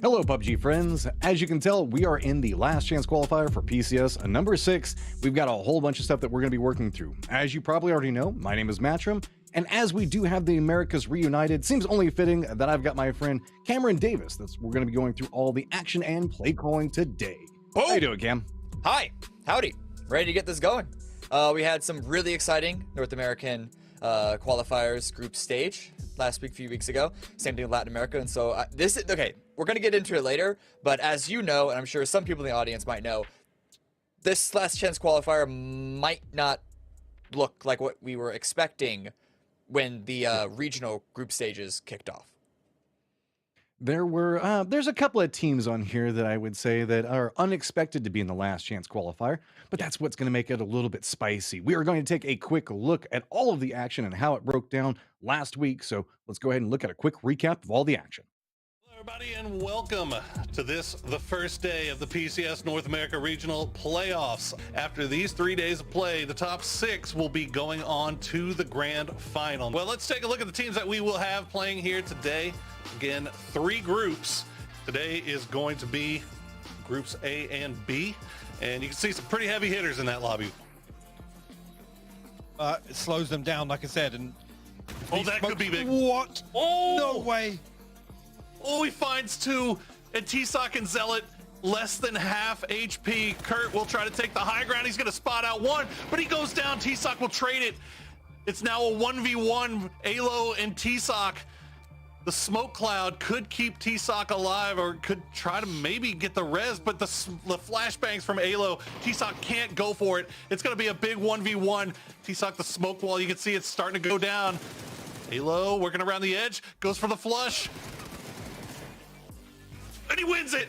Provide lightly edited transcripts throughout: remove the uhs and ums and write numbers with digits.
Hello PUBG friends, as you can tell we are in the last chance qualifier for PCS number 6. We've got a whole bunch of stuff that we're going to be working through. As you probably already know, my name is Matchroom, and as we do have the Americas reunited, seems only fitting that I've got my friend Cameron Davis. We're going to be going through all the action and play calling today. Oh. How you doing, Cam? Hi, howdy, ready to get this going. We had some really exciting North American qualifiers group stage last few weeks ago. Same thing with Latin America, and so okay. We're gonna get into it later, but as you know, and I'm sure some people in the audience might know, this last chance qualifier might not look like what we were expecting when the regional group stages kicked off. There's a couple of teams on here that I would say that are unexpected to be in the last chance qualifier, but that's what's going to make it a little bit spicy. We are going to take a quick look at all of the action and how it broke down last week. So let's go ahead and look at a quick recap of all the action. Hello everybody and welcome to the first day of the PCS North America Regional Playoffs. After these 3 days of play, the top 6 will be going on to the Grand Final. Well, let's take a look at the teams that we will have playing here today. Again, 3 groups. Today is going to be groups A and B, and you can see some pretty heavy hitters in that lobby. It slows them down, like I said, and oh, that could be big. What? Oh, no way. Oh, he finds 2, and T-Sock and Zealot less than half HP. Kurt will try to take the high ground. He's going to spot out 1, but he goes down. T-Sock will trade it. It's now a 1v1, Alo and T-Sock. The smoke cloud could keep T-Sock alive, or could try to maybe get the res, but the flashbangs from Alo, T-Sock can't go for it. It's going to be a big 1v1. T-Sock, the smoke wall, you can see it's starting to go down. Alo working around the edge, goes for the flush. And he wins it!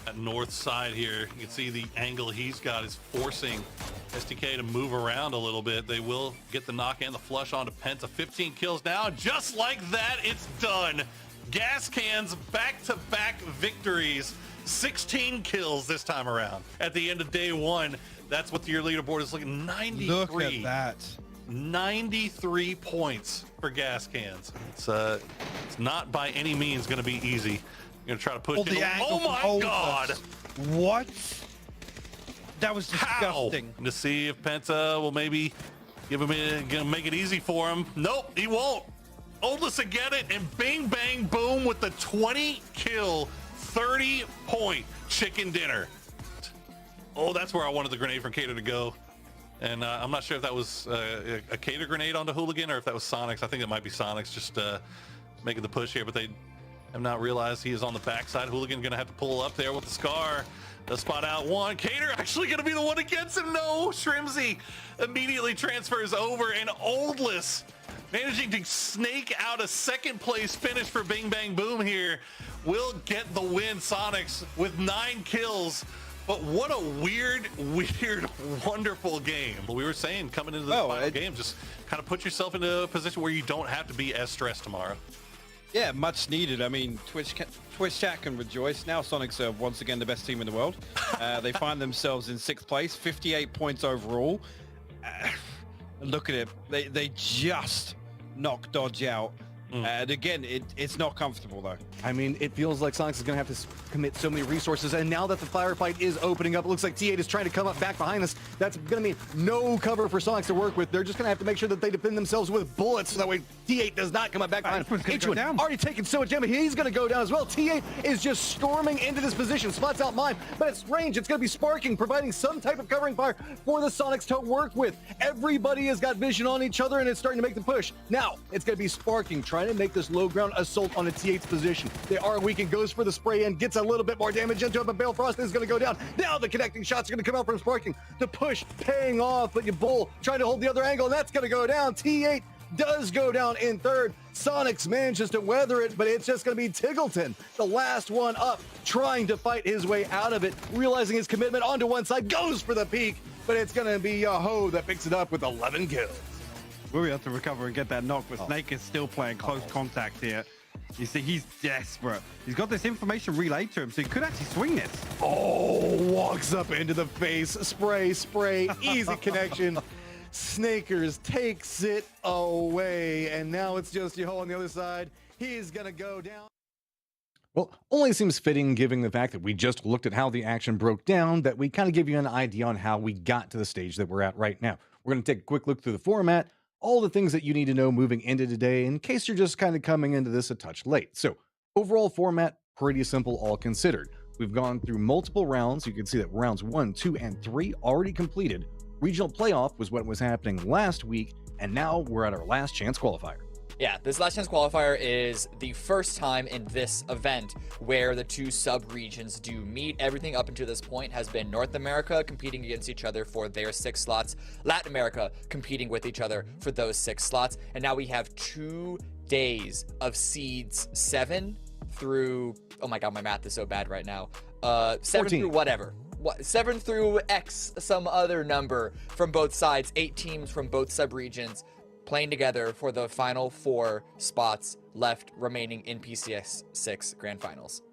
At north side here, you can see the angle he's got is forcing STK to move around a little bit. They will get the knock and the flush onto Penta. 15 kills now, and just like that, it's done. Gas Cans back-to-back victories. 16 kills this time around. At the end of day 1, that's what your leaderboard is looking. 93. Look at that. 93 points for Gas Cans. It's not by any means going to be easy. You're gonna try to push it. Oh my God! What? That was disgusting. How? To see if Penta will maybe give him gonna make it easy for him. Nope, he won't. Oldless will get it, and bing bang boom with the 20 kill, 30 point chicken dinner. Oh, that's where I wanted the grenade from Cater to go. And I'm not sure if that was a Cater grenade onto Hooligan or if that was Soniqs. I think it might be Soniqs just making the push here, but they have not realized he is on the backside. Hooligan gonna have to pull up there with the Scar. The spot out 1. Cater actually gonna be the one that gets him. No, Shrimzy immediately transfers over, and Oldless managing to snake out a second place finish for Bing Bang Boom here will get the win. Soniqs with 9 kills. But what a weird, wonderful game. We were saying coming into the final game, just kind of put yourself into a position where you don't have to be as stressed tomorrow. Yeah, much needed. I mean, Twitch chat can rejoice. Now Soniqs are once again the best team in the world. They find themselves in 6th place, 58 points overall. Look at it. They just knocked Dodge out. And again, it's not comfortable though. I mean, it feels like Soniqs is going to have to commit so many resources, and now that the firefight is opening up, it looks like T8 is trying to come up back behind us. That's going to mean no cover for Soniqs to work with. They're just going to have to make sure that they defend themselves with bullets, so that way T8 does not come up back behind him. H1 already taken so much damage, he's going to go down as well. T8 is just storming into this position, spots out mine, but it's range. It's going to be sparking, providing some type of covering fire for the Soniqs to work with. Everybody has got vision on each other, and it's starting to make the push. Now, it's going to be sparking, trying to make this low ground assault on a T8's position. They are weakened, goes for the spray and gets a little bit more damage into it, but Bale Frost is going to go down. Now the connecting shots are going to come out from sparking. The push paying off, but you Bull trying to hold the other angle, and that's going to go down. T8 does go down in 3rd. Soniqs manages to weather it, but it's just going to be Tiggleton, the last one up, trying to fight his way out of it, realizing his commitment onto one side, goes for the peak, but it's going to be Yahoo that picks it up with 11 kills. We'll have to recover and get that knock, but Snake is still playing close contact here. You see, he's desperate. He's got this information relayed to him, so he could actually swing this. Oh, walks up into the face. Spray, easy connection. Snakers takes it away, and now it's just Yahoo on the other side. He's going to go down. Well, only seems fitting given the fact that we just looked at how the action broke down, that we kind of give you an idea on how we got to the stage that we're at right now. We're going to take a quick look through the format, all the things that you need to know moving into today in case you're just kind of coming into this a touch late. So, overall format, pretty simple all considered. We've gone through multiple rounds. You can see that rounds 1, 2, and 3 already completed. Regional playoff was what was happening last week, and now we're at our last chance qualifier. Yeah, this last chance qualifier is the first time in this event where the two sub-regions do meet. Everything up until this point has been North America competing against each other for their 6 slots, Latin America competing with each other for those 6 slots, and now we have 2 days of seeds 7 through, oh my god, my math is so bad right now, 7 14. through whatever. 7 through X, some other number from both sides, 8 teams from both sub-regions playing together for the final 4 spots left remaining in PCS6 Grand Finals.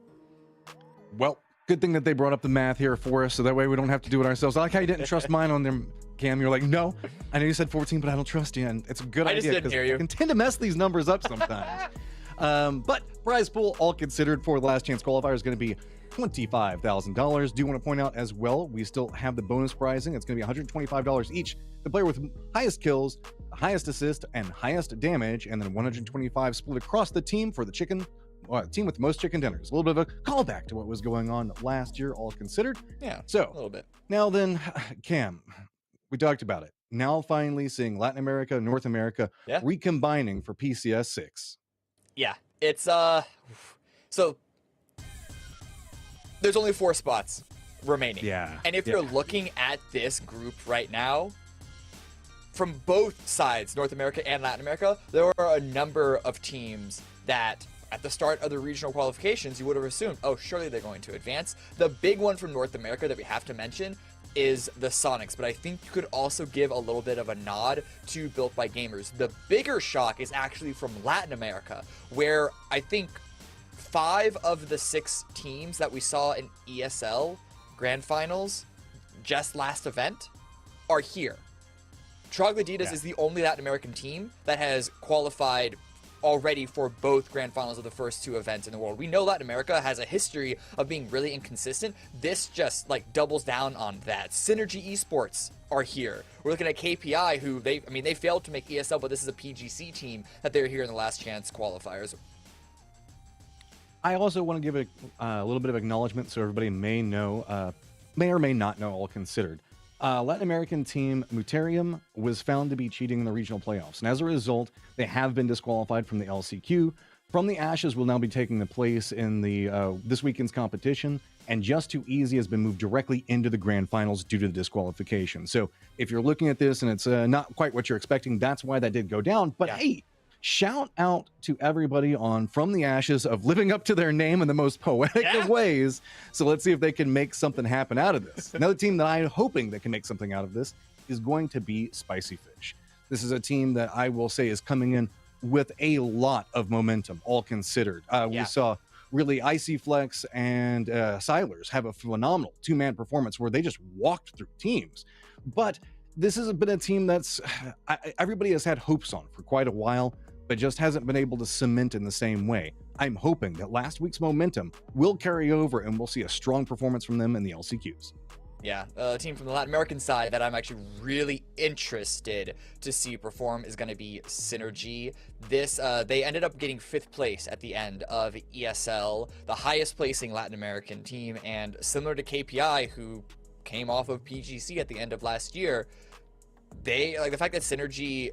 Well, good thing that they brought up the math here for us, so that way we don't have to do it ourselves. I like how you didn't trust mine on them, Cam. You're like, no, I know you said 14, but I don't trust you, and it's a good idea. I just didn't hear you. I can tend to mess these numbers up sometimes. But prize pool, all considered, for the last chance qualifier is going to be $25,000. Do want to point out as well, we still have the bonus prizing. It's going to be $125 each. The player with highest kills, highest assist, and highest damage, and then 125 split across the team for the team with the most chicken dinners. A little bit of a callback to what was going on last year, all considered. Yeah, so a little bit. Now then, Cam, we talked about it. Now finally seeing Latin America, North America recombining for PCS6. Yeah, it's so there's only 4 spots remaining. Yeah. And if you're looking at this group right now, from both sides, North America and Latin America, there are a number of teams that at the start of the regional qualifications, you would have assumed, oh, surely they're going to advance. The big one from North America that we have to mention is the Soniqs, but I think you could also give a little bit of a nod to Built by Gamers. The bigger shock is actually from Latin America, where I think 5 of the 6 teams that we saw in ESL Grand Finals just last event are here. Trogloditas is the only Latin American team that has qualified already for both Grand Finals of the first 2 events in the world. We know Latin America has a history of being really inconsistent. This just like doubles down on that. Synergy Esports are here. We're looking at KPI, who they failed to make ESL, but this is a PGC team that they're here in the last chance qualifiers. I also want to give a little bit of acknowledgement so everybody may know, may or may not know, all considered. Latin American team Muterium was found to be cheating in the regional playoffs, and as a result, they have been disqualified from the LCQ. From the Ashes will now be taking the place in the this weekend's competition, and Just Too Easy has been moved directly into the grand finals due to the disqualification. So if you're looking at this and it's not quite what you're expecting, that's why that did go down. But hey, shout out to everybody on From the Ashes of living up to their name in the most poetic of ways. So let's see if they can make something happen out of this. Another team that I'm hoping that can make something out of this is going to be Spicy Fish. This is a team that I will say is coming in with a lot of momentum, all considered. We saw really Icy Flex and Silers have a phenomenal 2-man performance where they just walked through teams. But this has been a team that's everybody has had hopes on for quite a while, but just hasn't been able to cement in the same way. I'm hoping that last week's momentum will carry over and we'll see a strong performance from them in the LCQs. Yeah, a team from the Latin American side that I'm actually really interested to see perform is going to be Synergy. This they ended up getting 5th place at the end of ESL, the highest placing Latin American team, and similar to KPI, who came off of PGC at the end of last year, they like the fact that Synergy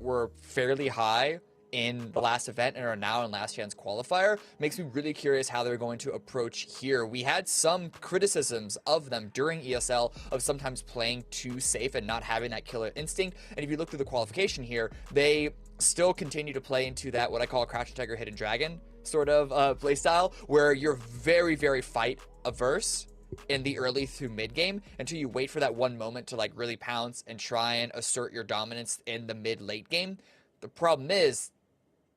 were fairly high in the last event and are now in last chance qualifier makes me really curious how they're going to approach here. We had some criticisms of them during ESL of sometimes playing too safe and not having that killer instinct, and if you look through the qualification here, they still continue to play into that what I call Crouching Tiger Hidden Dragon sort of play style, where you're very, very fight averse in the early through mid game until you wait for that one moment to like really pounce and try and assert your dominance in the mid late game. The problem is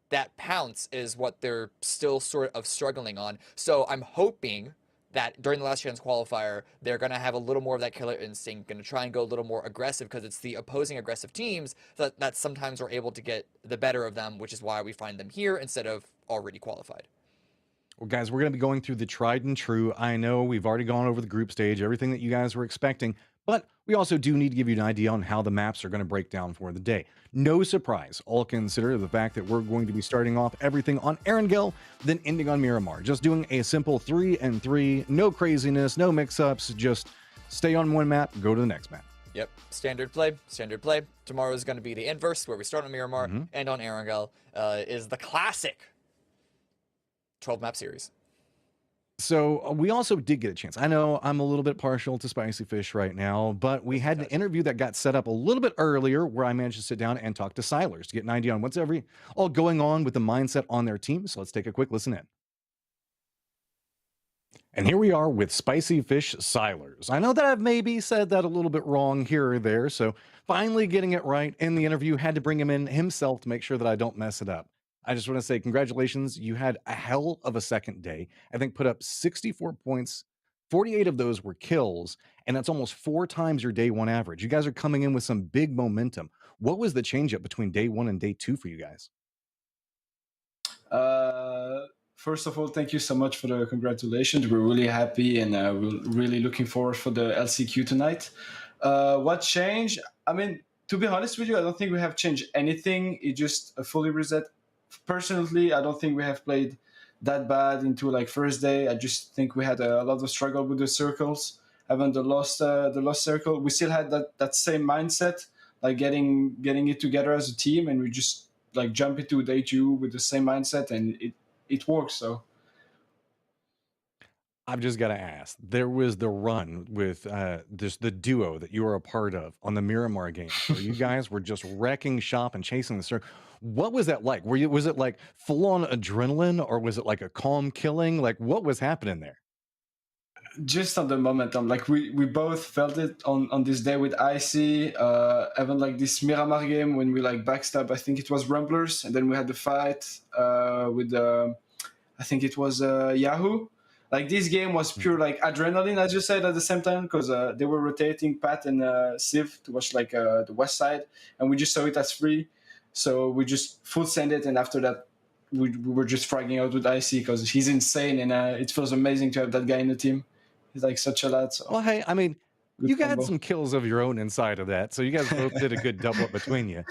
that pounce is what they're still sort of struggling on. So I'm hoping that during the last chance qualifier, they're going to have a little more of that killer instinct, going to try and go a little more aggressive, because it's the opposing aggressive teams that sometimes are able to get the better of them, which is why we find them here instead of already qualified. Well, guys, we're going to be going through the tried and true. I know we've already gone over the group stage, everything that you guys were expecting, but we also do need to give you an idea on how the maps are going to break down for the day. No surprise, all consider the fact that we're going to be starting off everything on Erangel, then ending on Miramar. Just doing a simple 3-3, no craziness, no mix-ups, just stay on one map, go to the next map. Yep, standard play, standard play. Tomorrow is going to be the inverse, where we start on Miramar and on Erangel is the classic 12-map series. So we also did get a chance. I know I'm a little bit partial to Spicy Fish right now, but we had an interview that got set up a little bit earlier where I managed to sit down and talk to Silers to get an idea on what's all going on with the mindset on their team. So let's take a quick listen in. And here we are with Spicy Fish Silers. I know that I've maybe said that a little bit wrong here or there, so finally getting it right in the interview, had to bring him in himself to make sure that I don't mess it up. I just want to say congratulations. You had a hell of a second day. I think put up 64 points. 48 of those were kills, and that's almost 4 times your day 1 average. You guys are coming in with some big momentum. What was the change up between day 1 and day 2 for you guys? First of all, thank you so much for the congratulations. We're really happy and we're really looking forward for the LCQ tonight. What changed? I mean, to be honest with you, I don't think we have changed anything. It just a fully reset. Personally, I don't think we have played that bad into like first day. I just think we had a lot of struggle with the circles. Having the lost circle, we still had that same mindset, like getting it together as a team, and we just like jump into day 2 with the same mindset, and it works. So I've just got to ask. There was the run with the duo that you were a part of on the Miramar game, where you guys were just wrecking shop and chasing the circle. What was that like? Was it like full on adrenaline, or was it like a calm killing? Like, what was happening there? just on the momentum, like we both felt it on this day with Icy, even like this Miramar game when we like backstab, I think it was Rumblers, and then we had the fight with I think it was Yahoo. Like this game was pure like adrenaline, as you said, at the same time, because they were rotating Pat and Civ to watch like the west side, and we just saw it as free, so we just full send it, and after that we were just fragging out with Icy because he's insane, and it feels amazing to have that guy in the team. He's like such a lad. So. Well, hey, I mean, Good you combo. got some kills of your own inside of that, so you guys both did a good double up between you.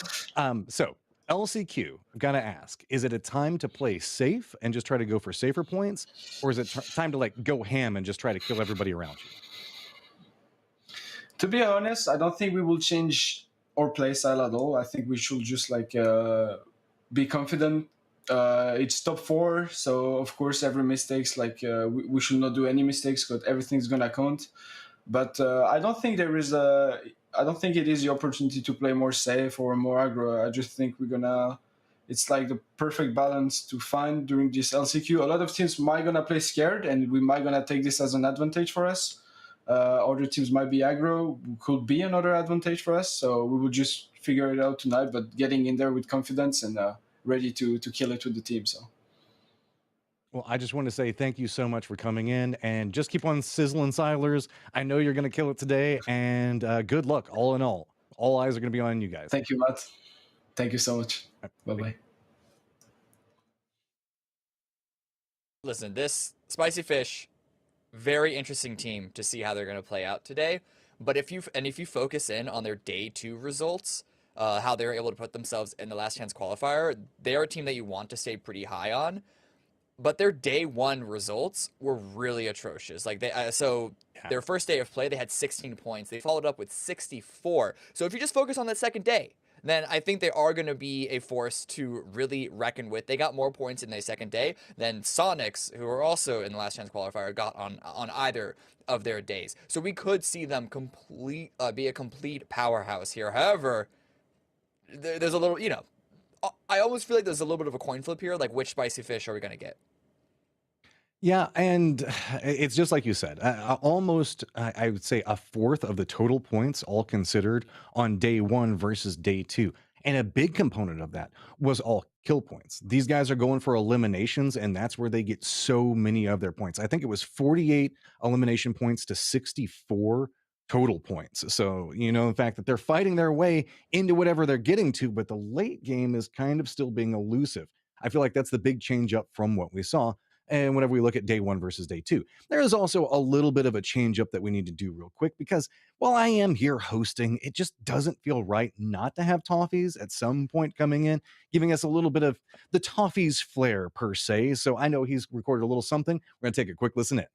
So LCQ, I've got to ask, is it a time to play safe and just try to go for safer points, or is it time to like go ham and just try to kill everybody around you? To be honest, I don't think we will change our play style at all. I think we should just like be confident. It's top 4, so of course every mistakes like we should not do any mistakes because everything's gonna count. But I don't think there is I don't think it is the opportunity to play more safe or more aggro. I just think it's like the perfect balance to find during this LCQ. A lot of teams might gonna play scared, and we might gonna take this as an advantage for us. Other teams might be aggro, could be another advantage for us. So we will just figure it out tonight, but getting in there with confidence and ready to kill it with the team. So. Well, I just want to say thank you so much for coming in, and just keep on sizzling, Silers. I know you're going to kill it today, and good luck. All in all eyes are going to be on you guys. Thank you, Matt. Thank you so much. Bye-bye. Listen, this Spicy Fish, very interesting team to see how they're going to play out today. But if you focus in on their day 2 results, how they were able to put themselves in the last chance qualifier, they're a team that you want to stay pretty high on. But their day 1 results were really atrocious. Like their first day of play, they had 16 points. They followed up with 64. So if you just focus on that second day, then I think they are going to be a force to really reckon with. They got more points in their second day than Soniqs, who are also in the last chance qualifier, got on either of their days. So we could see them be a complete powerhouse here. However, there's a little, I almost feel like there's a little bit of a coin flip here, like which Spicy Fish are we going to get? Yeah, and it's just like you said, almost, I would say, a fourth of the total points all considered on day 1 versus day 2. And a big component of that was all kill points. These guys are going for eliminations, and that's where they get so many of their points. I think it was 48 elimination points to 64 total points. So, the fact that they're fighting their way into whatever they're getting to, but the late game is kind of still being elusive. I feel like that's the big change up from what we saw. And whenever we look at day 1 versus day 2, there is also a little bit of a change up that we need to do real quick, because while I am here hosting, it just doesn't feel right not to have Toffees at some point coming in, giving us a little bit of the Toffees flair per se. So I know he's recorded a little something. We're going to take a quick listen in.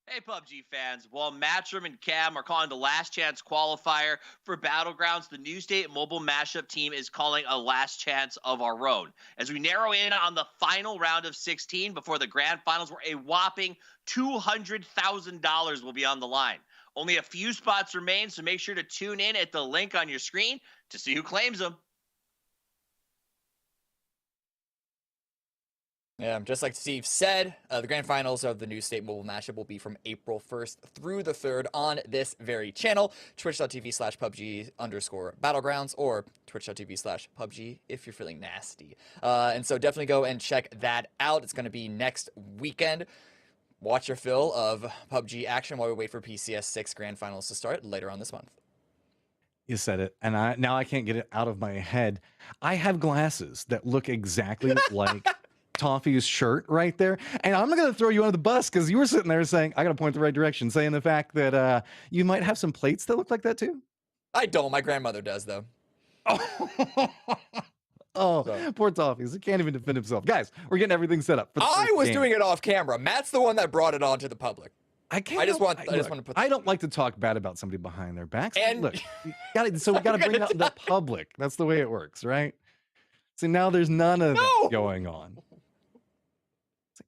Hey PUBG fans, while Matchroom and Cam are calling the last chance qualifier for Battlegrounds, the New State Mobile Mashup team is calling a last chance of our own. As we narrow in on the final round of 16 before the grand finals, where a whopping $200,000 will be on the line. Only a few spots remain, so make sure to tune in at the link on your screen to see who claims them. Yeah, just like Steve said, the grand finals of the New State Mobile Mashup will be from April 1st through the 3rd on this very channel, twitch.tv/PUBG_Battlegrounds or twitch.tv/PUBG if you're feeling nasty. And so definitely go and check that out. It's going to be next weekend. Watch your fill of PUBG action while we wait for PCS6 Grand Finals to start later on this month. You said it, and now I can't get it out of my head. I have glasses that look exactly like Toffee's shirt right there, and I'm going to throw you under the bus because you were sitting there saying, I got to point the right direction, saying the fact that you might have some plates that look like that too. I don't. My grandmother does, though. Oh, poor Toffees. He can't even defend himself. Guys, we're getting everything set up. For the I was game. doing it off camera. Matt's the one that brought it on to the public. I can't. I just want to put. I don't like to talk bad about somebody behind their backs. And look, we got to bring out the public. That's the way it works, right? See, now there's none of that going on.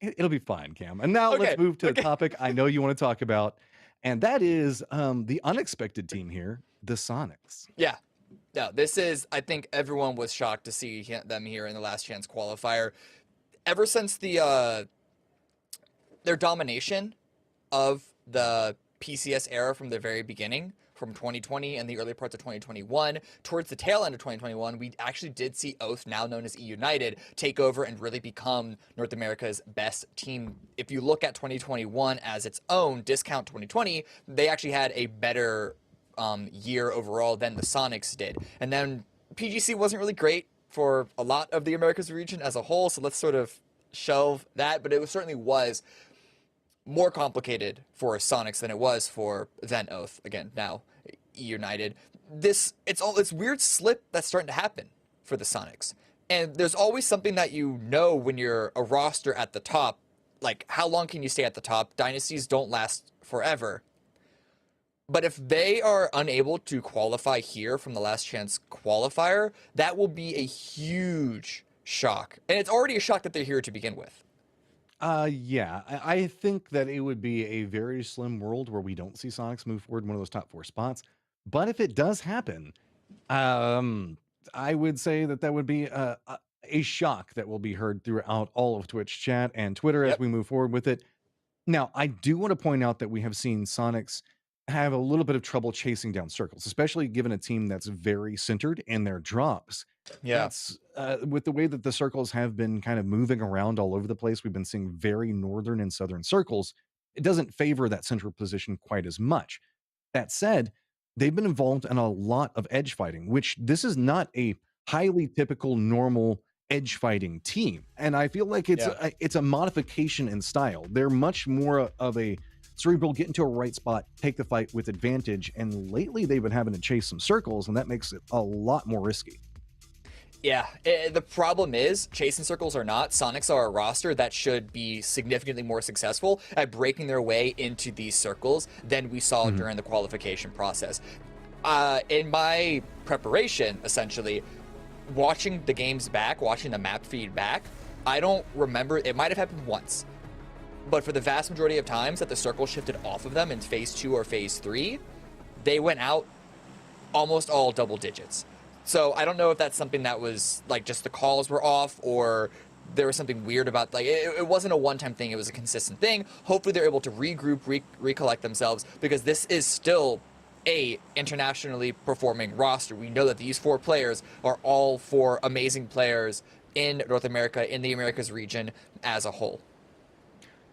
It'll be fine, Cam. And now let's move to the topic I know you want to talk about, and that is the unexpected team here, the Soniqs. Yeah. Yeah, this is, I think everyone was shocked to see them here in the last chance qualifier. Ever since their domination of the PCS era from the very beginning, from 2020 and the early parts of 2021, towards the tail end of 2021, we actually did see Oath, now known as E United, take over and really become North America's best team. If you look at 2021 as its own, discount 2020, they actually had a better year overall than the Soniqs did. And then PGC wasn't really great for a lot of the Americas region as a whole, so let's sort of shelve that, but it certainly was more complicated for Soniqs than it was for then Oath. Again, now E United. It's weird slip that's starting to happen for the Soniqs. And there's always something that you know when you're a roster at the top, like how long can you stay at the top? Dynasties don't last forever. But if they are unable to qualify here from the last chance qualifier, that will be a huge shock. And it's already a shock that they're here to begin with. Yeah, I think that it would be a very slim world where we don't see Soniqs move forward in one of those top 4 spots. But if it does happen, I would say that would be a shock that will be heard throughout all of Twitch chat and Twitter as we move forward with it. Now, I do want to point out that we have seen Soniqs have a little bit of trouble chasing down circles, especially given a team that's very centered in their drops. Yeah. That's with the way that the circles have been kind of moving around all over the place. We've been seeing very northern and southern circles. It doesn't favor that central position quite as much. That said, they've been involved in a lot of edge fighting, which this is not a highly typical normal edge fighting team. And I feel like it's a modification in style. They're much more of a cerebral, get into a right spot, take the fight with advantage. And lately they've been having to chase some circles, and that makes it a lot more risky. Yeah, the problem is, chasing circles or not, Soniqs are a roster that should be significantly more successful at breaking their way into these circles than we saw during the qualification process. In my preparation, essentially, watching the games back, watching the map feed back, I don't remember, it might have happened once, but for the vast majority of times that the circle shifted off of them in phase 2 or phase 3, they went out almost all double digits. So I don't know if that's something that was like just the calls were off, or there was something weird about, like, it wasn't a one-time thing, it was a consistent thing. Hopefully they're able to regroup, recollect themselves, because this is still a internationally performing roster. We know that these 4 players are all 4 amazing players in North America, in the Americas region as a whole.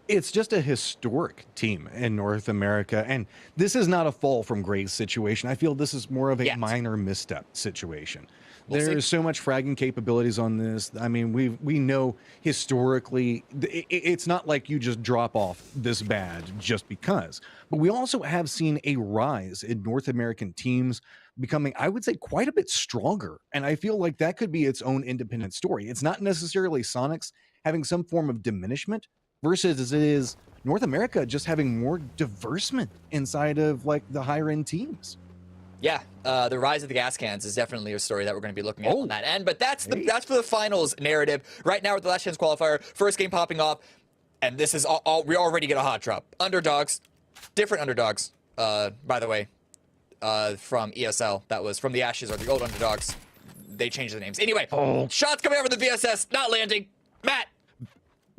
It's just a historic team in North America, and this is not a fall from grace situation. I feel this is more of a minor misstep situation. There's so much fragging capabilities on this. I mean, we know historically it's not like you just drop off this bad just because. But we also have seen a rise in North American teams becoming, I would say, quite a bit stronger. And I feel like that could be its own independent story. It's not necessarily Soniqs having some form of diminishment versus as it is North America just having more diversement inside of like the higher end teams. Yeah, the rise of the gas cans is definitely a story that we're going to be looking at on that end. But that's for the finals narrative. Right now, with the last chance qualifier, first game popping off, and this is all we already get a hot drop. Underdogs, different underdogs, by the way, from ESL. That was from the Ashes, or the old underdogs. They changed the names. Anyway, shots coming over the VSS, not landing. Matt.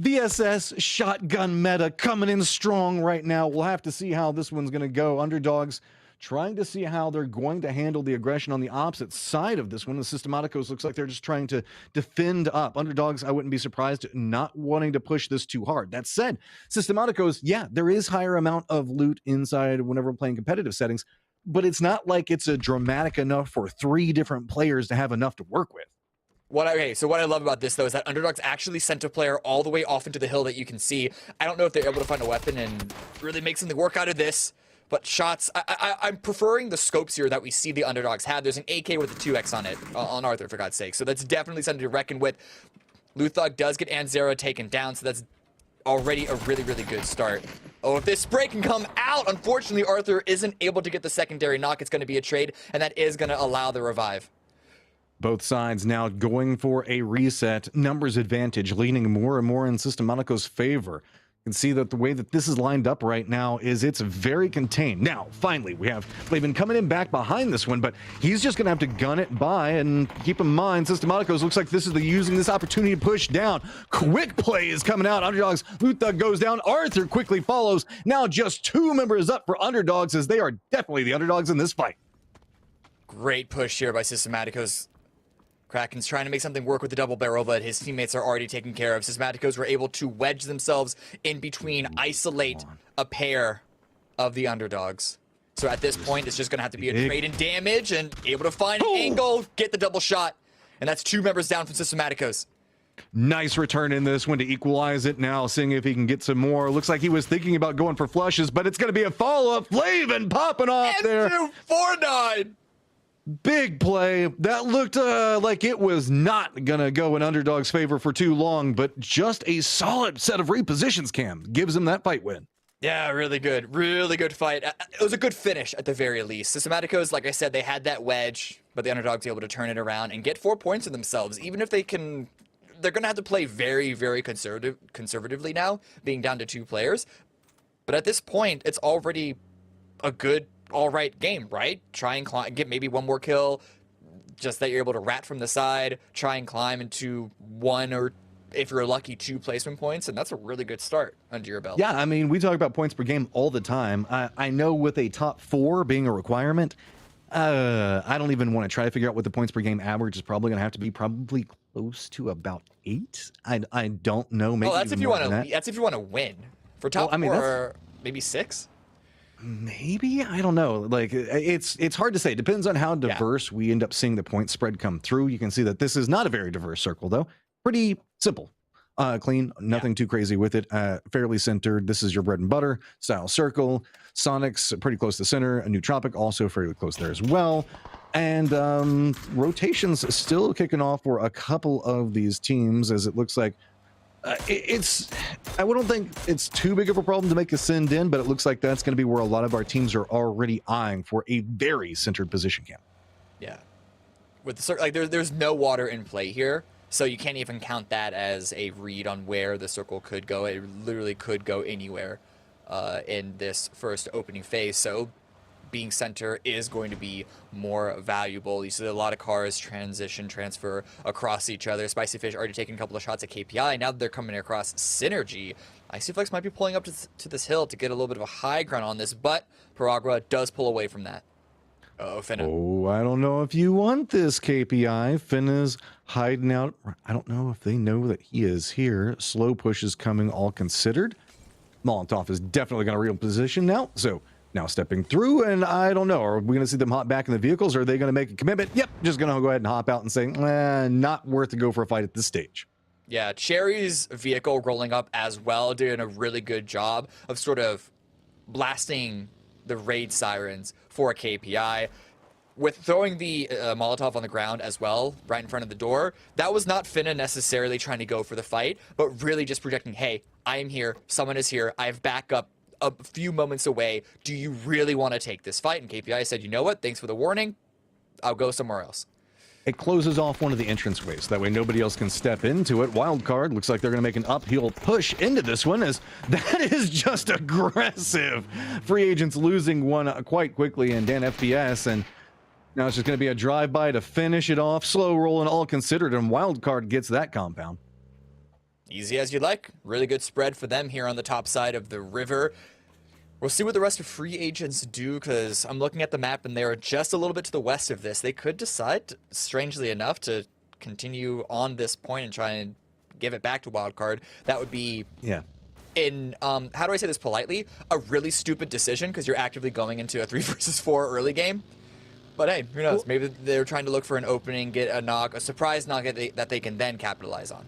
VSS shotgun meta coming in strong right now. We'll have to see how this one's going to go. Underdogs trying to see how they're going to handle the aggression on the opposite side of this one. The Systematicos looks like they're just trying to defend up. Underdogs, I wouldn't be surprised, not wanting to push this too hard. That said, Systematicos, yeah, there is higher amount of loot inside whenever we're playing competitive settings, but it's not like it's a dramatic enough for 3 different players to have enough to work with. So what I love about this, though, is that Underdogs actually sent a player all the way off into the hill that you can see. I don't know if they're able to find a weapon and really make something work out of this, but shots, I'm preferring the scopes here that we see the Underdogs have. There's an AK with a 2X on it, on Arthur, for God's sake. So that's definitely something to reckon with. Luthog does get Anzera taken down, so that's already a really, really good start. Oh, if this spray can come out, unfortunately, Arthur isn't able to get the secondary knock. It's going to be a trade, and that is going to allow the revive. Both sides now going for a reset. Numbers advantage leaning more and more in Systematico's favor. You can see that the way that this is lined up right now is it's very contained. Now, finally, they've been coming in back behind this one, but he's just going to have to gun it by. And keep in mind, Systematicos looks like this is using this opportunity to push down. Quick play is coming out. Underdogs, Luthog goes down. Arthur quickly follows. Now just 2 members up for Underdogs, as they are definitely the underdogs in this fight. Great push here by Systematicos. Kraken's trying to make something work with the double barrel, but his teammates are already taken care of. Systematicos were able to wedge themselves in between, isolate a pair of the underdogs. So at this point, it's just going to have to be a trade in damage and able to find an angle, get the double shot. And that's 2 members down from Systematicos. Nice return in this one to equalize it. Now seeing if he can get some more. Looks like he was thinking about going for flushes, but it's going to be a follow-up. Flavin popping off there. M249! Big play. That looked like it was not going to go in Underdog's favor for too long, but just a solid set of repositions, Cam, gives him that fight win. Yeah, really good fight. It was a good finish at the very least. Systematicos, like I said, they had that wedge, but the Underdogs able to turn it around and get 4 points for themselves. Even if they're going to have to play very, very conservatively now, being down to 2 players. But at this point, it's already a good, all right game, right? Try and climb, get maybe 1 more kill, just that you're able to rat from the side, try and climb into 1 or, if you're lucky, 2 placement points, and that's a really good start under your belt. Yeah, I mean, we talk about points per game all the time. I know with a top 4 being a requirement, I don't even want to try to figure out what the points per game average is probably going to have to be. Probably close to about 8. I don't know. Maybe that's if you want to. That's if you want to win. For top 4, maybe 6. Maybe, I don't know. Like it's hard to say. It depends on how diverse we end up seeing the point spread come through. You can see that this is not a very diverse circle, though. Pretty simple, clean, nothing too crazy with it. Fairly centered. This is your bread and butter style circle. Soniqs pretty close to center. A Nootropic also fairly close there as well. And rotations still kicking off for a couple of these teams, as it looks like I don't think it's too big of a problem to make a send in, but it looks like that's going to be where a lot of our teams are already eyeing for a very centered position camp. Yeah, with the like there's no water in play here, so you can't even count that as a read on where the circle could go. It literally could go anywhere in this first opening phase. So being center is going to be more valuable. You see a lot of cars transfer across each other. Spicy Fish already taking a couple of shots at KPI. Now that they're coming across Synergy, ICFlex might be pulling up to this hill to get a little bit of a high ground on this, but Paragua does pull away from that. Finna. Oh, I don't know if you want this, KPI. Finna's hiding out. I don't know if they know that he is here. Slow push is coming, all considered. Molotov is definitely going to reposition now. So now stepping through, and I don't know, are we going to see them hop back in the vehicles? Or are they going to make a commitment? Yep, just going to go ahead and hop out and say, not worth to go for a fight at this stage. Yeah, Cherry's vehicle rolling up as well, doing a really good job of sort of blasting the raid sirens for a KPI. With throwing the Molotov on the ground as well, right in front of the door, that was not Finna necessarily trying to go for the fight, but really just projecting, hey, I am here, someone is here, I have backup a few moments away. Do you really want to take this fight? And KPI said, you know what, thanks for the warning, I'll go somewhere else. It closes off one of the entranceways. That way nobody else can step into it. Wildcard looks like they're going to make an uphill push into this one, as that is just aggressive. Free agents losing one quite quickly, and Dan FPS, and now it's just going to be a drive-by to finish it off. Slow rolling all considered, and Wildcard gets that compound. Easy as you like. Really good spread for them here on the top side of the river. We'll see what the rest of free agents do, because I'm looking at the map and they're just a little bit to the west of this. They could decide, strangely enough, to continue on this point and try and give it back to Wildcard. That would be, in, how do I say this politely? A really stupid decision, because you're actively going into a 3 versus 4 early game. But hey, who knows? Maybe they're trying to look for an opening, get a knock, a surprise knock that they can then capitalize on.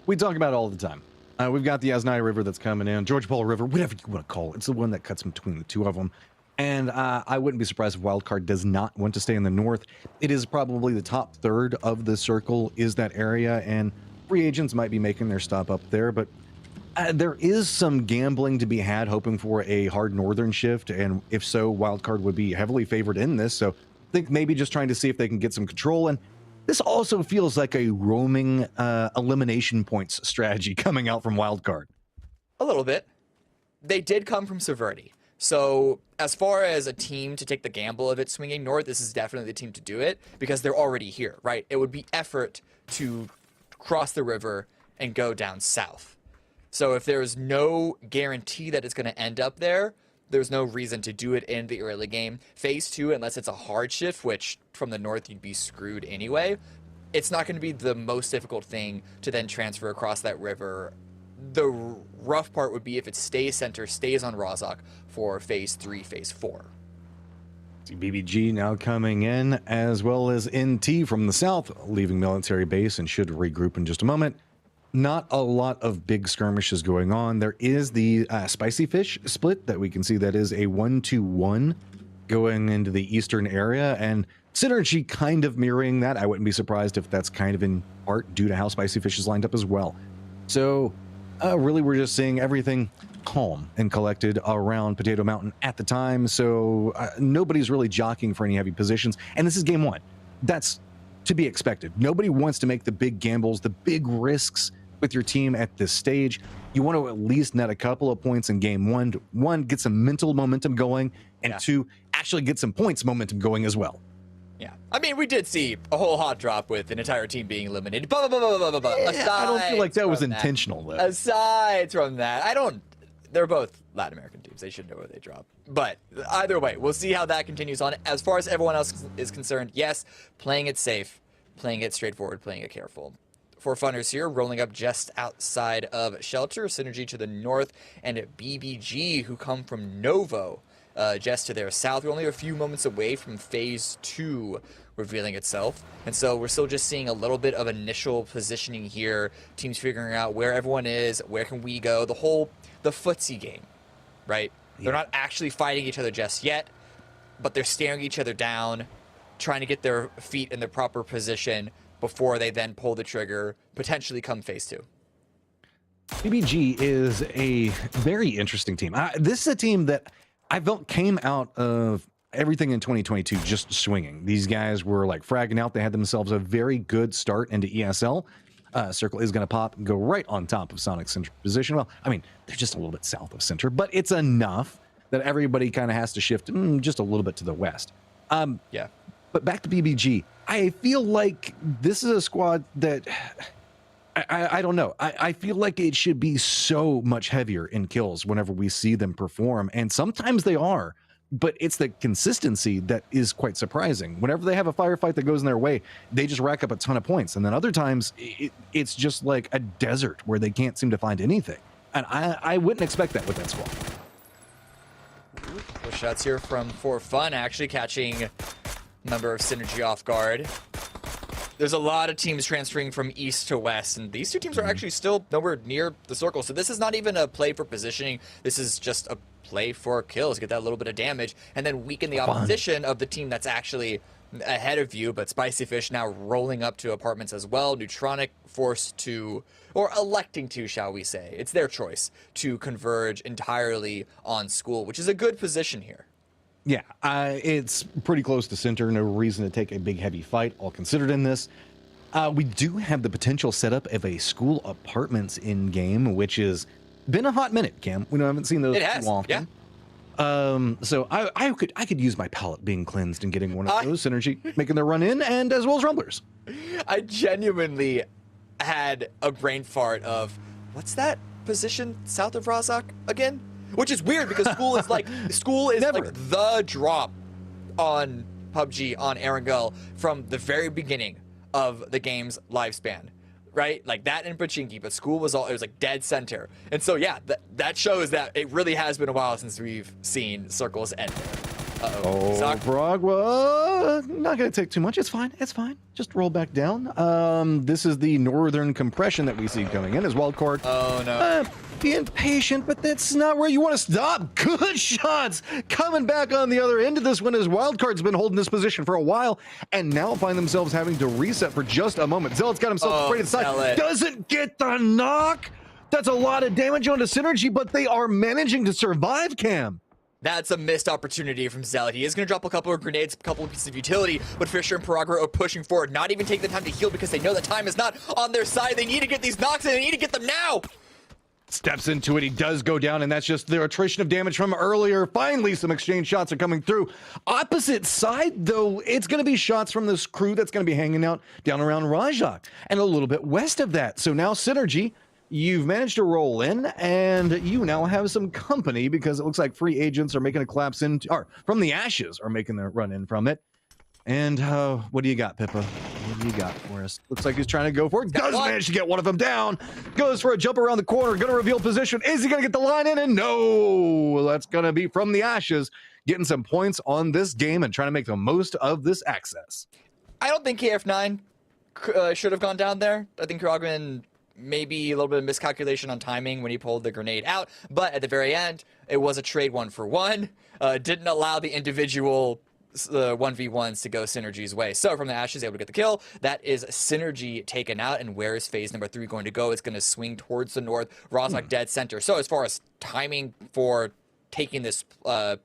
We talk about it all the time. We've got the Asnaya River that's coming in, Georgia Paul River, whatever you want to call it. It's the one that cuts between the two of them. And I wouldn't be surprised if Wildcard does not want to stay in the north. It is probably the top third of the circle is that area, and free agents might be making their stop up there. But there is some gambling to be had, hoping for a hard northern shift. And if so, Wildcard would be heavily favored in this. So I think maybe just trying to see if they can get some control. And this also feels like a roaming elimination points strategy coming out from Wildcard. A little bit. They did come from Severity. So as far as a team to take the gamble of it swinging north, this is definitely the team to do it, because they're already here, right? It would be effort to cross the river and go down south. So if there's no guarantee that it's going to end up there, there's no reason to do it in the early game. Phase 2, unless it's a hard shift, which from the north you'd be screwed anyway, it's not going to be the most difficult thing to then transfer across that river. The rough part would be if it stays center, stays on Rozhok for Phase 3, Phase 4. BBG now coming in, as well as NT from the south, leaving military base and should regroup in just a moment. Not a lot of big skirmishes going on. There is the Spicy Fish split that we can see that is a 1-2-1 going into the eastern area, and Synergy kind of mirroring that. I wouldn't be surprised if that's kind of in part due to how Spicy Fish is lined up as well. So really we're just seeing everything calm and collected around Potato Mountain at the time. So nobody's really jockeying for any heavy positions, and this is game 1. That's to be expected. Nobody wants to make the big gambles, the big risks with your team at this stage. You want to at least net a couple of points in game 1. One, get some mental momentum going, and 2, actually get some points momentum going as well. Yeah. I mean, we did see a whole hot drop with an entire team being eliminated. I don't feel like that was intentional, though. Aside from that, they're both Latin American teams. They should know where they drop. But either way, we'll see how that continues on. As far as everyone else is concerned, yes, playing it safe, playing it straightforward, playing it careful. For funners here, rolling up just outside of Shelter, Synergy to the north, and BBG, who come from Novo, just to their south. We're only a few moments away from Phase 2 revealing itself, and so we're still just seeing a little bit of initial positioning here, teams figuring out where everyone is, where can we go, the footsie game, right? Yeah. They're not actually fighting each other just yet, but they're staring each other down, trying to get their feet in the proper position before they then pull the trigger, potentially come Phase 2. BBG is a very interesting team. This is a team that I felt came out of everything in 2022 just swinging. These guys were like fragging out. They had themselves a very good start into ESL. Circle is going to pop and go right on top of Soniqs' center position. Well, I mean, they're just a little bit south of center, but it's enough that everybody kind of has to shift just a little bit to the west. Yeah. But back to BBG, I feel like this is a squad that I don't know. I feel like it should be so much heavier in kills whenever we see them perform, and sometimes they are, but it's the consistency that is quite surprising. Whenever they have a firefight that goes in their way, they just rack up a ton of points, and then other times it's just like a desert where they can't seem to find anything. And I wouldn't expect that with that squad. Couple shots here from For Fun, actually catching a member of Synergy off guard. There's a lot of teams transferring from east to west, and these two teams are actually still nowhere near the circle. So this is not even a play for positioning. This is just a play for kills, get that little bit of damage, and then weaken the opposition of the team that's actually ahead of you. But Spicy Fish now rolling up to apartments as well. Neutronic forced to, or electing to, shall we say. It's their choice to converge entirely on School, which is a good position here. Yeah, it's pretty close to center. No reason to take a big, heavy fight, all considered in this. We do have the potential setup of a School apartments in game, which has been a hot minute, Cam. We haven't seen those It has, too often. Yeah. So I could use my palate being cleansed and getting one of those. Synergy making their run in, and as well as Rumblers. I genuinely had a brain fart of, what's that position south of Razak again? Which is weird because School is like the drop on PUBG on Erangel from the very beginning of the game's lifespan, right? Like that and Pachinki, but School was it was like dead center. And so yeah, that shows that it really has been a while since we've seen circles end there. Oh, Brog, well, not going to take too much. It's fine. It's fine. Just roll back down. This is the northern compression that we see coming in as wildcard. Oh, no. Being patient, but that's not where you want to stop. Good shots coming back on the other end of this one as wildcard's been holding this position for a while and now find themselves having to reset for just a moment. Zealot's got himself sprayed aside. Doesn't get the knock. That's a lot of damage onto Synergy, but they are managing to survive, Cam. That's a missed opportunity from Zealot. He is going to drop a couple of grenades, a couple of pieces of utility, but Fisher and Paragro are pushing forward, not even taking the time to heal because they know the time is not on their side. They need to get these knocks in. They need to get them now. Steps into it. He does go down, and that's just the attrition of damage from earlier. Finally, some exchange shots are coming through. Opposite side, though, it's going to be shots from this crew that's going to be hanging out down around Rajak and a little bit west of that. So now Synergy, you've managed to roll in, and you now have some company because it looks like free agents are making a collapse into, or from the ashes are making their run in from it. And what do you got, Pippa? What do you got for us? Looks like he's trying to go for it. Does manage to get one of them down. Goes for a jump around the corner. Going to reveal position. Is he going to get the line in? And no, that's going to be from the ashes. Getting some points on this game and trying to make the most of this access. I don't think KF9 should have gone down there. I think Krogman maybe a little bit of miscalculation on timing when he pulled the grenade out. But at the very end, it was a trade 1-for-1. Didn't allow the individual 1v1s to go Synergy's way. So from the ashes, able to get the kill. That is Synergy taken out. And where is phase number 3 going to go? It's going to swing towards the north. Rozak dead center. So as far as timing for taking this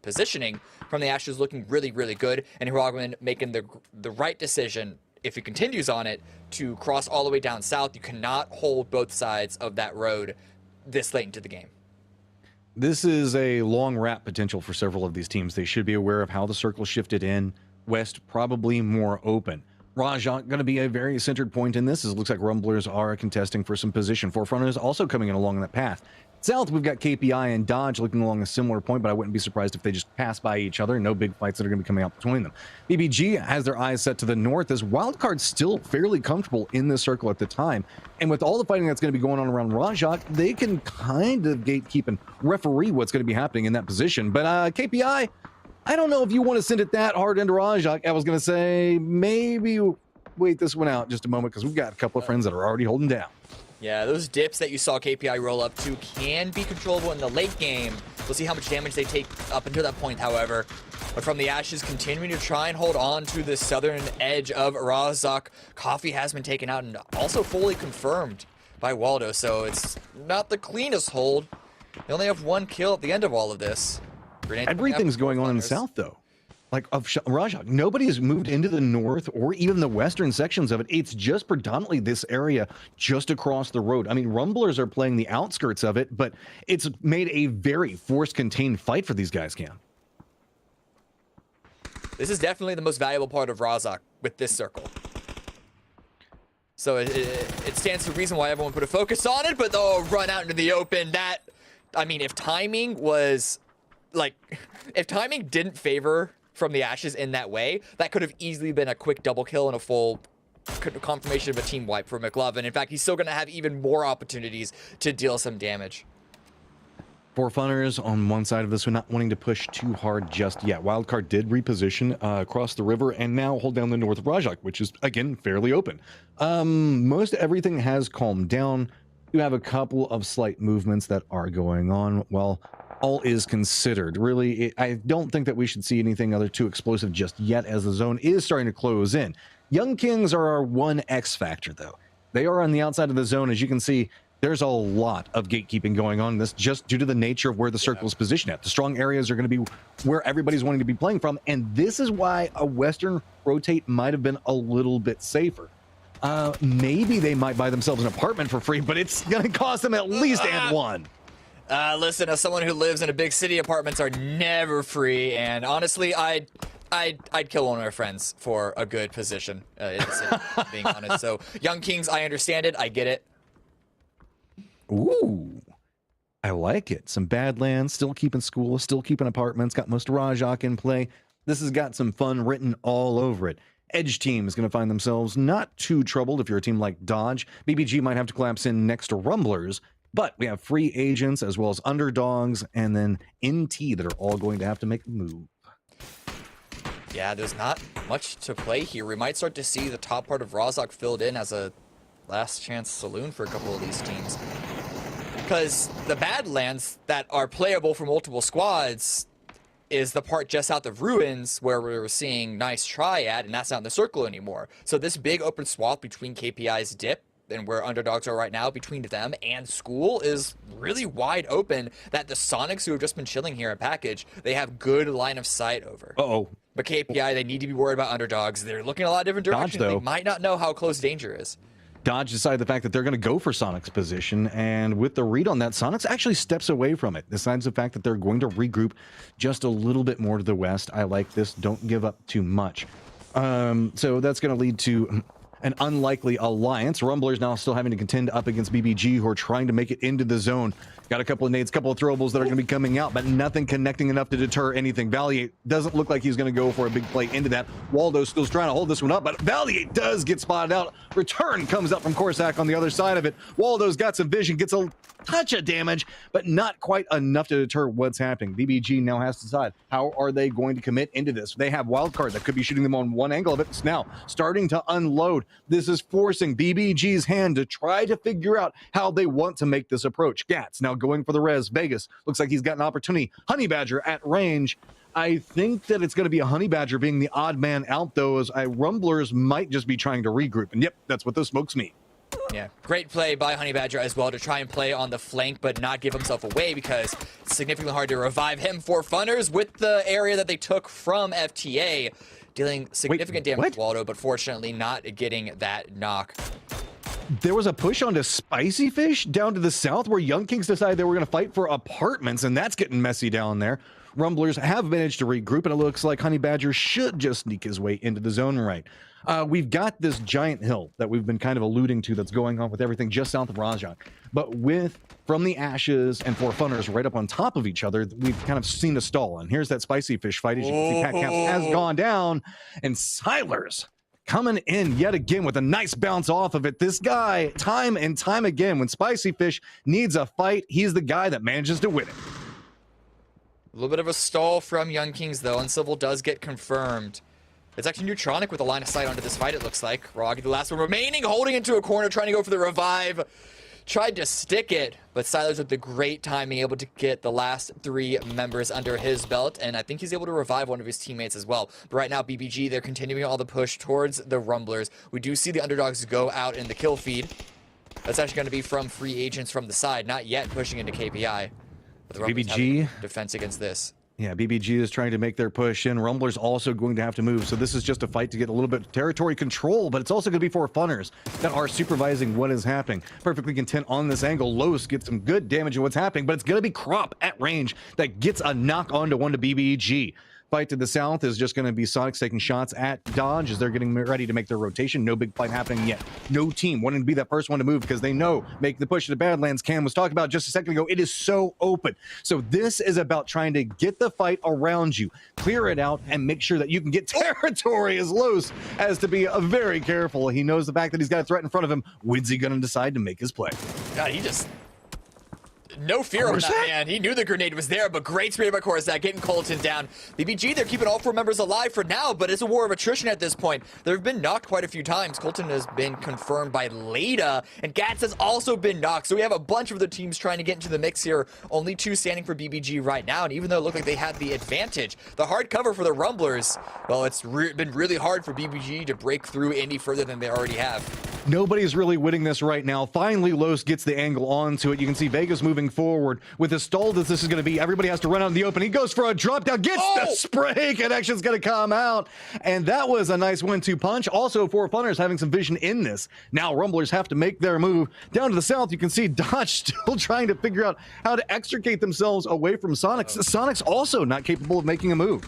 positioning from the ashes, looking really, really good. And Hiragman making the right decision, if he continues on it, to cross all the way down south. You cannot hold both sides of that road this late into the game. This is a long wrap potential for several of these teams. They should be aware of how the circle shifted in. West probably more open. Rajat going to be a very centered point in this. It looks like Rumblers are contesting for some position. Forefront is also coming in along that path. South, we've got KPI and Dodge looking along a similar point, but I wouldn't be surprised if they just pass by each other. No big fights that are going to be coming out between them. BBG has their eyes set to the north as Wildcard's still fairly comfortable in this circle at the time. And with all the fighting that's going to be going on around Rajat, they can kind of gatekeep and referee what's going to be happening in that position. But KPI, I don't know if you want to send it that hard into Rajat. I was going to say maybe wait this one out just a moment because we've got a couple of friends that are already holding down. Yeah, those dips that you saw KPI roll up to can be controllable in the late game. We'll see how much damage they take up until that point, however. But from the ashes, continuing to try and hold on to the southern edge of Razak. Coffee has been taken out and also fully confirmed by Waldo, so it's not the cleanest hold. They only have one kill at the end of all of this. Everything's going on in the south, though. Like of Rajak, nobody has moved into the north or even the western sections of it. It's just predominantly this area just across the road. I mean, Rumblers are playing the outskirts of it, but it's made a very force-contained fight for these guys, Cam. This is definitely the most valuable part of Razak with this circle. So it stands to reason why everyone put a focus on it, but the run out into the open, that, I mean, if timing was, like, if timing didn't favor from the ashes in that way, that could have easily been a quick double kill and a full confirmation of a team wipe for McLovin. In fact, he's still going to have even more opportunities to deal some damage. For Funners on one side of this, we're not wanting to push too hard just yet. Wildcard did reposition across the river and now hold down the north of Rajak, which is, again, fairly open. Most everything has calmed down. You have a couple of slight movements that are going on. Well, all is considered. Really, I don't think that we should see anything other too explosive just yet, as the zone is starting to close in. Young Kings are our one X factor, though. They are on the outside of the zone. As you can see, there's a lot of gatekeeping going on in this, just due to the nature of where the circle is positioned at. The strong areas are going to be where everybody's wanting to be playing from, and this is why a Western rotate might have been a little bit safer. Maybe they might buy themselves an apartment for free, but it's going to cost them at least and one. Listen, as someone who lives in a big city, apartments are never free, and honestly, I'd kill one of my friends for a good position in the city, being honest. So, Young Kings, I understand it. I get it. Ooh, I like it. Some Badlands, still keeping school, still keeping apartments, got most of Rajak in play. This has got some fun written all over it. Edge team is going to find themselves not too troubled if you're a team like Dodge. BBG might have to collapse in next to Rumblers, but we have free agents as well as underdogs and then NT that are all going to have to make a move. Yeah, there's not much to play here. We might start to see the top part of Rajak filled in as a last chance saloon for a couple of these teams. Because the Badlands that are playable for multiple squads is the part just south of Ruins where we were seeing nice try at, and that's not in the circle anymore. So this big open swath between KPI's dip and where underdogs are right now, between them and school, is really wide open, that the Soniqs, who have just been chilling here at package, they have good line of sight over. But KPI, they need to be worried about underdogs. They're looking a lot of different directions. Dodge, though. They might not know how close danger is. Dodge decided the fact that they're going to go for Soniqs' position, and with the read on that, Soniqs actually steps away from it. Decides the fact that they're going to regroup just a little bit more to the west. I like this. Don't give up too much. So that's going to lead to an unlikely alliance. Rumblers now still having to contend up against BBG, who are trying to make it into the zone. Got a couple of nades, couple of throwables that are going to be coming out, but nothing connecting enough to deter anything. Valiant doesn't look like he's going to go for a big play into that. Waldo still trying to hold this one up, but Valiant does get spotted out. Return comes up from Corsac on the other side of it. Waldo's got some vision, gets a touch of damage, but not quite enough to deter what's happening. BBG now has to decide, how are they going to commit into this? They have Wildcard that could be shooting them on one angle of it. It's now starting to unload. This is forcing BBG's hand to try to figure out how they want to make this approach. Gats now going for the res. Vegas looks like he's got an opportunity. Honey Badger at range. I think that it's going to be a Honey Badger being the odd man out, though, as Rumblers might just be trying to regroup. And yep, that's what those smokes mean. Yeah, great play by Honey Badger as well to try and play on the flank but not give himself away, because it's significantly hard to revive him for Funners with the area that they took from FTA, dealing significant damage to Waldo, but fortunately not getting that knock. There was a push onto Spicy Fish down to the south where Young Kings decided they were going to fight for apartments, and that's getting messy down there. Rumblers have managed to regroup, and it looks like Honey Badger should just sneak his way into the zone right. We've got this giant hill that we've been kind of alluding to that's going on with everything just south of Rajak. But with From the Ashes and Four Funners right up on top of each other, we've kind of seen a stall. And here's that Spicy Fish fight. As you can see, Pat Camps has gone down, and Silers coming in yet again with a nice bounce off of it. This guy, time and time again, when Spicy Fish needs a fight, he's the guy that manages to win it. A little bit of a stall from Young Kings, though, and Civil does get confirmed. It's actually Neutronic with a line of sight onto this fight, it looks like. Roggy, the last one remaining, holding into a corner, trying to go for the revive. Tried to stick it, but Silers with the great timing, able to get the last three members under his belt, and I think he's able to revive one of his teammates as well. But right now, BBG, they're continuing all the push towards the Rumblers. We do see the underdogs go out in the kill feed. That's actually going to be from free agents from the side, not yet pushing into KPI. But the Rumblers BBG have defense against this. Yeah, BBG is trying to make their push in. Rumblers also going to have to move. So this is just a fight to get a little bit of territory control, but it's also going to be for Funners that are supervising what is happening. Perfectly content on this angle. Los gets some good damage in what's happening, but it's going to be Crop at range that gets a knock onto one to BBG. Fight to the south is just going to be Soniqs taking shots at Dodge as they're getting ready to make their rotation. No big fight happening yet. No team wanting to be that first one to move because they know make the push to the Badlands. Cam was talking about just a second ago. It is so open. So this is about trying to get the fight around you, clear it out, and make sure that you can get territory as Los as to be very careful. He knows the fact that he's got a threat in front of him. When's he going to decide to make his play? God, he just no fear on that man. He knew the grenade was there, but great spray by Corsac, getting Colton down. BBG, they're keeping all 4 members alive for now, but it's a war of attrition at this point. They've been knocked quite a few times. Colton has been confirmed by Leda, and Gats has also been knocked. So we have a bunch of the teams trying to get into the mix here. Only 2 standing for BBG right now, and even though it looked like they had the advantage, the hard cover for the Rumblers, well, it's been really hard for BBG to break through any further than they already have. Nobody's really winning this right now. Finally, Los gets the angle onto it. You can see Vegas moving forward. With as stalled as this is going to be, everybody has to run out in the open. He goes for a drop down, gets the spray. Connection's going to come out. And that was a nice 1-2 punch. Also, for Funners having some vision in this. Now, Rumblers have to make their move. Down to the south, you can see Dodge still trying to figure out how to extricate themselves away from Soniqs. Soniqs also not capable of making a move.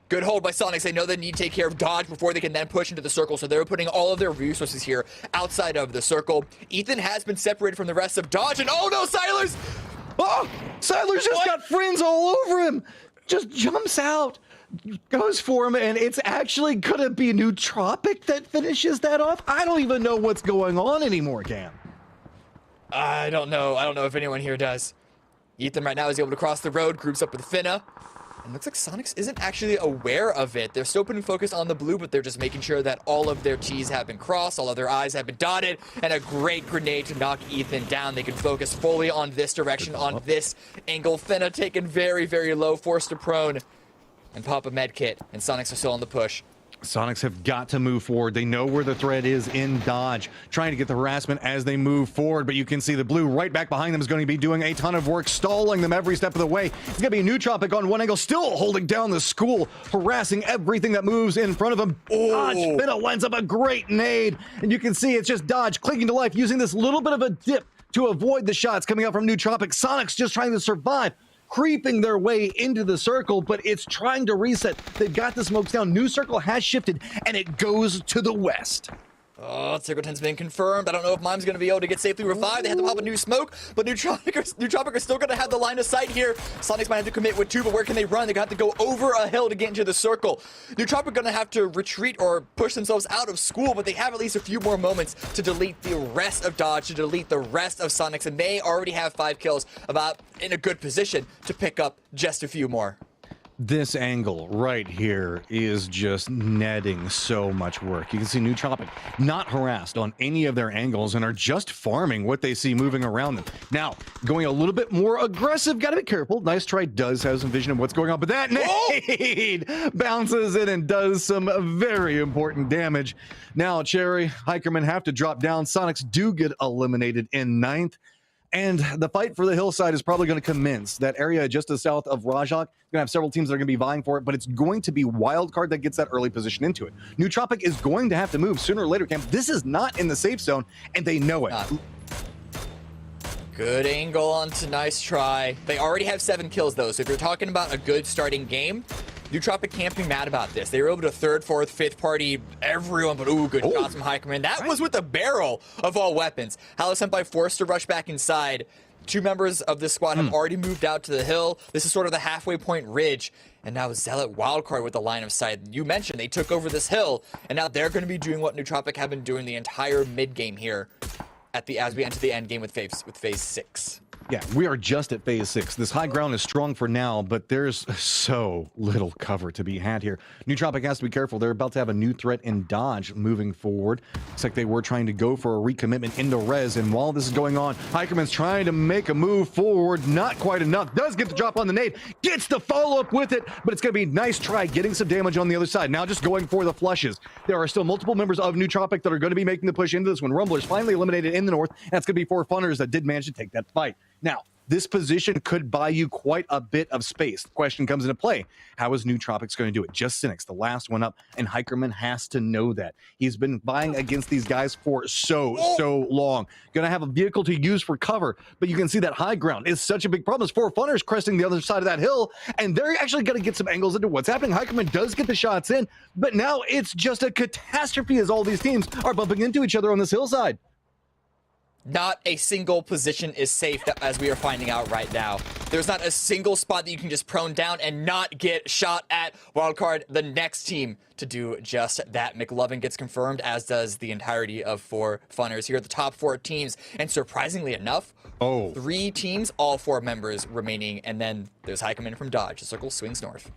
Good hold by Soniqs. They know they need to take care of Dodge before they can then push into the circle, so they're putting all of their resources here outside of the circle. Ethan has been separated from the rest of Dodge, and oh no, Siler's! Oh, Siler's just got friends all over him. Just jumps out, goes for him, and it's actually gonna be Nootropic that finishes that off. I don't even know what's going on anymore, Cam. I don't know. I don't know if anyone here does. Ethan right now is able to cross the road, groups up with Finna. And looks like Soniqs isn't actually aware of it. They're still putting focus on the blue, but they're just making sure that all of their T's have been crossed, all of their I's have been dotted, and a great grenade to knock Ethan down. They can focus fully on this direction, on this angle. Finna taken very, very low, forced to prone, and pop a med kit, and Soniqs are still on the push. Soniqs have got to move forward. They know where the threat is in Dodge, trying to get the harassment as they move forward, but you can see the blue right back behind them is going to be doing a ton of work, stalling them every step of the way. It's going to be Nootropic on one angle, still holding down the school, harassing everything that moves in front of him. Dodge, Finna lines up a great nade, and you can see it's just Dodge clinging to life, using this little bit of a dip to avoid the shots coming out from Nootropic. Soniqs just trying to survive, creeping their way into the circle, but it's trying to reset. They've got the smokes down. New circle has shifted, and it goes to the west. Oh, Circle 10's been confirmed. I don't know if Mime's going to be able to get safely revived. They have to pop a new smoke, but Nootropic are still going to have the line of sight here. Soniqs might have to commit with 2, but where can they run? They're going to have to go over a hill to get into the circle. Nootropic are going to have to retreat or push themselves out of school, but they have at least a few more moments to delete the rest of Dodge, to delete the rest of Soniqs, and they already have 5 kills, about in a good position to pick up just a few more. This angle right here is just netting so much work. You can see Nootropic not harassed on any of their angles and are just farming what they see moving around them. Now, going a little bit more aggressive, gotta be careful. Nice try does have some vision of what's going on, but that nade bounces in and does some very important damage. Now, Cherry, Hikerman have to drop down. Soniqs do get eliminated in 9th. And the fight for the hillside is probably going to commence. That area just to the south of Rajak, going to have several teams that are going to be vying for it, but it's going to be Wildcard that gets that early position into it. Nootropic is going to have to move sooner or later, Camp. This is not in the safe zone, and they know it. Good angle onto Nice Try. They already have 7 kills, though, so if you're talking about a good starting game, Nootropic can't be mad about this. They were able to 3rd, 4th, 5th party everyone, but good shots from Hikerman. That was with the barrel of all weapons. Halosenpai forced to rush back inside. 2 members of this squad have already moved out to the hill. This is sort of the halfway point ridge. And now Zealot Wildcard with the line of sight. You mentioned they took over this hill, and now they're going to be doing what Nootropic have been doing the entire mid game here as we enter the end game with phase 6. Yeah, we are just at phase 6. This high ground is strong for now, but there's so little cover to be had here. Nootropic has to be careful. They're about to have a new threat in Dodge moving forward. Looks like they were trying to go for a recommitment into res, and while this is going on, Hikerman's trying to make a move forward. Not quite enough. Does get the drop on the nade. Gets the follow-up with it, but it's going to be a nice try getting some damage on the other side. Now just going for the flushes. There are still multiple members of Nootropic that are going to be making the push into this one. Rumblers finally eliminated in the north, and it's going to be 4 Funners that did manage to take that fight. Now, this position could buy you quite a bit of space. The question comes into play. How is Nootropics going to do it? Just Soniqs, the last one up, and Hikerman has to know that. He's been vying against these guys for so long. Going to have a vehicle to use for cover, but you can see that high ground is such a big problem. There's 4 Funners cresting the other side of that hill, and they're actually going to get some angles into what's happening. Hikerman does get the shots in, but now it's just a catastrophe as all these teams are bumping into each other on this hillside. Not a single position is safe, as we are finding out right now. There's not a single spot that you can just prone down and not get shot at. Wildcard, the next team to do just that. McLovin gets confirmed, as does the entirety of 4 Funners. Here are the top 4 teams, and surprisingly enough, 3 teams, all 4 members remaining, and then there's Heikeman from Dodge. The circle swings north.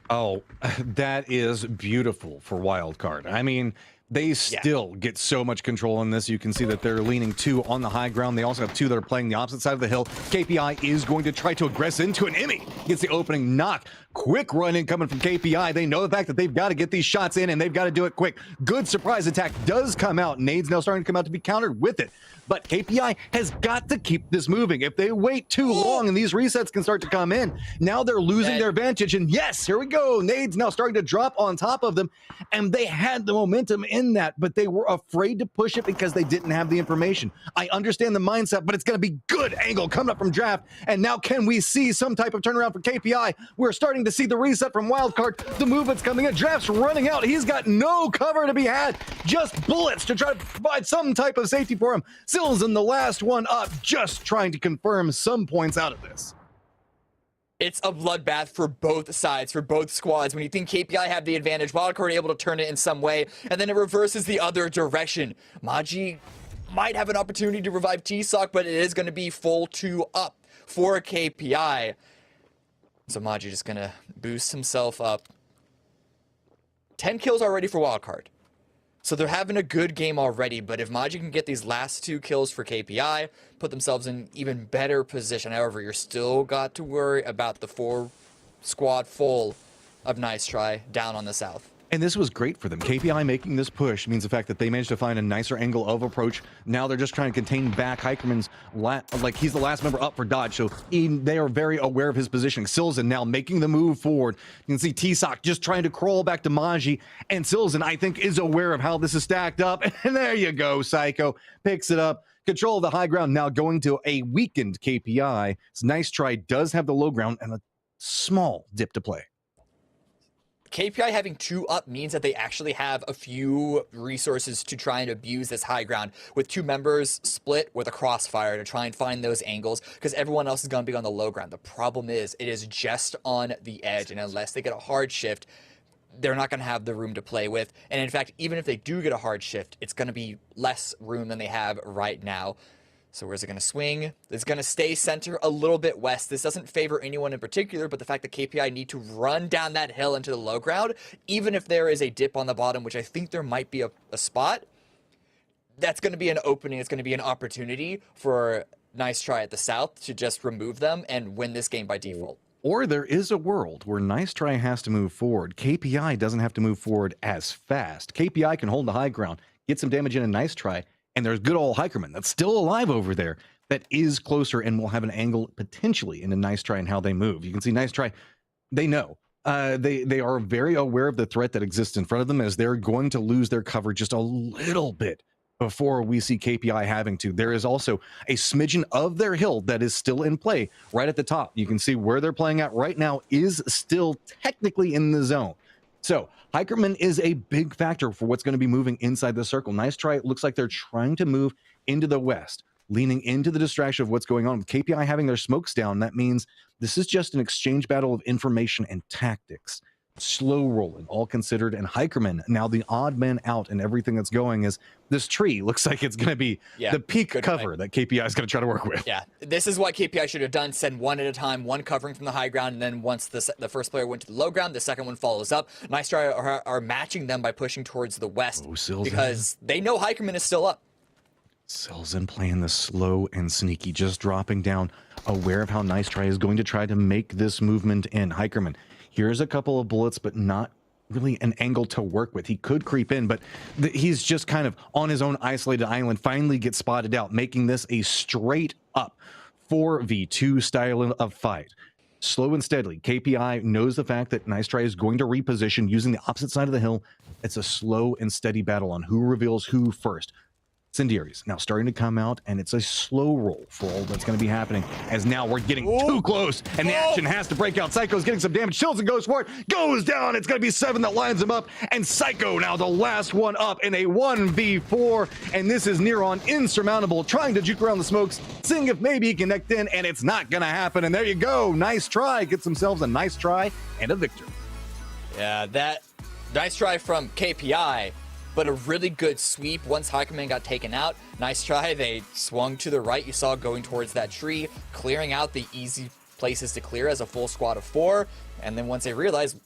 Oh, that is beautiful for Wildcard. I mean, they still get so much control in this. You can see that they're leaning 2 on the high ground. They also have 2 that are playing the opposite side of the hill. KPI is going to try to aggress into an Emmy. Gets the opening knock. Quick run in coming from KPI. They know the fact that they've got to get these shots in, and they've got to do it quick. Good surprise attack does come out. Nades now starting to come out to be countered with it. But KPI has got to keep this moving. If they wait too long and these resets can start to come in, now they're losing their advantage. And yes, here we go. Nades now starting to drop on top of them. And they had the momentum in that, but they were afraid to push it because they didn't have the information. I understand the mindset, but it's going to be good angle coming up from Draft. And now can we see some type of turnaround for KPI? We're starting to see the reset from Wildcard. The movement's coming in. Draft's running out. He's got no cover to be had. Just bullets to try to provide some type of safety for him. Sills in the last one up, just trying to confirm some points out of this. It's a bloodbath for both sides, for both squads. When you think KPI have the advantage, Wildcard able to turn it in some way, and then it reverses the other direction. Maji might have an opportunity to revive T-Sock, but it is going to be full 2 up for KPI. So Maji just going to boost himself up. 10 kills already for Wildcard. So they're having a good game already, but if Maji can get these last 2 kills for KPI, put themselves in even better position. However, you're still got to worry about the 4 squad full of Nice Try down on the south. And this was great for them. KPI making this push means the fact that they managed to find a nicer angle of approach. Now they're just trying to contain back Heikeman's, like he's the last member up for Dodge, so they are very aware of his positioning. Silzen now making the move forward. You can see T-Sock just trying to crawl back to Maji, and Silzen, I think, is aware of how this is stacked up. And there you go, Psycho picks it up. Control of the high ground now going to a weakened KPI. It's Nice Try does have the low ground and a small dip to play. KPI having 2 up means that they actually have a few resources to try and abuse this high ground, with 2 members split with a crossfire to try and find those angles, because everyone else is going to be on the low ground. The problem is it is just on the edge, and unless they get a hard shift, they're not going to have the room to play with. And in fact, even if they do get a hard shift, it's going to be less room than they have right now. So where's it going to swing? It's going to stay center a little bit west. This doesn't favor anyone in particular, but the fact that KPI need to run down that hill into the low ground, even if there is a dip on the bottom, which I think there might be a spot, that's going to be an opening. It's going to be an opportunity for Nice Try at the south to just remove them and win this game by default. Or there is a world where Nice Try has to move forward. KPI doesn't have to move forward as fast. KPI can hold the high ground, get some damage in a Nice Try, and there's good old Hikerman that's still alive over there that is closer and will have an angle potentially in a Nice Try and how they move. You can see Nice Try, they know. They are very aware of the threat that exists in front of them, as they're going to lose their cover just a little bit before we see KPI having to. There is also a smidgen of their hill that is still in play right at the top. You can see where they're playing at right now is still technically in the zone. So Hikerman is a big factor for what's going to be moving inside the circle. Nice Try. It looks like they're trying to move into the west, leaning into the distraction of what's going on. With KPI having their smokes down, that means this is just an exchange battle of information and tactics. Slow rolling, all considered, and Hikerman, now the odd man out, and everything that's going is this tree looks like it's going to be the peak cover that KPI is going to try to work with. Yeah, this is what KPI should have done. Send one at a time, one covering from the high ground, and then once the first player went to the low ground, the second one follows up. Nice Try are matching them by pushing towards the west because they know Hikerman is still up. Silzen playing the slow and sneaky, just dropping down, aware of how Nice Try is going to try to make this movement in. Hikerman, here's a couple of bullets, but not really an angle to work with. He could creep in, but he's just kind of on his own isolated island, finally gets spotted out, making this a straight up 4v2 style of fight. Slow and steadily, KPI knows the fact that Nice Try is going to reposition using the opposite side of the hill. It's a slow and steady battle on who reveals who first. Incendiaries now starting to come out, and it's a slow roll for all that's going to be happening, as now we're getting too close, and the action has to break out. Psycho's getting some damage. Chills and goes for it. Goes down. It's going to be 7 that lines him up, and Psycho now the last one up in a 1v4, and this is Neron insurmountable, trying to juke around the smokes, seeing if maybe he can connect in, and it's not going to happen. And there you go. Nice try. Gets themselves a nice try and a victory. Yeah, that nice try from KPI, but a really good sweep once Hakumen got taken out. Nice try. They swung to the right. You saw going towards that tree, clearing out the easy places to clear as a full squad of 4. And then once they realized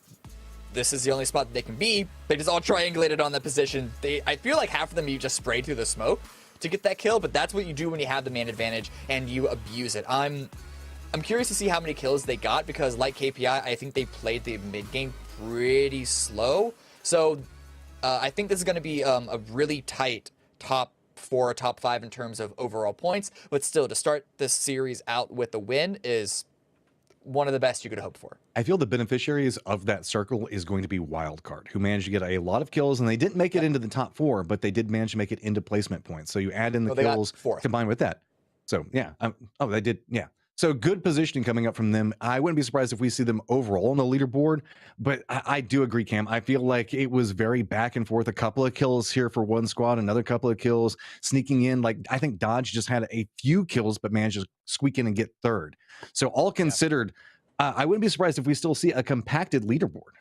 this is the only spot that they can be, they just all triangulated on that position. I feel like half of them you just sprayed through the smoke to get that kill, but that's what you do when you have the man advantage and you abuse it. I'm curious to see how many kills they got, because like KPI, I think they played the mid game pretty slow. So I think this is going to be a really tight top 4, top 5 in terms of overall points. But still, to start this series out with a win is one of the best you could hope for. I feel the beneficiaries of that circle is going to be Wildcard, who managed to get a lot of kills, and they didn't make it into the top 4, but they did manage to make it into placement points. So you add in the kills combined with that. So yeah, oh, they did, yeah. So good positioning coming up from them. I wouldn't be surprised if we see them overall on the leaderboard, but I do agree, Cam. I feel like it was very back and forth. A couple of kills here for one squad, another couple of kills sneaking in. Like, I think Dodge just had a few kills, but managed to squeak in and get third. So all considered, I wouldn't be surprised if we still see a compacted leaderboard.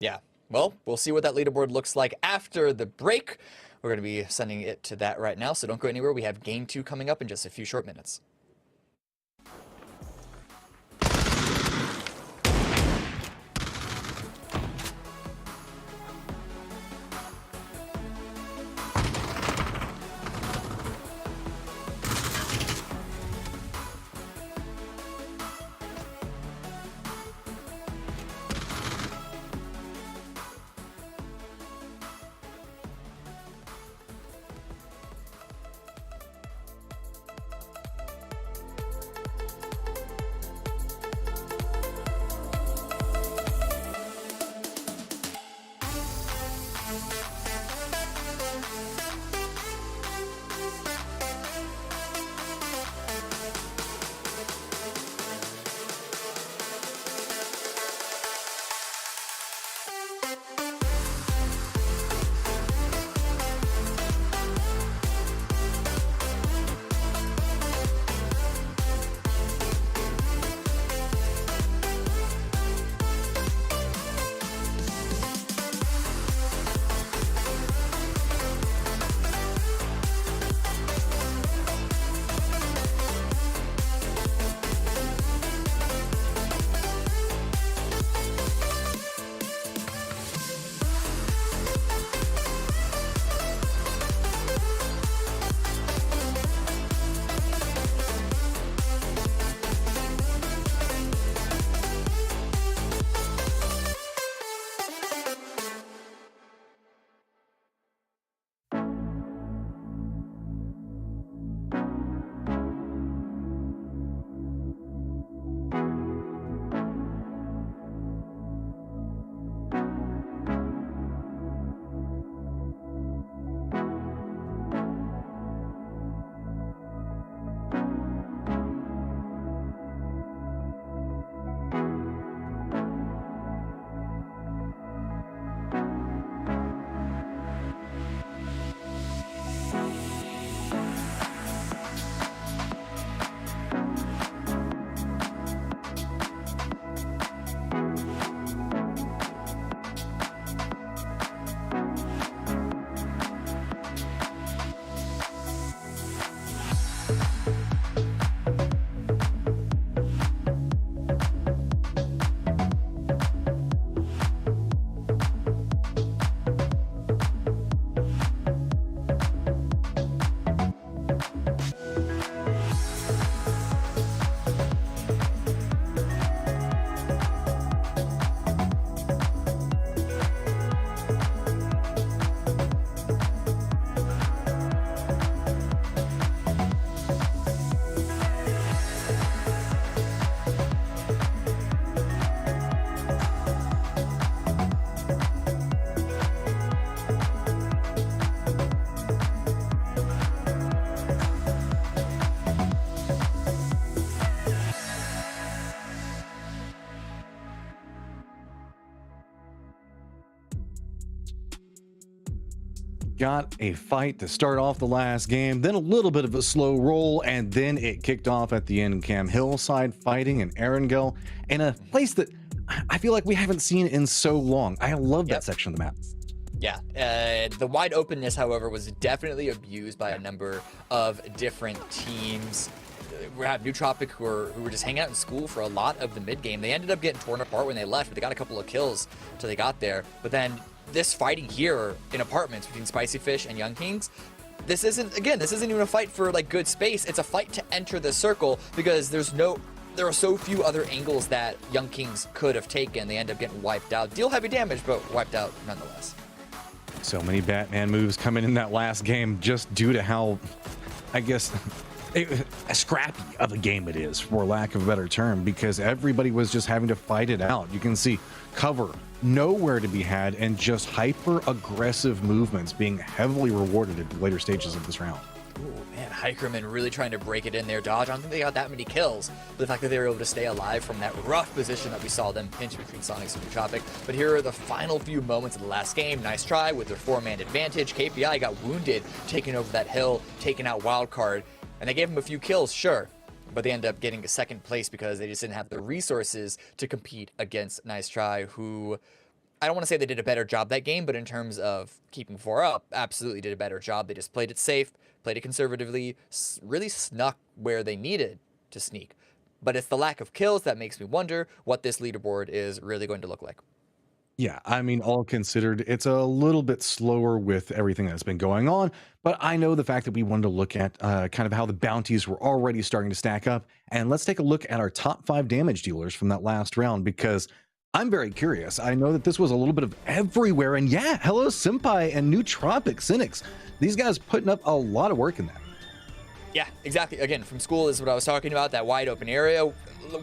Yeah, well, we'll see what that leaderboard looks like after the break. We're going to be sending it to that right now, so don't go anywhere. We have Game 2 coming up in just a few short minutes. got a fight to start off the last game, then a little bit of a slow roll, and then it kicked off at the end. Cam Hillside fighting in Erangel in a place that I feel like we haven't seen in so long. I love that section of the map. Yeah, the wide openness, however, was definitely abused by a number of different teams. We have Nootropic who were just hanging out in school for a lot of the mid game. They ended up getting torn apart when they left, but they got a couple of kills till they got there. But then this fighting here in apartments between Spicy Fish and Young Kings, this isn't even a fight for like good space. It's a fight to enter the circle because there are so few other angles that Young Kings could have taken. They end up getting wiped out. Deal heavy damage, but wiped out nonetheless. So many Batman moves coming in that last game just due to how, I guess, scrappy of a game it is, for lack of a better term, because everybody was just having to fight it out. You can see cover nowhere to be had and just hyper aggressive movements being heavily rewarded at the later stages of this round. Ooh, man, Hikerman really trying to break it in there. Dodge, I don't think they got that many kills, but the fact that they were able to stay alive from that rough position that we saw them pinch between Soniqs and Nootropic. But here are the final few moments of the last game. Nice try with their 4-man advantage. KPI got wounded, taking over that hill, taking out Wildcard, and they gave him a few kills, sure, but they ended up getting a second place because they just didn't have the resources to compete against Nice Try, who I don't want to say they did a better job that game, but in terms of keeping 4 up, absolutely did a better job. They just played it safe, played it conservatively, really snuck where they needed to sneak. But it's the lack of kills that makes me wonder what this leaderboard is really going to look like. Yeah, I mean, all considered, it's a little bit slower with everything that's been going on, but I know the fact that we wanted to look at kind of how the bounties were already starting to stack up, and let's take a look at our top 5 damage dealers from that last round, because I'm very curious. I know that this was a little bit of everywhere, and yeah, hello Senpai and Nootropic Soniqs. These guys putting up a lot of work in that. Yeah, exactly. Again, from school is what I was talking about, that wide open area.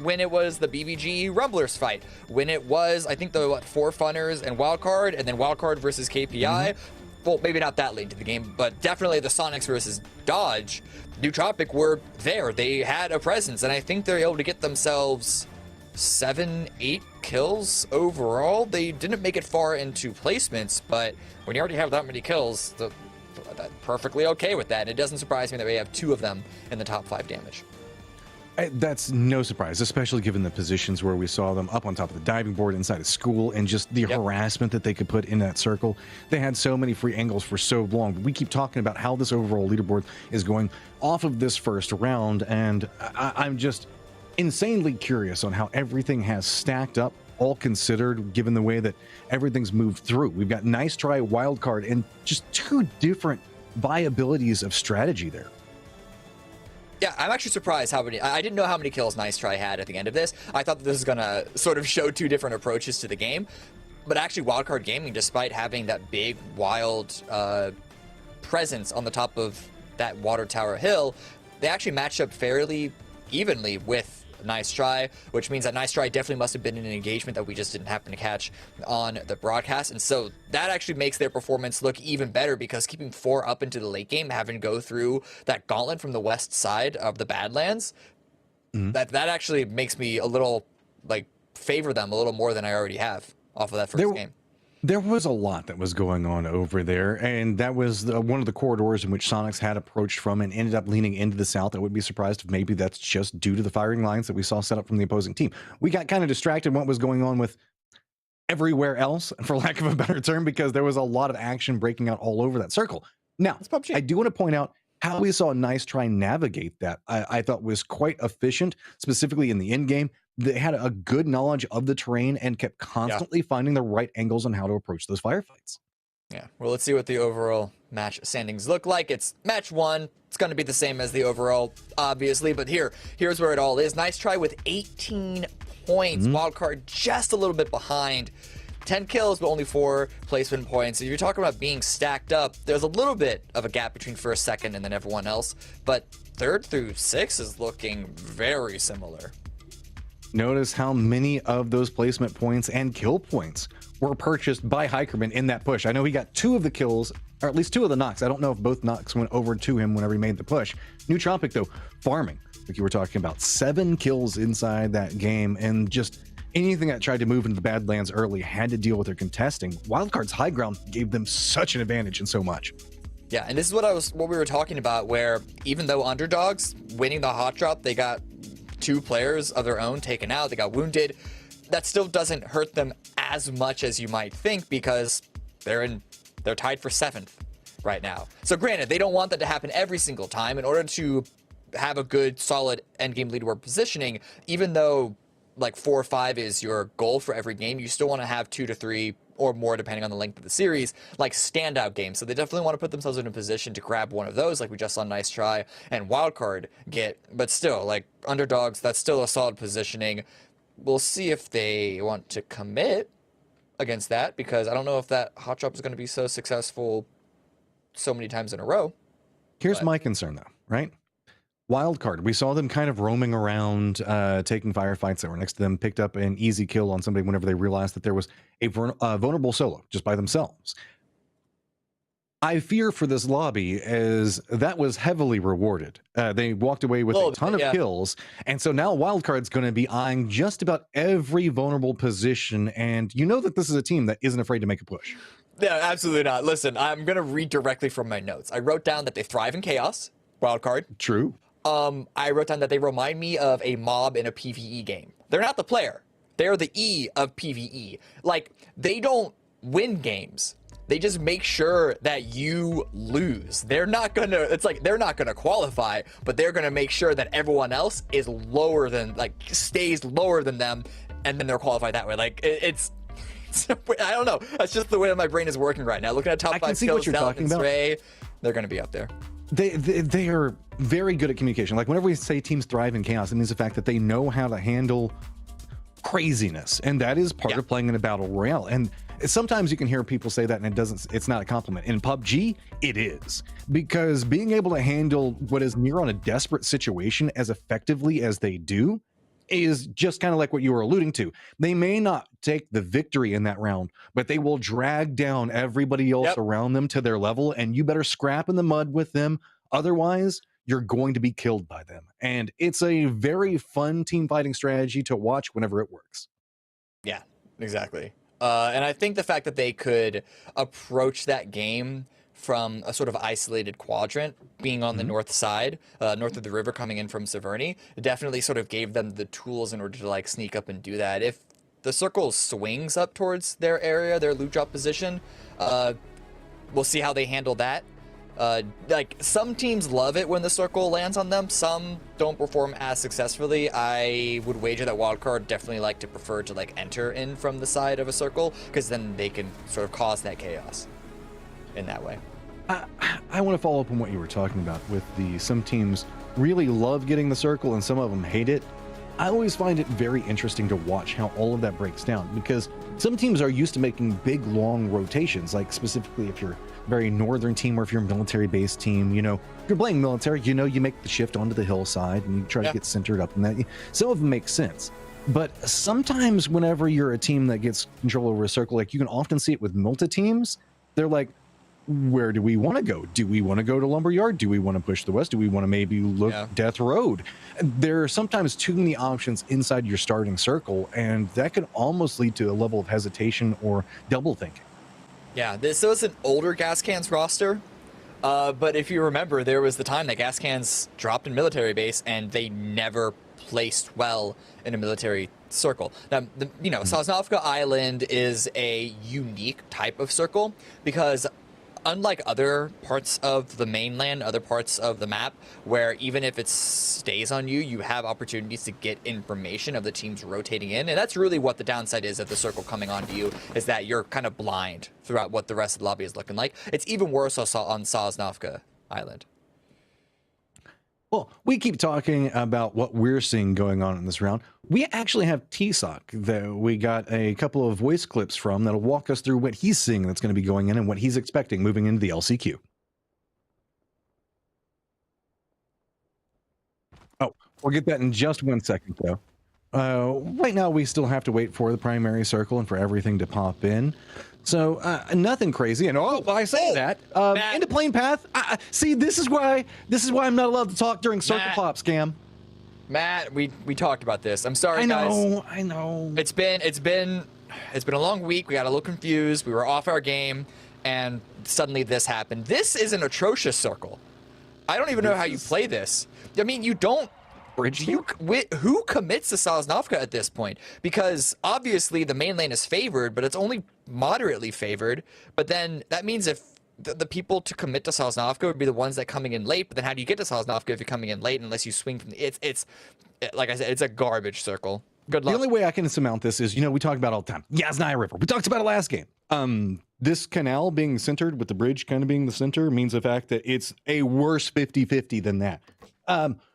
When it was the BBG Rumblers fight, when it was, I think, the 4 Funners and Wildcard, and then Wildcard versus KPI. Well, maybe not that late into the game, but definitely the Soniqs versus Dodge. Nootropic were there. They had a presence, and I think they're able to get themselves 7-8 kills overall. They didn't make it far into placements, but when you already have that many kills, that's perfectly okay with that. And it doesn't surprise me that we have 2 of them in the top 5 damage. That's no surprise, especially given the positions where we saw them up on top of the diving board inside of school, and just the harassment that they could put in that circle. They had so many free angles for so long. We keep talking about how this overall leaderboard is going off of this first round, and I'm just insanely curious on how everything has stacked up, all considered, given the way that everything's moved through. We've got Nice Try, Wildcard, and just 2 different viabilities of strategy there. Yeah, I'm actually surprised how many. I didn't know how many kills Nice Try had at the end of this. I thought that this was gonna sort of show 2 different approaches to the game, but actually Wildcard Gaming, despite having that big wild presence on the top of that water tower hill, they actually matched up fairly evenly with Nice Try, which means that Nice Try definitely must have been in an engagement that we just didn't happen to catch on the broadcast. And so that actually makes their performance look even better, because keeping 4 up into the late game, having to go through that gauntlet from the west side of the Badlands, that actually makes me a little like favor them a little more than I already have off of that first game. There was a lot that was going on over there, and that was one of the corridors in which Soniqs had approached from and ended up leaning into the south. I would be surprised if maybe that's just due to the firing lines that we saw set up from the opposing team. We got kind of distracted what was going on with everywhere else, for lack of a better term, because there was a lot of action breaking out all over that circle. Now, I do want to point out how we saw Nice Try navigate that. I thought was quite efficient, specifically in the end game. They had a good knowledge of the terrain and kept constantly finding the right angles on how to approach those firefights. Yeah, well, let's see what the overall match standings look like. It's match 1. It's going to be the same as the overall, obviously, but here's where it all is. Nice Try with 18 points. Wildcard just a little bit behind. 10 kills, but only 4 placement points. If you're talking about being stacked up, there's a little bit of a gap between first, second, and then everyone else, but 3rd through 6th is looking very similar. Notice how many of those placement points and kill points were purchased by Hikerman in that push. I know he got 2 of the kills, or at least 2 of the knocks. I don't know if both knocks went over to him whenever he made the push. Nootropic, though, farming, like you were talking about, 7 kills inside that game, and just anything that tried to move into the Badlands early had to deal with their contesting. Wildcard's high ground gave them such an advantage in so much. Yeah, and this is what we were talking about, where even though underdogs winning the hot drop, they got 2 players of their own taken out, they got wounded. That still doesn't hurt them as much as you might think, because they're tied for 7th right now. So granted, they don't want that to happen every single time. In order to have a good, solid endgame leaderboard positioning, even though like 4 or 5 is your goal for every game, you still want to have 2 to 3 or more, depending on the length of the series, like standout games. So they definitely want to put themselves in a position to grab one of those, like we just saw Nice Try and Wildcard get. But still, like underdogs, that's still a solid positioning. We'll see if they want to commit against that, because I don't know if that hot drop is going to be so successful so many times in a row. Here's my concern, though, right? Wildcard, we saw them kind of roaming around, taking firefights that were next to them, picked up an easy kill on somebody whenever they realized that there was a vulnerable solo just by themselves. I fear for this lobby, as that was heavily rewarded. They walked away with a ton of kills, and so now Wildcard's going to be eyeing just about every vulnerable position, and you know that this is a team that isn't afraid to make a push. Yeah, absolutely not. Listen, I'm going to read directly from my notes. I wrote down that they thrive in chaos, Wildcard. True. I wrote down that they remind me of a mob in a PvE game. They're not the player. They're the E of PvE. Like, they don't win games. They just make sure that you lose. They're not gonna, it's like, they're not gonna qualify, but they're gonna make sure that everyone else is lower than, like, stays lower than them, and then they're qualified that way. Like, it's I don't know. That's just the way my brain is working right now. Looking at top 5 skills, they're gonna be up there. They are very good at communication. Like, whenever we say teams thrive in chaos, it means the fact that they know how to handle craziness, and that is part of playing in a battle royale. And sometimes you can hear people say that, and it's not a compliment. In PUBG, it is, because being able to handle what is near on a desperate situation as effectively as they do is just kind of like what you were alluding to. They may not take the victory in that round, but they will drag down everybody else around them to their level, and you better scrap in the mud with them. Otherwise, you're going to be killed by them. And it's a very fun team fighting strategy to watch whenever it works. Yeah, exactly. And I think the fact that they could approach that game from a sort of isolated quadrant, being on the north side, north of the river, coming in from Severny, definitely sort of gave them the tools in order to like sneak up and do that. If the circle swings up towards their area, their loot drop position, we'll see how they handle that. Like, some teams love it when the circle lands on them, some don't perform as successfully. I would wager that Wildcard definitely like to prefer to like enter in from the side of a circle, because then they can sort of cause that chaos in that way. I want to follow up on what you were talking about with some teams really love getting the circle and some of them hate it. I always find it very interesting to watch how all of that breaks down, because some teams are used to making big, long rotations, like specifically if you're a very northern team or if you're a military-based team, you know, if you're playing military, you know, you make the shift onto the hillside and you try to get centered up in that. Some of them make sense. But sometimes whenever you're a team that gets control over a circle, like you can often see it with multi teams, they're like, where do we want to go? Do we want to go to Lumberyard? Do we want to push the west? Do we want to maybe look Death Road? There are sometimes too many options inside your starting circle, and that can almost lead to a level of hesitation or double thinking. Yeah, this was an older Gas Cans roster, but if you remember, there was the time that Gas Cans dropped in military base and they never placed well in a military circle. Now, you know, Sosnovka Island is a unique type of circle, because unlike other parts of the mainland, other parts of the map, where even if it stays on you, you have opportunities to get information of the teams rotating in. And that's really what the downside is of the circle coming onto you, is that you're kind of blind throughout what the rest of the lobby is looking like. It's even worse on Sosnovka Island. Well, we keep talking about what we're seeing going on in this round. We actually have T-Sock that we got a couple of voice clips from that'll walk us through what he's seeing that's going to be going in and what he's expecting moving into the LCQ. Oh, we'll get that in just 1 second, though. Right now, we still have to wait for the primary circle and for everything to pop in. So nothing crazy. And I say that into plane path. See, this is why I'm not allowed to talk during circle pops, Cam. Matt, we talked about this. I'm sorry, guys. I know. It's been a long week. We got a little confused. We were off our game, and suddenly this happened. This is an atrocious circle. I don't even know how you play this. I mean, you don't. Who commits to Sosnovka at this point? Because obviously the main lane is favored, but it's only moderately favored. But then that means if the people to commit to Sosnovka would be the ones that coming in late. But then how do you get to Sosnovka if you're coming in late unless you swing from the... It's like I said, it's a garbage circle. Good luck. The only way I can surmount this is, we talk about it all the time. Yasnaya River. We talked about it last game. This canal being centered with the bridge kind of being the center means the fact that it's a worse 50-50 than that.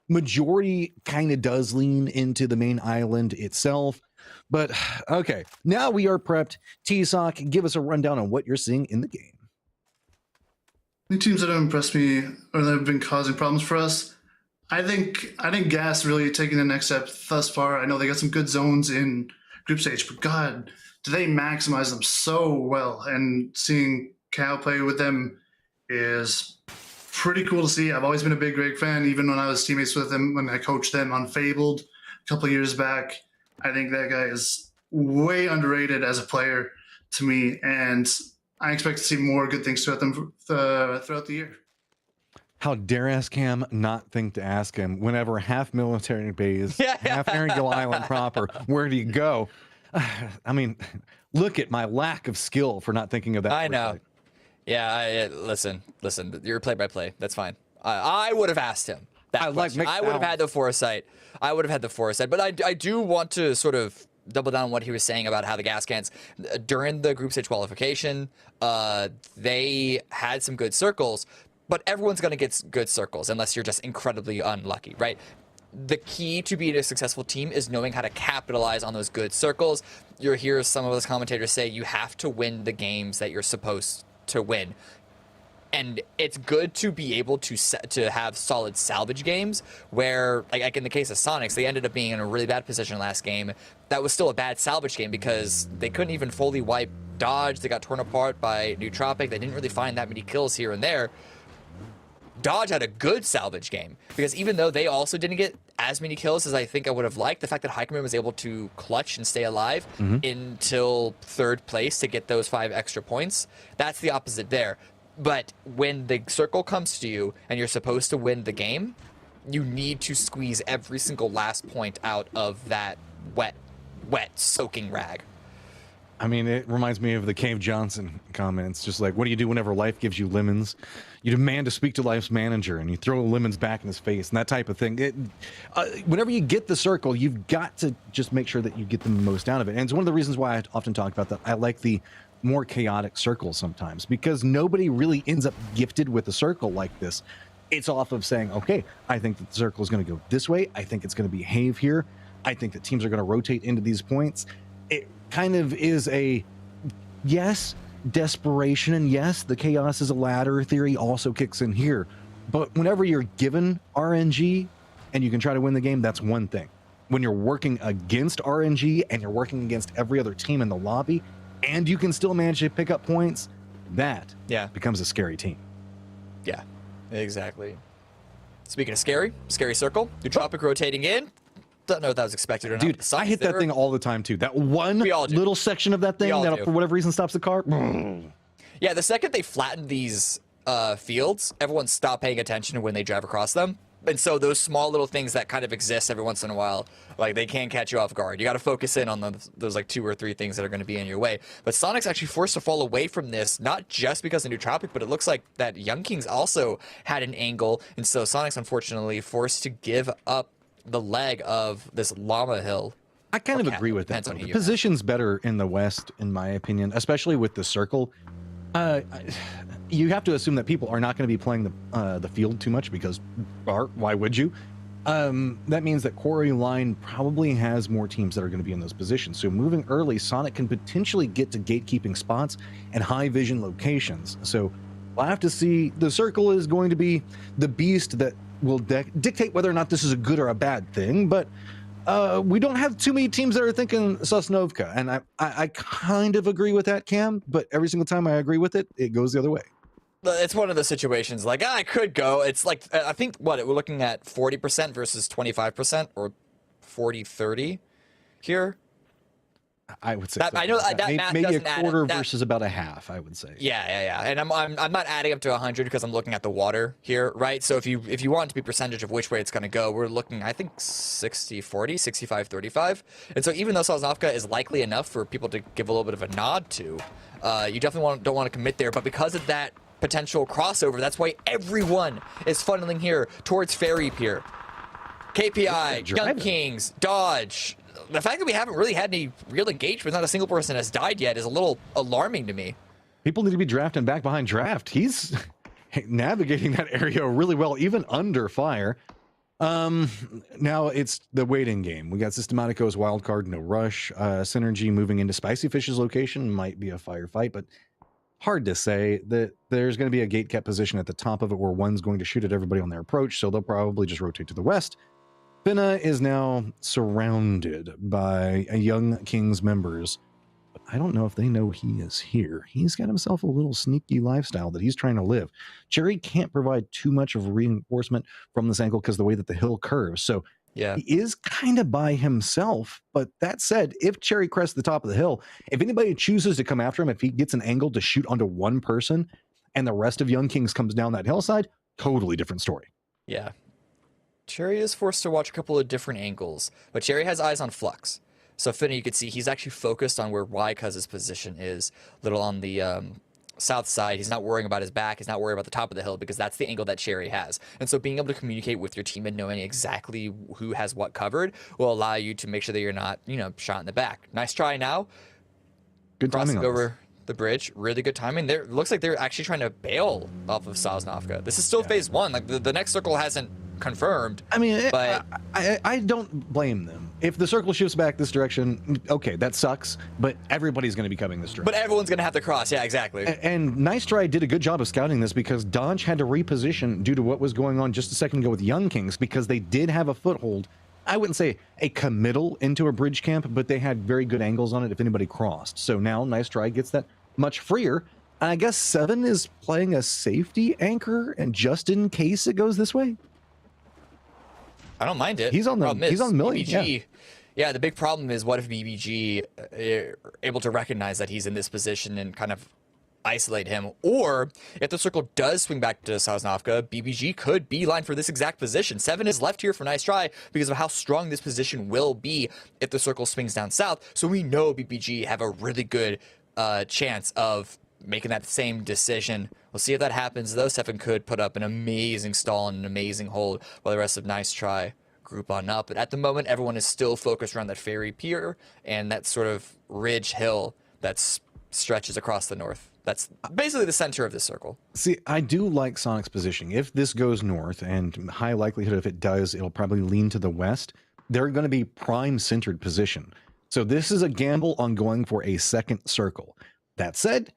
Majority kind of does lean into the main island itself. But, okay, now we are prepped. T-Sock, give us a rundown on what you're seeing in the game. The teams that have impressed me or that have been causing problems for us, I think Gas really taking the next step thus far. I know they got some good zones in group stage, but God, do they maximize them so well? And seeing Cal play with them is pretty cool to see. I've always been a big Greg fan, even when I was teammates with him, when I coached them on Fabled a couple of years back. I think that guy is way underrated as a player to me, and I expect to see more good things throughout the year. How dare ask Cam not think to ask him whenever half military base, half Erangel Island proper, where do you go? I mean, look at my lack of skill for not thinking of that. I know. Yeah, listen, you're play-by-play. That's fine. I would have asked him that question. I would have had the foresight. But I do want to sort of double down on what he was saying about how the gas cans, during the group stage qualification, they had some good circles, but everyone's going to get good circles unless you're just incredibly unlucky, right? The key to being a successful team is knowing how to capitalize on those good circles. You'll hear some of those commentators say you have to win the games that you're supposed to win. And it's good to be able to have solid salvage games where, like in the case of Soniqs, they ended up being in a really bad position last game. That was still a bad salvage game because they couldn't even fully wipe Dodge. They got torn apart by Nootropic. They didn't really find that many kills here and there. Dodge had a good salvage game because even though they also didn't get as many kills as I think I would have liked, the fact that Heikeman was able to clutch and stay alive until third place to get those 5 extra points, that's the opposite there. But when the circle comes to you and you're supposed to win the game, you need to squeeze every single last point out of that wet, soaking rag. I mean, it reminds me of the Cave Johnson comments. Just like, what do you do whenever life gives you lemons? You demand to speak to life's manager, and you throw lemons back in his face, and that type of thing. Whenever you get the circle, you've got to just make sure that you get the most out of it. And it's one of the reasons why I often talk about that. I like the more chaotic circles sometimes, because nobody really ends up gifted with a circle like this. It's off of saying, okay, I think that the circle is going to go this way. I think it's going to behave here. I think that teams are going to rotate into these points. It kind of is a, yes, desperation, and yes, the chaos is a ladder theory also kicks in here. But whenever you're given RNG and you can try to win the game, that's one thing. When you're working against RNG and you're working against every other team in the lobby and you can still manage to pick up points, that becomes a scary team. Yeah, exactly. Speaking of scary circle, Nootropic rotating in. Don't know if that was expected or not. Dude, I hit that thing all the time too. That one little section of that thing that for whatever reason stops the car. Yeah, the second they flatten these fields, everyone stopped paying attention when they drive across them. And so those small little things that kind of exist every once in a while, like they can catch you off guard. You got to focus in on those like 2 or 3 things that are going to be in your way. But Soniqs actually forced to fall away from this, not just because of Nootropic, but it looks like that Young Kings also had an angle. And so Soniqs, unfortunately, forced to give up the leg of this llama hill. I kind of agree with that. The position's better in the West, in my opinion, especially with the circle. You have to assume that people are not going to be playing the field too much because why would you? That means that Quarry Line probably has more teams that are going to be in those positions. So moving early, Sonic can potentially get to gatekeeping spots and high vision locations. So we'll have to see. The circle is going to be the beast that will dictate whether or not this is a good or a bad thing. But we don't have too many teams that are thinking Sosnovka, and I kind of agree with that, Cam. But every single time I agree with it, it goes the other way. it's one of those situations like I could go. It's like I think we're looking at 40% versus 25% or 40-30 here. I would say That, I know that math maybe a doesn't add quarter up. versus about a half, I would say. Yeah. And I'm not adding up to 100 because I'm looking at the water here, right? So if you want it to be percentage of which way it's going to go, we're looking, I think, 60-40, 65-35. And so even though Sosnovka is likely enough for people to give a little bit of a nod to, you definitely don't want to commit there. But because of that potential crossover, that's why everyone is funneling here towards Ferry Pier. KPI, Young Kings, Dodge. The fact that we haven't really had any real engagement, not a single person has died yet, is a little alarming to me. People need to be drafting back behind draft. He's navigating that area really well, even under fire. Now it's the waiting game. We got Systematico's wild card, no rush. Synergy moving into Spicy Fish's location might be a firefight, but hard to say. That there's going to be a gate kept position at the top of it where one's going to shoot at everybody on their approach, so they'll probably just rotate to the west. Finna is now surrounded by a Young Kings members. But I don't know if they know he is here. He's got himself a little sneaky lifestyle that he's trying to live. Cherry can't provide too much of reinforcement from this angle because the way that the hill curves. So yeah, he is kind of by himself. But that said, if Cherry crests the top of the hill, if anybody chooses to come after him, if he gets an angle to shoot onto one person and the rest of Young Kings comes down that hillside, totally different story. Yeah. Cherry is forced to watch a couple of different angles, but Cherry has eyes on Flux. So Finna, you could see he's actually focused on where Ycuz's position is, little on the south side. He's not worrying about his back. He's not worried about the top of the hill because that's the angle that Cherry has. And so being able to communicate with your team and knowing exactly who has what covered will allow you to make sure that you're not, shot in the back. Nice try now. Good timing over the bridge. Really good timing. There looks like they're actually trying to bail off of Sosnovka. This is still phase one. Like the next circle hasn't confirmed. I mean, but I don't blame them. If the circle shifts back this direction, okay, that sucks, but everybody's going to be coming this direction. But everyone's going to have to cross. Yeah, exactly. And Nice Try did a good job of scouting this because Dodge had to reposition due to what was going on just a second ago with Young Kings because they did have a foothold. I wouldn't say a committal into a bridge camp, but they had very good angles on it if anybody crossed. So now Nice Try gets that much freer. And I guess 7 is playing a safety anchor, and just in case it goes this way. I don't mind it. He's on the million. BBG, yeah, the big problem is what if BBG able to recognize that he's in this position and kind of isolate him, or if the circle does swing back to Sosnovka, BBG could beeline for this exact position. 7 is left here for Nice Try because of how strong this position will be if the circle swings down south. So we know BBG have a really good chance of making that same decision. We'll see if that happens, though. 7 could put up an amazing stall and an amazing hold while the rest of Nice Try group on up. But at the moment, everyone is still focused around that ferry pier and that sort of ridge hill that stretches across the north. That's basically the center of this circle. See, I do like Soniqs' positioning. If this goes north, and high likelihood if it does, it'll probably lean to the west, they're going to be prime-centered position. So this is a gamble on going for a second circle. That said,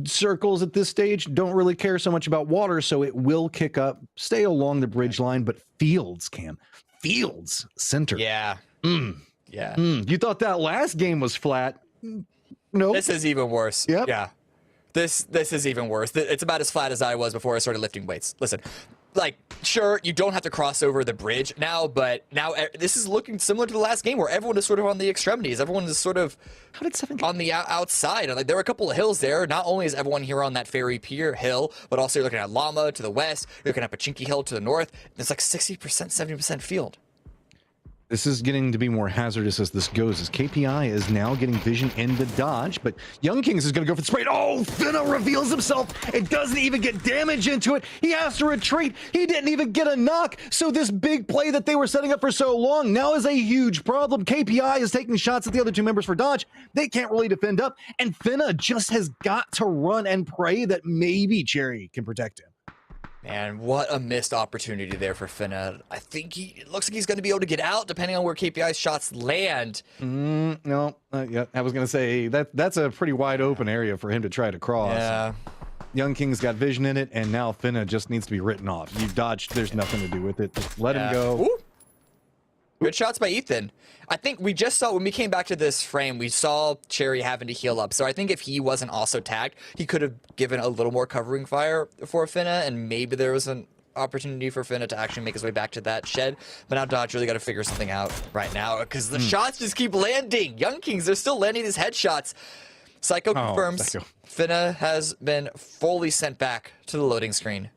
circles at this stage don't really care so much about water, so it will kick up, stay along the bridge line, but Fields, Cam. Fields, center. Yeah. Yeah. You thought that last game was flat. No. This is even worse. Yep. Yeah. This is even worse. It's about as flat as I was before I started lifting weights. Listen, like, sure, you don't have to cross over the bridge now, but now this is looking similar to the last game where everyone is sort of on the extremities. Everyone is sort of on the outside. Like, there are a couple of hills there. Not only is everyone here on that ferry pier hill, but also you're looking at Llama to the west. You're looking at Pachinki Hill to the north. It's like 60%, 70% field. This is getting to be more hazardous as this goes, as KPI is now getting vision into Dodge, but Young Kings is going to go for the spray. Oh, Finna reveals himself. It doesn't even get damage into it. He has to retreat. He didn't even get a knock. So this big play that they were setting up for so long now is a huge problem. KPI is taking shots at the other two members for Dodge. They can't really defend up, and Finna just has got to run and pray that maybe Cherry can protect him. Man, what a missed opportunity there for Finna. I think it looks like he's going to be able to get out depending on where KPI's shots land. No, yeah, I was going to say that's a pretty wide open area for him to try to cross. Yeah. Young King's got vision in it, and now Finna just needs to be written off. You dodged, there's nothing to do with it. Just let him go. Ooh. Good shots by Ethan. I think we just saw, when we came back to this frame, we saw Cherry having to heal up. So I think if he wasn't also tagged, he could have given a little more covering fire for Finna, and maybe there was an opportunity for Finna to actually make his way back to that shed. But now Dodge really got to figure something out right now, because the shots just keep landing. Young Kings, they're still landing these headshots. Psycho confirms Finna has been fully sent back to the loading screen.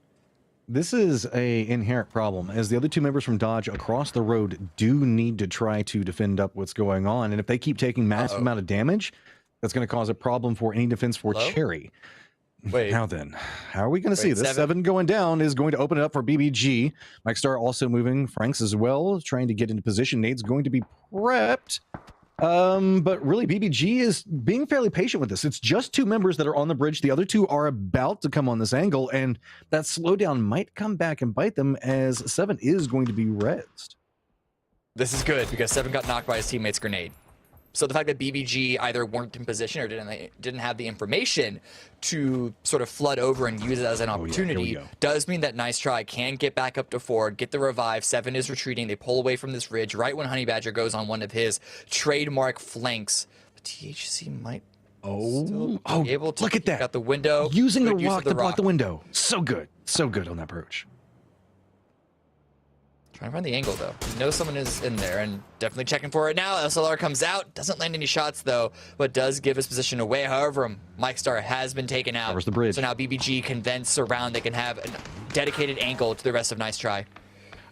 This is a inherent problem, as the other two members from Dodge across the road do need to try to defend up what's going on. And if they keep taking massive amount of damage, that's going to cause a problem for any defense for Cherry. Wait. Now then, how are we going to see this? Seven going down is going to open it up for BBG. Mike Star also moving. Franks as well, trying to get into position. Nade's going to be prepped. But really, BBG is being fairly patient with this. It's just two members that are on the bridge. The other two are about to come on this angle, and that slowdown might come back and bite them, as Seven is going to be rezzed. This is good, because Seven got knocked by his teammate's grenade. So the fact that BBG either weren't in position or didn't have the information to sort of flood over and use it as an opportunity does mean that Nice Try can get back up to 4, get the revive. Seven is retreating. They pull away from this ridge right when Honey Badger goes on one of his trademark flanks. The THC might still be able to look at that. Out the window. Using the rock to block the window. So good. So good on that approach. Trying to find the angle, though. He knows someone is in there, and definitely checking for it now. SLR comes out. Doesn't land any shots, though, but does give his position away. However, Mike Star has been taken out. Covers the bridge. So now BBG can then surround. They can have a dedicated angle to the rest of Nice Try.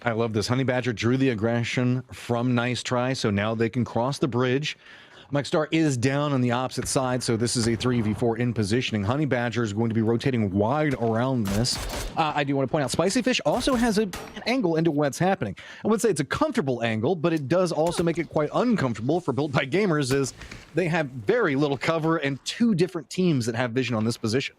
I love this. Honey Badger drew the aggression from Nice Try, so now they can cross the bridge. Mike Star is down on the opposite side, so this is a 3v4 in positioning. Honey Badger is going to be rotating wide around this. I do want to point out, Spicy Fish also has an angle into what's happening. I would say it's a comfortable angle, but it does also make it quite uncomfortable for Built by Gamers, as they have very little cover and two different teams that have vision on this position.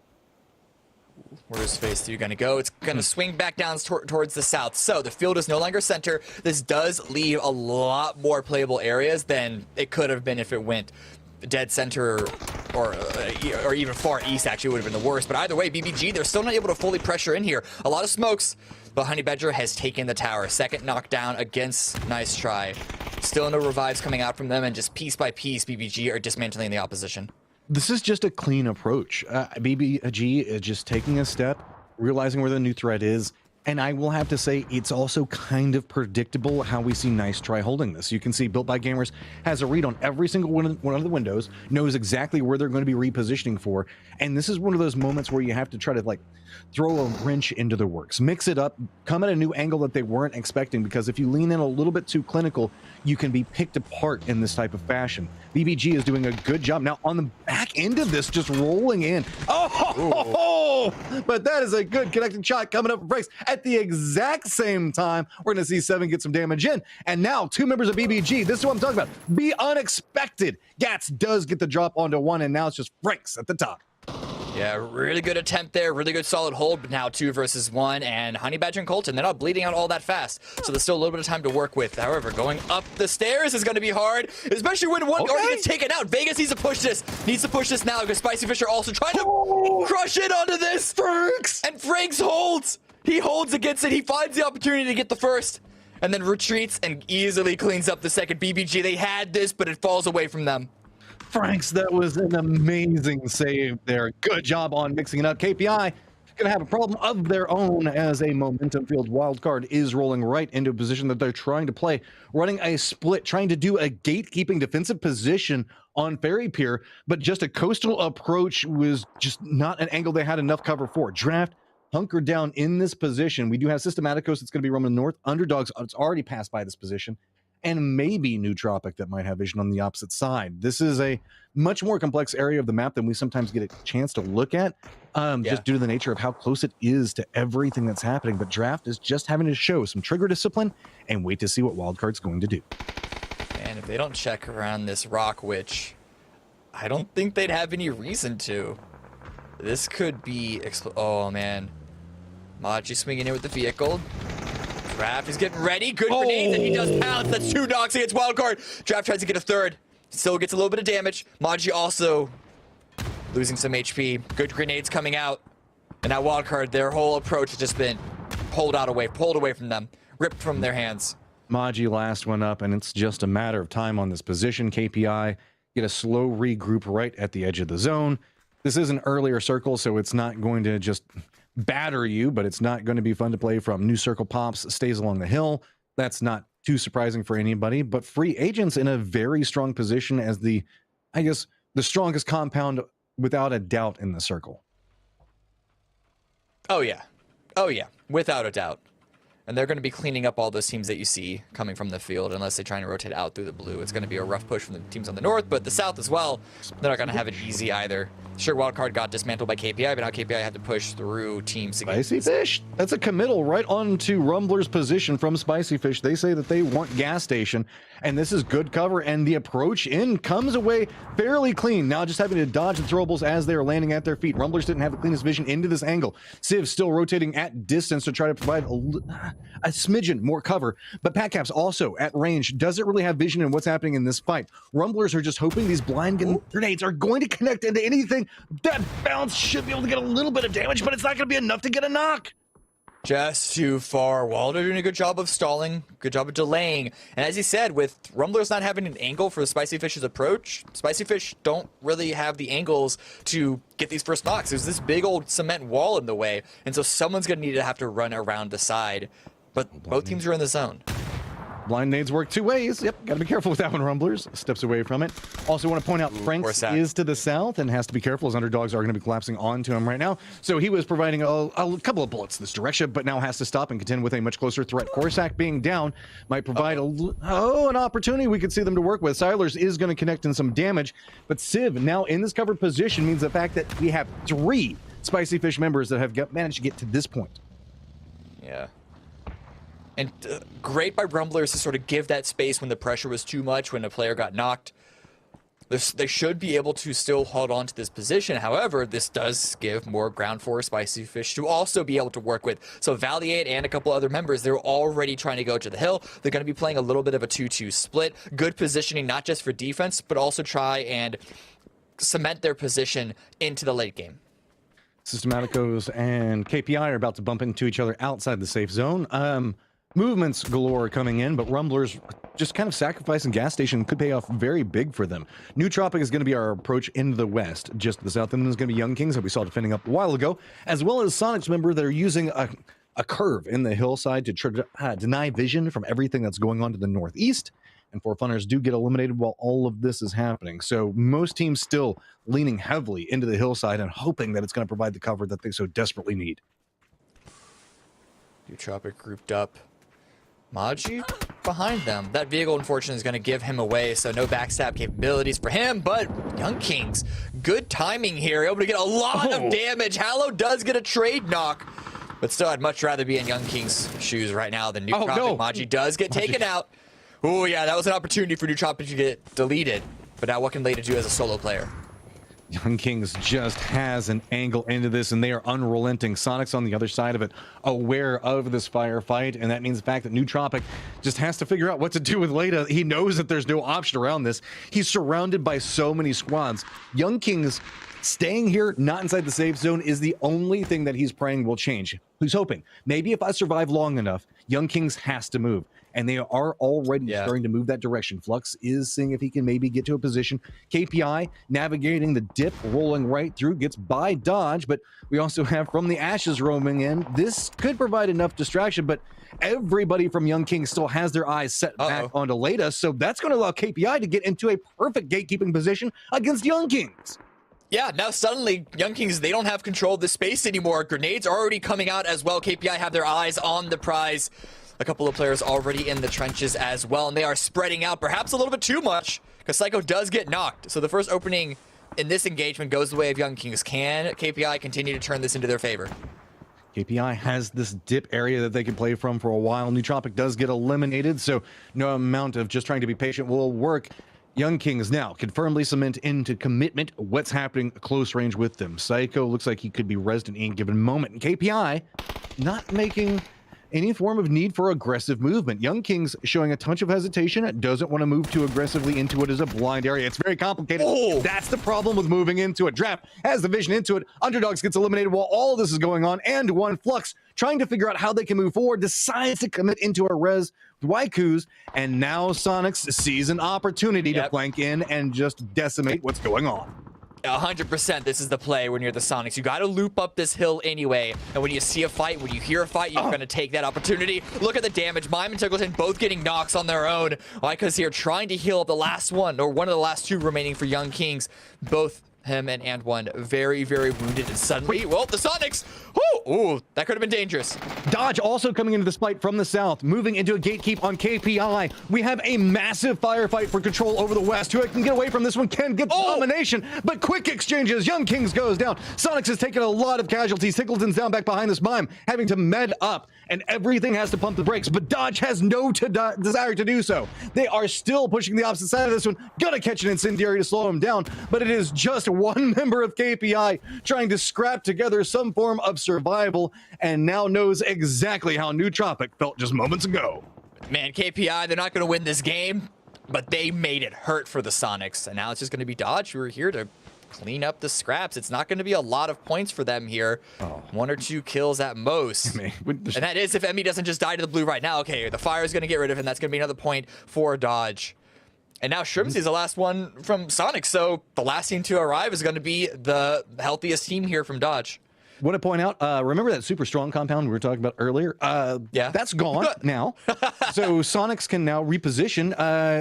Where's Phase 2 going to go? It's going to swing back down towards the south. So the field is no longer center. This does leave a lot more playable areas than it could have been if it went dead center or even far east. Actually, would have been the worst. But either way, BBG, they're still not able to fully pressure in here. A lot of smokes, but Honey Badger has taken the tower. Second knockdown against Nice Try. Still no revives coming out from them, and just piece by piece, BBG are dismantling the opposition. This is just a clean approach. BBG is just taking a step, realizing where the new threat is, and I will have to say it's also kind of predictable how we see Nice Try holding this. You can see Built by Gamers has a read on every single one of the windows, knows exactly where they're going to be repositioning for, and this is one of those moments where you have to try to throw a wrench into the works, mix it up, come at a new angle that they weren't expecting, because if you lean in a little bit too clinical, you can be picked apart in this type of fashion. BBG is doing a good job now on the back end of this, just rolling in. But that is a good connecting shot coming up for Breaks. At the exact same time, we're going to see Seven get some damage in. And now two members of BBG, this is what I'm talking about. Be unexpected. Gats does get the drop onto one, and now it's just Franks at the top. Yeah, really good attempt there. Really good solid hold, but now 2 versus 1. And Honey Badger and Colton, they're not bleeding out all that fast. So there's still a little bit of time to work with. However, going up the stairs is going to be hard, especially when one already gets taken out. Vegas needs to push this. Needs to push this now, because Spicy Fish are also trying to crush it onto this. Franks! And Franks holds. He holds against it. He finds the opportunity to get the first, and then retreats and easily cleans up the second. BBG, they had this, but it falls away from them. Franks, that was an amazing save there. Good job on mixing it up. KPI going to have a problem of their own, as a momentum field wildcard is rolling right into a position that they're trying to play, running a split, trying to do a gatekeeping defensive position on Ferry Pier, but just a coastal approach was just not an angle they had enough cover for. Draft hunkered down in this position. We do have Systematicos that's going to be roaming north. Underdogs, it's already passed by this position. And maybe Nootropic that might have vision on the opposite side. This is a much more complex area of the map than we sometimes get a chance to look at, just due to the nature of how close it is to everything that's happening. But Draft is just having to show some trigger discipline and wait to see what Wildcard's going to do. And if they don't check around this rock, which I don't think they'd have any reason to, this could be... oh, man. Machi swinging in with the vehicle. Draft is getting ready. Good grenades, and he does pounce. That's 2 knocks against Wildcard. Draft tries to get a third. Still gets a little bit of damage. Maji also losing some HP. Good grenades coming out. And now Wildcard, their whole approach has just been pulled away from them. Ripped from their hands. Maji last one up, and it's just a matter of time on this position. KPI get a slow regroup right at the edge of the zone. This is an earlier circle, so it's not going to just batter you, but it's not going to be fun to play from. New circle pops, stays along the hill. That's not too surprising for anybody, but free agents in a very strong position as the, I guess, the strongest compound without a doubt in the circle. Oh yeah, without a doubt. And they're going to be cleaning up all those teams that you see coming from the field unless they try and rotate out through the blue. It's going to be a rough push from the teams on the north, but the south as well, they're not going to have it easy either. Sure, Wildcard got dismantled by KPI, but now KPI had to push through teams. Spicy Fish, that's a committal right onto Rumbler's position from Spicy Fish. They say that they want gas station, and this is good cover, and the approach in comes away fairly clean. Now just having to dodge the throwables as they are landing at their feet. Rumblers didn't have the cleanest vision into this angle. Civ still rotating at distance to try to provide a smidgen more cover, but Patcaps also at range doesn't really have vision in what's happening in this fight. Rumblers are just hoping these blind grenades are going to connect into anything. That bounce should be able to get a little bit of damage, but it's not going to be enough to get a knock. Just too far. Walder doing a good job of stalling, good job of delaying. And as he said, with Rumblers not having an angle for Spicy Fish's approach, Spicy Fish don't really have the angles to get these first knocks. There's this big old cement wall in the way, and so someone's going to need to have to run around the side. But both teams are in the zone. Blind nades work two ways. Yep, got to be careful with that one. Rumblers steps away from it. Also want to point out Franks is to the south and has to be careful as underdogs are going to be collapsing onto him right now. So he was providing a couple of bullets this direction, but now has to stop and contend with a much closer threat. Corsac being down might provide an opportunity we could see them to work with. Silers is going to connect in some damage, but Civ now in this covered position means the fact that we have 3 Spicy Fish members that have managed to get to this point. Yeah. And great by Rumblers to sort of give that space when the pressure was too much, when a player got knocked. They should be able to still hold on to this position. However, this does give more ground for Spicy Fish to also be able to work with. So Valiate and a couple other members, they're already trying to go to the hill. They're going to be playing a little bit of a 2-2 split. Good positioning, not just for defense, but also try and cement their position into the late game. Systematicos and KPI are about to bump into each other outside the safe zone. Movements galore coming in, but Rumblers just kind of sacrificing gas station could pay off very big for them. New Tropic is going to be our approach into the west. Just to the south, and then is going to be Young Kings that we saw defending up a while ago, as well as Soniqs member that are using a curve in the hillside to deny vision from everything that's going on to the northeast. And Four Funners do get eliminated while all of this is happening. So most teams still leaning heavily into the hillside and hoping that it's going to provide the cover that they so desperately need. New Tropic grouped up. Maji behind them. That vehicle, unfortunately, is going to give him away, so no backstab capabilities for him, but Young Kings, good timing here, able to get a lot of damage. Hallow does get a trade knock, but still, I'd much rather be in Young Kings' shoes right now than New Tropic. No. Maji does get taken out. Oh, yeah, that was an opportunity for New Tropic to get deleted, but now what can Leda do as a solo player? Young Kings just has an angle into this, and they are unrelenting. Soniqs on the other side of it, aware of this firefight, and that means the fact that New Tropic just has to figure out what to do with Leda. He knows that there's no option around this. He's surrounded by so many squads. Young Kings staying here, not inside the safe zone, is the only thing that he's praying will change. He's hoping, maybe if I survive long enough, Young Kings has to move. And they are already starting to move that direction. Flux is seeing if he can maybe get to a position. KPI navigating the dip, rolling right through, gets by dodge, but we also have From the Ashes roaming in. This could provide enough distraction, but everybody from Young Kings still has their eyes set back onto Leda, so that's going to allow KPI to get into a perfect gatekeeping position against Young Kings. Yeah, now suddenly, Young Kings, they don't have control of the space anymore. Grenades are already coming out as well. KPI have their eyes on the prize. A couple of players already in the trenches as well, and they are spreading out perhaps a little bit too much, because Psycho does get knocked. So the first opening in this engagement goes the way of Young Kings. Can KPI continue to turn this into their favor? KPI has this dip area that they can play from for a while. New Tropic does get eliminated, so no amount of just trying to be patient will work. Young Kings now can firmly cement into commitment what's happening close range with them. Psycho looks like he could be resident in any given moment. And KPI not making any form of need for aggressive movement. Young Kings showing a touch of hesitation, doesn't want to move too aggressively into it as a blind area. It's very complicated. That's the problem with moving into it. Draft has the vision into it. Underdogs gets eliminated while all of this is going on, and one Flux trying to figure out how they can move forward, decides to commit into a res Dwaikus, and now Soniqs sees an opportunity to flank in and just decimate what's going on. 100%, this is the play when you're the Soniqs. You got to loop up this hill anyway, and when you see a fight, when you hear a fight, you're going to take that opportunity. Look at the damage. Mime and Tickleton both getting knocks on their own. Because here trying to heal the last one, or one of the last two remaining for Young Kings. Both him and one very, very wounded, and suddenly, well, the Soniqs, ooh, that could have been dangerous. Dodge also coming into this fight from the south, moving into a gatekeep on KPI. We have a massive firefight for control over the west. Who can get away from this one can get the domination, but quick exchanges. Young Kings goes down. Soniqs has taken a lot of casualties. Tickleton's down back behind this Mime, having to med up, and everything has to pump the brakes, but Dodge has no desire to do so. They are still pushing the opposite side of this one, gonna catch an incendiary to slow him down, but it is just one member of KPI trying to scrap together some form of survival, and now knows exactly how Nootropic felt just moments ago. Man, KPI, they're not going to win this game, but they made it hurt for the Soniqs, and now it's just going to be Dodge who are here to clean up the scraps. It's not going to be a lot of points for them here. 1 or 2 kills at most. And that is if Emmy doesn't just die to the blue right now. Okay, the fire is going to get rid of him. That's going to be another point for Dodge. And now Shrimsy is the last one from Soniqs, so the last team to arrive is going to be the healthiest team here from Dodge. Want to point out, remember that super strong compound we were talking about earlier? Yeah. That's gone now. So Soniqs can now reposition.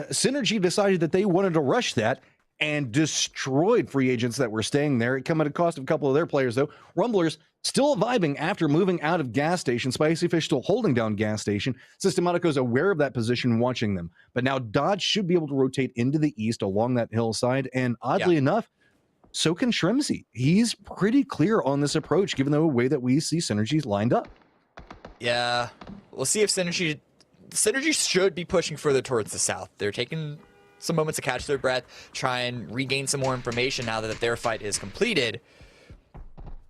Synergy decided that they wanted to rush that and destroyed free agents that were staying there. It came at a cost of a couple of their players, though. Rumblers still vibing after moving out of gas station. Spicy Fish still holding down gas station. Systematico's aware of that position, watching them. But now Dodge should be able to rotate into the east along that hillside. And oddly enough, so can Shrimsy. He's pretty clear on this approach, given the way that we see Synergy's lined up. Yeah, we'll see if Synergy should be pushing further towards the south. They're taking some moments to catch their breath, try and regain some more information now that their fight is completed.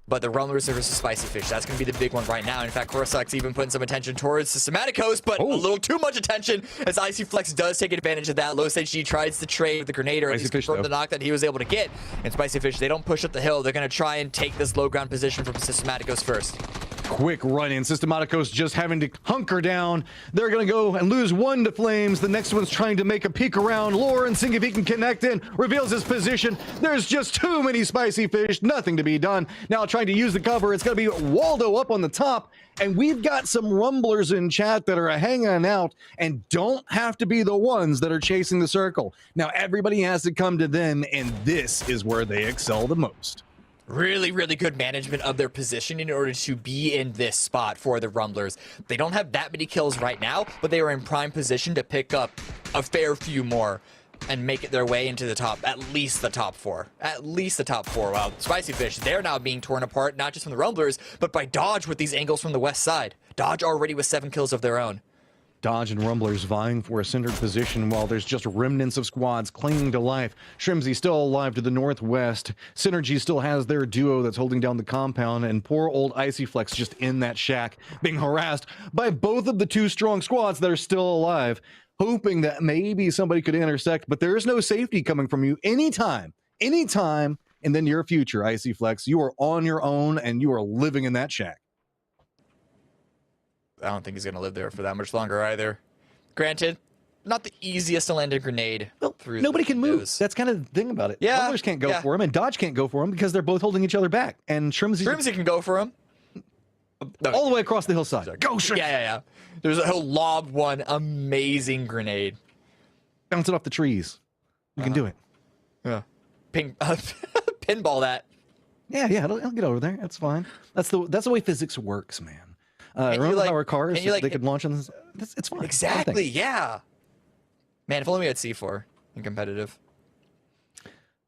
But the Rumblers versus Spicy Fish, that's going to be the big one right now. In fact, Coruscant's even putting some attention towards Systematicos, but a little too much attention as Icy Flex does take advantage of that. Low Stage G tries to trade with the Grenader, and he's confirmed the knock that he was able to get. And Spicy Fish, they don't push up the hill. They're going to try and take this low ground position from Systematicos first. Quick run in. Systematicos just having to hunker down. They're going to go and lose one to Flames. The next one's trying to make a peek around. Lauren, seeing if he can connect in, reveals his position. There's just too many Spicy Fish. Nothing to be done. Now trying to use the cover. It's going to be Waldo up on the top. And we've got some Rumblers in chat that are hanging out and don't have to be the ones that are chasing the circle. Now everybody has to come to them, and this is where they excel the most. Really, really good management of their position in order to be in this spot for the Rumblers. They don't have that many kills right now, but they are in prime position to pick up a fair few more and make it their way into the top, at least the top 4. At least the top 4. Well, Spicy Fish, they're now being torn apart, not just from the Rumblers, but by Dodge with these angles from the west side. Dodge already with 7 kills of their own. Dodge and Rumblers vying for a centered position while there's just remnants of squads clinging to life. Shrimsy still alive to the northwest. Synergy still has their duo that's holding down the compound, and poor old Icy Flex just in that shack being harassed by both of the 2 strong squads that are still alive, hoping that maybe somebody could intersect, but there is no safety coming from you anytime in the near future. Icy Flex, you are on your own and you are living in that shack. I don't think he's going to live there for that much longer either. Granted, not the easiest to land a grenade. Well, through nobody can move. That's kind of the thing about it. Yeah, Rumblers can't go for him, and Dodge can't go for him because they're both holding each other back. And Shrimsy can go for him. All the way across the hillside. Go, Shrimsy! Yeah. He'll lob one amazing grenade. Bounce it off the trees. You can do it. Yeah. Pinball that. Yeah, it'll get over there. That's fine. That's the way physics works, man. Remember how our cars, they could launch on this? It's fine. Exactly, yeah. Man, if only we had C4 in competitive.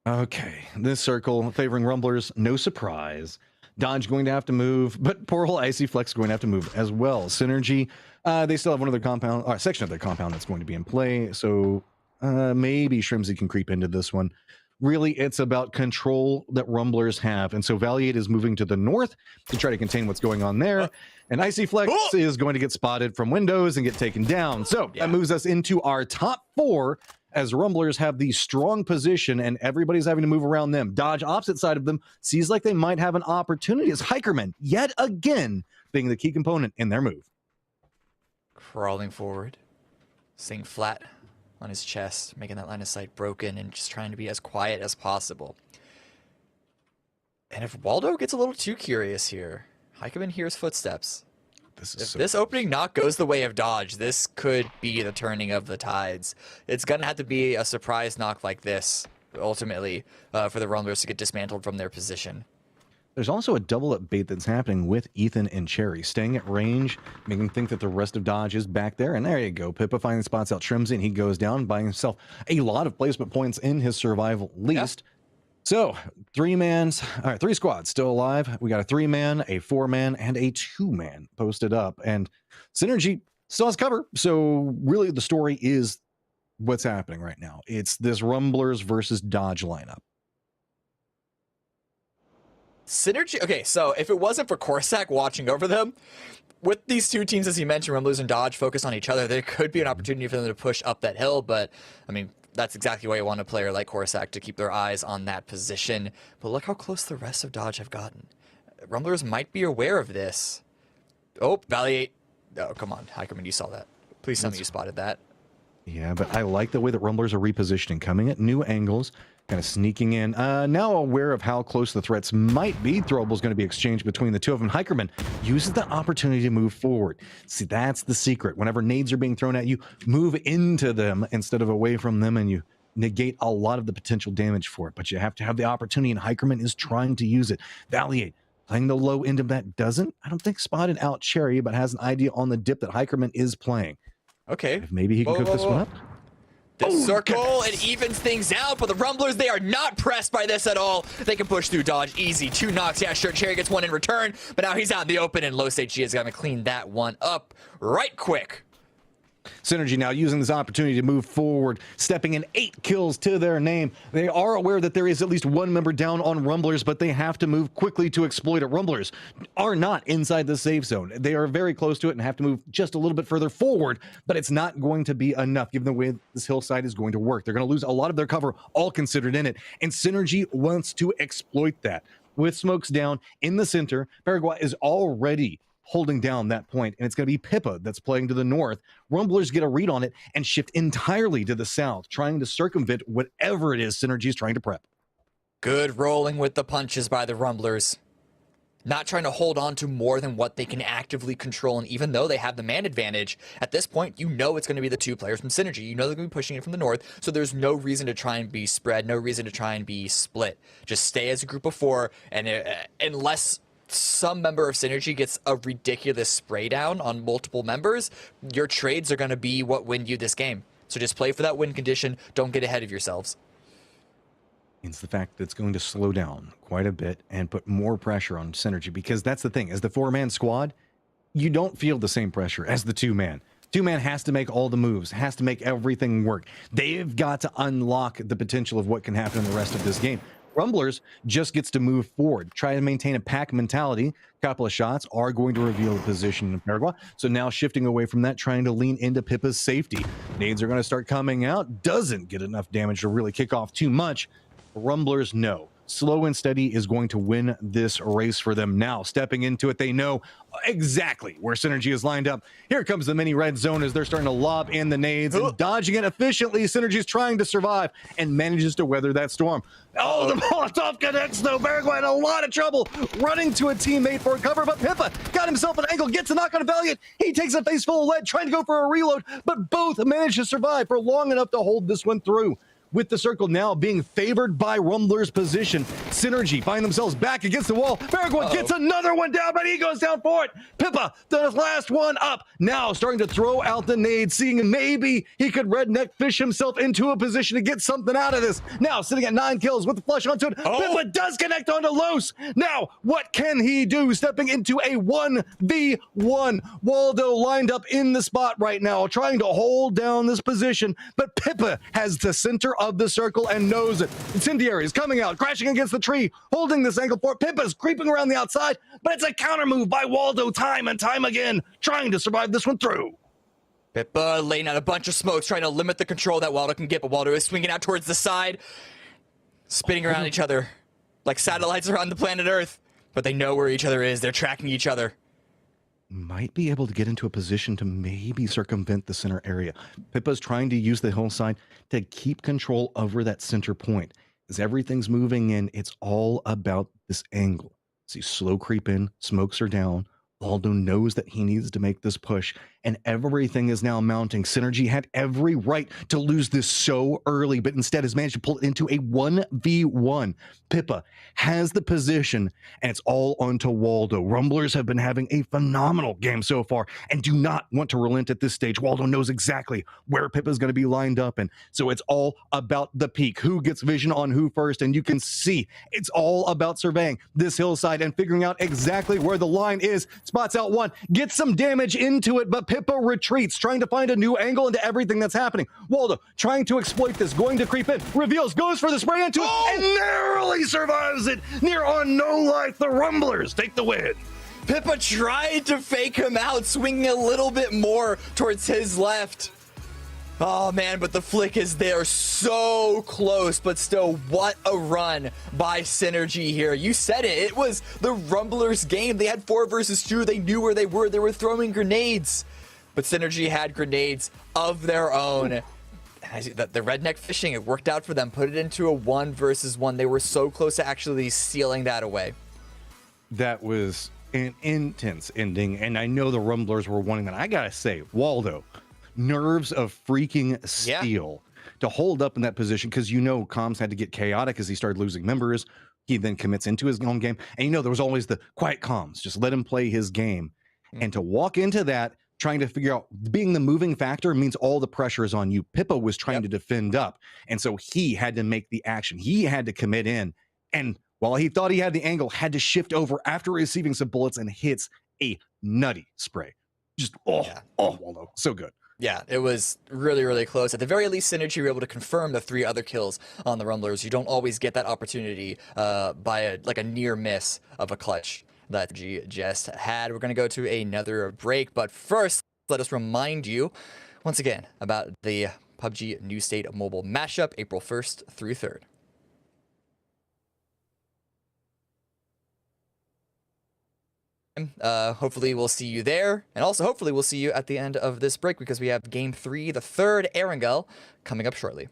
Okay, this circle favoring Rumblers, no surprise. Dodge going to have to move, but poor old Icy Flex going to have to move as well. Synergy, they still have one of their compound, or a section of their compound that's going to be in play, so maybe Shrimsy can creep into this one. Really, it's about control that Rumblers have. And so Valiate is moving to the north to try to contain what's going on there. And Icy Flex is going to get spotted from windows and get taken down. So that moves us into our top 4 as Rumblers have the strong position and everybody's having to move around them. Dodge, opposite side of them, sees like they might have an opportunity as Hikerman, yet again, being the key component in their move. Crawling forward. Staying flat on his chest, making that line of sight broken, and just trying to be as quiet as possible. And if Waldo gets a little too curious here, Heikeman hears footsteps. If this opening knock goes the way of Dodge, this could be the turning of the tides. It's going to have to be a surprise knock like this, ultimately, for the Rumblers to get dismantled from their position. There's also a double-up bait that's happening with Ethan and Cherry, staying at range, making him think that the rest of Dodge is back there. And there you go. Pippa finding spots out, trims in. He goes down, buying himself a lot of placement points in his survival least. Yeah. So, three squads still alive. We got a 3-man, a 4-man, and a 2-man posted up. And Synergy still has cover. So, really, the story is what's happening right now. It's this Rumblers versus Dodge lineup. Synergy, okay, so if it wasn't for Corsac watching over them, with these two teams, as you mentioned, Rumblers and Dodge focus on each other, there could be an opportunity for them to push up that hill, but, I mean, that's exactly why you want a player like Corsac to keep their eyes on that position. But look how close the rest of Dodge have gotten. Rumblers might be aware of this. Oh, Valley. Oh, come on. Heikeman, you saw that. Please tell me you spotted that. Yeah, but I like the way that Rumblers are repositioning, coming at new angles, kind of sneaking in. Now aware of how close the threats might be, throwable's going to be exchanged between the two of them. Hikerman uses the opportunity to move forward. See, that's the secret. Whenever nades are being thrown at you, move into them instead of away from them, and you negate a lot of the potential damage for it. But you have to have the opportunity, and Hikerman is trying to use it. Valiate playing the low end of that doesn't, I don't think, spotted out Cherry, but has an idea on the dip that Hikerman is playing. Okay. If maybe he can cook this one up. This circle, it evens things out, but the Rumblers, they are not pressed by this at all. They can push through Dodge easy. 2 knocks. Yeah, sure, Cherry gets one in return, but now he's out in the open, and Low Stage G is going to clean that one up right quick. Synergy now using this opportunity to move forward, stepping in 8 kills to their name. They are aware that there is at least one member down on Rumblers, but they have to move quickly to exploit it. Rumblers are not inside the safe zone. They are very close to it and have to move just a little bit further forward, but it's not going to be enough given the way this hillside is going to work. They're going to lose a lot of their cover, all considered in it, and Synergy wants to exploit that. With smokes down in the center, Paraguay is already holding down that point, and it's going to be Pippa that's playing to the north. Rumblers get a read on it and shift entirely to the south, trying to circumvent whatever it is Synergy is trying to prep. Good rolling with the punches by the Rumblers. Not trying to hold on to more than what they can actively control, and even though they have the man advantage, at this point, you know it's going to be the 2 players from Synergy. You know they're going to be pushing it from the north, so there's no reason to try and be spread, no reason to try and be split. Just stay as a group of 4, and unless some member of Synergy gets a ridiculous spray down on multiple members, your trades are going to be what win you this game. So just play for that win condition. Don't get ahead of yourselves. It's the fact that it's going to slow down quite a bit and put more pressure on Synergy, because that's the thing. As the 4-man squad, you don't feel the same pressure as the 2-man. 2-man has to make all the moves, has to make everything work. They've got to unlock the potential of what can happen in the rest of this game. Rumblers just gets to move forward, try to maintain a pack mentality. A couple of shots are going to reveal the position in Paraguay. So now shifting away from that, trying to lean into Pippa's safety. Nades are going to start coming out. Doesn't get enough damage to really kick off too much. Rumblers, no. Slow and steady is going to win this race for them. Now, stepping into it, they know exactly where Synergy is lined up. Here comes the mini red zone as they're starting to lob in the nades and dodging it efficiently. Synergy's trying to survive and manages to weather that storm. Oh, the Molotov connects, though. Paraguay in a lot of trouble running to a teammate for cover, but Pippa got himself an angle, gets a knock on a Valiant. He takes a face full of lead, trying to go for a reload, but both manage to survive for long enough to hold this one through. With the circle now being favored by Rumbler's position, Synergy find themselves back against the wall. Paraguay gets another one down, but he goes down for it. Pippa, the last one up, now starting to throw out the nade, seeing maybe he could redneck fish himself into a position to get something out of this. Now sitting at 9 kills with the flush onto it. Pippa does connect onto Los. Now, what can he do? Stepping into a 1v1. Waldo lined up in the spot right now, trying to hold down this position, but Pippa has the center of the circle and knows it. Incendiary is coming out, crashing against the tree, holding this angle for it. Pippa's creeping around the outside, but it's a counter move by Waldo time and time again, trying to survive this one through. Pippa laying out a bunch of smokes, trying to limit the control that Waldo can get, but Waldo is swinging out towards the side, spinning around each other like satellites around the planet Earth, but they know where each other is. They're tracking each other. might be able to get into a position to maybe circumvent the center area. Pippa's trying to use the hillside to keep control over that center point. As everything's moving in, it's all about this angle. See, slow creep in, smokes are down. Waldo knows that he needs to make this push, and everything is now mounting. Synergy had every right to lose this so early, but instead has managed to pull it into a 1v1. Pippa has the position, and it's all onto Waldo. Rumblers have been having a phenomenal game so far and do not want to relent at this stage. Waldo knows exactly where Pippa's going to be lined up, and so it's all about the peak. Who gets vision on who first, and you can see it's all about surveying this hillside and figuring out exactly where the line is. Spots out one, gets some damage into it, but Pippa retreats, trying to find a new angle into everything that's happening. Waldo trying to exploit this, going to creep in, reveals, goes for the spray into it, and narrowly survives it. Near on no life, the Rumblers take the win. Pippa tried to fake him out, swinging a little bit more towards his left. Oh man, but the flick is there, so close, but still, what a run by Synergy here. You said it, it was the Rumblers game. They had 4 versus 2, they knew where they were throwing grenades. But Synergy had grenades of their own. The redneck fishing, it worked out for them, put it into a 1 versus 1. They were so close to actually sealing that away. That was an intense ending, and I know the Rumblers were wanting that. I gotta say, Waldo, nerves of freaking steel to hold up in that position, because you know comms had to get chaotic as he started losing members. He then commits into his own game, and you know there was always the quiet comms, just let him play his game. And to walk into that trying to figure out, being the moving factor means all the pressure is on you. Pippa was trying to defend up, and so he had to make the action. He had to commit in, and while he thought he had the angle, had to shift over after receiving some bullets and hits a nutty spray. Just Waldo, so good. Yeah, it was really, really close. At the very least, Synergy were able to confirm the 3 other kills on the Rumblers. You don't always get that opportunity by a near miss of a clutch that G just had. We're going to go to another break, but first, let us remind you once again about the PUBG New State Mobile Mashup, April 1st through 3rd. Hopefully we'll see you there, and also hopefully we'll see you at the end of this break, because we have Game 3, the 3rd Erangel, coming up shortly.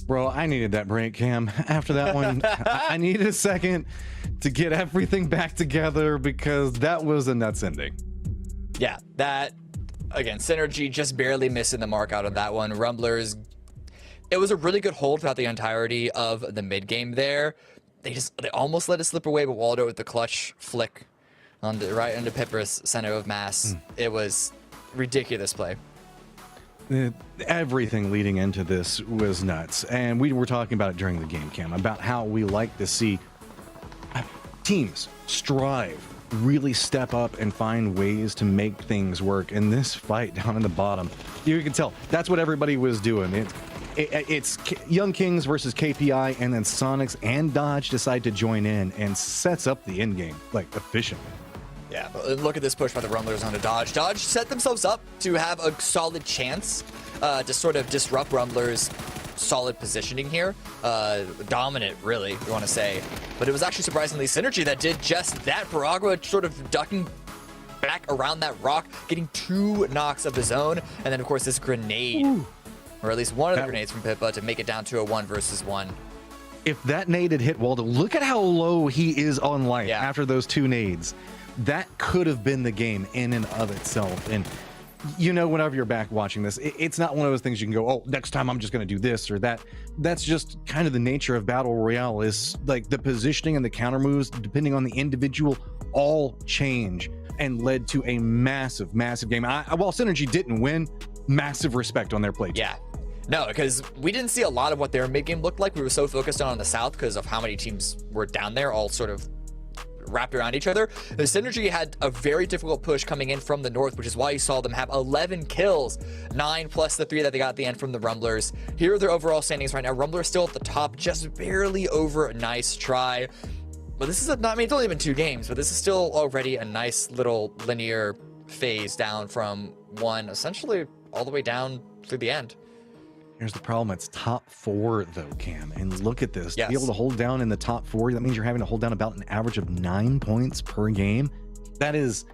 Bro, I needed that break, Cam. After that one, I needed a second to get everything back together because that was a nuts ending. Yeah, that, again, Synergy just barely missing the mark out of that one. Rumblers, it was a really good hold throughout the entirety of the mid game there. They almost let it slip away, but Waldo with the clutch flick on the right into Pipper's center of mass. It was ridiculous play. Everything leading into this was nuts, and we were talking about it during the game, Cam, about how we like to see teams strive, really step up and find ways to make things work. In this fight down in the bottom, you can tell that's what everybody was doing. It's Young Kings versus KPI, and then Soniqs and Dodge decide to join in and sets up the end game like efficiently. Yeah, look at this push by the Rumblers onto Dodge. Dodge set themselves up to have a solid chance to sort of disrupt Rumblers' solid positioning here. Dominant, really, you want to say. But it was actually surprisingly Synergy that did just that. Paragua sort of ducking back around that rock, getting 2 knocks of his own. And then, of course, this grenade, or at least one of the grenades from Pippa to make it down to a 1 versus 1. If that nade had hit Waldo, look at how low he is on life after those 2 nades. That could have been the game in and of itself. And you know, whenever you're back watching this, it's not one of those things you can go, oh, next time I'm just going to do this or that. That's just kind of the nature of Battle Royale, is like the positioning and the counter moves, depending on the individual, all change and led to a massive, massive game. While Synergy didn't win, massive respect on their play. Yeah. No, because we didn't see a lot of what their mid-game looked like. We were so focused on the South because of how many teams were down there, all sort of wrapped around each other. The Synergy had a very difficult push coming in from the north, which is why you saw them have 11 kills, 9 plus the 3 that they got at the end from the Rumblers. Here are their overall standings right now. Rumblers still at the top, just barely over a nice try. But this is I mean, it's only been 2 games, but this is still already a nice little linear phase down from 1, essentially all the way down through the end. Here's the problem. It's top 4 though, Cam. And look at this. Yes. To be able to hold down in the top 4, that means you're having to hold down about an average of 9 points per game. That is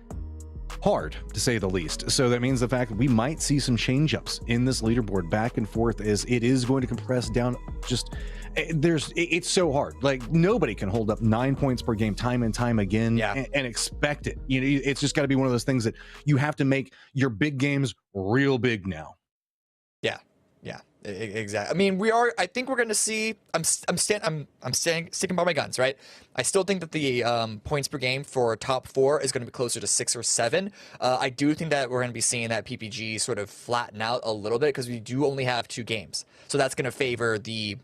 hard, to say the least. So that means the fact that we might see some change-ups in this leaderboard back and forth, as it is going to compress down. Just it's so hard. Like, nobody can hold up 9 points per game time and time again and expect it. You know, it's just got to be one of those things that you have to make your big games real big now. Yeah, exactly. I mean, I think we're going to see. I'm sticking by my guns, right? I still think that the points per game for top 4 is going to be closer to 6 or 7. I do think that we're going to be seeing that PPG sort of flatten out a little bit because we do only have 2 games, so that's going to favor the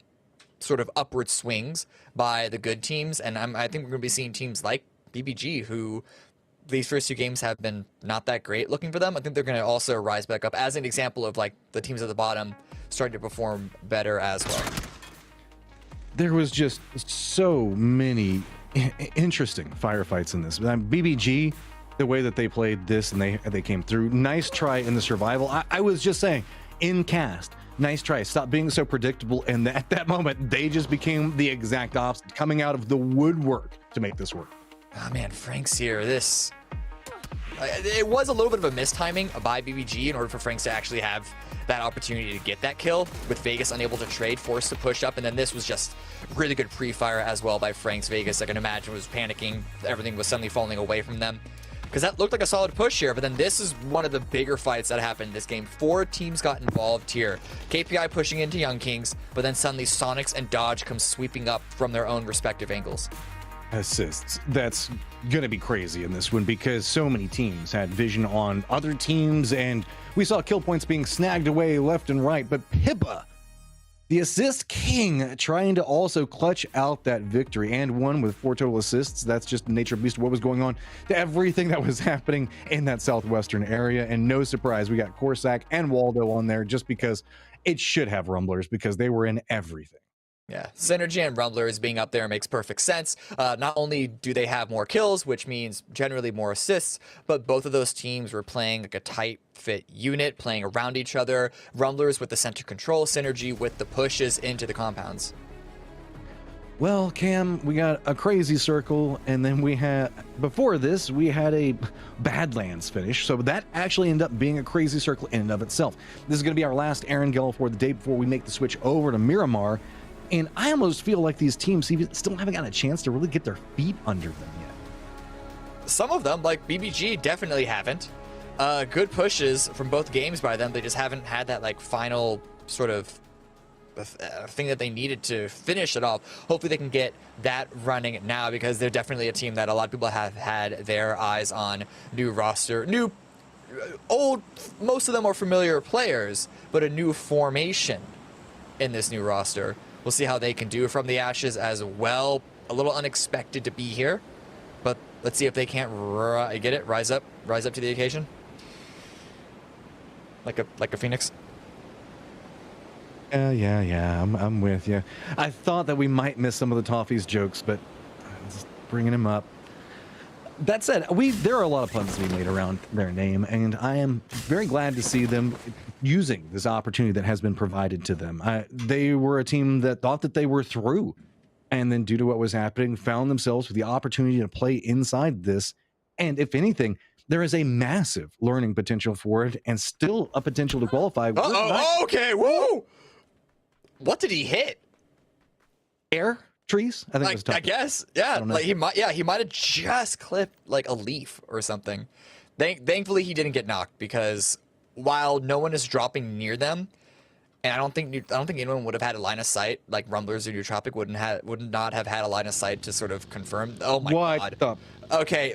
sort of upward swings by the good teams, and I think we're going to be seeing teams like PPG who. These first 2 games have been not that great looking for them. I think they're going to also rise back up as an example of like the teams at the bottom starting to perform better as well. There was just so many interesting firefights in this. BBG, the way that they played this and they came through. Nice try in the survival. I was just saying, in cast, nice try. Stop being so predictable. And at that moment, they just became the exact opposite, coming out of the woodwork to make this work. Oh man, Franks here. It was a little bit of a mistiming by BBG in order for Franks to actually have that opportunity to get that kill, with Vegas unable to trade, forced to push up, and then this was just really good pre-fire as well by Franks. Vegas, I can imagine, was panicking. Everything was suddenly falling away from them, because that looked like a solid push here, but then this is one of the bigger fights that happened in this game. 4 teams got involved here. KPI pushing into Young Kings, but then suddenly Soniqs and Dodge come sweeping up from their own respective angles. Assists. That's gonna be crazy in this one because so many teams had vision on other teams, and we saw kill points being snagged away left and right. But Pippa, the assist king, trying to also clutch out that victory, and won with 4 total assists. That's just the nature of beast of what was going on to everything that was happening in that southwestern area. And no surprise, we got Corsac and Waldo on there just because it should have Rumblers, because they were in everything. Yeah, Synergy and Rumblers being up there makes perfect sense. Not only do they have more kills, which means generally more assists, but both of those teams were playing like a tight fit unit, playing around each other. Rumblers with the center control, Synergy with the pushes into the compounds. Well, Cam, we got a crazy circle, and then we had, before this, we had a Badlands finish. So that actually ended up being a crazy circle in and of itself. This is going to be our last Erangel for the day before we make the switch over to Miramar. And I almost feel like these teams still haven't got a chance to really get their feet under them yet. Some of them, like BBG, definitely haven't. Good pushes from both games by them. They just haven't had that like final sort of thing that they needed to finish it off. Hopefully they can get that running now, because they're definitely a team that a lot of people have had their eyes on. New roster, old, most of them are familiar players, but a new formation in this new roster. We'll see how they can do from the ashes as well. A little unexpected to be here, but let's see if they can't rise up to the occasion, like a phoenix. Yeah, I'm with you. I thought that we might miss some of the Toffees jokes, but just bringing him up. That said, there are a lot of puns to be made around their name, and I am very glad to see them using this opportunity that has been provided to them. They were a team that thought that they were through, and then due to what was happening, found themselves with the opportunity to play inside this. And if anything, there is a massive learning potential for it, and still a potential to qualify. Okay, whoa! What did he hit? Air trees? I think it was tough. I guess, yeah. Like he might have just clipped like a leaf or something. Thankfully, he didn't get knocked, because while no one is dropping near them, and I don't think anyone would have had a line of sight, like Rumblers or Nootropic would not have had a line of sight to sort of confirm. Oh my god. Okay,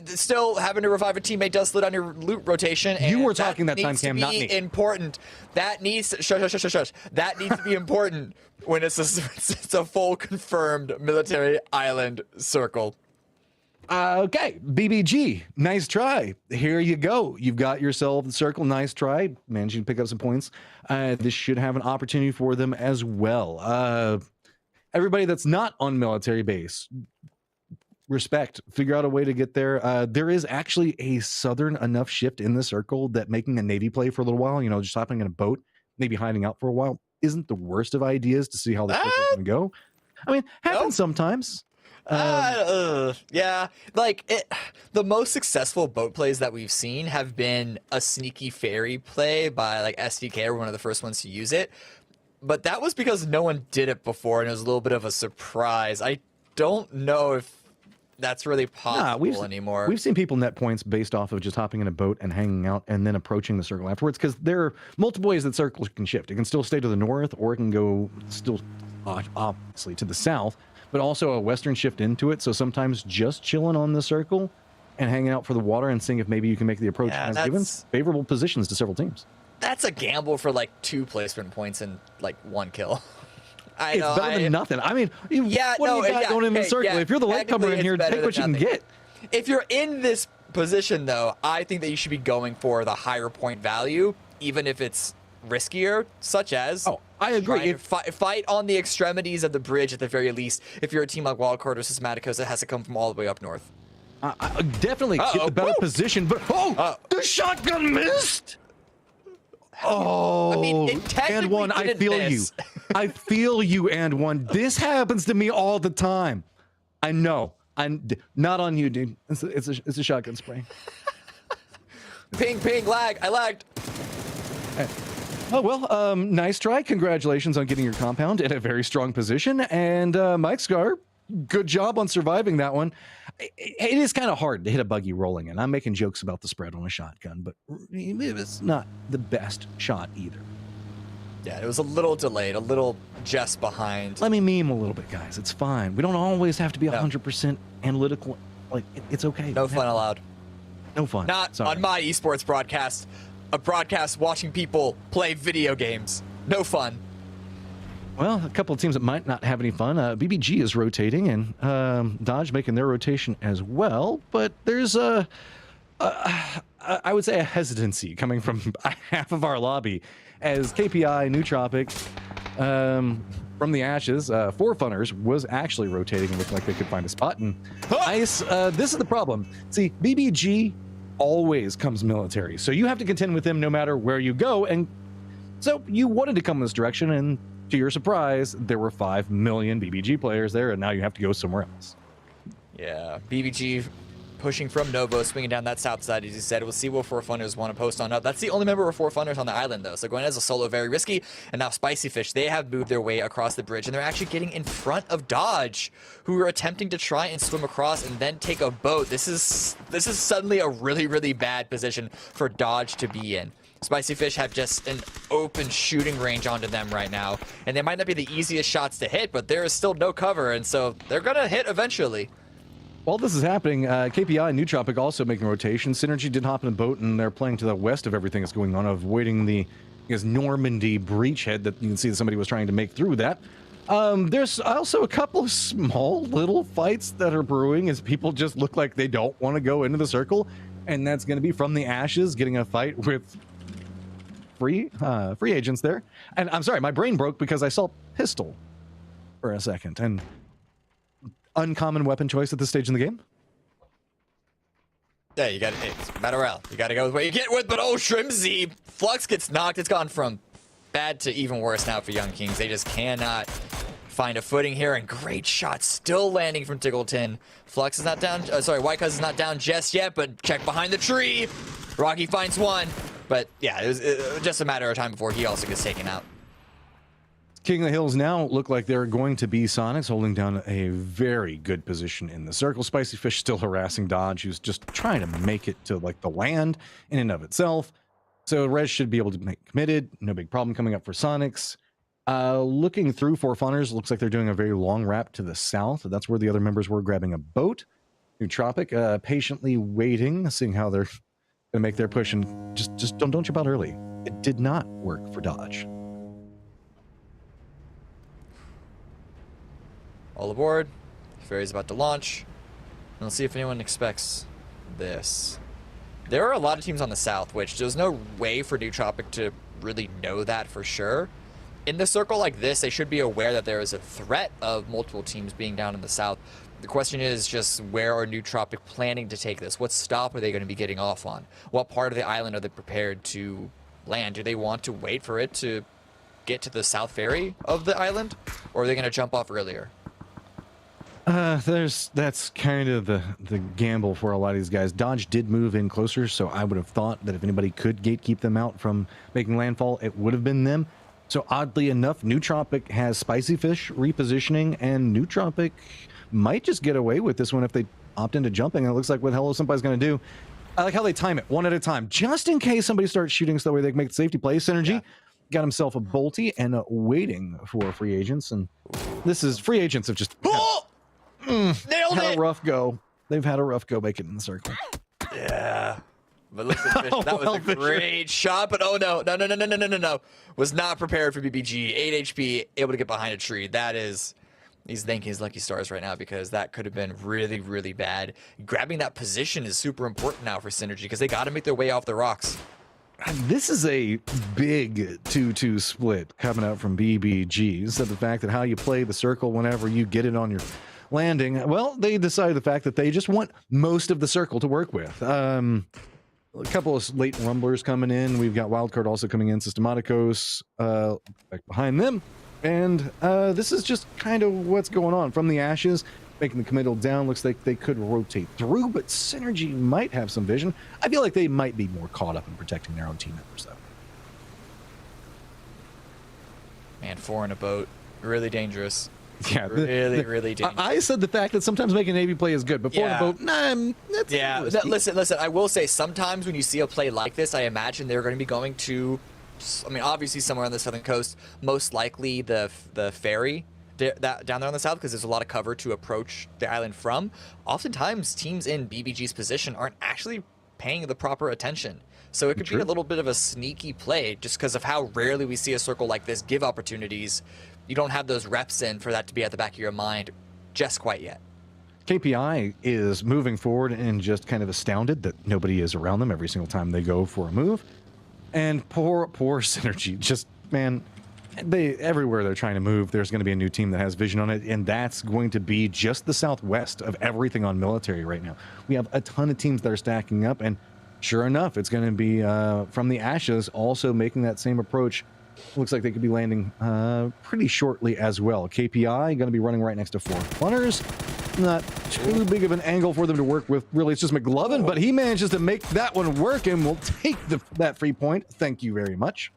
still having to revive a teammate does slow down your loot rotation. And you were talking that time, Cam, not me. Important. That needs to, shush. That needs to be important when it's a full confirmed military island circle. Okay, BBG, nice try. Here you go. You've got yourself the circle. Nice try. Managing to pick up some points. This should have an opportunity for them as well. Everybody that's not on military base, respect. Figure out a way to get there. There is actually a southern enough shift in the circle that making a Navy play for a little while, just hopping in a boat, maybe hiding out for a while, isn't the worst of ideas to see how the circle is going to go. I mean, happens sometimes. Yeah, like the most successful boat plays that we've seen have been a sneaky ferry play by like SDK, or one of the first ones to use it. But that was because no one did it before, and it was a little bit of a surprise. I don't know if that's really possible anymore. We've seen people net points based off of just hopping in a boat and hanging out and then approaching the circle afterwards, because there are multiple ways that circles can shift. It can still stay to the north, or it can go still obviously to the south, but also a western shift into it. So sometimes just chilling on the circle and hanging out for the water and seeing if maybe you can make the approach has given favorable positions to several teams. That's a gamble for like 2 placement points and like 1 kill. It's better than nothing. I mean, what do you got going in the circle? If you're the latecomer in here, take what you can get. If you're in this position, though, I think that you should be going for the higher point value, even if it's riskier, such as... Oh, I agree. Fight on the extremities of the bridge at the very least. If you're a team like Wildcard or Systematicos, it has to come from all the way up north. Definitely get the better position, but... the shotgun missed! Oh, I mean, it technically and one, I feel miss. you. I feel you, and one. This happens to me all the time. I know. I'm not on you, dude. It's a shotgun spray. Ping, lag. I lagged. Oh, well, nice try. Congratulations on getting your compound in a very strong position. And Mike Scar, good job on surviving that one. It is kind of hard to hit a buggy rolling in. I'm making jokes about the spread on a shotgun, but it's not the best shot either. Yeah, it was a little delayed, a little just behind. Let me meme a little bit, guys. It's fine. We don't always have to be 100% analytical. Like, it's okay. No fun allowed. No fun. Not on my esports broadcast. A broadcast watching people play video games. No fun. Well, a couple of teams that might not have any fun. BBG is rotating, and Dodge making their rotation as well. But there's I would say a hesitancy coming from half of our lobby, as KPI, Nootropic, from the ashes, Forefunners was actually rotating and looked like they could find a spot. And Ice, this is the problem. See, BBG always comes military, so you have to contend with them no matter where you go. And so you wanted to come this direction, and To your surprise, there were 5 million BBG players there, and now you have to go somewhere else. Yeah, BBG pushing from Novo, swinging down that south side, as you said. We'll see what Four Funners want to post on up. That's the only member of Four Funners on the island, though. So going as a solo, very risky. And now Spicy Fish, they have moved their way across the bridge, and they're actually getting in front of Dodge, who are attempting to try and swim across and then take a boat. This is suddenly a really, really bad position for Dodge to be in. Spicy Fish have just an open shooting range onto them right now, and they might not be the easiest shots to hit, but there is still no cover, and so they're gonna hit eventually. While this is happening, KPI and New Tropic also making rotation. Synergy did hop in a boat, and they're playing to the west of everything that's going on, avoiding the Normandy breachhead that you can see that somebody was trying to make through that. There's also a couple of small little fights that are brewing as people just look like they don't want to go into the circle, and that's going to be from the Ashes getting a fight with free agents there. And I'm sorry, my brain broke because I saw pistol for a second, and uncommon weapon choice at this stage in the game. Yeah, you got it. Matarel. You got to go with what you get with, but oh, Shrimzy. Flux gets knocked. It's gone from bad to even worse now for Young Kings. They just cannot find a footing here, and great shot still landing from Tiggleton. Flux is not down. White Cuz is not down just yet, but check behind the tree. Rocky finds one, but yeah, it was just a matter of time before he also gets taken out. King of the Hills now look like they're going to be Soniqs, holding down a very good position in the circle. Spicy Fish still harassing Dodge, who's just trying to make it to like the land in and of itself. So Rez should be able to make committed. No big problem coming up for Soniqs. Looking through Four Funners, looks like they're doing a very long wrap to the south. That's where the other members were, grabbing a boat. New Tropic patiently waiting, seeing how they're going to make their push, and just don't jump out early. It did not work for Dodge. All aboard. Ferry's about to launch. And we'll see if anyone expects this. There are a lot of teams on the south, which there's no way for New Tropic to really know that for sure. In the circle like this, they should be aware that there is a threat of multiple teams being down in the south. The question is just, where are New Tropic planning to take this? What stop are they going to be getting off on? What part of the island are they prepared to land? Do they want to wait for it to get to the south ferry of the island? Or are they going to jump off earlier? That's kind of the gamble for a lot of these guys. Dodge did move in closer, so I would have thought that if anybody could gatekeep them out from making landfall, it would have been them. So oddly enough, New Tropic has Spicy Fish repositioning, and New Tropic might just get away with this one if they opt into jumping. And it looks like what Hello Senpai's going to do. I like how they time it one at a time, just in case somebody starts shooting so that way they can make the safety play. Synergy got himself a bolty and waiting for free agents, and this is free agents have just Nailed had it! a rough go. They've had a rough go making it in the circle. Yeah. But look at Fish. That was a great shot, but oh no. Was not prepared for BBG. 8 HP, able to get behind a tree. That is, he's thanking his lucky stars right now, because that could have been really, really bad. Grabbing that position is super important now for Synergy, because they got to make their way off the rocks. This is a big 2-2 split coming out from BBG. So the fact that how you play the circle whenever you get it on your landing, well, they decided the fact that they just want most of the circle to work with. A couple of late rumblers coming in. We've got Wildcard also coming in, Systematicos back behind them. And this is just kind of what's going on from the Ashes, making the committal down. Looks like they could rotate through, but Synergy might have some vision. I feel like they might be more caught up in protecting their own team members, though. Man, 4 in a boat. Really dangerous. Yeah, really dangerous. I said the fact that sometimes making Navy play is good, but 4 in a boat, that's Listen, I will say sometimes when you see a play like this, I imagine they're going to be going to, I mean, obviously somewhere on the southern coast, most likely the ferry down there on the south, because there's a lot of cover to approach the island from. Oftentimes, teams in BBG's position aren't actually paying the proper attention. So it could be a little bit of a sneaky play just because of how rarely we see a circle like this give opportunities. You don't have those reps in for that to be at the back of your mind just quite yet. KPI is moving forward and just kind of astounded that nobody is around them every single time they go for a move. And poor Synergy, just, man, everywhere they're trying to move, there's going to be a new team that has vision on it, and that's going to be just the southwest of everything on military right now. We have a ton of teams that are stacking up, and sure enough, it's going to be from the Ashes also making that same approach looks like they could be landing pretty shortly as well. KPI going to be running right next to 4 Funners. Not too big of an angle for them to work with. Really, it's just McLovin, but he manages to make that one work and will take that free point. Thank you very much.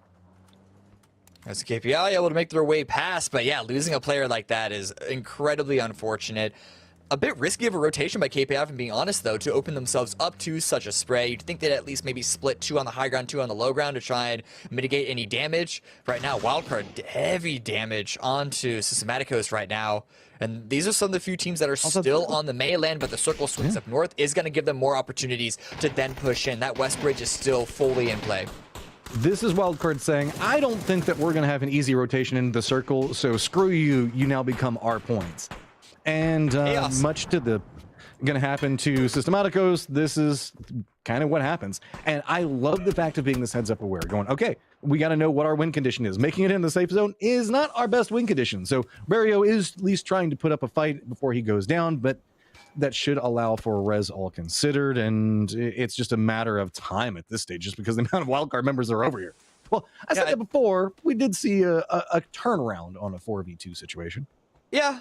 As a KPI able to make their way past, but yeah, losing a player like that is incredibly unfortunate. A bit risky of a rotation by KPI, if I'm being honest, though, to open themselves up to such a spray. You'd think they'd at least maybe split 2 on the high ground, 2 on the low ground to try and mitigate any damage. Right now, wildcard, heavy damage onto Systematicos right now. And these are some of the few teams that are still on the mainland, but the circle swings up north is going to give them more opportunities to then push in. That west bridge is still fully in play. This is Wildcard saying, I don't think that we're going to have an easy rotation in the circle, so screw you, you now become our points. And much to the going to happen to Systematicos, this is kind of what happens. And I love the fact of being this heads up aware, going, okay, we got to know what our win condition is. Making it in the safe zone is not our best win condition. So Barrio is at least trying to put up a fight before he goes down, but that should allow for res all considered. And it's just a matter of time at this stage, just because the amount of wildcard members are over here. Well, I said that before, we did see a turnaround on a 4v2 situation. Yeah.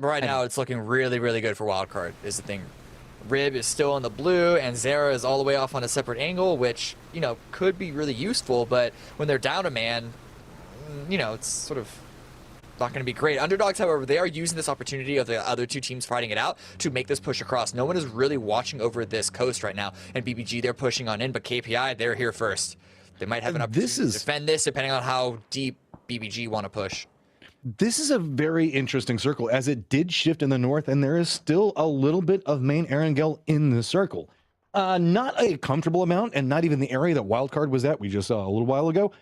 Right now, it's looking really, really good for Wildcard, is the thing. Rib is still in the blue, and Zera is all the way off on a separate angle, which, you know, could be really useful, but when they're down a man, you know, it's sort of not going to be great. Underdogs, however, they are using this opportunity of the other 2 teams fighting it out to make this push across. No one is really watching over this coast right now, and BBG, they're pushing on in, but KPI, they're here first. They might have an opportunity to defend this, depending on how deep BBG want to push. This is a very interesting circle, as it did shift in the north, and there is still a little bit of main Erangel in the circle. Not a comfortable amount, and not even the area that Wildcard was at, we just saw a little while ago.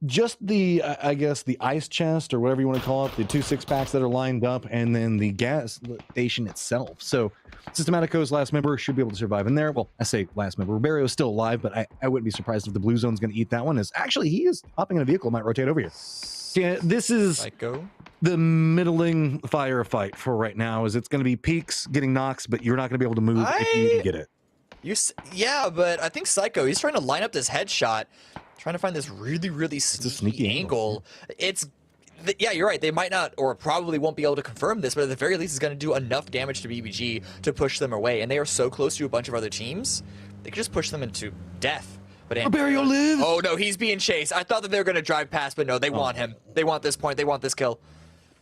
Just the, I guess, the ice chest, or whatever you want to call it, the 2 6-packs that are lined up, and then the gas station itself. So Systematico's last member should be able to survive in there. Well, I say last member. Barrio is still alive, but I wouldn't be surprised if the blue zone's going to eat that one. Actually, he is hopping in a vehicle, might rotate over here. Yeah, this is the middling firefight for right now. Is it's going to be peaks getting knocks, but you're not going to be able to move if you get it. Yeah, but I think Psycho, he's trying to line up this headshot, trying to find this really, really sneaky angle. Yeah, you're right. They might not, or probably won't be able to confirm this, but at the very least, it's going to do enough damage to BBG to push them away. And they are so close to a bunch of other teams, they could just push them into death. But Barrio lives. Oh no, he's being chased. I thought that they were going to drive past, but no, they want him. They want this point. They want this kill.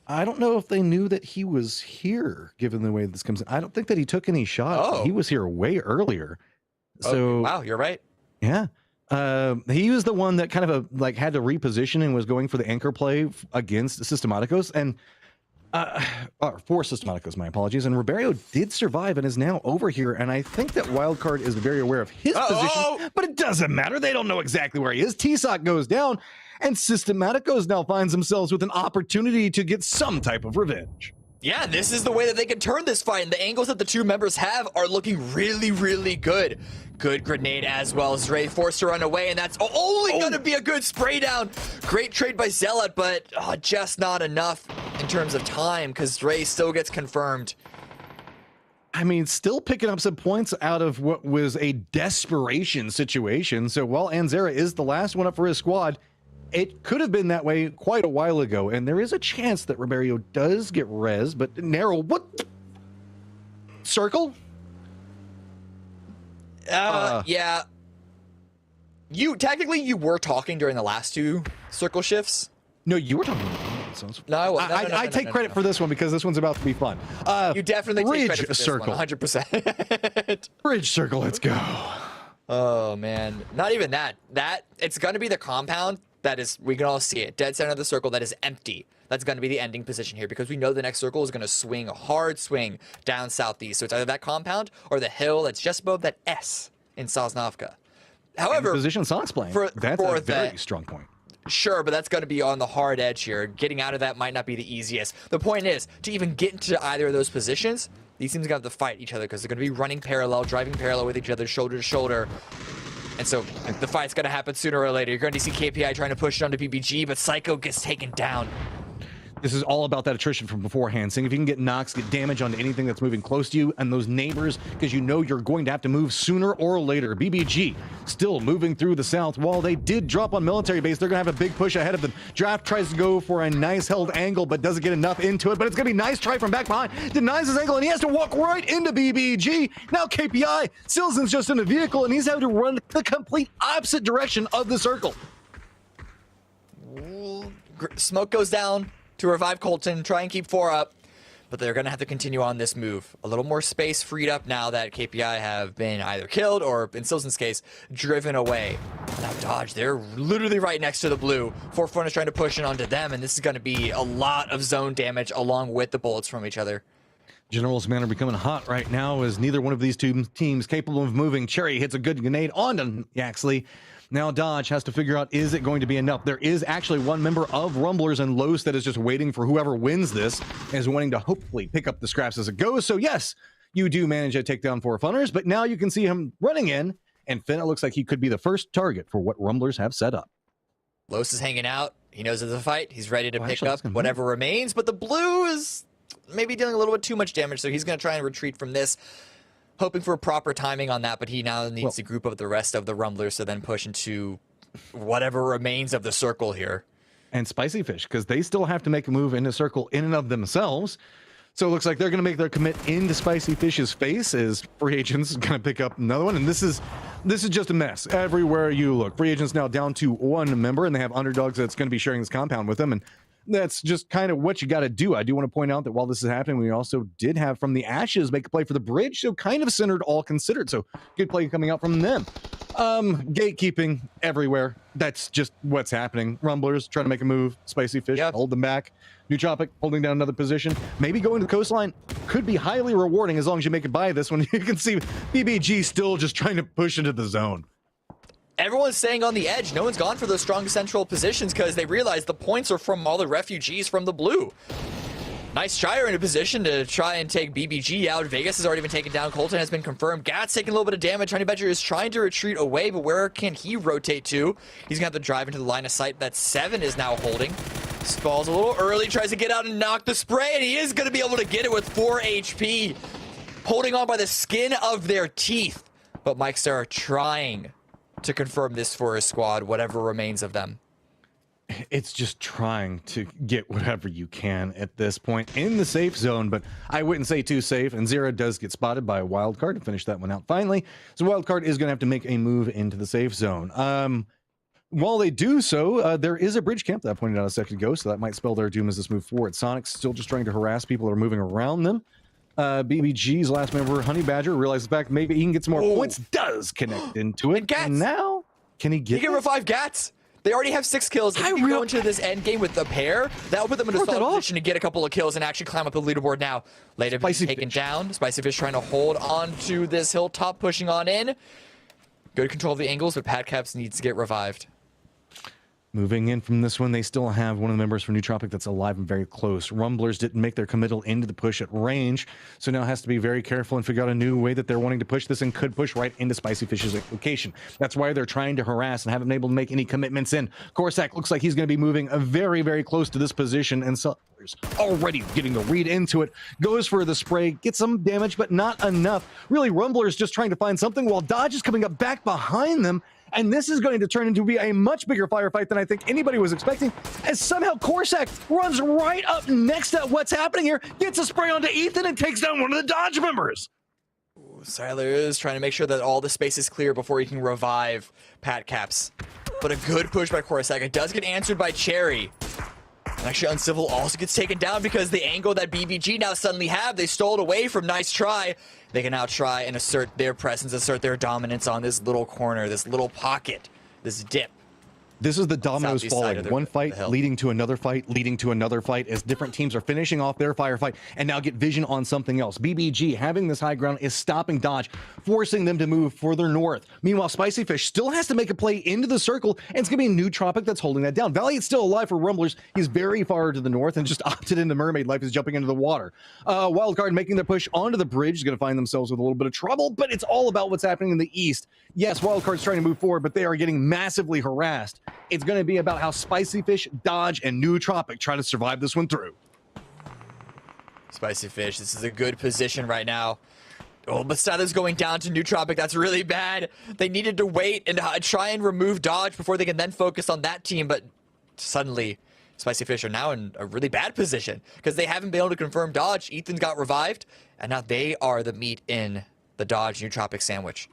I don't know if they knew that he was here, given the way this comes in. I don't think that he took any shots. He was here way earlier. So wow, you're right. Yeah. He was the one that kind of had to reposition and was going for the anchor play against Systematicos and for Systematicos, my apologies. And Ribeiro did survive and is now over here. And I think that Wildcard is very aware of his position, but it doesn't matter. They don't know exactly where he is. T-Sock goes down, and Systematicos now finds themselves with an opportunity to get some type of revenge. Yeah, this is the way that they can turn this fight, and the angles that the 2 members have are looking really, really good. Good grenade as well as Ray forced to run away, and that's only going to be a good spray down. Great trade by Zealot, but just not enough in terms of time, because Ray still gets confirmed. I mean, still picking up some points out of what was a desperation situation. So while Anzera is the last one up for his squad, it could have been that way quite a while ago, and there is a chance that Ribeiro does get res, but narrow, what? Circle? Yeah. Technically you were talking during the last 2 circle shifts. No, you were talking. No, I take credit for this one because this one's about to be fun. You definitely take credit for this circle. one, 100%. Bridge circle, let's go. Oh man, not even that. It's gonna be the compound that is, we can all see it, dead center of the circle that is empty. That's going to be the ending position here because we know the next circle is going to swing a hard swing down southeast. So it's either that compound or the hill that's just above that S in Sosnovka. However, the position Soniqs playing, that's a very strong point. Sure, but that's going to be on the hard edge here. Getting out of that might not be the easiest. The point is, to even get into either of those positions, these teams are going to have to fight each other because they're going to be running parallel, driving parallel with each other, shoulder to shoulder. And so the fight's going to happen sooner or later. You're going to see KPI trying to push it onto PBG, but Psycho gets taken down. This is all about that attrition from beforehand. Seeing if you can get knocks, get damage onto anything that's moving close to you and those neighbors, because you know you're going to have to move sooner or later. BBG still moving through the south. While they did drop on military base, they're going to have a big push ahead of them. Draft tries to go for a nice held angle, but doesn't get enough into it. But it's going to be nice try from back behind. Denies his angle, and he has to walk right into BBG. Now KPI, Silzen's just in a vehicle, and he's having to run the complete opposite direction of the circle. Smoke goes down to revive Colton, try and keep 4 up, but they're going to have to continue on this move. A little more space freed up now that KPI have been either killed or, in Silzen's case, driven away. Now Dodge, they're literally right next to the blue. Forefront is trying to push in onto them, and this is going to be a lot of zone damage along with the bullets from each other. Generals, man, are becoming hot right now as neither one of these two teams capable of moving. Cherry hits a good grenade onto Yaxley. Now Dodge has to figure out, is it going to be enough? There is actually one member of Rumblers and Los that is just waiting for whoever wins this, is wanting to hopefully pick up the scraps as it goes. So yes, you do manage to take down 4 funners, but now you can see him running in, and Finn, it looks like he could be the first target for what Rumblers have set up. Los is hanging out. He knows there's a fight. He's ready to pick up whatever remains, but the blue is maybe dealing a little bit too much damage, so he's going to try and retreat from this, hoping for proper timing on that, but he now needs to group up the rest of the Rumblers to then push into whatever remains of the circle here. And Spicy Fish, because they still have to make a move in the circle in and of themselves. So it looks like they're going to make their commit into Spicy Fish's face as Free Agents going to pick up another one. And this is just a mess everywhere you look. Free Agents now down to 1 member, and they have Underdogs that's going to be sharing this compound with them. And that's just kind of what you got to do. I do want to point out that while this is happening, we also did have from the Ashes make a play for the bridge, so kind of centered, all considered. So good play coming out from them. Gatekeeping everywhere. That's just what's happening. Rumblers trying to make a move. Spicy Fish, hold them back. Nootropic holding down another position. Maybe going to the coastline could be highly rewarding as long as you make it by this one. You can see BBG still just trying to push into the zone. Everyone's staying on the edge. No one's gone for those strong central positions because they realize the points are from all the refugees from the blue. Nice Shire in a position to try and take BBG out. Vegas has already been taken down. Colton has been confirmed. Gat's taking a little bit of damage. Honey Badger is trying to retreat away, but where can he rotate to? He's going to have to drive into the line of sight that 7 is now holding. Spalls a little early, tries to get out and knock the spray, and he is going to be able to get it with 4 HP. Holding on by the skin of their teeth. But Mike Star trying to confirm this for his squad, whatever remains of them. It's just trying to get whatever you can at this point in the safe zone, but I wouldn't say too safe, and Zera does get spotted by a wild card to finish that one out finally. So wild card is going to have to make a move into the safe zone. While they do so, there is a bridge camp that I pointed out a second ago, so that might spell their doom as this move forward. Soniqs still just trying to harass people that are moving around them. BBG's last member, Honey Badger, realizes the fact maybe he can get some more points, does connect into it. And now, can he get He can revive Gats. They already have 6 kills. If you go into this end game with a pair, that'll put them in a solid position to get a couple of kills and actually climb up the leaderboard now. Later taken down. Spicy Fish trying to hold on to this hilltop, pushing on in. Good control of the angles, but Padcaps needs to get revived. Moving in from this one, they still have one of the members from Nootropic that's alive and very close. Rumblers didn't make their committal into the push at range, so now has to be very careful and figure out a new way that they're wanting to push this and could push right into Spicy Fish's location. That's why they're trying to harass and haven't been able to make any commitments in. Corsac looks like he's going to be moving very, very close to this position, and so already getting the read into it. Goes for the spray, gets some damage, but not enough. Really, Rumblers just trying to find something while Dodge is coming up back behind them. And this is going to turn into be a much bigger firefight than I think anybody was expecting, as somehow Corsac runs right up next to what's happening here, gets a spray onto Ethan, and takes down one of the Dodge members. Siler is trying to make sure that all the space is clear before he can revive Padcaps. But a good push by Corsac. It does get answered by Cherry. And actually, Uncivil also gets taken down because the angle that BBG now suddenly have, they stole it away from Nice Try. They can now try and assert their presence, assert their dominance on this little corner, this little pocket, this dip. This is the dominoes falling. One fight leading to another fight, leading to another fight, as different teams are finishing off their firefight and now get vision on something else. BBG having this high ground is stopping Dodge, forcing them to move further north. Meanwhile, Spicy Fish still has to make a play into the circle, and it's going to be a Nootropic that's holding that down. Valiant's still alive for Rumblers. He's very far to the north and just opted into Mermaid Life, is jumping into the water. Wildcard making their push onto the bridge is going to find themselves with a little bit of trouble, but it's all about what's happening in the east. Yes, Wildcard's trying to move forward, but they are getting massively harassed It's going to be about how Spicy Fish, Dodge, and Nootropic try to survive this one through. Spicy Fish, this is a good position right now. Oh, Bastada's going down to Nootropic. That's really bad. They needed to wait and try and remove Dodge before they can then focus on that team, but suddenly Spicy Fish are now in a really bad position because they haven't been able to confirm Dodge. Ethan's got revived, and now they are the meat in the Dodge Nootropic sandwich.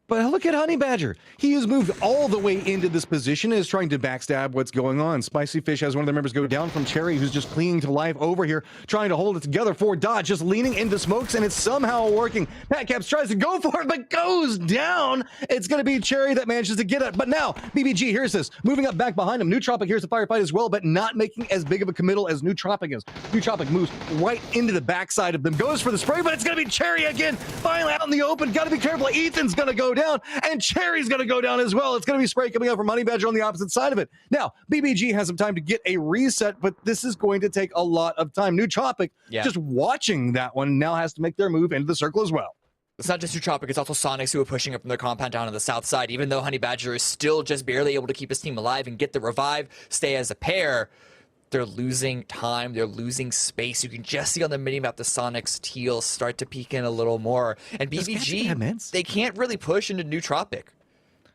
But look at Honey Badger. He has moved all the way into this position and is trying to backstab what's going on. Spicy Fish has one of their members go down from Cherry, who's just clinging to life over here, trying to hold it together for Dodge, just leaning into smokes, and it's somehow working. Pat Caps tries to go for it, but goes down. It's going to be Cherry that manages to get it. But now, BBG, here's this. Moving up back behind him. Nootropic here's the firefight as well, but not making as big of a committal as Nootropic is. Nootropic moves right into the backside of them, goes for the spray, but it's going to be Cherry again. Finally out in the open. Got to be careful. Ethan's going to go down, and Cherry's going to go down as well. It's going to be spray coming out from Honey Badger on the opposite side of it. Now, BBG has some time to get a reset, but this is going to take a lot of time. Nootropic, just watching that one, now has to make their move into the circle as well. It's not just Nootropic, it's also Soniqs who are pushing up from their compound down on the south side. Even though Honey Badger is still just barely able to keep his team alive and get the revive, stay as a pair, they're losing time, they're losing space. You can just see on the minimap the Soniqs teal start to peek in a little more. And BBG, they can't really push into Nootropic.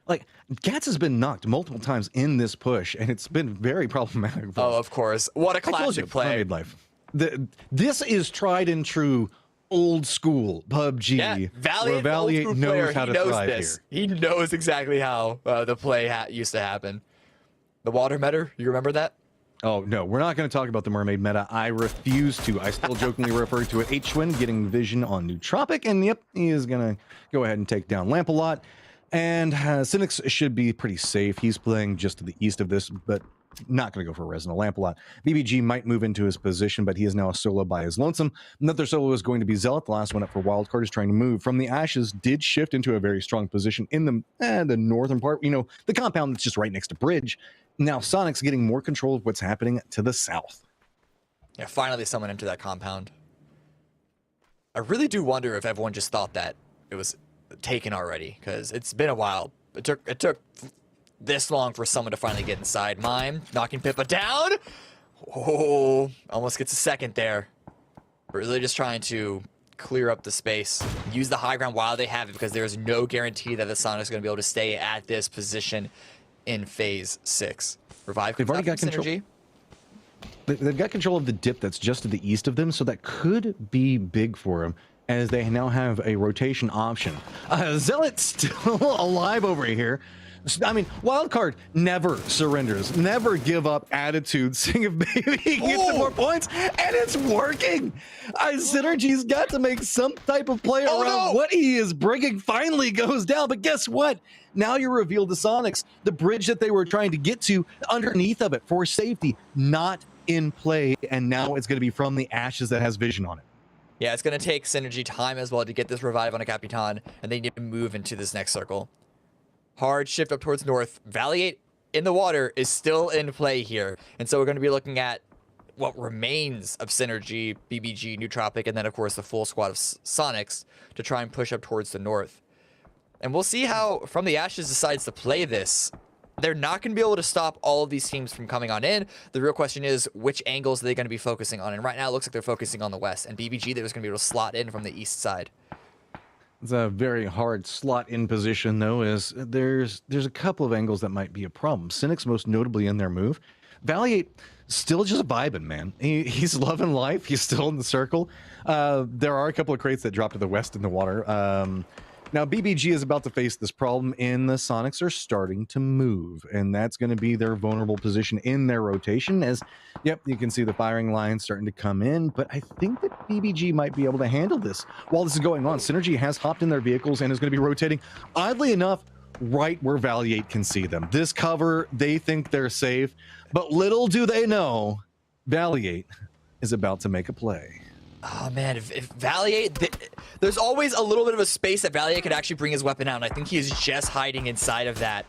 Like, Gats has been knocked multiple times in this push, and it's been very problematic. Oh, of course. What a classic play. Life. This is tried and true old school PUBG. Yeah, Valiant knows how to thrive this. here. He knows exactly how the play used to happen. The water meta, you remember that? Oh, no, we're not going to talk about the mermaid meta. I refuse to. I still jokingly refer to it. H-Twin getting vision on Nootropic, and yep, he is going to go ahead and take down Lampalot. And Soniqs should be pretty safe. He's playing just to the east of this, but not going to go for a Resin Lampalot. BBG might move into his position, but he is now a solo by his lonesome. Another solo is going to be Zealot. The last one up for Wildcard is trying to move from the Ashes. Did shift into a very strong position in the northern part. You know, the compound that's just right next to Bridge. Now Soniqs getting more control of what's happening to the south. Yeah, finally someone into that compound. I really do wonder if everyone just thought that it was taken already, because it's been a while. It took this long for someone to finally get inside. Mime knocking Pippa down. Oh, almost gets a second there. Really just trying to clear up the space, use the high ground while they have it, because there's no guarantee that the Soniqs are going to be able to stay at this position in phase 6. Revive. They've already got control. They've got control of the dip that's just to the east of them, so that could be big for them, as they now have a rotation option. Zealot's still alive over here. I mean, Wildcard never surrenders, never give up attitude. Sing if baby he gets some more points, and it's working. Synergy's got to make some type of play around what he is bringing. Finally goes down, but guess what? Now you're revealed to Soniqs. The bridge that they were trying to get to underneath of it for safety, not in play, and now it's going to be from the Ashes that has vision on it. Yeah, it's going to take Synergy time as well to get this revive on a Capitan, and they need to move into this next circle. Hard shift up towards north. Valiate in the water is still in play here. And so we're going to be looking at what remains of Synergy, BBG, Nootropic, and then, of course, the full squad of Soniqs to try and push up towards the north. And we'll see how From the Ashes decides to play this. They're not going to be able to stop all of these teams from coming on in. The real question is, which angles are they going to be focusing on? And right now, it looks like they're focusing on the west. And BBG, they're just going to be able to slot in from the east side. It's a very hard slot in position, though, as there's a couple of angles that might be a problem. Soniqs most notably in their move. Valiate still just vibing, man. He's loving life. He's still in the circle. There are a couple of crates that drop to the west in the water. Now, BBG is about to face this problem, and the Soniqs are starting to move, and that's going to be their vulnerable position in their rotation, as, yep, you can see the firing line starting to come in, but I think that BBG might be able to handle this. While this is going on, Synergy has hopped in their vehicles and is going to be rotating, oddly enough, right where Valiate can see them. This cover, they think they're safe, but little do they know, Valiate is about to make a play. Oh, man, if Valiate... There's always a little bit of a space that Valiate could actually bring his weapon out, and I think he is just hiding inside of that.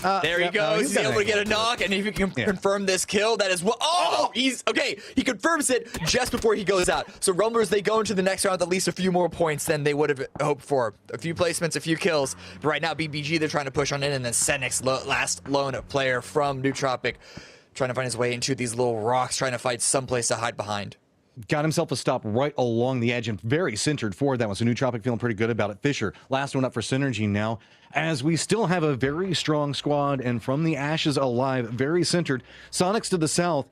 There he yeah, goes. he's He's got an able to get a angle. knock, and if he can confirm this kill, that is what. Oh, he's okay. He confirms it just before he goes out. So Rumblers, they go into the next round with at least a few more points than they would have hoped for. A few placements, a few kills. But right now, BBG, they're trying to push on in, and then Soniqs, last lone player from Nootropic, trying to find his way into these little rocks, trying to find someplace to hide behind. Got himself a stop right along the edge and very centered for that one. So Nootropic feeling pretty good about it. Fisher, last one up for Synergy now, as we still have a very strong squad, and from the ashes alive, very centered. Soniqs to the south,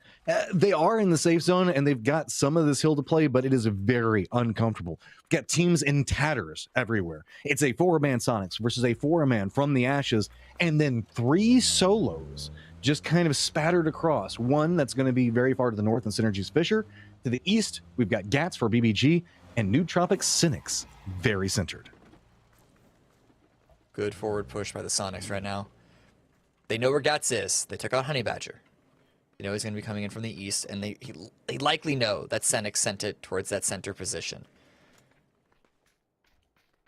they are in the safe zone and they've got some of this hill to play, but it is very uncomfortable. Got teams in tatters everywhere. It's a 4-man Soniqs versus a 4-man from the ashes, and then 3 solos just kind of spattered across. One that's going to be very far to the north in Synergy's Fisher. To the east, we've got Gats for BBG and Nootropic Soniqs, very centered. Good forward push by the Soniqs right now. They know where Gats is. They took out Honey Badger. They know he's going to be coming in from the east, and they likely know that Soniqs sent it towards that center position.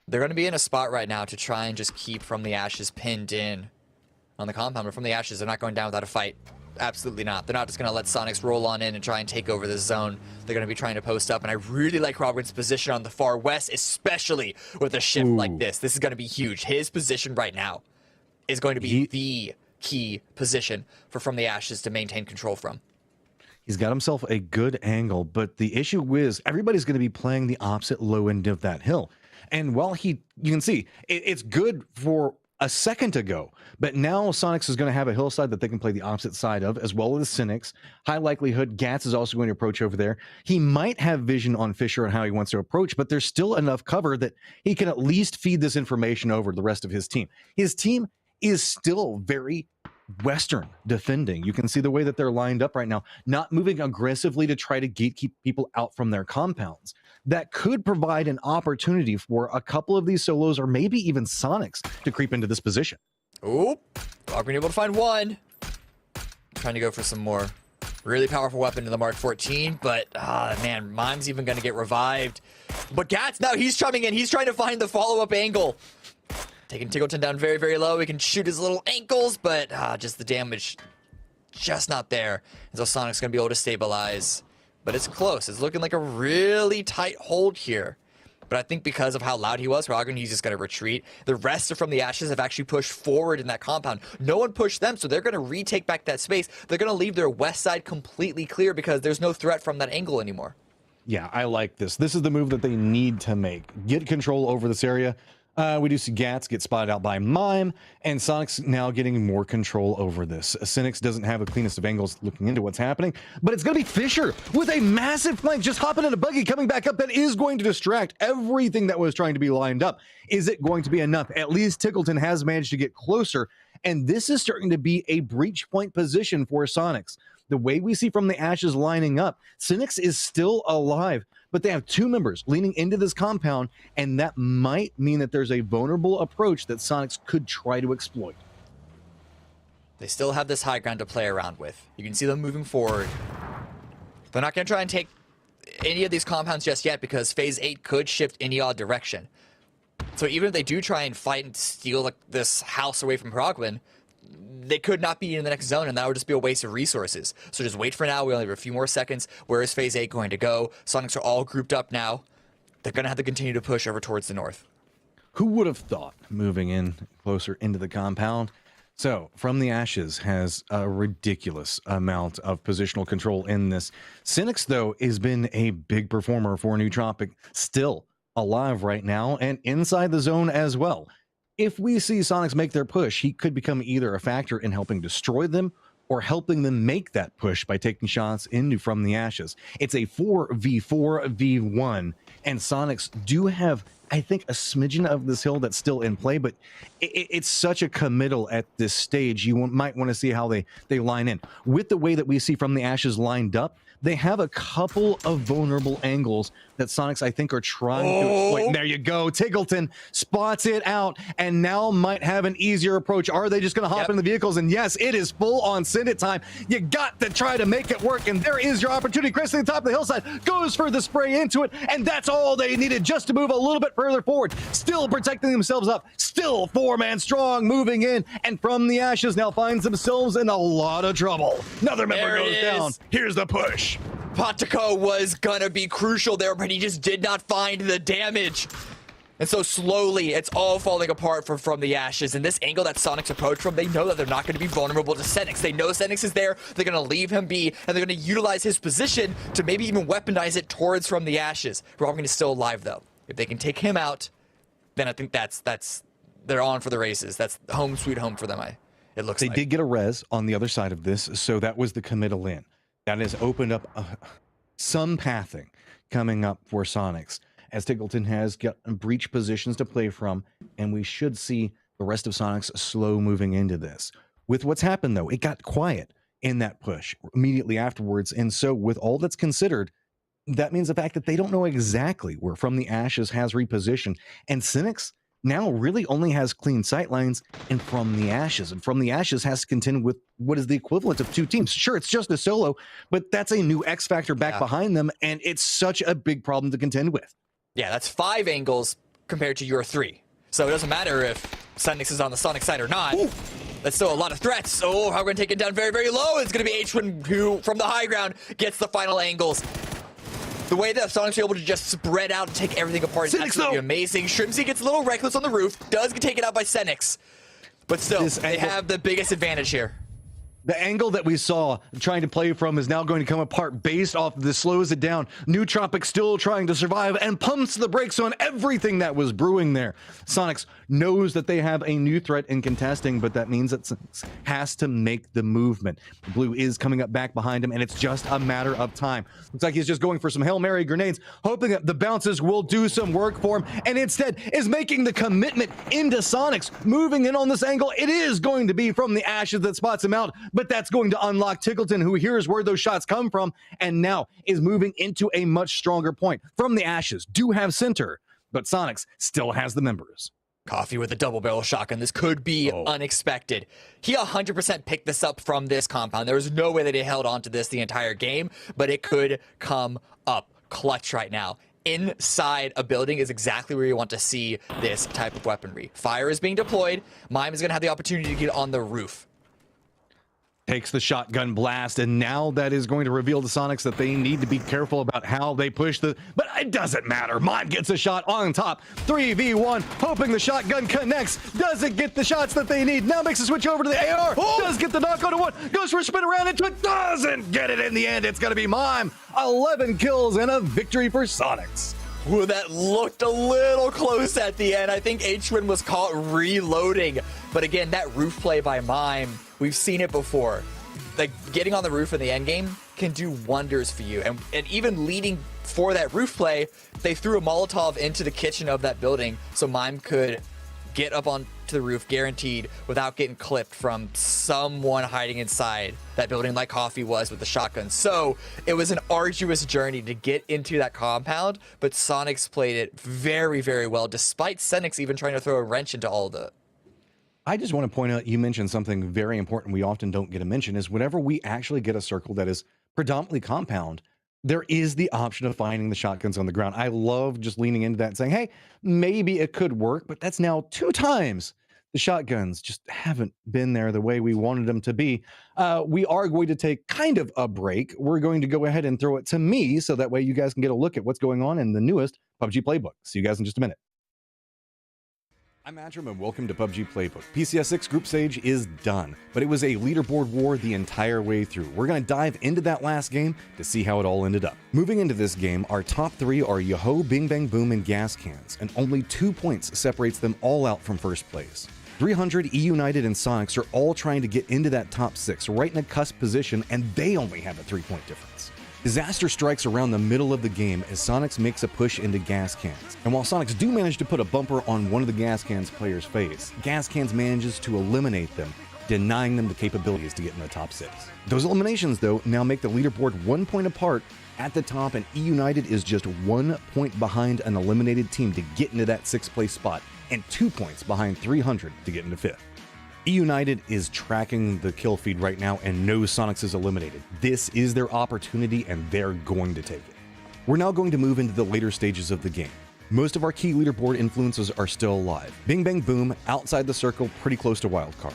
They're going to be in a spot right now to try and just keep From the Ashes pinned in on the compound, but From the Ashes, they're not going down without a fight. Absolutely not. They're not just going to let Soniqs roll on in and try and take over this zone. They're going to be trying to post up, and I really like Robin's position on the far west, especially with a shift like this. This is going to be huge. His position right now is going to be the key position for From the Ashes to maintain control from. He's got himself a good angle, but the issue is everybody's going to be playing the opposite low end of that hill. And while you can see, it's good for a second ago, but now Soniqs is going to have a hillside that they can play the opposite side of, as well as Soniqs. High likelihood Gats is also going to approach over there. He might have vision on Fisher on how he wants to approach, but there's still enough cover that he can at least feed this information over to the rest of his team. His team is still very Western defending. You can see the way that they're lined up right now, not moving aggressively to try to keep people out from their compounds. That could provide an opportunity for a couple of these solos, or maybe even Soniqs, to creep into this position. Oop. I've been able to find one. Trying to go for some more really powerful weapon to the Mark 14, but man, Mime's even going to get revived. But Gats, now he's coming in. He's trying to find the follow-up angle. Taking Tiggleton down very, very low. He can shoot his little ankles, but just the damage just not there. And so Sonic's going to be able to stabilize. But it's close. It's looking like a really tight hold here. But I think because of how loud he was, Ragan, he's just going to retreat. The rest of From the Ashes have actually pushed forward in that compound. No one pushed them, so they're going to retake back that space. They're going to leave their west side completely clear because there's no threat from that angle anymore. Yeah, I like this. This is the move that they need to make. Get control over this area. We do see Gats get spotted out by Mime, and Soniqs now getting more control over this. Soniqs doesn't have the cleanest of angles looking into what's happening, but it's going to be Fisher with a massive flank, just hopping in a buggy, coming back up. That is going to distract everything that was trying to be lined up. Is it going to be enough? At least Tiggleton has managed to get closer, and this is starting to be a breach point position for Soniqs. The way we see From the Ashes lining up, Soniqs is still alive, but they have 2 members leaning into this compound, and that might mean that there's a vulnerable approach that Soniqs could try to exploit. They still have this high ground to play around with. You can see them moving forward. They're not going to try and take any of these compounds just yet because Phase 8 could shift any odd direction. So even if they do try and fight and steal this house away from Progwin, they could not be in the next zone, and that would just be a waste of resources. So just wait for now. We only have a few more seconds. Where is Phase 8 going to go? Soniqs are all grouped up now. They're going to have to continue to push over towards the north. Who would have thought moving in closer into the compound? So, From the Ashes has a ridiculous amount of positional control in this. Soniqs, though, has been a big performer for Nootropic, still alive right now, and inside the zone as well. If we see Soniqs make their push, he could become either a factor in helping destroy them or helping them make that push by taking shots into From the Ashes. It's a 4v4v1, and Soniqs do have, I think, a smidgen of this hill that's still in play, but it's such a committal at this stage. You might want to see how they line in. With the way that we see From the Ashes lined up, they have a couple of vulnerable angles that Soniqs, I think, are trying to exploit. And there you go. Tiggleton spots it out and now might have an easier approach. Are they just going to hop in the vehicles? And yes, it is full on send it time. You got to try to make it work. And there is your opportunity. Chris at the top of the hillside goes for the spray into it. And that's all they needed just to move a little bit further forward, still protecting themselves up, still 4-man strong, moving in, and from the ashes now finds themselves in a lot of trouble. Another member There it goes is. down. Here's the push. Patico was gonna be crucial there, but he just did not find the damage. And so slowly, it's all falling apart from the ashes. And this angle that Soniqs approach from, they know that they're not going to be vulnerable to Soniqs. They know Soniqs is there. They're going to leave him be, and they're going to utilize his position to maybe even weaponize it towards from the ashes. Robin is still alive, though. If they can take him out, then I think that's they're on for the races. That's home sweet home for them. It looks like. They did get a res on the other side of this, so that was the committal in. That has opened up some pathing coming up for Soniqs, as Tickleton has got breach positions to play from, and we should see the rest of Soniqs slow moving into this. With what's happened, though, it got quiet in that push immediately afterwards, and so with all that's considered, that means the fact that they don't know exactly where From the Ashes has repositioned, and Soniqs now really only has clean sight lines and From the Ashes, and From the Ashes has to contend with what is the equivalent of two teams. Sure, it's just a solo, but that's a new X factor back behind them, and it's such a big problem to contend with. Yeah, that's 5 angles compared to your 3. So it doesn't matter if Soniqs is on the Sonic side or not. Ooh. That's still a lot of threats. Oh, how we're going to take it down very, very low. It's going to be H1 who, from the high ground, gets the final angles. The way that Soniqs are able to just spread out and take everything apart is absolutely amazing. Shrimsy gets a little reckless on the roof, does get taken out by Soniqs. But still, they have the biggest advantage here. The angle that we saw trying to play from is now going to come apart based off of this, slows it down. Nootropic still trying to survive and pumps the brakes on everything that was brewing there. Soniqs knows that they have a new threat in contesting, but that means that Soniqs has to make the movement. Blue is coming up back behind him, and it's just a matter of time. Looks like he's just going for some Hail Mary grenades, hoping that the bounces will do some work for him, and instead is making the commitment into Soniqs. Moving in on this angle, it is going to be From the Ashes that spots him out, but that's going to unlock Tickleton, who hears where those shots come from, and now is moving into a much stronger point. From the Ashes do have center, but Soniqs still has the members. Coffee with a double barrel shotgun. This could be unexpected. He 100% picked this up from this compound. There was no way that he held on to this the entire game, but it could come up clutch right now. Inside a building is exactly where you want to see this type of weaponry. Fire is being deployed. Mime is going to have the opportunity to get on the roof. Takes the shotgun blast, and now that is going to reveal to Soniqs that they need to be careful about how they push the... But it doesn't matter. Mime gets a shot on top. 3v1, hoping the shotgun connects. Doesn't get the shots that they need. Now makes a switch over to the AR. Does get the knock on one. Goes for a spin around into it. Doesn't get it in the end. It's going to be Mime. 11 kills and a victory for Soniqs. Ooh, that looked a little close at the end. I think H1 was caught reloading. But again, that roof play by Mime, we've seen it before. Like, getting on the roof in the end game can do wonders for you. And even leading for that roof play, they threw a Molotov into the kitchen of that building so Mime could get up onto the roof, guaranteed, without getting clipped from someone hiding inside that building like Coffee was with the shotgun. So it was an arduous journey to get into that compound, but Soniqs played it very, very well, despite Soniqs even trying to throw a wrench into all of it. I just want to point out, you mentioned something very important we often don't get to mention, is whenever we actually get a circle that is predominantly compound, there is the option of finding the shotguns on the ground. I love just leaning into that and saying, hey, maybe it could work, but that's now 2 times the shotguns just haven't been there the way we wanted them to be. We are going to take kind of a break. We're going to go ahead and throw it to me so that way you guys can get a look at what's going on in the newest PUBG playbook. See you guys in just a minute. I'm Adram and welcome to PUBG Playbook. PCS6 group stage is done, but it was a leaderboard war the entire way through. We're going to dive into that last game to see how it all ended up. Moving into this game, our top 3 are Yoho, Bing Bang Boom, and Gas Cans, and only 2 points separates them all out from first place. 300, E-United, and Soniqs are all trying to get into that top 6, right in a cusp position, and they only have a 3-point difference. Disaster strikes around the middle of the game as Soniqs makes a push into Gas Cans. And while Soniqs do manage to put a bumper on one of the Gas Cans players' face, Gas Cans manages to eliminate them, denying them the capabilities to get in the top 6. Those eliminations, though, now make the leaderboard 1 point apart at the top, and E-United is just 1 point behind an eliminated team to get into that 6th place spot, and 2 points behind 300 to get into 5th. E-United is tracking the kill feed right now and knows Soniqs is eliminated. This is their opportunity and they're going to take it. We're now going to move into the later stages of the game. Most of our key leaderboard influences are still alive. Bing Bang Boom outside the circle, pretty close to wildcard.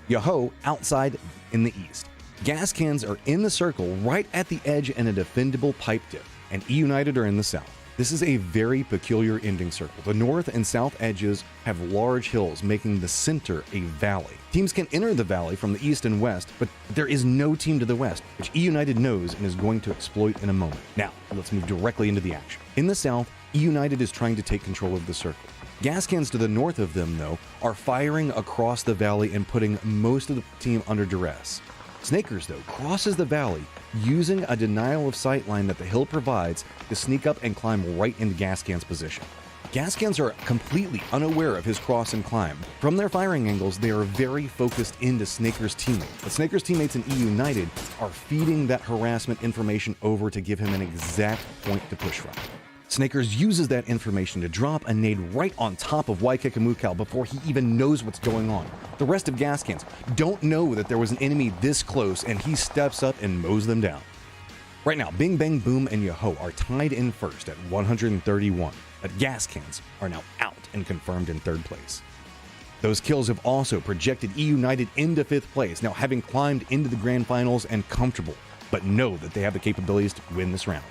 Yoho outside in the east. Gas Cans are in the circle right at the edge and a defendable pipe dip. And E United are in the south. This is a very peculiar ending circle. The north and south edges have large hills, making the center a valley. Teams can enter the valley from the east and west, but there is no team to the west, which E United knows and is going to exploit in a moment. Now, let's move directly into the action. In the south, E United is trying to take control of the circle. Gas Cans to the north of them, though, are firing across the valley and putting most of the team under duress. Soniqs, though, crosses the valley using a denial of sight line that the hill provides to sneak up and climb right into Gas Can's position. Gas Cans are completely unaware of his cross and climb. From their firing angles, they are very focused into Soniqs' teammate. But Soniqs' teammates in E United are feeding that harassment information over to give him an exact point to push from. Soniqs uses that information to drop a nade right on top of Waikikimukau before he even knows what's going on. The rest of Gas Cans don't know that there was an enemy this close, and he steps up and mows them down. Right now, Bing Bang Boom and Yoho are tied in first at 131, but Gas Cans are now out and confirmed in third place. Those kills have also projected E United into fifth place, now having climbed into the grand finals and comfortable, but know that they have the capabilities to win this round.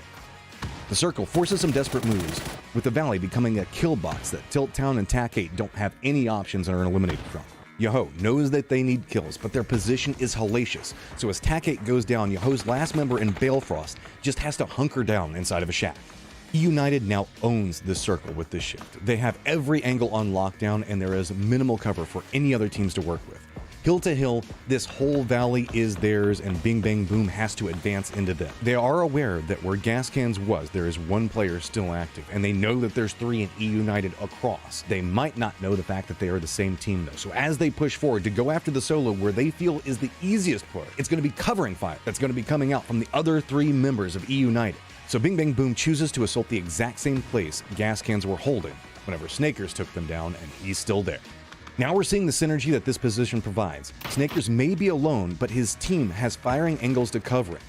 The circle forces some desperate moves, with the valley becoming a kill box that Tilt Town and Tac 8 don't have any options and are eliminated from. Yoho knows that they need kills, but their position is hellacious, so as Tac 8 goes down, Yoho's last member in Balefrost just has to hunker down inside of a shack. E United now owns the circle with this shift. They have every angle on lockdown, and there is minimal cover for any other teams to work with. Hill to hill, this whole valley is theirs, and Bing Bang Boom has to advance into them. They are aware that where Gas Cans was, there is one player still active, and they know that there's 3 in E United across. They might not know the fact that they are the same team, though. So as they push forward to go after the solo where they feel is the easiest push, it's going to be covering fire that's going to be coming out from the other 3 members of E United. So Bing Bang Boom chooses to assault the exact same place Gas Cans were holding whenever Soniqs took them down, and he's still there. Now we're seeing the synergy that this position provides. Soniqs may be alone, but his team has firing angles to cover it.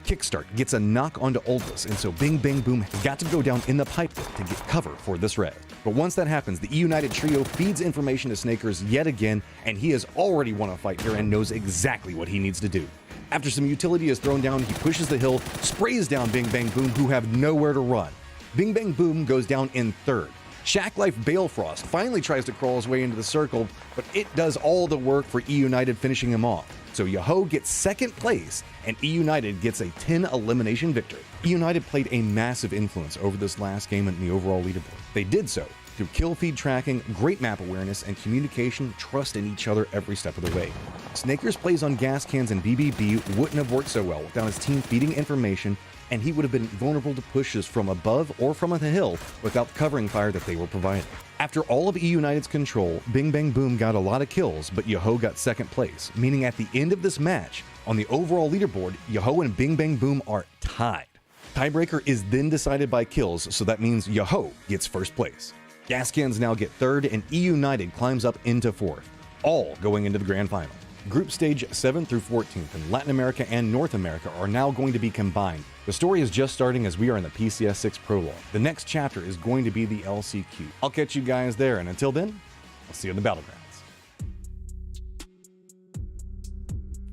Kickstart gets a knock onto Oldless, and so Bing Bang Boom has got to go down in the pipe to get cover for this res. But once that happens, the E United trio feeds information to Soniqs yet again, and he has already won a fight here and knows exactly what he needs to do. After some utility is thrown down, he pushes the hill, sprays down Bing Bang Boom, who have nowhere to run. Bing Bang Boom goes down in third. Shack Life Balefrost finally tries to crawl his way into the circle, but it does all the work for E United, finishing him off. So Yoho gets second place, and E United gets a 10 elimination victory. E United played a massive influence over this last game in the overall leaderboard. They did so through kill feed tracking, great map awareness, and communication, trust in each other every step of the way. Soniqs plays on Gas Cans and BBB wouldn't have worked so well without his team feeding information, and he would have been vulnerable to pushes from above or from the hill without the covering fire that they were providing. After all of E United's control, Bing Bang Boom got a lot of kills, but Yoho got second place, meaning at the end of this match, on the overall leaderboard, Yoho and Bing Bang Boom are tied. Tiebreaker is then decided by kills, so that means Yoho gets first place. Gas Cans now get third, and E United climbs up into fourth, all going into the grand final. Group stage 7 through 14th in Latin America and North America are now going to be combined. The story is just starting as we are in the PCS6 prologue. The next chapter is going to be the LCQ. I'll catch you guys there, and until then, I'll see you in the battlegrounds.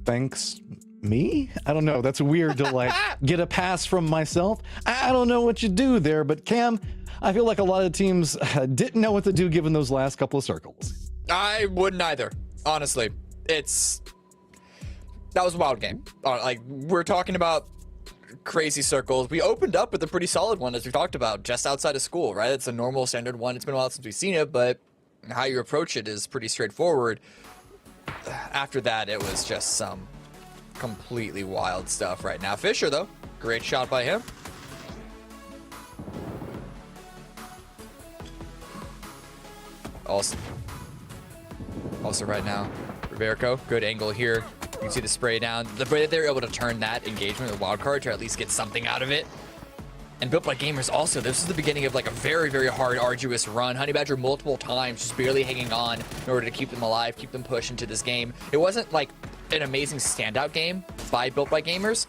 Thanks me? I don't know. That's weird to like get a pass from myself. I don't know what you do there, but Cam, I feel like a lot of teams didn't know what to do given those last couple of circles. I wouldn't either, honestly. That was a wild game. Like, we're talking about crazy circles. We opened up with a pretty solid one, as we talked about, just outside of school, right? It's a normal standard one. It's been a while since we've seen it, but how you approach it is pretty straightforward. After that, it was just some completely wild stuff right now. Fisher, though, great shot by him. Also right now, Riverico, good angle here. You can see the spray down. The way that they were able to turn that engagement with wildcard to at least get something out of it. And Built by Gamers also, this is the beginning of like a very, very hard, arduous run. Honey Badger multiple times, just barely hanging on in order to keep them alive, keep them pushed into this game. It wasn't like an amazing standout game by Built by Gamers,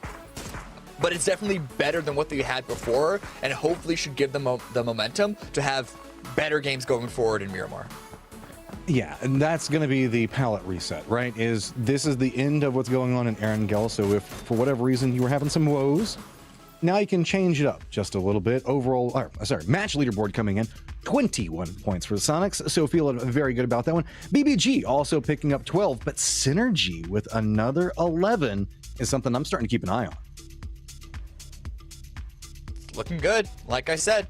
but it's definitely better than what they had before, and hopefully should give them the momentum to have better games going forward in Miramar. Yeah, and that's going to be the palette reset, right? This is the end of what's going on in Erangel. So if for whatever reason you were having some woes, now you can change it up just a little bit. Overall, match leaderboard coming in, 21 points for the Soniqs, so feeling very good about that one. BBG also picking up 12, but Synergy with another 11 is something I'm starting to keep an eye on. Looking good, like I said.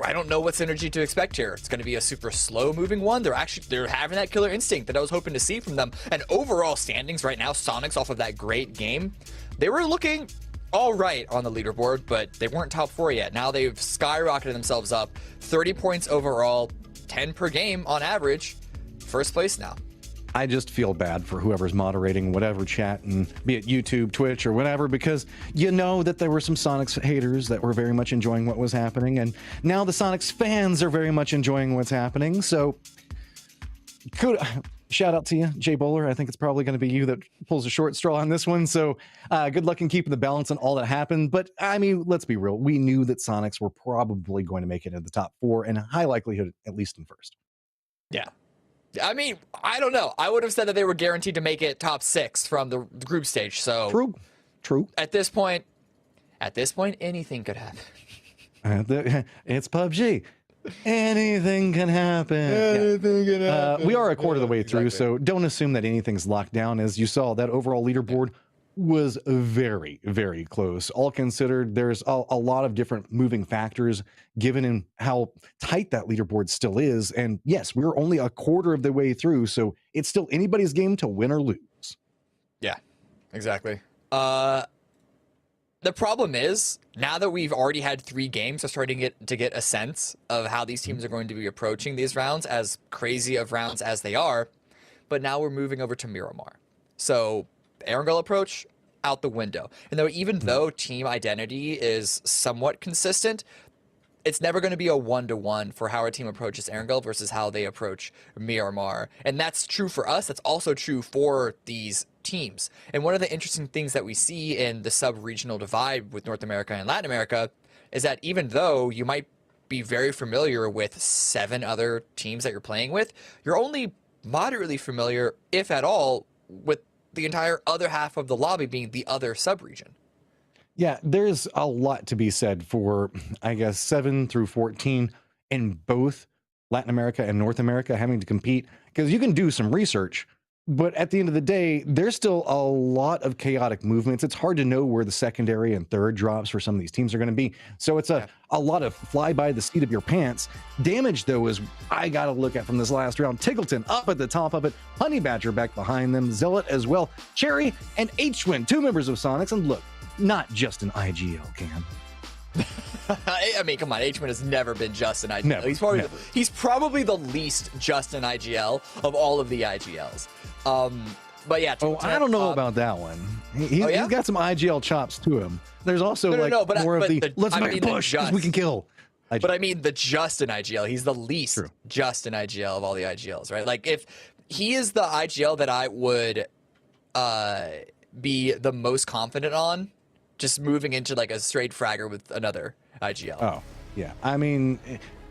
I don't know what Synergy to expect here. It's going to be a super slow moving one. They're having that killer instinct that I was hoping to see from them. And overall standings right now, Soniqs off of that great game, they were looking all right on the leaderboard, but they weren't top 4 yet. Now they've skyrocketed themselves up, 30 points overall, 10 per game on average, first place now. I just feel bad for whoever's moderating whatever chat, and be it YouTube, Twitch, or whatever, because you know that there were some Soniqs haters that were very much enjoying what was happening, and now the Soniqs fans are very much enjoying what's happening. So, shout out to you, Jay Bowler. I think it's probably going to be you that pulls a short straw on this one. So, good luck in keeping the balance on all that happened. But I mean, let's be real. We knew that Soniqs were probably going to make it in the top 4, and high likelihood at least in first. Yeah. I mean, I don't know. I would have said that they were guaranteed to make it top 6 from the group stage. So True. At this point, anything could happen. It's PUBG. Anything can happen. Anything can happen. We are a quarter of the way through, so don't assume that anything's locked down. As you saw, that overall leaderboard was very, very close. All considered, there's a lot of different moving factors given in how tight that leaderboard still is. And yes, we're only a quarter of the way through, so it's still anybody's game to win or lose. Yeah, exactly. The problem is, now that we've already had 3 games, we're starting to get a sense of how these teams are going to be approaching these rounds, as crazy of rounds as they are. But now we're moving over to Miramar. So Erangel approach out the window. And even though team identity is somewhat consistent, it's never going to be a 1-to-1 for how our team approaches Erangel versus how they approach Miramar. And that's true for us. That's also true for these teams. And one of the interesting things that we see in the sub-regional divide with North America and Latin America is that even though you might be very familiar with 7 other teams that you're playing with, you're only moderately familiar, if at all, with the entire other half of the lobby being the other sub-region. Yeah, there's a lot to be said for, I guess, 7 through 14 in both Latin America and North America having to compete, because you can do some research, but at the end of the day, there's still a lot of chaotic movements. It's hard to know where the secondary and third drops for some of these teams are going to be. So it's a lot of fly by the seat of your pants. Damage, though, is I got to look at from this last round. Tiggleton up at the top of it. Honey Badger back behind them. Zealot as well. Cherry and H-Twin, 2 members of Soniqs. And look, not just an IGL, Cam. I mean, come on, H-Man has never been just an IGL. Never, he's probably the least just an IGL of all of the IGLs. But yeah. I don't know about that one. He's got some IGL chops to him. There's also more of the let's make a push because we can kill. But I mean the just an IGL. He's the least just an IGL of all the IGLs, right? Like if he is the IGL that I would be the most confident on, just moving into like a straight fragger with another IGL. Oh, yeah. I mean,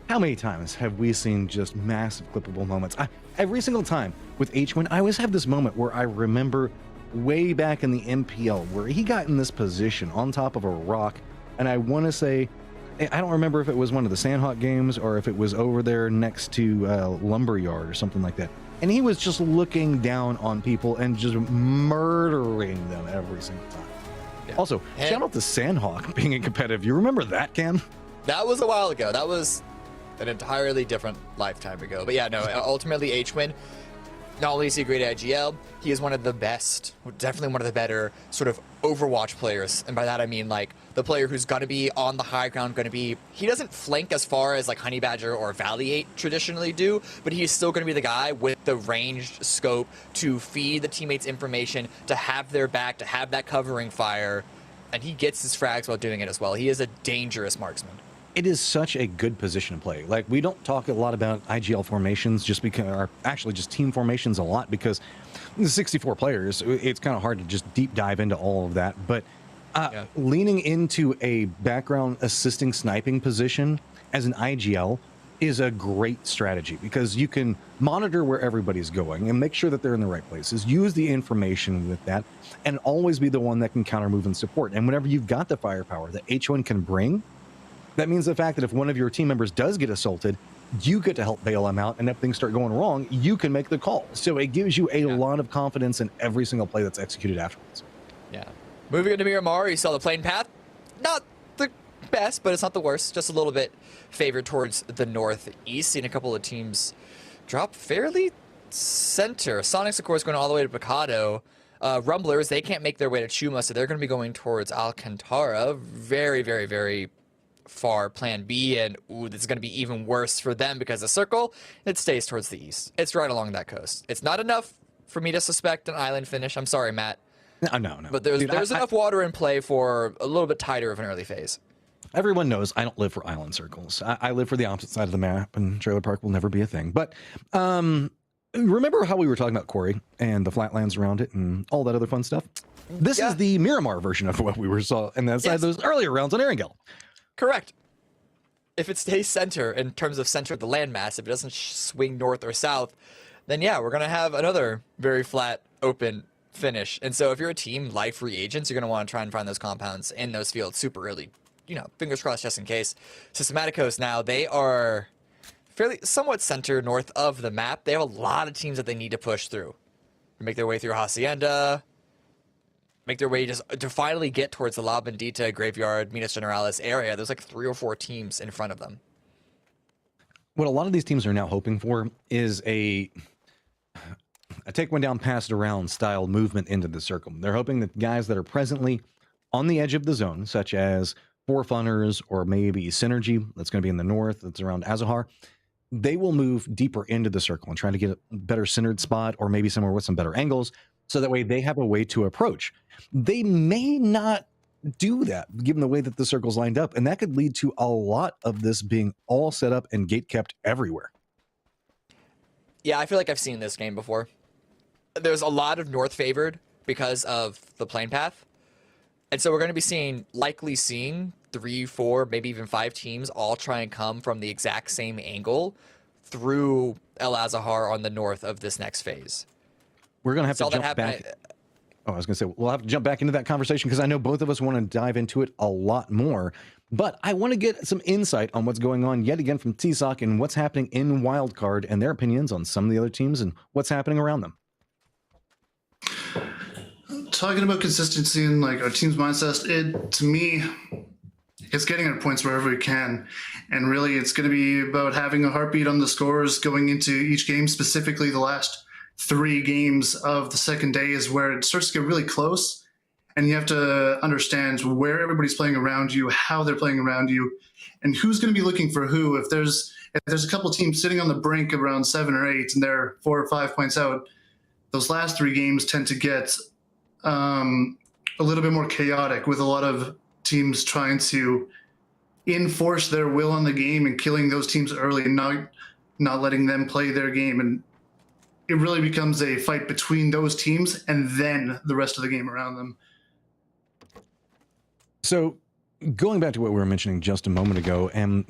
how many times have we seen just massive clippable moments? Every single time with H1, I always have this moment where I remember way back in the MPL where he got in this position on top of a rock, and I want to say, I don't remember if it was one of the Sandhawk games or if it was over there next to Lumberyard or something like that. And he was just looking down on people and just murdering them every single time. Yeah. Also, shout out to Sandhawk being in competitive. You remember that, Cam? That was a while ago. That was an entirely different lifetime ago. But yeah, no, ultimately H-Win, not only is he a great IGL, he is one of the best, definitely one of the better sort of Overwatch players. And by that I mean like the player who's going to be on the high ground, he doesn't flank as far as like Honey Badger or Valley 8 traditionally do, but he's still going to be the guy with the ranged scope to feed the teammates information, to have their back, to have that covering fire. And he gets his frags while doing it as well. He is a dangerous marksman. It is such a good position to play. Like, we don't talk a lot about IGL formations just because, or actually just team formations a lot, because the 64 players, it's kind of hard to just deep dive into all of that. But Leaning into a background assisting sniping position as an IGL is a great strategy because you can monitor where everybody's going and make sure that they're in the right places, use the information with that, and always be the one that can counter move and support. And whenever you've got the firepower that H1 can bring, that means the fact that if one of your team members does get assaulted, you get to help bail them out, and if things start going wrong, you can make the call. So it gives you a lot of confidence in every single play that's executed afterwards. Yeah. Moving into Miramar, you saw the plane path. Not the best, but it's not the worst. Just a little bit favored towards the northeast. Seen a couple of teams drop fairly center. Soniqs, of course, going all the way to Picado. Rumblers, they can't make their way to Chuma, so they're going to be going towards Alcantara. Very, very, very far plan B, and this is going to be even worse for them because the circle, it stays towards the east. It's right along that coast. It's not enough for me to suspect an island finish. I'm sorry, Matt. No. But there's enough water in play for a little bit tighter of an early phase. Everyone knows I don't live for island circles. I live for the opposite side of the map, and trailer park will never be a thing. But remember how we were talking about Quarry and the flatlands around it and all that other fun stuff? This is the Miramar version of what we were saw in that side those earlier rounds on Erangel. Correct. If it stays center in terms of center of the landmass, if it doesn't swing north or south, then yeah, we're going to have another very flat, open finish. And so if you're a team like free agents, you're going to want to try and find those compounds in those fields super early. You know, fingers crossed just in case. Systematicos now, they are fairly somewhat center north of the map. They have a lot of teams that they need to push through. Make their way through Hacienda, make their way just to finally get towards the La Bendita, Graveyard, Minas Generalis area. There's like 3 or 4 teams in front of them. What a lot of these teams are now hoping for is a take one down, pass it around style movement into the circle. They're hoping that guys that are presently on the edge of the zone, such as Forefunners or maybe Synergy, that's going to be in the north, that's around Azahar, they will move deeper into the circle and try to get a better centered spot or maybe somewhere with some better angles, so that way they have a way to approach. They may not do that given the way that the circle's lined up, and that could lead to a lot of this being all set up and gate kept everywhere. Yeah, I feel like I've seen this game before. There's a lot of north favored because of the plane path. And so we're going to be likely seeing 3, 4, maybe even 5 teams all try and come from the exact same angle through El Azahar on the north of this next phase. We're going to have to jump back. I was going to say, we'll have to jump back into that conversation because I know both of us want to dive into it a lot more. But I want to get some insight on what's going on yet again from TSOC and what's happening in Wildcard and their opinions on some of the other teams and what's happening around them. Talking about consistency and like our team's mindset, it to me, it's getting our points wherever we can, and really it's going to be about having a heartbeat on the scores going into each game. Specifically, the last 3 games of the second day is where it starts to get really close, and you have to understand where everybody's playing around you, how they're playing around you, and who's going to be looking for who. If there's a couple teams sitting on the brink around 7 or 8 and they're 4 or 5 points out, those last 3 games tend to get a little bit more chaotic, with a lot of teams trying to enforce their will on the game and killing those teams early and not letting them play their game. And it really becomes a fight between those teams and then the rest of the game around them. So going back to what we were mentioning just a moment ago, and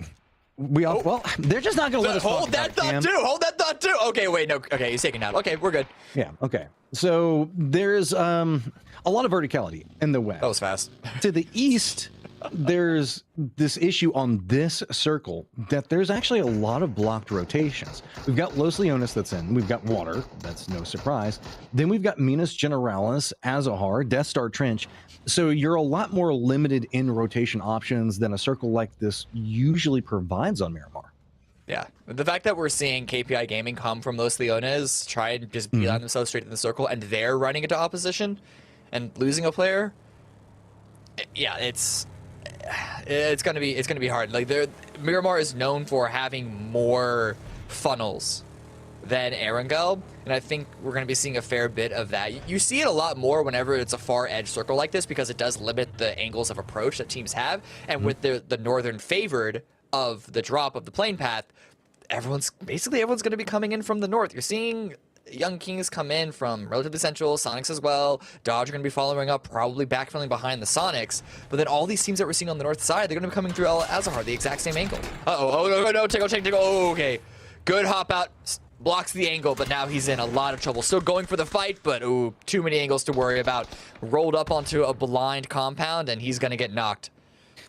well, they're just not going to let us hold that thought too. Hold that thought too. Okay, wait, no. Okay, he's taking out. Okay, we're good. Yeah. Okay. So there's a lot of verticality in the west. That was fast. To the east, there's this issue on this circle that there's actually a lot of blocked rotations. We've got Los Leones that's in. We've got Water. That's no surprise. Then we've got Minas Generalis, Azahar, Death Star Trench. So you're a lot more limited in rotation options than a circle like this usually provides on Miramar. Yeah. The fact that we're seeing KPI Gaming come from Los Leones, try and just beeline themselves straight in the circle, and they're running into opposition and losing a player. Yeah, it's gonna be hard. Like Miramar is known for having more funnels than Erangel, and I think we're going to be seeing a fair bit of that. You see it a lot more whenever it's a far edge circle like this, because it does limit the angles of approach that teams have, and with the northern favored of the drop of the plane path, everyone's going to be coming in from the north. You're seeing young kings come in from relatively central, Soniqs as well. Dodge are going to be following up, probably backfilling behind the Soniqs. But then all these teams that we're seeing on the north side, they're going to be coming through El Azahar, the exact same angle. Oh, no, tickle. Oh, okay. Good hop out, blocks the angle, but now he's in a lot of trouble. Still going for the fight, but ooh, too many angles to worry about. Rolled up onto a blind compound, and he's going to get knocked.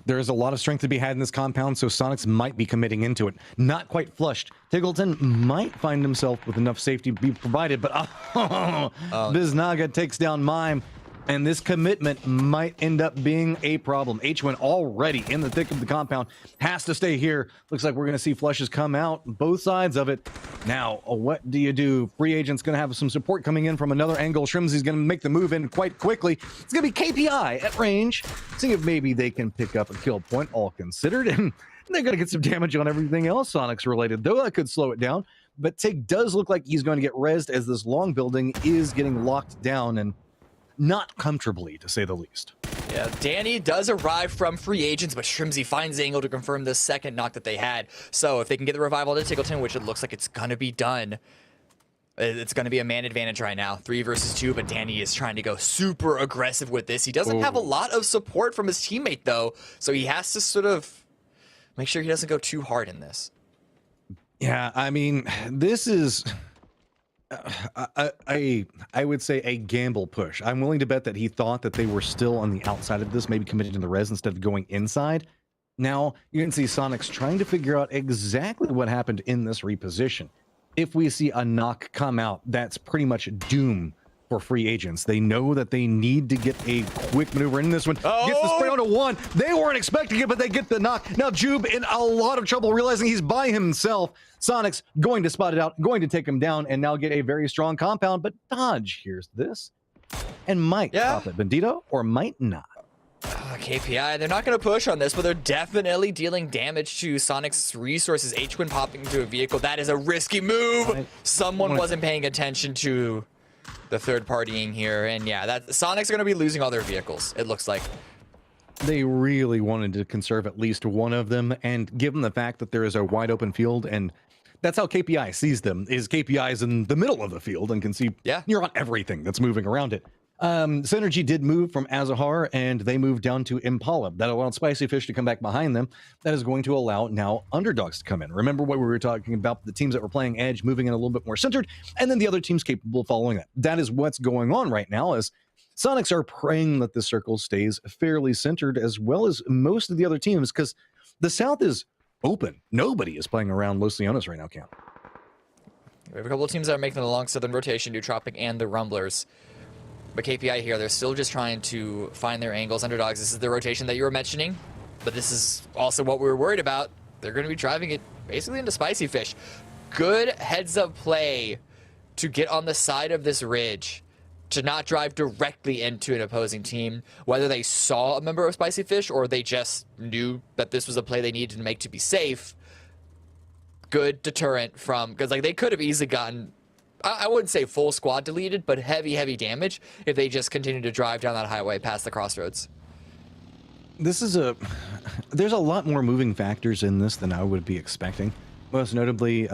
There is a lot of strength to be had in this compound, so Soniqs might be committing into it. Not quite flushed. Tiggleton might find himself with enough safety to be provided, but Biznaga takes down Mime, and this commitment might end up being a problem. H1 already in the thick of the compound, has to stay here. Looks like we're going to see flushes come out, both sides of it. Now, what do you do? Free Agent's going to have some support coming in from another angle. Shrimsy's going to make the move in quite quickly. It's going to be KPI at range, seeing if maybe they can pick up a kill point, all considered. And they're going to get some damage on everything else Soniqs related, though that could slow it down. But Tig does look like he's going to get rezzed as this long building is getting locked down, and not comfortably, to say the least. Yeah, Danny does arrive from Free Agents, but Shrimsy finds the angle to confirm the second knock that they had. So if they can get the revival to Tiggleton, which it looks like it's going to be done, it's going to be a man advantage right now. 3 versus 2, but Danny is trying to go super aggressive with this. He doesn't have a lot of support from his teammate, though, so he has to sort of make sure he doesn't go too hard in this. Yeah, I mean, this is... I would say a gamble push. I'm willing to bet that he thought that they were still on the outside of this, maybe committed to the res instead of going inside. Now, you can see Soniqs trying to figure out exactly what happened in this reposition. If we see a knock come out, that's pretty much doom for Free Agents. They know that they need to get a quick maneuver in this one. Gets the spray onto one. They weren't expecting it, but they get the knock. Now Jube in a lot of trouble, realizing he's by himself. Soniqs going to spot it out, going to take him down, and now get a very strong compound, but Dodge hears this and might stop it. Bandito, or might not. KPI, they're not going to push on this, but they're definitely dealing damage to Soniqs' resources. H-Twin popping into a vehicle. That is a risky move. Someone wasn't paying attention to the third partying here, and yeah, that Soniqs are going to be losing all their vehicles, it looks like. They really wanted to conserve at least one of them, and given the fact that there is a wide open field, and that's how KPI sees them, is KPI is in the middle of the field and can see you're on everything that's moving around it. Synergy did move from Azahar, and they moved down to Impala. That allowed Spicy Fish to come back behind them. That is going to allow now underdogs to come in. Remember what we were talking about, the teams that were playing Edge moving in a little bit more centered, and then the other teams capable of following that. That is what's going on right now, as Soniqs are praying that the circle stays fairly centered, as well as most of the other teams, because the South is open. Nobody is playing around Los Leones right now, Cam. We have a couple of teams that are making the long southern rotation, Nootropic and the Rumblers. But KPI here, they're still just trying to find their angles. Underdogs, this is the rotation that you were mentioning, but this is also what we were worried about. They're going to be driving it basically into Spicy Fish. Good heads-up play to get on the side of this ridge, to not drive directly into an opposing team, whether they saw a member of Spicy Fish or they just knew that this was a play they needed to make to be safe. Good deterrent from, because like they could have easily gotten, I wouldn't say full squad deleted, but heavy damage if they just continued to drive down that highway past the crossroads. This is there's a lot more moving factors in this than I would be expecting. Most notably,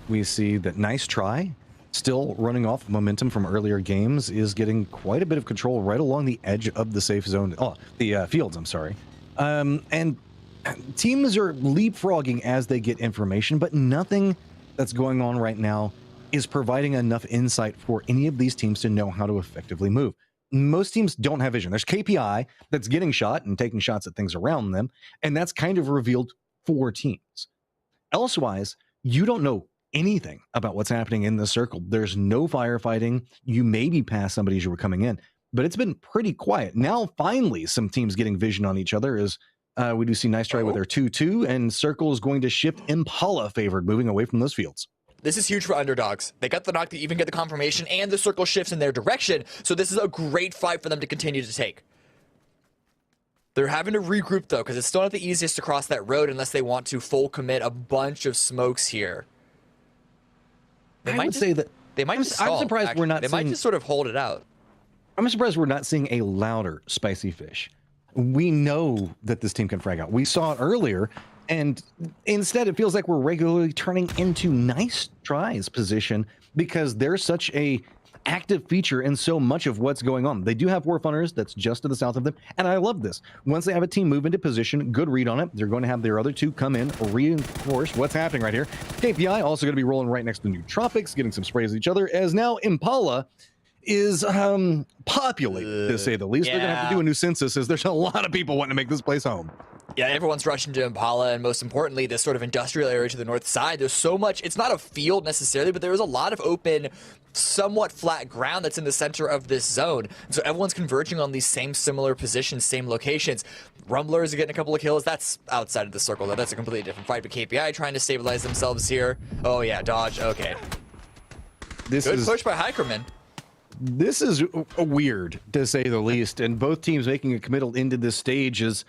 we see that Nice Try, still running off momentum from earlier games, is getting quite a bit of control right along the edge of the safe zone. The fields, I'm sorry. And teams are leapfrogging as they get information, but nothing that's going on right now is providing enough insight for any of these teams to know how to effectively move. Most teams don't have vision. There's KPI that's getting shot and taking shots at things around them, and that's kind of revealed 4 teams. Elsewise, you don't know anything about what's happening in the circle. There's no firefighting. You maybe pass somebody as you were coming in, but it's been pretty quiet. Now, finally, some teams getting vision on each other as we do see Nice Try with their 2-2, and Circle is going to shift Impala favored, moving away from those fields. This is huge for underdogs. They got the knock to even get the confirmation, and the circle shifts in their direction, so this is a great fight for them to continue to take. They're having to regroup, though, because it's still not the easiest to cross that road unless they want to full commit a bunch of smokes here. I would say that they might just stall, I'm surprised actually. we're not They might just sort of hold it out. I'm surprised we're not seeing a louder Spicy Fish. We know that this team can frag out. We saw it earlier, and instead it feels like we're regularly turning into Nice Try's position because they're such a active feature in so much of what's going on. They do have Warfunners that's just to the south of them, and I love this. Once they have a team move into position, good read on it, they're going to have their other two come in, reinforce what's happening right here. KPI also going to be rolling right next to Nootropics, getting some sprays at each other, as now Impala is populated, to say the least. They're going to have to do a new census, as there's a lot of people wanting to make this place home. Yeah, everyone's rushing to Impala, and most importantly, this sort of industrial area to the north side. There's so much, it's not a field necessarily, but there is a lot of open, somewhat flat ground that's in the center of this zone. And so everyone's converging on these same similar positions, same locations. Rumblers are getting a couple of kills. That's outside of the circle, though. That's a completely different fight. But KPI trying to stabilize themselves here. Oh, yeah, dodge. Okay. Good push by Hikerman. This is weird, to say the least, and both teams making a committal into this stage is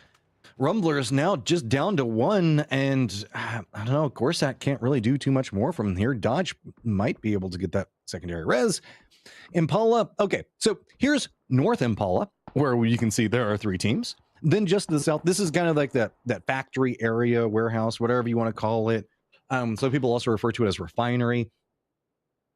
Rumblers now just down to 1, and I don't know, Gorsak can't really do too much more from here. Dodge might be able to get that secondary res. Impala, okay, so here's North Impala, where you can see there are 3 teams. Then just to the south, this is kind of like that factory area, warehouse, whatever you want to call it. So people also refer to it as refinery.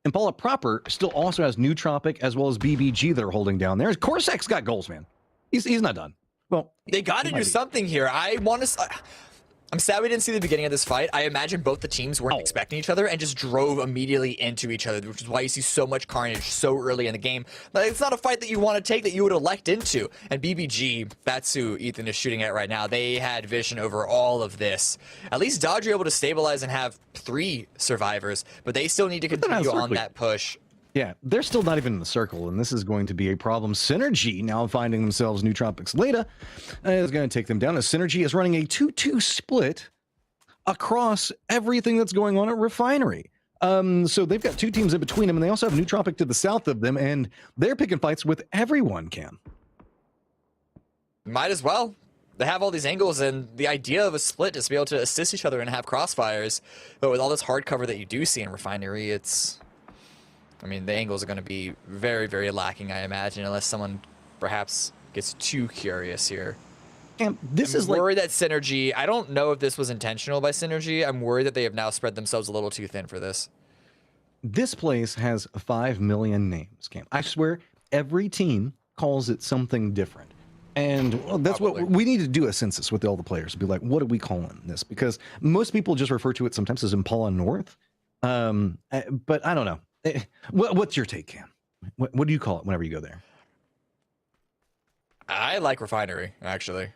Impala proper still also has Nootropic as well as BBG that are holding down there. Corsak's got goals, man. He's not done. Well, they got to do something here. I'm sad we didn't see the beginning of this fight. I imagine both the teams weren't expecting each other and just drove immediately into each other, which is why you see so much carnage so early in the game. But it's not a fight that you want to take, that you would elect into. And BBG, that's who Ethan is shooting at right now. They had vision over all of this. At least Dodge are able to stabilize and have 3 survivors, but they still need to continue on that push. Yeah, they're still not even in the circle, and this is going to be a problem. Synergy now finding themselves Nootropics Leda is going to take them down, as Synergy is running a 2-2 split across everything that's going on at Refinery. So they've got 2 teams in between them, and they also have Nootropic to the south of them, and they're picking fights with everyone, Cam. Might as well. They have all these angles, and the idea of a split is to be able to assist each other and have crossfires. But with all this hard cover that you do see in Refinery, I mean, the angles are going to be very, very lacking, I imagine, unless someone perhaps gets too curious here. And this is worried that Synergy, I don't know if this was intentional by Synergy. I'm worried that they have now spread themselves a little too thin for this. This place has 5 million names, Cam. I swear, every team calls it something different. And that's what we need to do, a census with all the players. Be like, what are we calling this? Because most people just refer to it sometimes as Impala North. But I don't know. What's your take, Cam? What do you call it whenever you go there? I like Refinery, actually.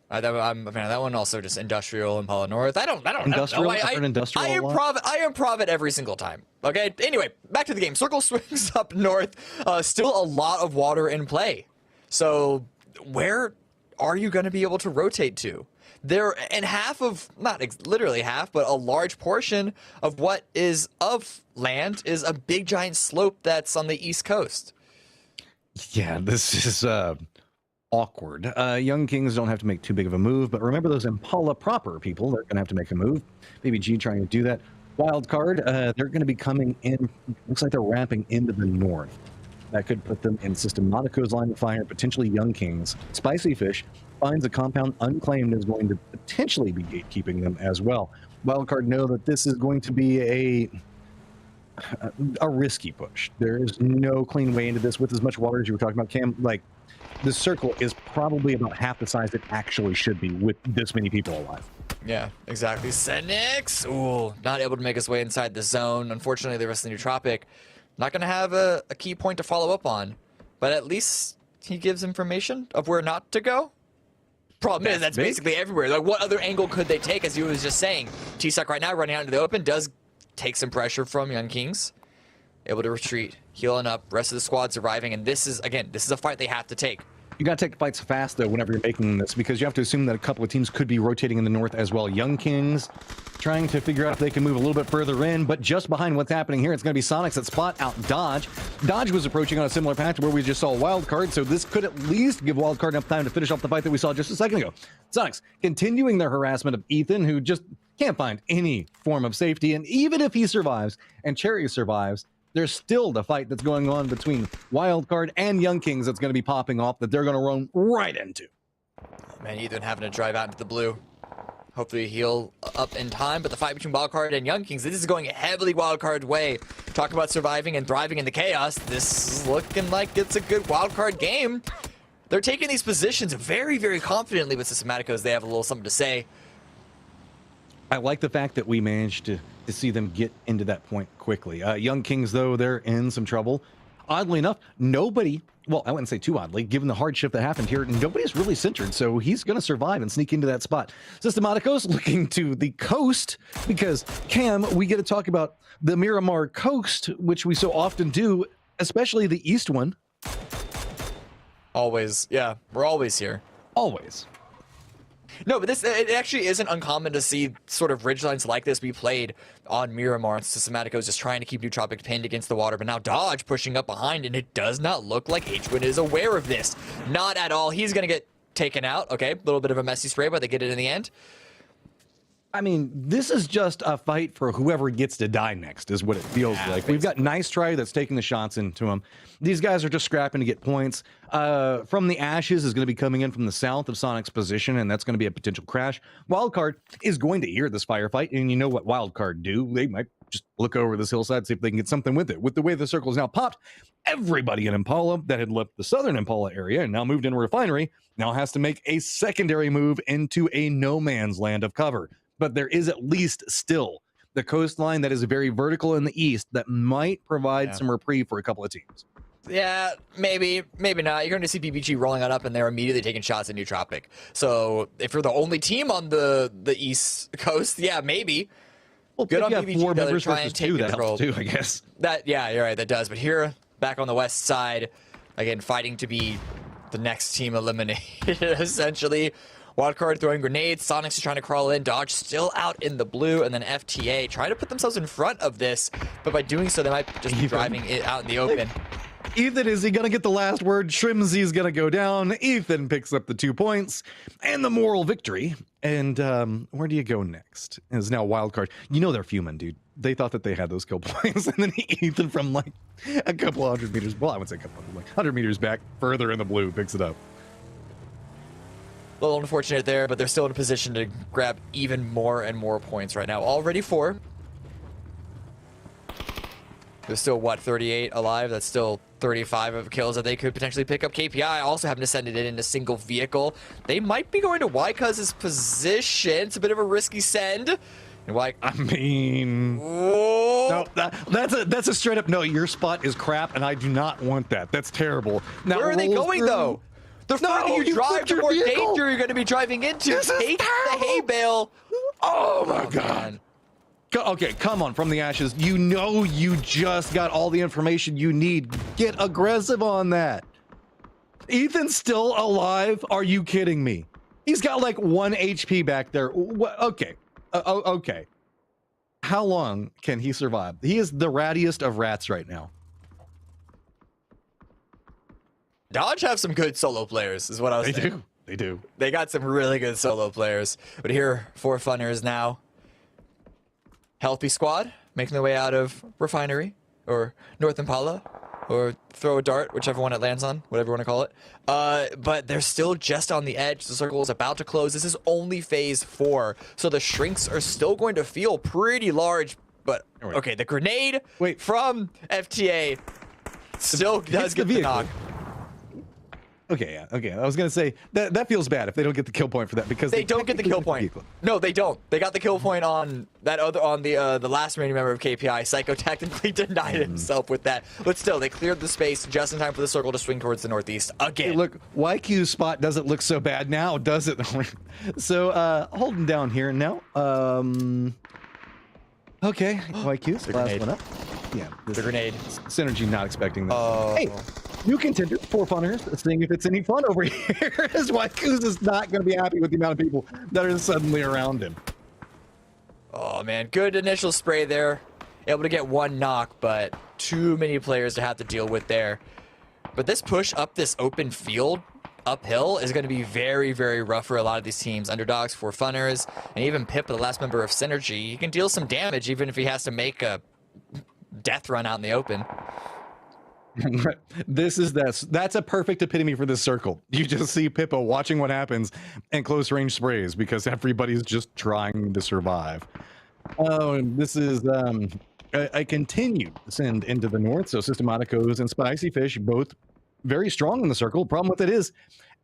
I'm a fan of that one. Also, just Industrial, Impala North. I don't Industrial, know. I am Provid every single time. Okay. Anyway, back to the game. Circle swings up north. Still a lot of water in play. So where are you going to be able to rotate to? There, and half of, not literally half, but a large portion of what is of land is a big giant slope that's on the east coast. Yeah, this is awkward. Young Kings don't have to make too big of a move, but remember those Impala proper people, they're going to have to make a move. BBG trying to do that. Wild card, they're going to be coming in, looks like they're ramping into the north. That could put them in System Monaco's line of fire, potentially Young Kings. Spicy Fish finds a compound unclaimed, is going to potentially be gatekeeping them as well. Wildcard know that this is going to be a risky push. There is no clean way into this with as much water as you were talking about, Cam. Like, the circle is probably about half the size it actually should be with this many people alive. Yeah, exactly. Soniqs, ooh, not able to make his way inside the zone. Unfortunately, the rest of the Nootropic not going to have a key point to follow up on, but at least he gives information of where not to go. Problem is, that's basically everywhere. Like, what other angle could they take? As you was just saying, T-Suck right now running out into the open does take some pressure from Young Kings. Able to retreat, healing up, rest of the squad surviving, and this is a fight they have to take. You got to take fights fast, though, whenever you're making this, because you have to assume that a couple of teams could be rotating in the north as well. Young Kings trying to figure out if they can move a little bit further in, but just behind what's happening here, it's going to be Soniqs that spot out Dodge. Dodge was approaching on a similar path to where we just saw Wildcard, so this could at least give Wildcard enough time to finish off the fight that we saw just a second ago. Soniqs continuing their harassment of Ethan, who just can't find any form of safety, and even if he survives and Cherry survives, there's still the fight that's going on between Wildcard and Young Kings that's going to be popping off that they're going to run right into. Man, Ethan having to drive out into the blue. Hopefully heal up in time, but the fight between Wildcard and Young Kings, this is going heavily Wildcard way. Talk about surviving and thriving in the chaos. This is looking like it's a good Wildcard game. They're taking these positions very, very confidently with Systematicos. They have a little something to say. I like the fact that we managed to see them get into that point quickly. Young Kings, though, they're in some trouble. Oddly enough, nobody, well, I wouldn't say too oddly, given the hardship that happened here, nobody's really centered, so he's going to survive and sneak into that spot. Systematicos looking to the coast, because, Cam, we get to talk about the Miramar coast, which we so often do, especially the east one. Always, yeah, we're always here. Always. No, but it actually isn't uncommon to see sort of ridgelines like this be played on Miramar. Systematicos just trying to keep Nootropic pinned against the water, but now Dodge pushing up behind, and it does not look like HWin is aware of this. Not at all. He's going to get taken out. Okay, a little bit of a messy spray, but they get it in the end. I mean, this is just a fight for whoever gets to die next, is what it feels like. We've got Nice Try that's taking the shots into him. These guys are just scrapping to get points. From the Ashes is going to be coming in from the south of Soniqs' position, and that's going to be a potential crash. Wildcard is going to hear this firefight, and you know what Wildcard do. They might just look over this hillside, see if they can get something with it. With the way the circle is now popped, everybody in Impala that had left the southern Impala area and now moved into Refinery now has to make a secondary move into a no man's land of cover. But there is at least still the coastline that is very vertical in the east that might provide some reprieve for a couple of teams. Yeah, maybe not. You're going to see PPG rolling on up, and they're immediately taking shots at Nootropic. So if you're the only team on the east coast, yeah, maybe. Well, good on PPG. 4 members try versus and take 2, that control. helps too, I guess. Yeah, you're right. That does. But here, back on the west side, again, fighting to be the next team eliminated, essentially. Wildcard throwing grenades, Soniqs is trying to crawl in, Dodge still out in the blue, and then FTA trying to put themselves in front of this, but by doing so, they might just be driving it out in the open. Ethan, is he going to get the last word? Shrimzy's going to go down. Ethan picks up the 2 points and the moral victory. And where do you go next? Is now Wildcard. You know they're fuming, dude. They thought that they had those kill points, and then Ethan from like a couple 100 meters, well, I would say a couple, like 100 meters back, further in the blue, picks it up. A little unfortunate there, but they're still in a position to grab even more and more points right now. Already 4. There's still, what, 38 alive? That's still 35 of kills that they could potentially pick up. KPI also having to send it in a single vehicle. They might be going to Ycuz's position. It's a bit of a risky send. And I mean, no, that's a straight up no. Your spot is crap, and I do not want that. That's terrible. Now, where are they going though? The further you drive, the more danger you're going to be driving into. Take the hay bale. Oh my god. Okay, come on, from the ashes. You know you just got all the information you need. Get aggressive on that. Ethan's still alive? Are you kidding me? He's got like 1 HP back there. Okay. Okay. How long can he survive? He is the rattiest of rats right now. Dodge have some good solo players, is what I was saying. They do. They got some really good solo players. But here, 4 funners now. Healthy squad, making their way out of Refinery, or North Impala, or throw a dart, whichever one it lands on, whatever you want to call it. But they're still just on the edge. The circle is about to close. This is only phase 4, so the shrinks are still going to feel pretty large. But, okay, the grenade from FTA still does get the knock. Okay, yeah, okay. I was gonna say that feels bad if they don't get the kill point for that, because they don't get the kill point. No, they don't. They got the kill point on that other, on the last remaining member of KPI. Psycho technically denied himself with that, but still they cleared the space just in time for the circle to swing towards the northeast again. Hey, look, YQ's spot doesn't look so bad now, does it? So holding down here now. Okay, YQ's the last one up. Yeah, the grenade. Synergy not expecting that. Hey, new contender, 4 funners, seeing if it's any fun over here, as YQ's is not going to be happy with the amount of people that are suddenly around him. Oh man, good initial spray there. Able to get 1 knock, but too many players to have to deal with there. But this push up this open field, uphill, is going to be very, very rough for a lot of these teams. Underdogs, 4 funners, and even Pip, the last member of Synergy. He can deal some damage even if he has to make a death run out in the open. That's a perfect epitome for this circle. You just see Pippa watching what happens and close range sprays because everybody's just trying to survive. Oh, and this is a continued send into the north. So Systematicos and Spicy Fish both very strong in the circle. Problem with it is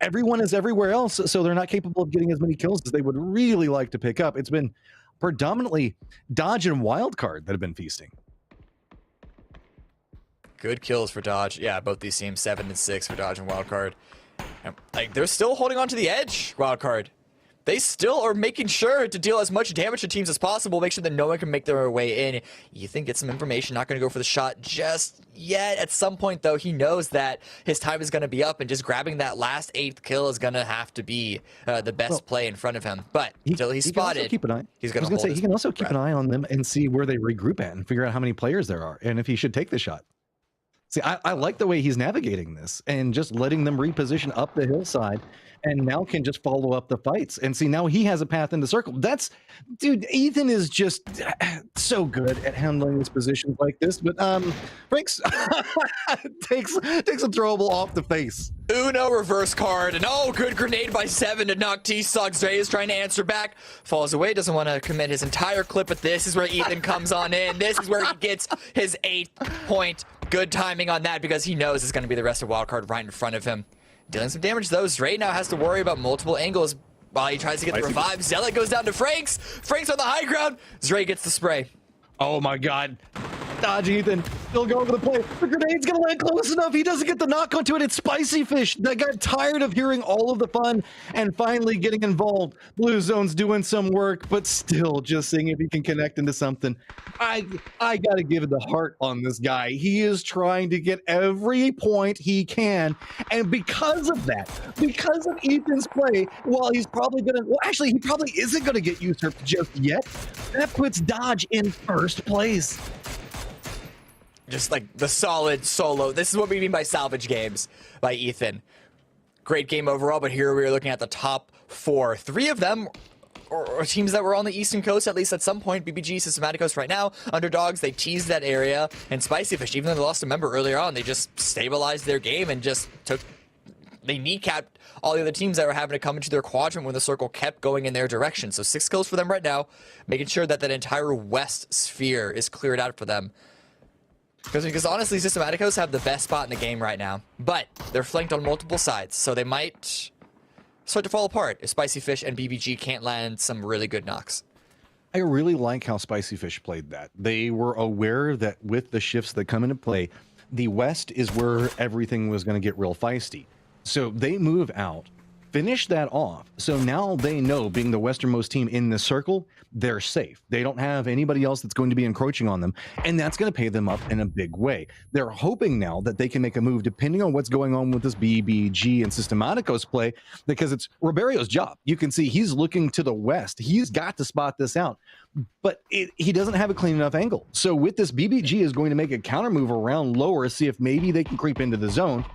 everyone is everywhere else, so they're not capable of getting as many kills as they would really like to pick up. It's been predominantly Dodge and Wildcard that have been feasting. Good kills for Dodge. Yeah, both these teams 7 and 6 for Dodge and Wildcard. And, like, they're still holding on to the edge, Wildcard. They still are making sure to deal as much damage to teams as possible, make sure that no one can make their way in. Ethan gets some information, not going to go for the shot just yet. At some point, though, he knows that his time is going to be up, and just grabbing that last 8th kill is going to have to be the best play in front of him. But until he's spotted, keep an eye. He's going to say he can also keep an eye on them and see where they regroup at and figure out how many players there are and if he should take the shot. See, I like the way he's navigating this and just letting them reposition up the hillside and now can just follow up the fights. And see, now he has a path in the circle. Dude, Ethan is just so good at handling his positions like this. But Franks takes a throwable off the face. Uno reverse card, and oh, good grenade by 7 to knock T-Sog. Dre is trying to answer back, falls away, doesn't want to commit his entire clip, but this is where Ethan comes on in. This is where he gets his 8th point. Good timing on that because he knows it's going to be the rest of Wildcard right in front of him. Dealing some damage, though. Dre now has to worry about multiple angles while he tries to get the revive. Zealot goes down to Franks. Franks on the high ground. Dre gets the spray. Oh my God. Dodge Ethan, still going for the play. The grenade's gonna land close enough. He doesn't get the knock onto it. It's Spicy Fish that got tired of hearing all of the fun and finally getting involved. Blue Zone's doing some work, but still just seeing if he can connect into something. I gotta give it the heart on this guy. He is trying to get every point he can, and because of that, because of Ethan's play, while he's probably gonna, well, actually, he probably isn't gonna get usurped just yet. That puts Dodge in first place. Just like the solid solo. This is what we mean by salvage games by Ethan. Great game overall, but here we're looking at the top 4. 3 of them are teams that were on the Eastern Coast, at least at some point. BBG, Systematicos right now. Underdogs, they teased that area. And Spicy Fish, even though they lost a member earlier on, they just stabilized their game and just they kneecapped all the other teams that were having to come into their quadrant when the circle kept going in their direction. So 6 kills for them right now, making sure that that entire west sphere is cleared out for them. Because honestly, Systematicos have the best spot in the game right now, but they're flanked on multiple sides, so they might start to fall apart if Spicy Fish and BBG can't land some really good knocks. I really like how Spicy Fish played that. They were aware that with the shifts that come into play, the West is where everything was going to get real feisty. So they move out, finish that off. So now they know, being the westernmost team in the circle, they're safe. They don't have anybody else that's going to be encroaching on them, and that's going to pay them up in a big way. They're hoping now that they can make a move depending on what's going on with this BBG and Systematicos play, because it's Riberio's job. You can see he's looking to the west. He's got to spot this out, but he doesn't have a clean enough angle. So with this, BBG is going to make a counter move around lower, see if maybe they can creep into the zone.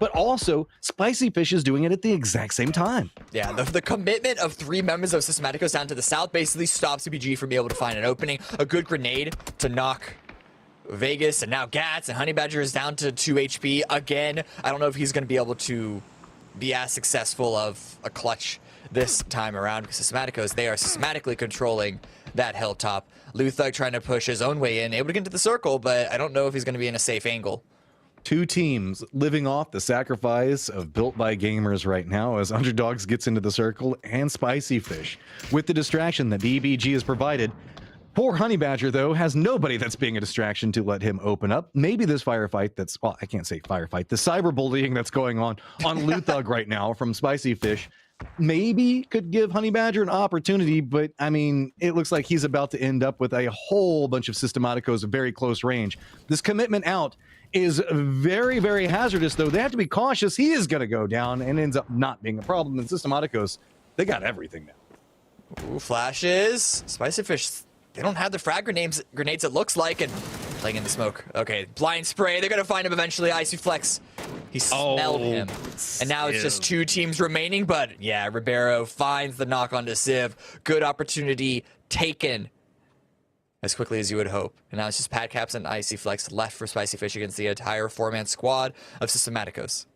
But also, Spicy Fish is doing it at the exact same time. Yeah, the commitment of 3 members of Systematicos down to the south basically stops BBG from being able to find an opening. A good grenade to knock Vegas, and now Gats, and Honey Badger is down to 2 HP. Again, I don't know if he's going to be able to be as successful of a clutch this time around, because Systematicos, they are systematically controlling that hilltop. Luthug trying to push his own way in, able to get into the circle, but I don't know if he's going to be in a safe angle. 2 teams living off the sacrifice of Built by Gamers right now as Underdogs gets into the circle, and Spicy Fish with the distraction that BBG has provided. Poor Honey Badger, though, has nobody that's being a distraction to let him open up. Maybe this firefight that's, well, I can't say firefight, the cyberbullying that's going on Luthug right now from Spicy Fish maybe could give Honey Badger an opportunity, but I mean, it looks like he's about to end up with a whole bunch of Systematicos at very close range. This commitment out is very, very hazardous, though. They have to be cautious. He is going to go down and ends up not being a problem. And Systematicos, they got everything now. Ooh, flashes. Spicy Fish, they don't have the frag grenades it looks like, and playing in the smoke. Okay, blind spray. They're going to find him eventually. Icy Flex. He smelled him. And now it's just 2 teams remaining, but yeah, Ribeiro finds the knock onto Civ. Good opportunity taken as quickly as you would hope. And now it's just Pad Caps and Icy Flex left for Spicy Fish against the entire 4-man squad of Systematicos.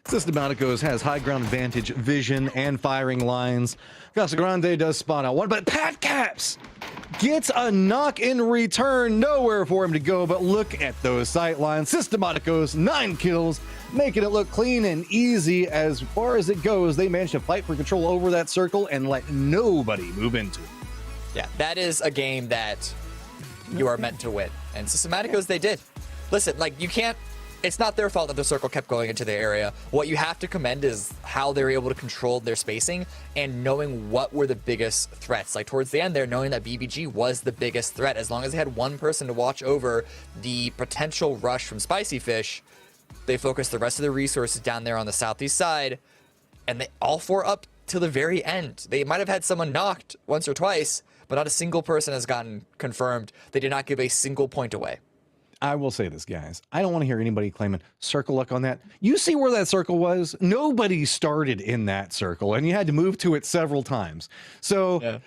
Systematicos has high ground advantage, vision, and firing lines. Casa Grande does spawn out one, but Pat Caps gets a knock in return. Nowhere for him to go, but look at those sight lines. Systematicos, 9 kills, making it look clean and easy as far as it goes. They managed to fight for control over that circle and let nobody move into it. Yeah, that is a game that you are meant to win. And Systematicos, they did. Listen, like, you can't, it's not their fault that the circle kept going into their area. What you have to commend is how they were able to control their spacing and knowing what were the biggest threats. Like, towards the end there, knowing that BBG was the biggest threat. As long as they had one person to watch over the potential rush from Spicy Fish, they focused the rest of the resources down there on the southeast side, and they all 4 up to the very end. They might have had someone knocked once or twice, but not a single person has gotten confirmed. They did not give a single point away. I will say this, guys. I don't want to hear anybody claiming circle luck on that. You see where that circle was? Nobody started in that circle, and you had to move to it several times. So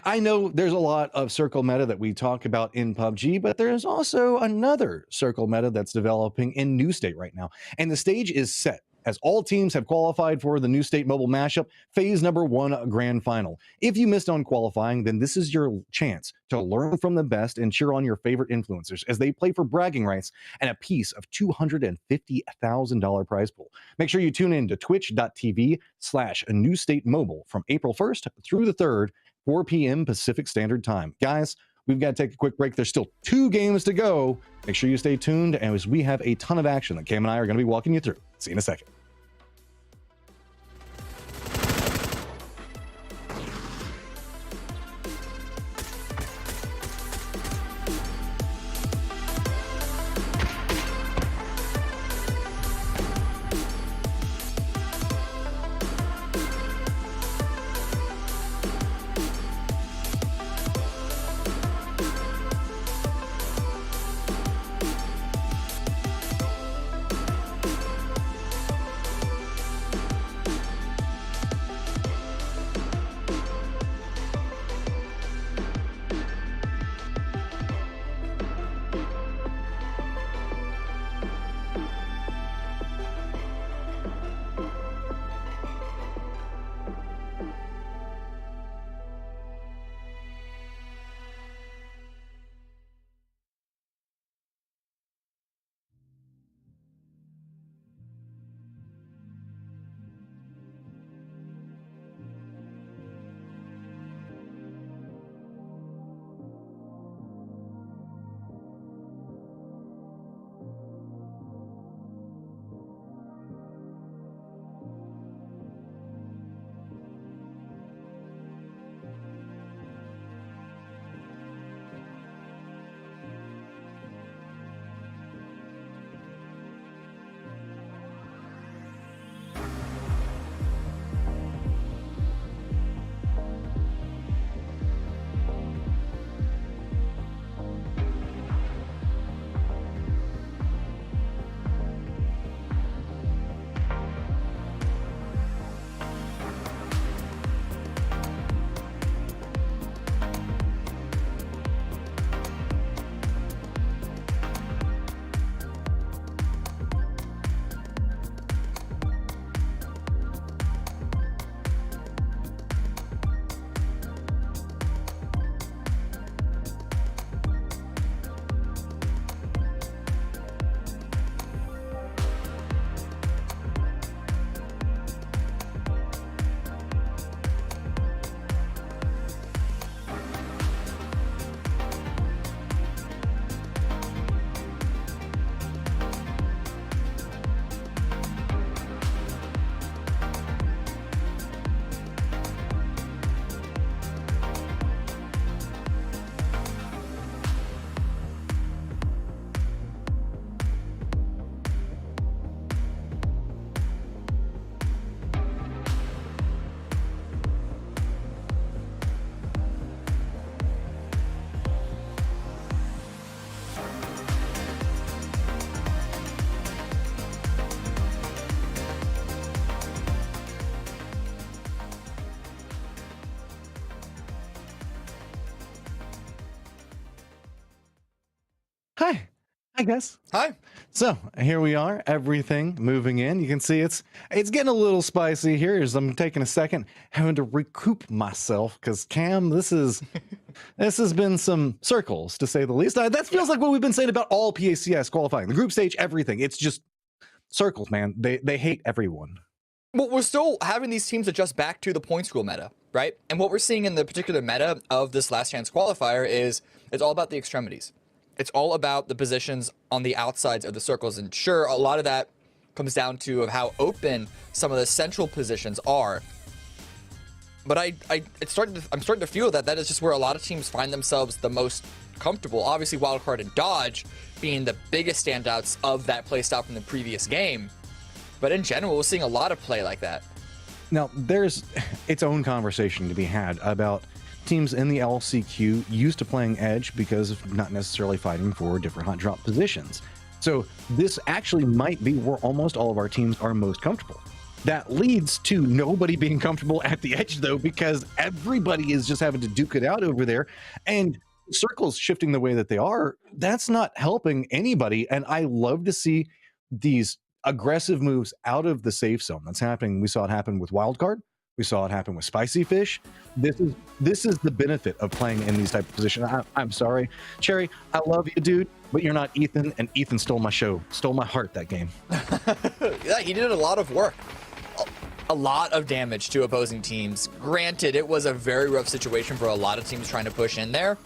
I know there's a lot of circle meta that we talk about in PUBG, but there's also another circle meta that's developing in New State right now. And the stage is set, as all teams have qualified for the New State Mobile Mashup Phase number 1 Grand Final. If you missed on qualifying, then this is your chance to learn from the best and cheer on your favorite influencers as they play for bragging rights and a piece of $250,000 prize pool. Make sure you tune in to twitch.tv/New State Mobile from April 1st through the 3rd, 4 p.m. Pacific Standard Time. Guys, we've got to take a quick break. There's still 2 games to go. Make sure you stay tuned as we have a ton of action that Cam and I are going to be walking you through. See you in a second. Hi, I guess. Hi. So here we are, everything moving in. You can see it's getting a little spicy here as I'm taking a second, having to recoup myself because Cam, this has been some circles to say the least. That feels like what we've been saying about all PACS qualifying, the group stage, everything. It's just circles, man. They hate everyone. Well, we're still having these teams adjust back to the point school meta, right? And what we're seeing in the particular meta of this last chance qualifier is it's all about the extremities. It's all about the positions on the outsides of the circles. And sure, a lot of that comes down to how open some of the central positions are. But I'm starting to feel that is just where a lot of teams find themselves the most comfortable. Obviously, Wildcard and Dodge being the biggest standouts of that playstyle from the previous game. But in general, we're seeing a lot of play like that. Now, there's its own conversation to be had about teams in the LCQ used to playing Edge because of not necessarily fighting for different hot drop positions. So this actually might be where almost all of our teams are most comfortable. That leads to nobody being comfortable at the Edge, though, because everybody is just having to duke it out over there. And circles shifting the way that they are, that's not helping anybody. And I love to see these aggressive moves out of the safe zone. That's happening. We saw it happen with Wildcard. We saw it happen with Spicy Fish. This is the benefit of playing in these type of positions. I'm sorry, Cherry, I love you, dude, but you're not Ethan, and Ethan stole my show, stole my heart that game. Yeah, he did a lot of work. A lot of damage to opposing teams. Granted, it was a very rough situation for a lot of teams trying to push in there.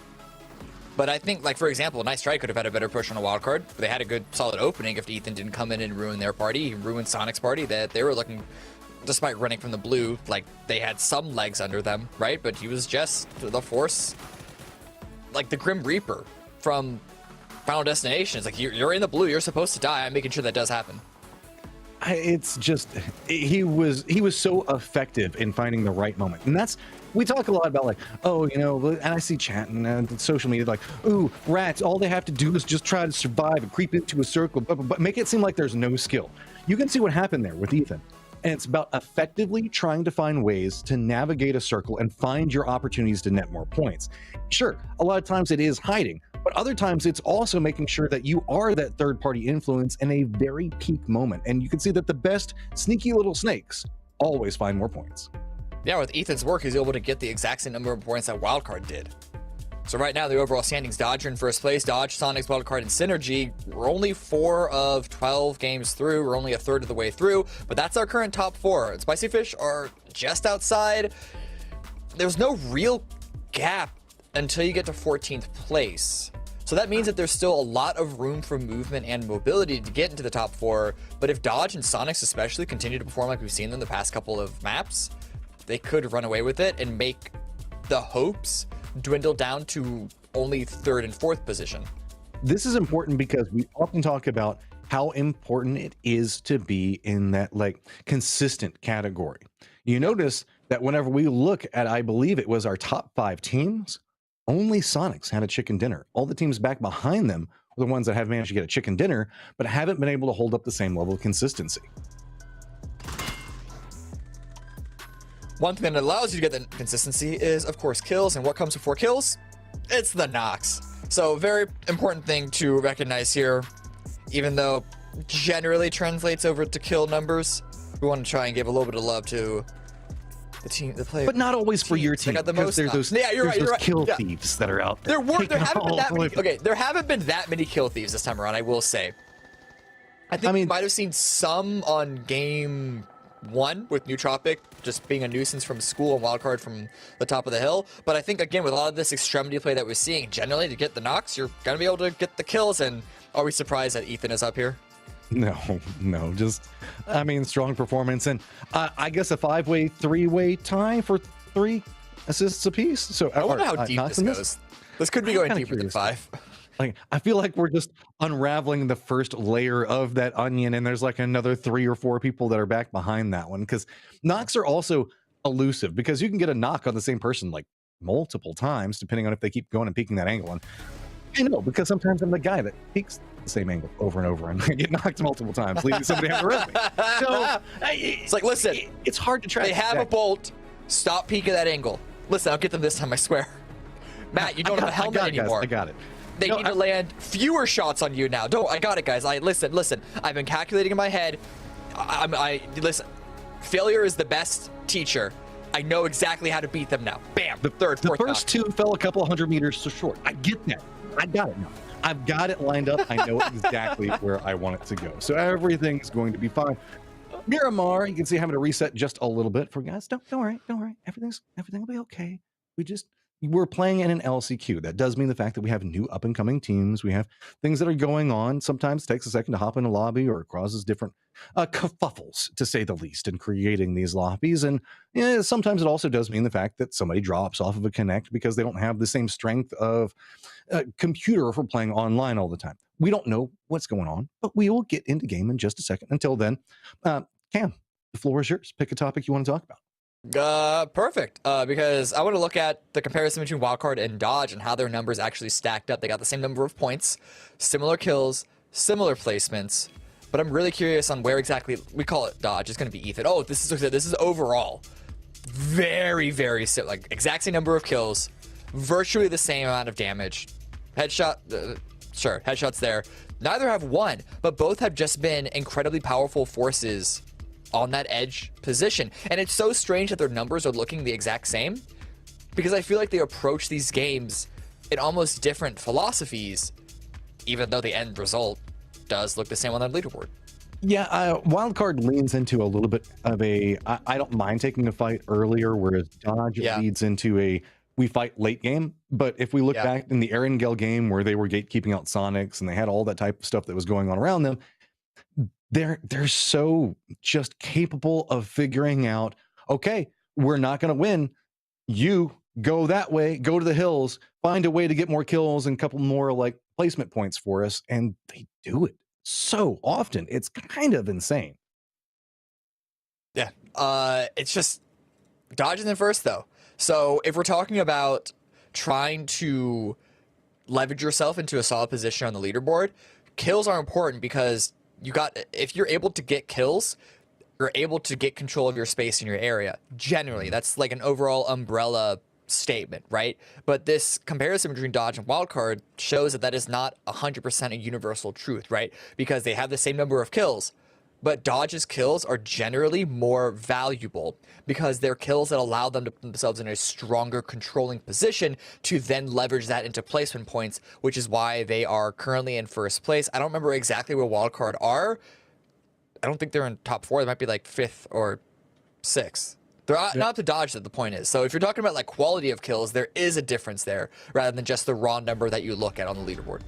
But I think, like, for example, Nice Try could have had a better push on a wild card. They had a good, solid opening if Ethan didn't come in and ruin their party. He ruined Soniqs' party that they were looking, despite running from the blue, like they had some legs under them, right? But he was just the force, like the Grim Reaper from Final Destination. It's like, you're in the blue, you're supposed to die. I'm making sure that does happen. It's just, he was so effective in finding the right moment. And that's, we talk a lot about like, oh, you know, and I see chat and social media like, ooh, rats, all they have to do is just try to survive and creep into a circle, but make it seem like there's no skill. You can see what happened there with Ethan. And it's about effectively trying to find ways to navigate a circle and find your opportunities to net more points. Sure, a lot of times it is hiding, but other times it's also making sure that you are that third-party influence in a very peak moment. And you can see that the best sneaky little snakes always find more points. Yeah, with Ethan's work, he's able to get the exact same number of points that Wildcard did. So right now, the overall standings, Dodge are in first place. Dodge, Soniqs, Wildcard, and Synergy. We're only 4 of 12 games through. We're only a third of the way through, but that's our current top 4. And Spicy Fish are just outside. There's no real gap until you get to 14th place. So that means that there's still a lot of room for movement and mobility to get into the top 4. But if Dodge and Soniqs especially continue to perform like we've seen them the past couple of maps, they could run away with it and make the hopes dwindle down to only 3rd and 4th position. This is important because we often talk about how important it is to be in that like consistent category. You notice that whenever we look at, I believe it was our top 5 teams, only Soniqs had a chicken dinner. All the teams back behind them are the ones that have managed to get a chicken dinner, but haven't been able to hold up the same level of consistency. One thing that allows you to get the consistency is, of course, kills. And what comes before kills? It's the knocks. So very important thing to recognize here, even though generally translates over to kill numbers, we want to try and give a little bit of love to the team, the player. But not always for your team, because there's those, kill thieves that are out there. There haven't been that many kill thieves this time around, I will say. I think we might have seen some on game 1 with Nootropic just being a nuisance from school and Wildcard from the top of the hill. But I think, again, with a lot of this extremity play that we're seeing, generally to get the knocks, you're going to be able to get the kills. And are we surprised that Ethan is up here? No, just, I mean, strong performance. And I guess a 5-way, 3-way tie for 3 assists apiece. So I wonder how deep this goes. This could be going deeper than 5. Like, I feel like we're just unraveling the first layer of that onion, and there's like another 3 or 4 people that are back behind that one, because knocks are also elusive, because you can get a knock on the same person like multiple times, depending on if they keep going and peeking that angle. And I know, because sometimes I'm the guy that peeks the same angle over and over, and I get knocked multiple times, leaving somebody have to arrest me. So it's like, listen, it's hard to track. They have a bolt. Stop peeking that angle. Listen, I'll get them this time, I swear. Matt, you don't have a helmet anymore. Guys, I got it. They need to land fewer shots on you now. I got it, guys. Listen. I've been calculating in my head. Listen. Failure is the best teacher. I know exactly how to beat them now. Bam. The first two fell a couple 100 meters so short. I get that. I got it now. I've got it lined up. I know exactly where I want it to go. So everything's going to be fine. Miramar, you can see having to reset just a little bit for guys. Don't worry. Everything will be okay. We're playing in an LCQ. That does mean the fact that we have new up and coming teams. We have things that are going on. Sometimes it takes a second to hop in a lobby, or it causes different kerfuffles, to say the least, in creating these lobbies. And sometimes it also does mean the fact that somebody drops off of a connect because they don't have the same strength of computer if we're playing online all the time. We don't know what's going on, but we will get into game in just a second. Until then, Cam, the floor is yours. Pick a topic you want to talk about. Perfect. Because I want to look at the comparison between Wildcard and Dodge and how their numbers actually stacked up. They got the same number of points, similar kills, similar placements, but I'm really curious on where exactly we call it Dodge. It's going to be Ethan. Oh, this is overall very, very similar, like exact same number of kills, virtually the same amount of damage. Headshot, sure, headshots there. Neither have won, but both have just been incredibly powerful forces on that edge position. And it's so strange that their numbers are looking the exact same, because I feel like they approach these games in almost different philosophies, even though the end result does look the same on that leaderboard. Yeah, Wildcard leans into a little bit of I don't mind taking a fight earlier, whereas Dodge leads into we fight late game. But if we look back in the Erangel game where they were gatekeeping out Soniqs and they had all that type of stuff that was going on around them, they're so just capable of figuring out, okay, we're not going to win. You go that way, go to the hills, find a way to get more kills and a couple more like placement points for us. And they do it so often. It's kind of insane. Yeah. It's just Dodge in the first though. So if we're talking about trying to leverage yourself into a solid position on the leaderboard, kills are important because if you're able to get kills, you're able to get control of your space in your area. Generally, that's like an overall umbrella statement, right? But this comparison between Dodge and Wildcard shows that is not 100% a universal truth, right? Because they have the same number of kills, but Dodge's kills are generally more valuable because they're kills that allow them to put themselves in a stronger controlling position to then leverage that into placement points, which is why they are currently in first place. I don't remember exactly where Wildcard are. I don't think they're in top 4. They might be like 5th or 6th. They're not up to Dodge, that the point is. So if you're talking about like quality of kills, there is a difference there rather than just the raw number that you look at on the leaderboard.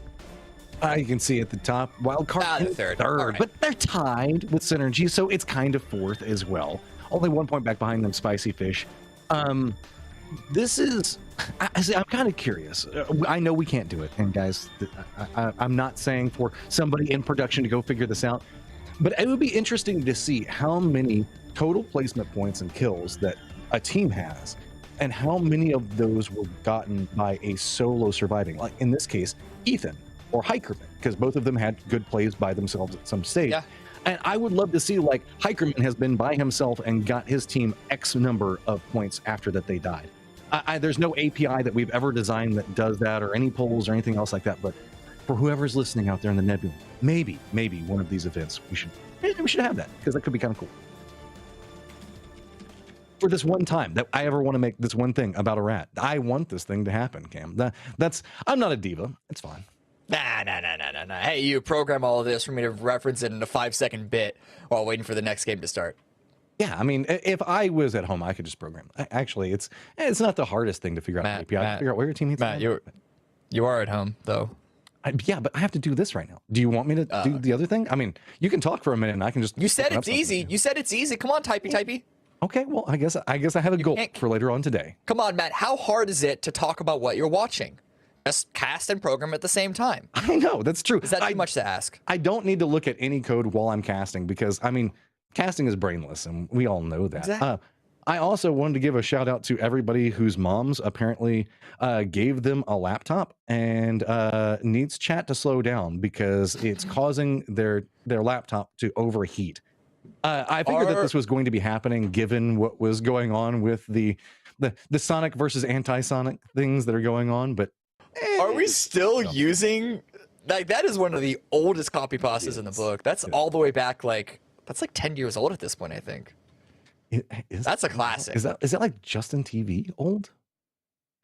You can see at the top, Wildcard in third, right. But they're tied with Synergy, so it's kind of 4th as well. Only 1 point back behind them, Spicy Fish. This is, I'm kind of curious. I know we can't do it, and guys, I'm not saying for somebody in production to go figure this out, but it would be interesting to see how many total placement points and kills that a team has, and how many of those were gotten by a solo surviving, like in this case, Ethan or Hikerman, because both of them had good plays by themselves at some stage. Yeah. And I would love to see, like, Hikerman has been by himself and got his team X number of points after that they died. There's no API that we've ever designed that does that, or any polls or anything else like that. But for whoever's listening out there in the Nebula, maybe one of these events we should have that, because that could be kind of cool. For this one time that I ever want to make this one thing about a rat. I want this thing to happen, Cam. I'm not a diva. It's fine. Nah. Hey, you program all of this for me to reference it in a 5-second bit while waiting for the next game to start. Yeah, I mean, if I was at home, I could just program. Actually, it's not the hardest thing to figure out. Figure out where your team needs. Matt, you are at home though. Yeah, but I have to do this right now. Do you want me to do the other thing? I mean, you can talk for a minute, and I can just. You said it's easy. You said it's easy. Come on, typey. Okay, well, I guess I have a goal for later on today. Come on, Matt. How hard is it to talk about what you're watching? Just cast and program at the same time. I know, that's true. Is that too much to ask? I don't need to look at any code while I'm casting because, I mean, casting is brainless, and we all know that. Exactly. I also wanted to give a shout out to everybody whose moms apparently gave them a laptop and needs chat to slow down because it's causing their laptop to overheat. I figured that this was going to be happening given what was going on with the Sonic versus anti-Sonic things that are going on, but Are we still using like that is one of the oldest copy pastas in the book. That's all the way back that's like 10 years old at this point, I think. That's a classic. Is that like Justin TV old?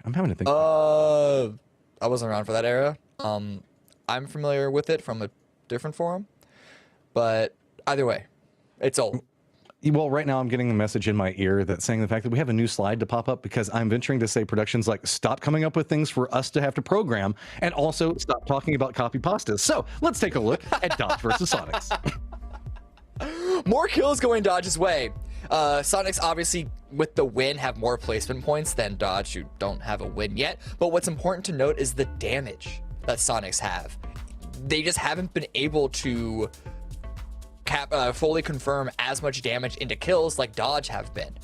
I'm having to think. I wasn't around for that era. I'm familiar with it from a different forum, but either way, it's old. Well, right now I'm getting a message in my ear that's saying the fact that we have a new slide to pop up because I'm venturing to say productions like stop coming up with things for us to have to program and also stop talking about copy pastas. So let's take a look at Dodge versus Soniqs. More kills going Dodge's way. Soniqs obviously with the win have more placement points than Dodge, who don't have a win yet. But what's important to note is the damage that Soniqs have. They just haven't been able to fully confirm as much damage into kills like Dodge have been.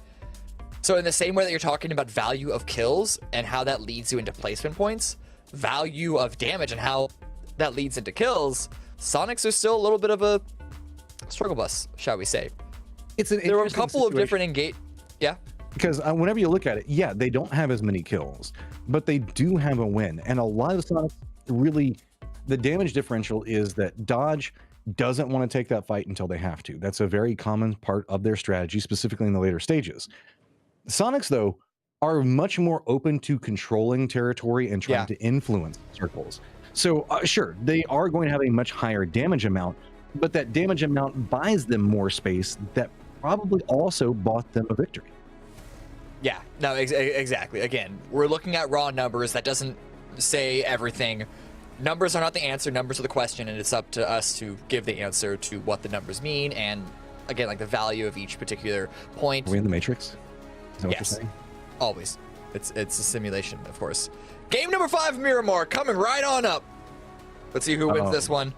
So in the same way that you're talking about value of kills and how that leads you into placement points, value of damage and how that leads into kills, Soniqs are still a little bit of a struggle bus, shall we say. There were a couple of different yeah. Because whenever you look at it, yeah, they don't have as many kills, but they do have a win. And a lot of Soniqs really, the damage differential is that Dodge doesn't want to take that fight until they have to. That's a very common part of their strategy, specifically in the later stages. Soniqs, though, are much more open to controlling territory and trying to influence circles. So sure, they are going to have a much higher damage amount, but that damage amount buys them more space that probably also bought them a victory. Yeah, no, exactly. Again, we're looking at raw numbers. That doesn't say everything. Numbers are not the answer, numbers are the question, and it's up to us to give the answer to what the numbers mean, and again, like the value of each particular point. Are we in the Matrix? Is that what you're saying? Always. It's a simulation, of course. Game number 5, Miramar, coming right on up. Let's see who wins this one.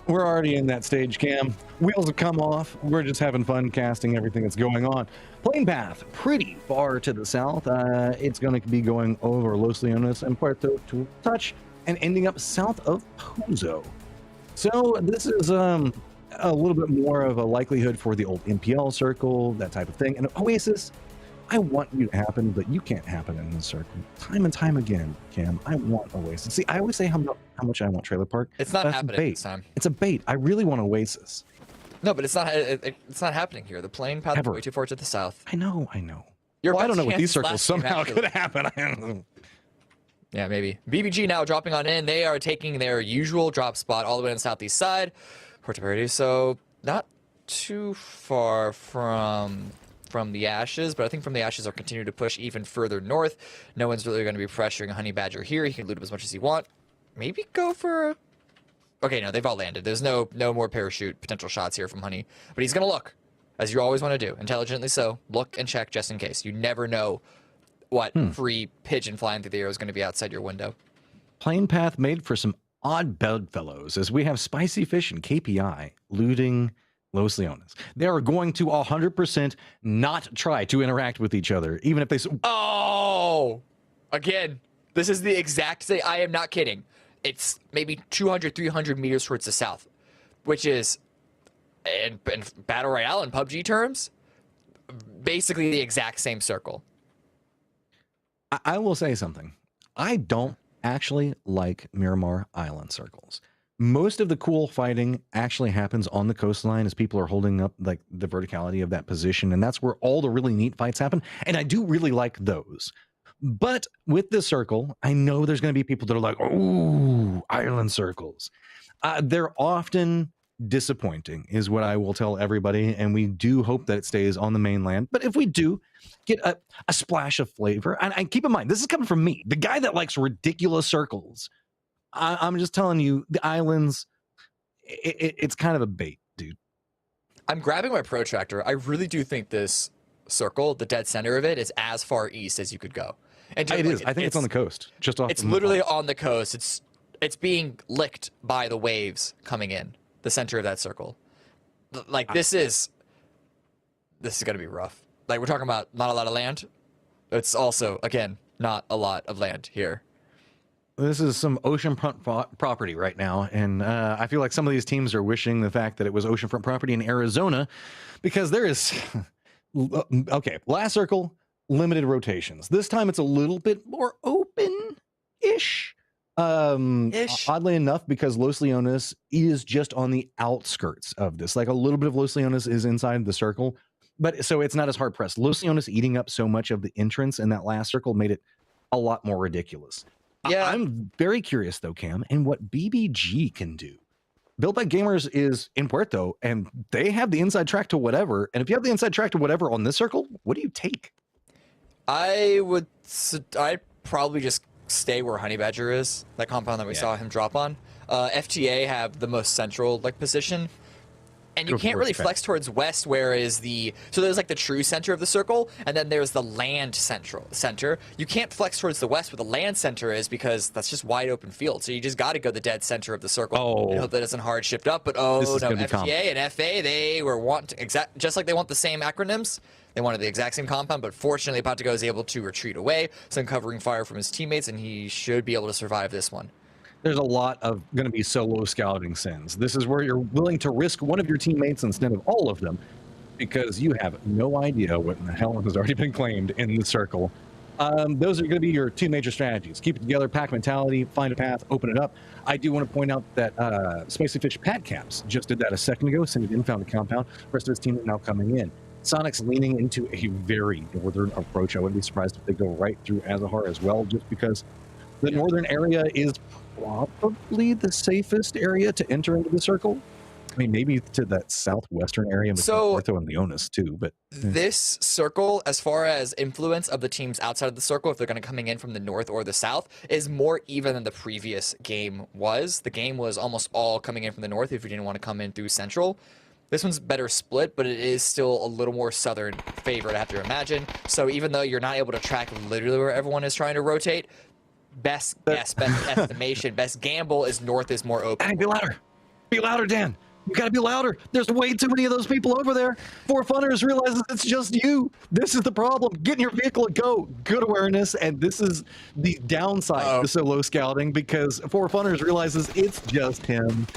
We're already in that stage, Cam. Wheels have come off. We're just having fun casting everything that's going on. Plane path, pretty far to the south. It's going to be going over Los Leones and Puerto to touch and ending up south of Pozo. So this is a little bit more of a likelihood for the old MPL circle, that type of thing. And Oasis, I want you to happen, but you can't happen in this circle. Time and time again, Cam, I want Oasis. See, I always say how much I want Trailer Park. It's not happening this time. It's a bait. I really want Oasis. No, but it's not happening here. The plane path is way too far to the south. I know. I don't know what these circles somehow could happen. Yeah, maybe. BBG now dropping on in. They are taking their usual drop spot all the way on the southeast side. Puerto Verde, so not too far from the Ashes, but I think from the Ashes are continuing to push even further north. No one's really going to be pressuring Honey Badger here. He can loot up as much as he wants. Maybe go for... Okay, no, they've all landed. There's no more parachute potential shots here from Honey. But he's going to look, as you always want to do. Intelligently so. Look and check just in case. You never know what free pigeon flying through the air is going to be outside your window. Plane path made for some odd bedfellows as we have Spicy Fish and KPI looting Los Leones. They are going to 100% not try to interact with each other, even if they... Oh! Again, this is the exact same... I am not kidding. It's maybe 200, 300 meters towards the south, which is, in Battle Royale in PUBG terms, basically the exact same circle. I will say something. I don't actually like Miramar Island circles. Most of the cool fighting actually happens on the coastline as people are holding up like the verticality of that position, and that's where all the really neat fights happen, and I do really like those. But with this circle, I know there's going to be people that are like, "Ooh, island circles." They're often disappointing, is what I will tell everybody, and we do hope that it stays on the mainland. But if we do get a splash of flavor, and keep in mind, this is coming from me, the guy that likes ridiculous circles. I'm just telling you, the islands, it's kind of a bait, dude. I'm grabbing my protractor. I really do think this circle, the dead center of it, is as far east as you could go. And it is. I think it's on the coast, just off. It's literally on the coast. It's being licked by the waves coming in the center of that circle. Like this is going to be rough. Like we're talking about not a lot of land. It's also again not a lot of land here. This is some oceanfront property right now, and I feel like some of these teams are wishing the fact that it was oceanfront property in Arizona, because there is okay. Last circle, limited rotations. This time it's a little bit more open ish. Oddly enough, because Los Leones is just on the outskirts of this. Like a little bit of Los Leones is inside the circle, but so it's not as hard pressed. Los Leones eating up so much of the entrance in that last circle made it a lot more ridiculous. Yeah. I'm very curious though, Cam, and what BBG can do. Built by Gamers is in Puerto, and they have the inside track to whatever. And if you have the inside track to whatever on this circle, what do you take? I'd probably just stay where Honey Badger is, that compound that we saw him drop on. FTA have the most central position, and you can't really flex towards west, whereas so there's like the true center of the circle, and then there's the land center. You can't flex towards the west where the land center is, because that's just wide open field. So you just got to go the dead center of the circle and hope that doesn't hard shift up. But no, FTA and FA, they were just like they want the same acronyms. They wanted the exact same compound, but fortunately Patago is able to retreat away, some covering fire from his teammates, and he should be able to survive this one. There's a lot of going to be solo scouting sins. This is where you're willing to risk one of your teammates instead of all of them, because you have no idea what in the hell has already been claimed in the circle. Those are going to be your two major strategies. Keep it together, pack mentality, find a path, open it up. I do want to point out that Spicy Fish Pat Caps just did that a second ago, sent it in, found a compound. The rest of his team is now coming in. Soniqs leaning into a very northern approach. I wouldn't be surprised if they go right through Azahar as well, just because the northern area is probably the safest area to enter into the circle. I mean, maybe to that southwestern area between Puerto and Leones too, but this circle, as far as influence of the teams outside of the circle, if they're going to coming in from the north or the south, is more even than the previous game was. The game was almost all coming in from the north if you didn't want to come in through central. This one's better split, but it is still a little more southern favorite, I have to imagine. So even though you're not able to track literally where everyone is trying to rotate, best guess, best estimation, best gamble is north is more open. Hey, be louder. Be louder, Dan. You gotta be louder. There's way too many of those people over there. For Funners realizes it's just you. This is the problem. Get in your vehicle and go. Good awareness, and this is the downside to solo scouting, because For Funners realizes it's just him.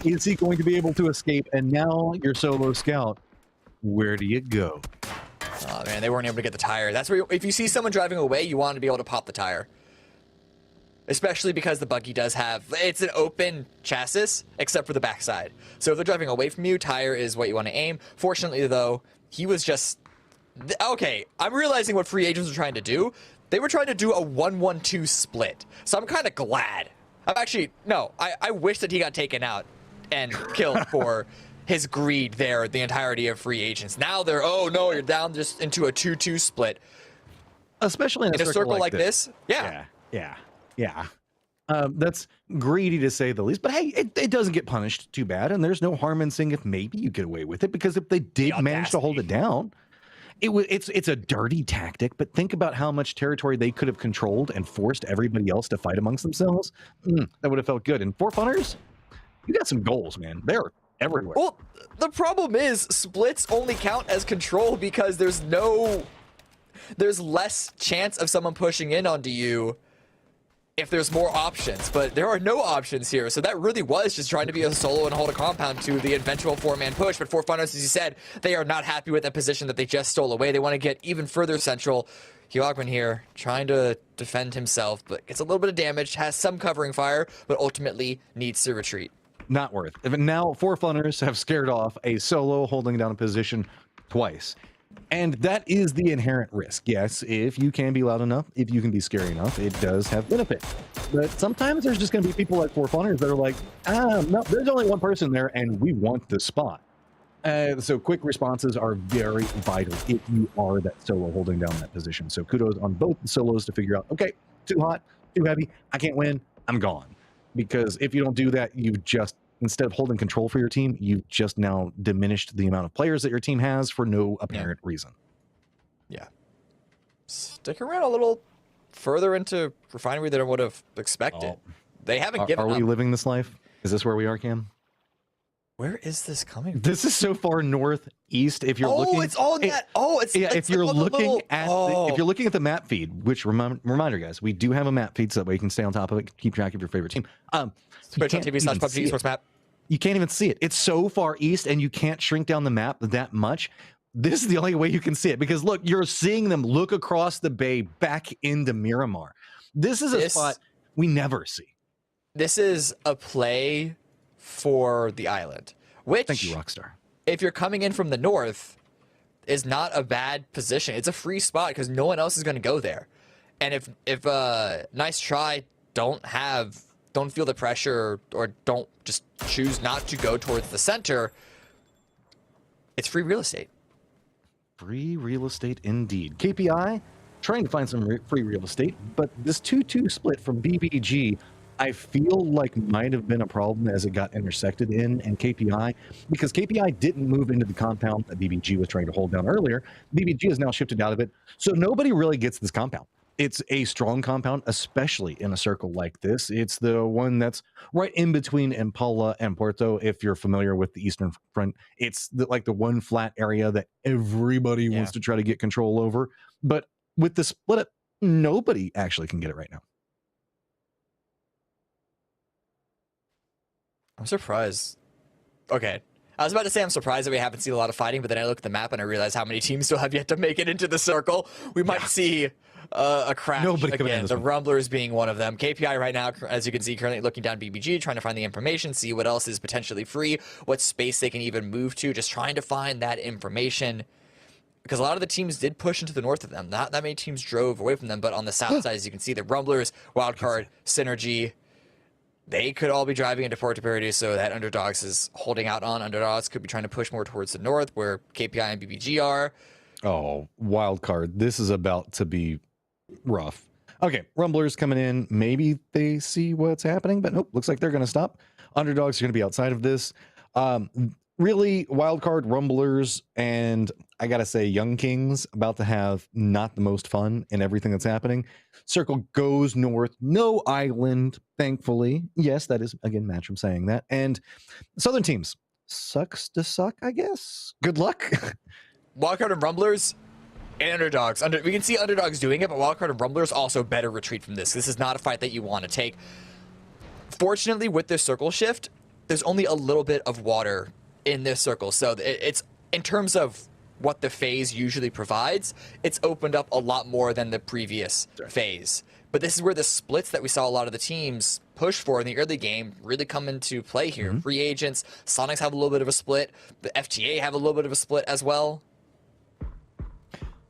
Is he going to be able to escape? And now your solo scout. Where do you go? Oh man, they weren't able to get the tire. That's where if you see someone driving away, you want to be able to pop the tire. Especially because the buggy does have, it's an open chassis, except for the backside. So if they're driving away from you, tire is what you want to aim. Fortunately, though, he was just, okay, I'm realizing what free agents are trying to do. They were trying to do a 1-1-2 split. So I'm kind of glad. I'm actually, no, I wish that he got taken out and killed for his greed there, the entirety of free agents. Now they're, oh no, you're down just into a 2-2 split. Especially in a circle like this. Yeah. That's greedy to say the least, but hey, it doesn't get punished too bad, and there's no harm in seeing if maybe you get away with it, because if they did manage to hold it down, it's a dirty tactic, but think about how much territory they could have controlled and forced everybody else to fight amongst themselves. That would have felt good. And For Funners, you got some goals, man. They're everywhere. Well, the problem is splits only count as control because there's less chance of someone pushing in onto you if there's more options, but there are no options here. So that really was just trying to be a solo and hold a compound to the eventual 4-man push. But For Funners, as you said, they are not happy with that position that they just stole away. They want to get even further central. Huogman here trying to defend himself, but gets a little bit of damage, has some covering fire, but ultimately needs to retreat. Not worth. Now For Funners have scared off a solo holding down a position twice. And that is the inherent risk. Yes, if you can be loud enough, if you can be scary enough, it does have benefit. But sometimes there's just going to be people like For Funners that are like, no, there's only one person there and we want the spot. So quick responses are very vital if you are that solo holding down that position. So kudos on both the solos to figure out, okay, too hot, too heavy, I can't win, I'm gone. Because if you don't do that, you've just, instead of holding control for your team, you've just now diminished the amount of players that your team has for no apparent reason. Yeah. Stick around a little further into refinery than I would have expected. They haven't given up. Are we living this life? Is this where we are, Cam? Where is this coming from? This is so far northeast. If you're looking, it's all that. If you're looking at the map feed, which reminder, guys, we do have a map feed so that way you can stay on top of it, keep track of your favorite team. Twitch.tv/PUBG Esports map. You can't even see it. It's so far east, and you can't shrink down the map that much. This is the only way you can see it, because look, you're seeing them look across the bay back into Miramar. This is a spot we never see. This is a play for the island, which, Thank you, Rockstar. if you're coming in from the north, is not a bad position. It's a free spot because no one else is going to go there. And if Nice Try don't feel the pressure or don't just choose not to go towards the center, it's free real estate. Free real estate indeed. KPI trying to find some free real estate, but this 2-2 split from BBG, I feel like might have been a problem as it got intersected in KPI, because KPI didn't move into the compound that BBG was trying to hold down earlier. BBG has now shifted out of it, so nobody really gets this compound. It's a strong compound, especially in a circle like this. It's the one that's right in between Impala and Porto. If you're familiar with the Eastern Front, it's like the one flat area that everybody wants to try to get control over. But with the split up, nobody actually can get it right now. I'm surprised. Okay. I was about to say I'm surprised that we haven't seen a lot of fighting, but then I look at the map and I realize how many teams still have yet to make it into the circle. We might see a crash again, the Rumblers being one of them. KPI right now, as you can see, currently looking down BBG, trying to find the information, see what else is potentially free, what space they can even move to, just trying to find that information. Because a lot of the teams did push into the north of them. Not that many teams drove away from them, but on the south side, as you can see, the Rumblers, Wildcard, Synergy, they could all be driving into Puerto Paradiso, so that Underdogs is holding out on. Underdogs could be trying to push more towards the north, where KPI and BBG are. Oh, Wildcard. This is about to be rough. Okay, Rumblers coming in. Maybe they see what's happening, but nope, looks like they're going to stop. Underdogs are going to be outside of this. Really, Wildcard, Rumblers, and I got to say, Young Kings about to have not the most fun in everything that's happening. Circle goes north. No island, thankfully. Yes, that is, again, Matcham saying that. And Southern teams, sucks to suck, I guess. Good luck. Wildcard and Rumblers and Underdogs. We can see Underdogs doing it, but Wildcard and Rumblers also better retreat from this. This is not a fight that you want to take. Fortunately, with this circle shift, there's only a little bit of water in this circle. So it's, in terms of what the phase usually provides, it's opened up a lot more than the previous phase. But this is where the splits that we saw a lot of the teams push for in the early game really come into play here. Free agents, Soniqs have a little bit of a split. The FTA have a little bit of a split as well.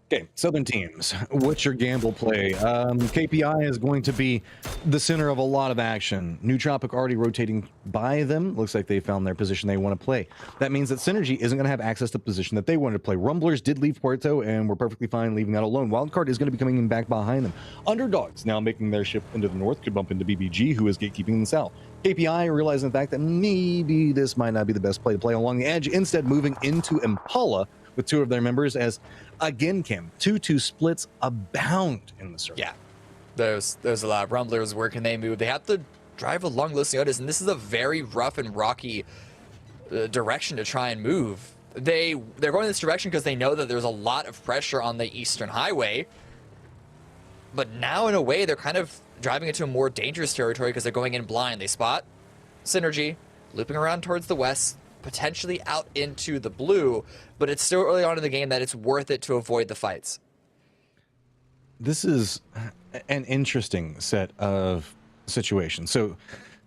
Okay, Southern teams, what's your gamble play? KPI is going to be the center of a lot of action. New Tropic already rotating by them. Looks like they found their position they want to play. That means that Synergy isn't going to have access to the position that they wanted to play. Rumblers did leave Puerto and were perfectly fine leaving that alone. Wildcard is going to be coming in back behind them. Underdogs now making their shift into the north, could bump into BBG, who is gatekeeping in the south. KPI realizing the fact that maybe this might not be the best play to play along the edge, instead moving into Impala with two of their members, as again, Kim, 2-2 splits abound in the circle. Yeah, there's a lot. Rumblers, where can they move? They have to drive along Los Leones, and this is a very rough and rocky direction to try and move. They're going in this direction because they know that there's a lot of pressure on the Eastern Highway, but now in a way they're kind of driving into a more dangerous territory because they're going in blind. They spot Synergy looping around towards the west, potentially out into the blue, but it's still early on in the game that it's worth it to avoid the fights. This is an interesting set of situations. So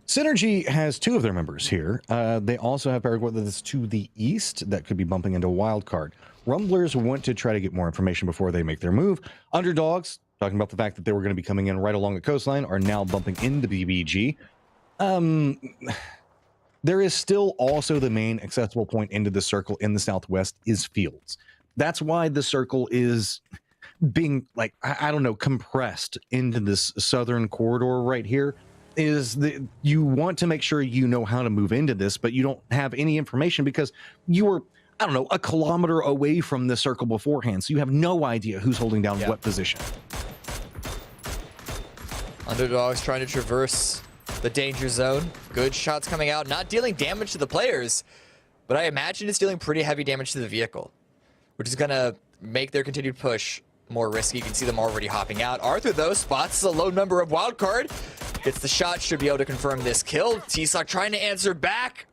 Synergy has two of their members here. They also have Paraguay that's to the east that could be bumping into Wildcard. Rumblers want to try to get more information before they make their move. Underdogs, talking about the fact that they were going to be coming in right along the coastline, are now bumping into BBG. There is still also the main accessible point into the circle in the southwest is fields. That's why the circle is being, like, I don't know, compressed into this southern corridor right here. Is that you want to make sure you know how to move into this, but you don't have any information because you were, I don't know, a kilometer away from the circle beforehand. So you have no idea who's holding down what position. Underdogs trying to traverse the danger zone. Good shots coming out, not dealing damage to the players, but I imagine it's dealing pretty heavy damage to the vehicle, which is going to make their continued push more risky. You can see them already hopping out. Arthur, though, spots a low number of Wildcard. Gets the shot, should be able to confirm this kill. T-Sock trying to answer back.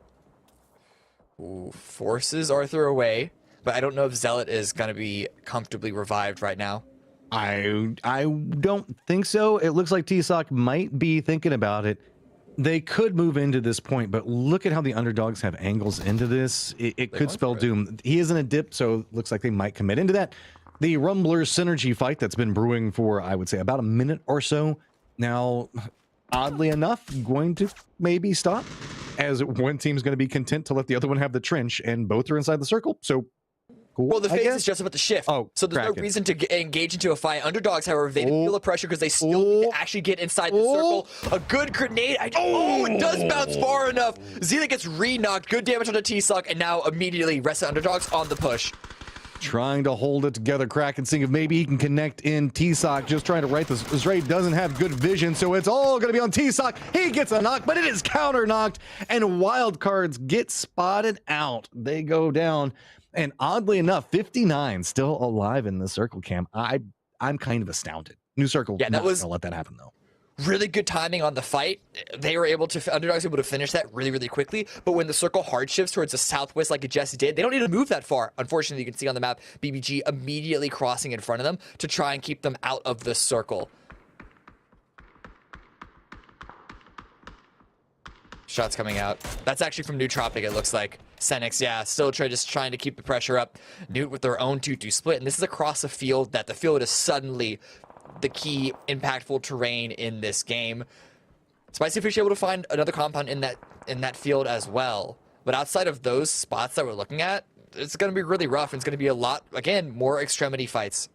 Ooh, forces Arthur away, but I don't know if Zealot is going to be comfortably revived right now. I don't think so. It looks like TSOC might be thinking about it. They could move into this point, but look at how the underdogs have angles into this. It could spell doom. He is in a dip, so it looks like they might commit into that. The Rumblers synergy fight that's been brewing for, I would say, about a minute or so. Now, oddly enough, going to maybe stop, as one team's going to be content to let the other one have the trench, and both are inside the circle, so cool. Well, the I phase guess is just about to shift. Oh, so there's Kraken. no reason to engage into a fight. Underdogs, however, they feel the pressure because they still need to actually get inside the circle. A good grenade. It does bounce far enough. Zila gets re-knocked. Good damage on the T-Suck, and now immediately rest of Underdogs on the push. Trying to hold it together, Kraken, seeing if maybe he can connect in TSOC, just trying to right this. Raid doesn't have good vision, so it's all going to be on TSOC. He gets a knock, but it is counter knocked, and wildcards get spotted out. They go down, and oddly enough, 59 still alive in the circle, Cam. I'm kind of astounded. New circle, Yeah, that was gonna let that happen though. Really good timing on the fight. They were able to, Underdogs able to finish that really, really quickly. But when the circle hard shifts towards the southwest like it just did, they don't need to move that far. Unfortunately, you can see on the map, BBG immediately crossing in front of them to try and keep them out of the circle. Shots coming out. That's actually from Nootropic, it looks like. Soniqs, yeah, still just trying to keep the pressure up. Newt with their own 2-2 split. And this is across a field that the field is suddenly the key impactful terrain in this game. Spicy Fish able to find another compound in that field as well. But outside of those spots that we're looking at, it's going to be really rough. And it's going to be a lot, again, more extremity fights.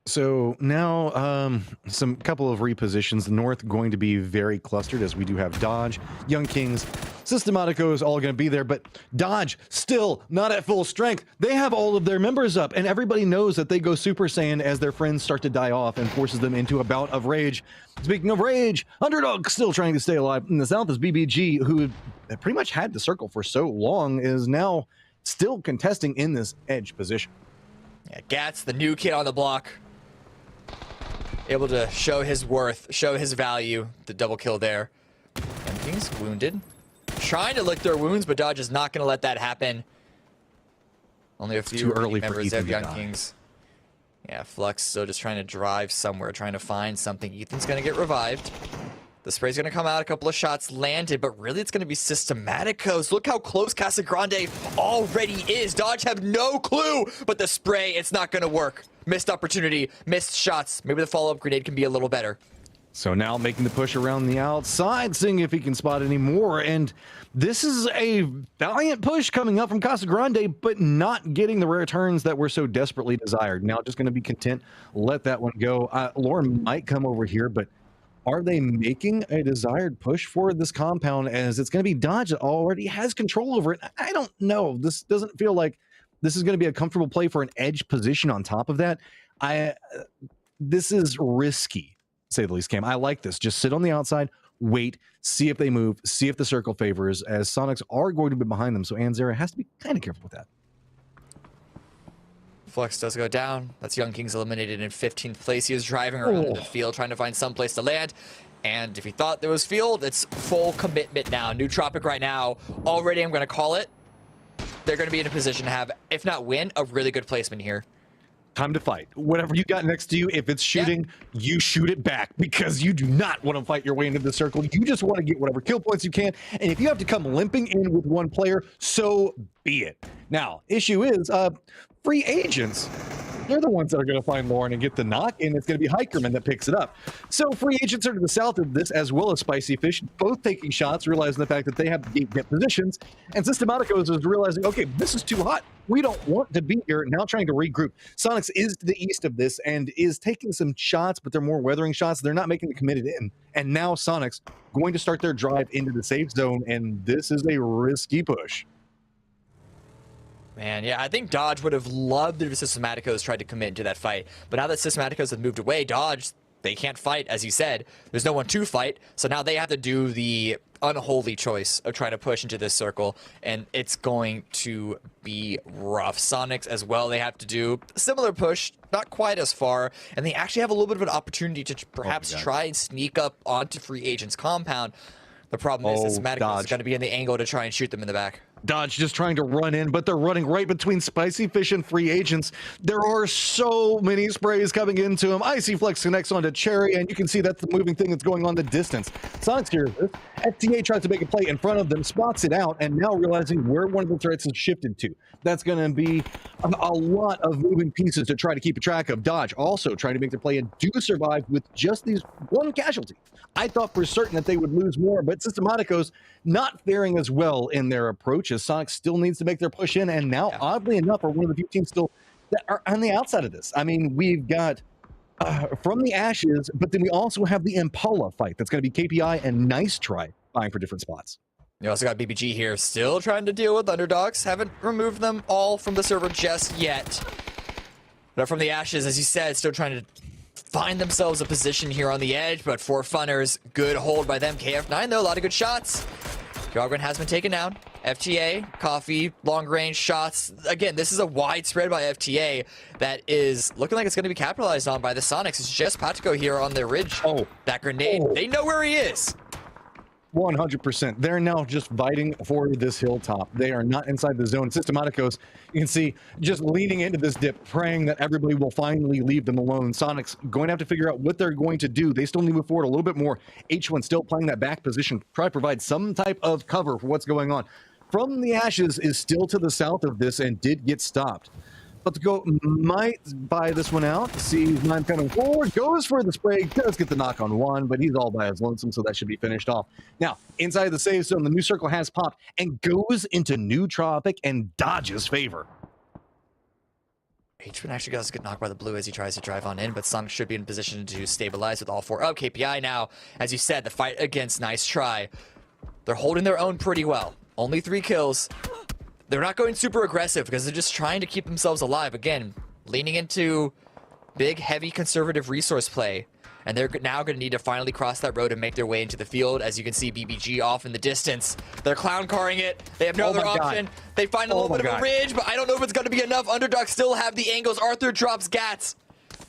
So now some couple of repositions. The north going to be very clustered as we do have Dodge, Young Kings, Systematicos all going to be there, but Dodge still not at full strength. They have all of their members up, and everybody knows that they go Super Saiyan as their friends start to die off and forces them into a bout of rage. Speaking of rage, Underdog still trying to stay alive. In the south is BBG, who pretty much had the circle for so long, is now still contesting in this edge position. Yeah, Gats, the new kid on the block, able to show his worth, show his value. The double kill there. Young Kings wounded. Trying to lick their wounds, but Dodge is not going to let that happen. Only a few too early for members Ethan of to Young die. Kings. Yeah, Flux still just trying to drive somewhere, trying to find something. Ethan's going to get revived. The spray's going to come out, a couple of shots landed, but really it's going to be Systematicos. Look how close Casa Grande already is. Dodge have no clue, but the spray, it's not going to work. Missed opportunity, missed shots. Maybe the follow-up grenade can be a little better. So now making the push around the outside, seeing if he can spot any more. And this is a valiant push coming up from Casa Grande, but not getting the rare turns that were so desperately desired. Now just going to be content, let that one go. Lauren might come over here, but are they making a desired push for this compound, as it's going to be Dodge that already has control over it? I don't know. This doesn't feel like this is going to be a comfortable play for an edge position on top of that. This is risky, to say the least, Cam. I like this. Just sit on the outside, wait, see if they move, see if the circle favors, as Soniqs are going to be behind them. So Anzera has to be kind of careful with that. Flux does go down. That's Young Kings eliminated in 15th place. He was driving around the field trying to find some place to land. And if he thought there was field, it's full commitment now. Nootropic right now. Already, I'm going to call it. They're going to be in a position to have, if not win, a really good placement here. Time to fight. Whatever you got next to you, if it's shooting, you shoot it back, because you do not want to fight your way into the circle. You just want to get whatever kill points you can. And if you have to come limping in with one player, so be it. Now, issue is free agents. They're the ones that are going to find Lauren and get the knock, and it's going to be Hikerman that picks it up. So free agents are to the south of this, as well as Spicy Fish, both taking shots, realizing the fact that they have to get positions. And Systematicos is realizing, okay, this is too hot. We don't want to be here. Now trying to regroup. Soniqs is to the east of this and is taking some shots, but they're more weathering shots. They're not making the committed in. And now Soniqs going to start their drive into the safe zone, and this is a risky push. Man, yeah, I think Dodge would have loved if Systematicos tried to commit into that fight. But now that Systematicos have moved away, Dodge, they can't fight, as you said. There's no one to fight, so now they have to do the unholy choice of trying to push into this circle, and it's going to be rough. Soniqs as well, they have to do a similar push, not quite as far, and they actually have a little bit of an opportunity to perhaps try and sneak up onto free agents compound. The problem is Systematicos is going to be in the angle to try and shoot them in the back. Dodge just trying to run in, but they're running right between Spicy Fish and free agents. There are so many sprays coming into him. Icy Flex connects onto Cherry, and you can see that's the moving thing that's going on the distance. Soniqs hears this. FTA tries to make a play in front of them, spots it out, and now realizing where one of the threats has shifted to. That's going to be a lot of moving pieces to try to keep a track of. Dodge also trying to make the play and do survive with just these one casualty. I thought for certain that they would lose more, but Systematicos not faring as well in their approach as Soniqs still needs to make their push in, and now, oddly enough, are one of the few teams still that are on the outside of this. I mean, we've got from the Ashes, but then we also have the Impala fight. That's going to be KPI and Nice Try vying for different spots. You also got BBG here, still trying to deal with underdogs. Haven't removed them all from the server just yet. But from the Ashes, as you said, still trying to find themselves a position here on the edge, but for Funners, good hold by them. KF9, though, a lot of good shots. Gargren has been taken down. FTA, Coffee, long-range shots. Again, this is a wide spread by FTA that is looking like it's going to be capitalized on by the Soniqs. It's just Patico here on the ridge. Oh. That grenade, they know where he is. 100%. They're now just fighting for this hilltop. They are not inside the zone. Systematicos, you can see, just leaning into this dip, praying that everybody will finally leave them alone. Soniqs going to have to figure out what they're going to do. They still need to move forward a little bit more. H1 still playing that back position, try to provide some type of cover for what's going on. From the Ashes is still to the south of this and did get stopped. But to go might buy this one out. Sees nine coming forward, goes for the spray, does get the knock on one, but he's all by his lonesome, so that should be finished off. Now, inside the save zone, the new circle has popped and goes into New Tropic and Dodge's favor. H1 actually does get knocked by the blue as he tries to drive on in, but Sonic should be in position to stabilize with all four. Oh, KPI now, as you said, the fight against Nice Try. They're holding their own pretty well. Only 3 kills. They're not going super aggressive because they're just trying to keep themselves alive. Again, leaning into big, heavy, conservative resource play. And they're now going to need to finally cross that road and make their way into the field. As you can see, BBG off in the distance. They're clown carring it. They have no other option. They find a little bit of a ridge, but I don't know if it's going to be enough. Underdogs still have the angles. Arthur drops Gats.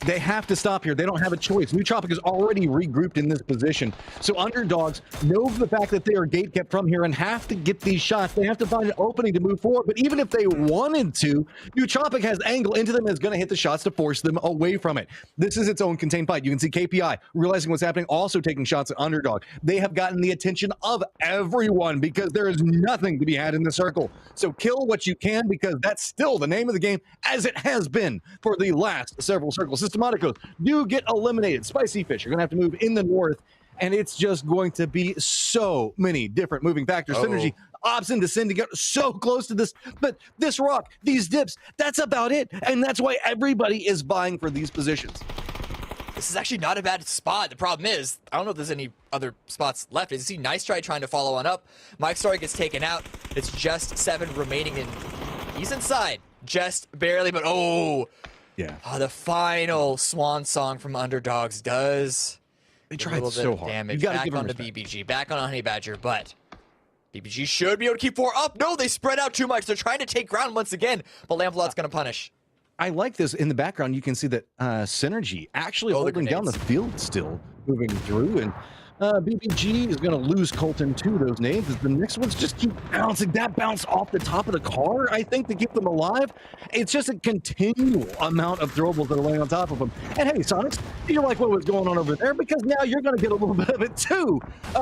They have to stop here. They don't have a choice. New Tropic is already regrouped in this position. So underdogs know the fact that they are gate kept from here and have to get these shots. They have to find an opening to move forward. But even if they wanted to, New Tropic has angle into them and is going to hit the shots to force them away from it. This is its own contained fight. You can see KPI realizing what's happening, also taking shots at underdog. They have gotten the attention of everyone because there is nothing to be had in the circle. So kill what you can because that's still the name of the game as it has been for the last several circles. Systematicos do get eliminated. Spicy Fish are going to have to move in the north, and it's just going to be so many different moving factors. Synergy opts into Sin to get so close to this, but this rock, these dips, that's about it, and that's why everybody is vying for these positions. This is actually not a bad spot. The problem is, I don't know if there's any other spots left. As you see, Nice Try trying to follow on up. Mike Story gets taken out. It's just 7 remaining, and he's inside. Just barely, but yeah. The final swan song from Underdogs does They tried so hard. Damage. You gotta Back give them onto respect. BBG. Back on Honey Badger, but BBG should be able to keep 4 up. No, they spread out too much. They're trying to take ground once again, but Lamplot's going to punish. I like this. In the background, you can see that Synergy actually holding down the field still, moving through, and BBG is going to lose Colton to those nades. The next ones just keep bouncing. That bounce off the top of the car, I think, to keep them alive. It's just a continual amount of throwables that are laying on top of them. And hey, Soniqs, you like what was going on over there because now you're going to get a little bit of it too.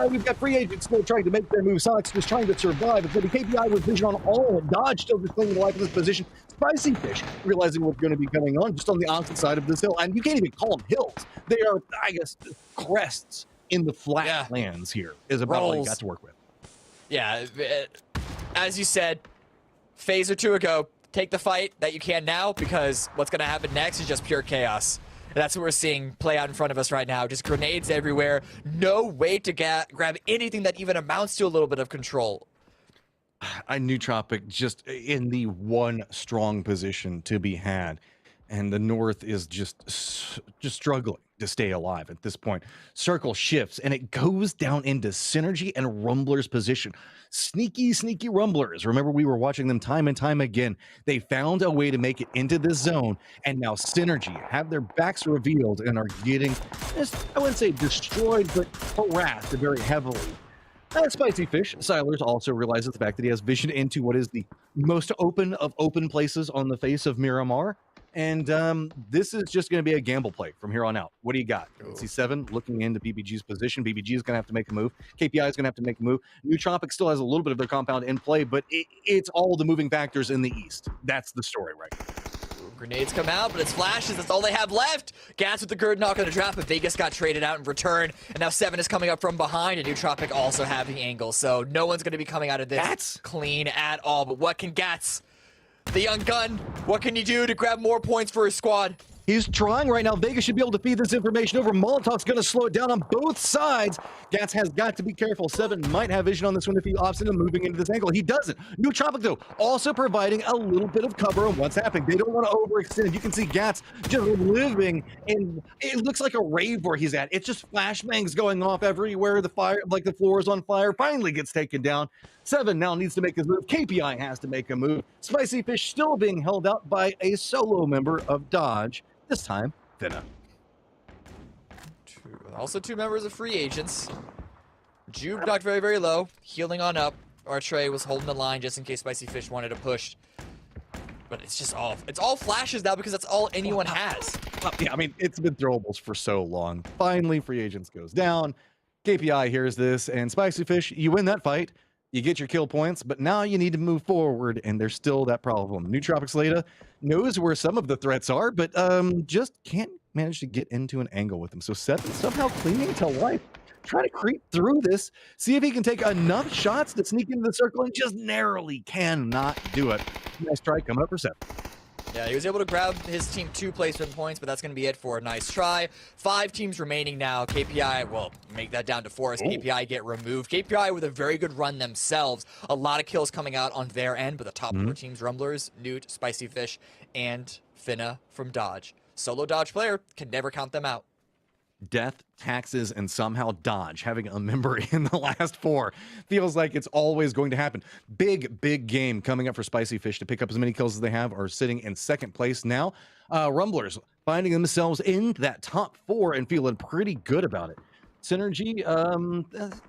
We've got free agents still trying to make their move. Soniqs just trying to survive. It's going to be KPI with vision on all. Dodge still just clinging to life in this position. Spicy Fish realizing what's going to be coming on just on the opposite side of this hill. And you can't even call them hills. They are, I guess, crests in the flat lands here is about all you got to work with. Yeah, as you said, phase or 2 ago, take the fight that you can now because what's going to happen next is just pure chaos. And that's what we're seeing play out in front of us right now. Just grenades everywhere. No way to grab anything that even amounts to a little bit of control. I knew Tropic just in the one strong position to be had. And the North is just struggling to stay alive at this point. Circle shifts, and it goes down into Synergy and Rumbler's position. Sneaky, sneaky Rumblers. Remember, we were watching them time and time again. They found a way to make it into this zone, and now Synergy have their backs revealed and are getting, I wouldn't say destroyed, but harassed very heavily Spicy Fish, Silers also realizes the fact that he has vision into what is the most open of open places on the face of Miramar. And this is just going to be a gamble play from here on out. What do you got? C7 looking into BBG's position. BBG is going to have to make a move. KPI is going to have to make a move. Nootropic still has a little bit of their compound in play, but it's all the moving factors in the East. That's the story right now. Grenades come out, but it's flashes. That's all they have left. Gas with the Gerd knock on the draft, but Vegas got traded out in return. And now 7 is coming up from behind, and Nootropic also having angle. So no one's going to be coming out of this clean at all. But what can Gats, the young gun, what can he do to grab more points for his squad? He's trying right now. Vegas should be able to feed this information over. Molotov's going to slow it down on both sides. Gats has got to be careful. 7 might have vision on this one if he opts into moving into this angle. He doesn't. Nootropic, though, also providing a little bit of cover on what's happening. They don't want to overextend. You can see Gats just living in, it looks like a rave where he's at. It's just flashbangs going off everywhere. The fire, like the floor is on fire, finally gets taken down. 7 now needs to make his move. KPI has to make a move. Spicy Fish still being held out by a solo member of Dodge. This time, Finna. Also 2 members of free agents. Juke knocked very, very low. Healing on up. Artray was holding the line just in case Spicy Fish wanted to push. But it's just all flashes now because that's all anyone has. Yeah, I mean, it's been throwables for so long. Finally, free agents goes down. KPI hears this, and Spicy Fish, you win that fight. You get your kill points, but now you need to move forward, and there's still that problem. Nootropic Leda knows where some of the threats are, but just can't manage to get into an angle with them. So 7 somehow clinging to life, trying to creep through this, see if he can take enough shots to sneak into the circle, and just narrowly cannot do it. Nice try coming up for 7. Yeah, he was able to grab his team 2 placement points, but that's going to be it for a nice try. 5 teams remaining now. KPI, well, make that down to 4 as KPI get removed. KPI with a very good run themselves. A lot of kills coming out on their end, but the top 4 teams, Rumblers, Newt, Spicy Fish, and Finna from Dodge. Solo Dodge player can never count them out. Death, taxes, and somehow Dodge having a member in the last 4 feels like it's always going to happen. Big game coming up for Spicy Fish to pick up as many kills as they have, are sitting in 2nd place now. Rumblers finding themselves in that top 4 and feeling pretty good about it. Synergy,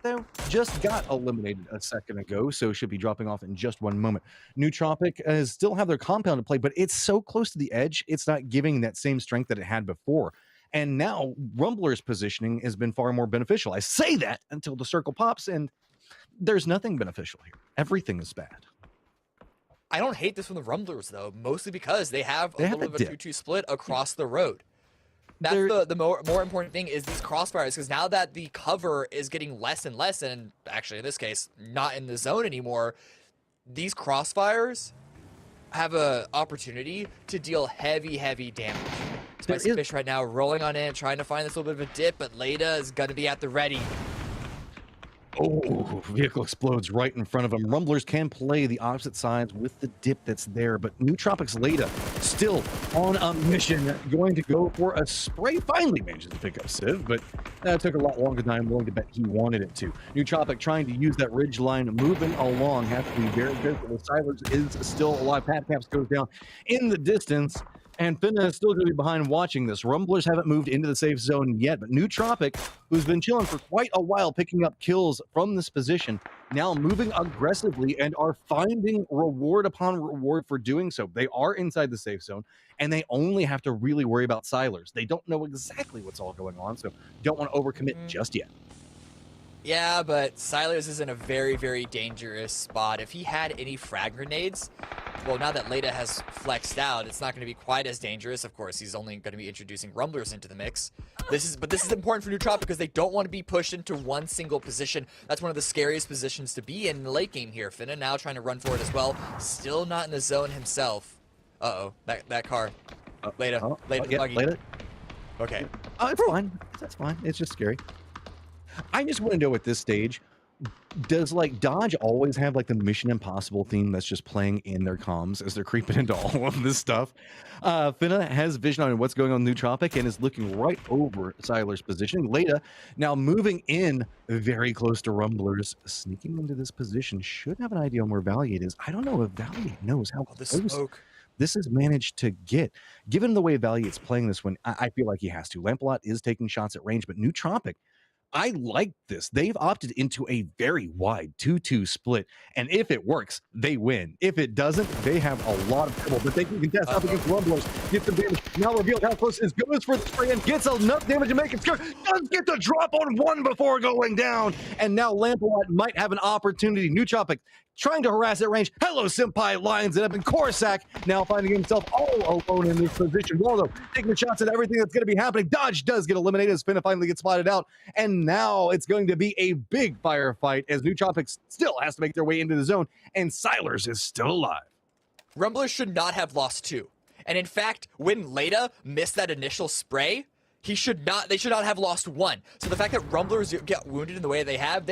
they just got eliminated a second ago, so should be dropping off in just one moment. Nootropic still have their compound to play, but it's so close to the edge, it's not giving that same strength that it had before. And now Rumbler's positioning has been far more beneficial. I say that until the circle pops, and there's nothing beneficial here. Everything is bad. I don't hate this from the Rumblers, though, mostly because they have a little bit of a 2-2 split across the road. That's the more important thing is these crossfires, because now that the cover is getting less and less, and actually in this case, not in the zone anymore, these crossfires have an opportunity to deal heavy damage. Spicy Fish right now rolling on in, trying to find this little bit of a dip, but Leda is going to be at the ready. Oh, vehicle explodes right in front of him. Rumblers can play the opposite sides with the dip that's there, but Nootropic's Leda still on a mission, going to go for a spray. Finally manages to pick up Civ, but that took a lot longer than I'm willing to bet he wanted it to. Nootropic trying to use that ridge line, moving along, has to be very careful. The Silers is still alive. Pat Caps goes down in the distance. And Finna is still going to be behind watching this. Rumblers haven't moved into the safe zone yet, but Nootropic, who's been chilling for quite a while, picking up kills from this position, now moving aggressively and are finding reward upon reward for doing so. They are inside the safe zone, and they only have to really worry about Silers. They don't know exactly what's all going on, so don't want to overcommit just yet. Yeah, but Silers is in a very dangerous spot. If he had any frag grenades, well, now that Leda has flexed out, it's not going to be quite as dangerous. Of course, he's only going to be introducing Rumblers into the mix. This is important for Nootropic because they don't want to be pushed into one single position. That's one of the scariest positions to be in the late game here. Finna now trying to run for it as well. Still not in the zone himself. Uh-oh, that car. Leda, Leda, buggy. Leda. Okay. Oh, it's fine. That's fine. It's just scary. I just want to know at this stage, does like Dodge always have like the Mission Impossible theme that's just playing in their comms as they're creeping into all of this stuff? Finna has vision on what's going on in Nootropic and is looking right over Siler's position. Leda now moving in very close to Rumblers, sneaking into this position, should have an idea on where Valiant is. I don't know if Valiant knows how close this has managed to get. Given the way Valiant's playing this one, I feel like he has to. Lampalot is taking shots at range, but Nootropic I like this. They've opted into a very wide 2-2 split, and if it works, they win. If it doesn't, they have a lot of trouble, but they can contest up against Rumblers, get some damage. Now revealed how close it is, goes for the spray and gets enough damage to make it scare. Does get the drop on one before going down, and now Lampalot might have an opportunity. New Tropic trying to harass at range. Hello, Senpai lines it up, and Corsac now finding himself all alone in this position. Waldo taking the shots at everything that's going to be happening. Dodge does get eliminated as Finna finally gets spotted out, and now it's going to be a big firefight as New Tropic still has to make their way into the zone, and Silers is still alive. Rumblers should not have lost 2. And in fact, when Leda missed that initial spray, they should not have lost 1. So the fact that Rumblers get wounded in the way they have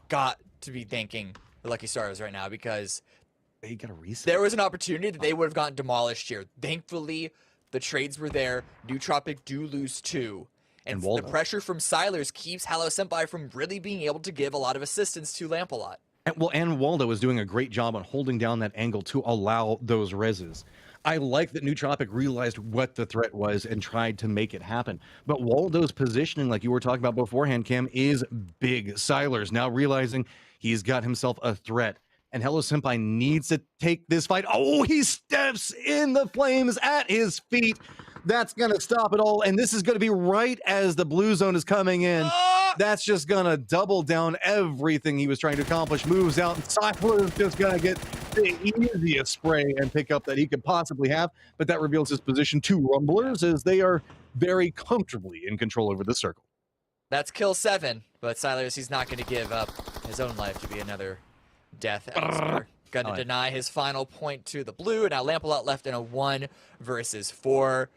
got to be thanking the Lucky Stars right now, because They got a reset. there was an opportunity that they would have gotten demolished here. Thankfully, the trades were there. New Tropic do lose 2. And the Waldo. pressure from Silers keeps Hello Senpai from really being able to give a lot of assistance to Lampalot. And Waldo is doing a great job on holding down that angle to allow those reses. I like that New Tropic realized what the threat was and tried to make it happen. But Waldo's positioning, like you were talking about beforehand, Cam, is big. Silers now realizing he's got himself a threat. And Hello Senpai needs to take this fight. Oh, he steps in the flames at his feet. That's going to stop it all. And this is going to be right as the blue zone is coming in. That's just going to double down everything he was trying to accomplish. Moves out, and Cypher is just going to get the easiest spray and pickup that he could possibly have. But that reveals his position to Rumblers as they are very comfortably in control over the circle. That's kill 7, but Silers, he's not going to give up his own life to be another death elsewhere. Gonna deny his final point to the blue, and now Lampalot left in a 1 versus 4.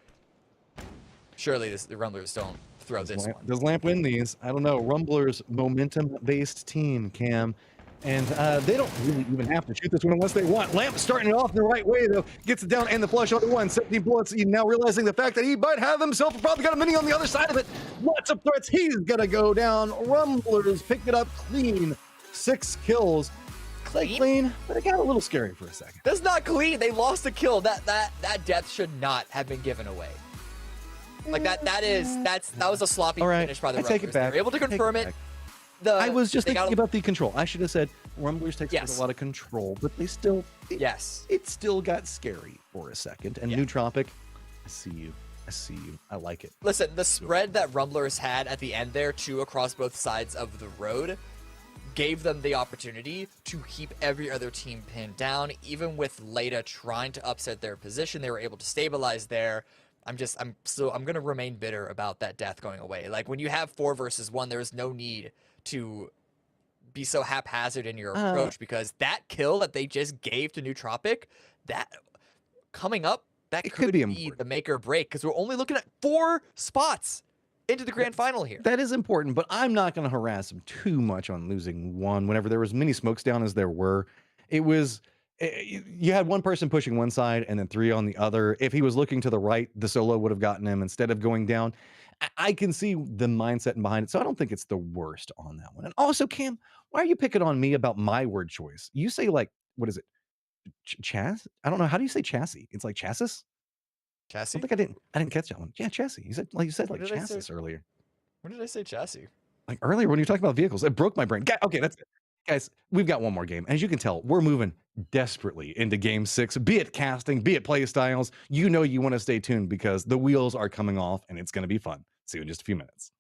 Surely the Rumblers don't throw this one. Does Lamp win these? I don't know. Rumblers momentum-based team, Cam. And they don't really even have to shoot this one unless they want. Lamp starting it off the right way, though. Gets it down and the flush on the 1. 17 bullets. He's now realizing the fact that he might have himself probably got a mini on the other side of it. Lots of threats. He's going to go down. Rumblers pick it up clean. 6 kills. Clean, but it got a little scary for a second. That's not clean. They lost a kill. That death should not have been given away. Like that was a sloppy finish by the Rumblers. I take it back. They were able to confirm it. I was just thinking about the control. I should have said Rumblers takes Yes. a lot of control, but they still it still got scary for a second. And New Tropic, I see you. I like it. Listen, the spread that Rumblers had at the end there, 2 across both sides of the road, gave them the opportunity to keep every other team pinned down. Even with Leda trying to upset their position, they were able to stabilize there. I'm going to remain bitter about that death going away. Like, when you have 4 versus 1, there is no need to be so haphazard in your approach, because that kill that they just gave to New Tropic, that coming up, that could be the make or break, because we're only looking at 4 spots into the grand final here. That is important, but I'm not going to harass him too much on losing 1 whenever there was many smokes down as there were. It was, you had 1 person pushing one side and then 3 on the other. If he was looking to the right, the solo would have gotten him instead of going down. I can see the mindset behind it, so I don't think it's the worst on that one. And also, Cam, why are you picking on me about my word choice? You say, like, what is it? Chas? I don't know. How do you say chassis? It's like chassis? Chassis? I think I didn't catch that one. Yeah, chassis. You said like chassis earlier. When did I say chassis? Like earlier when you were talking about vehicles, it broke my brain. Okay, that's it. Guys, we've got one more game. As you can tell, we're moving desperately into game 6, be it casting, be it play styles. You know you want to stay tuned because the wheels are coming off and it's going to be fun. See you in just a few minutes.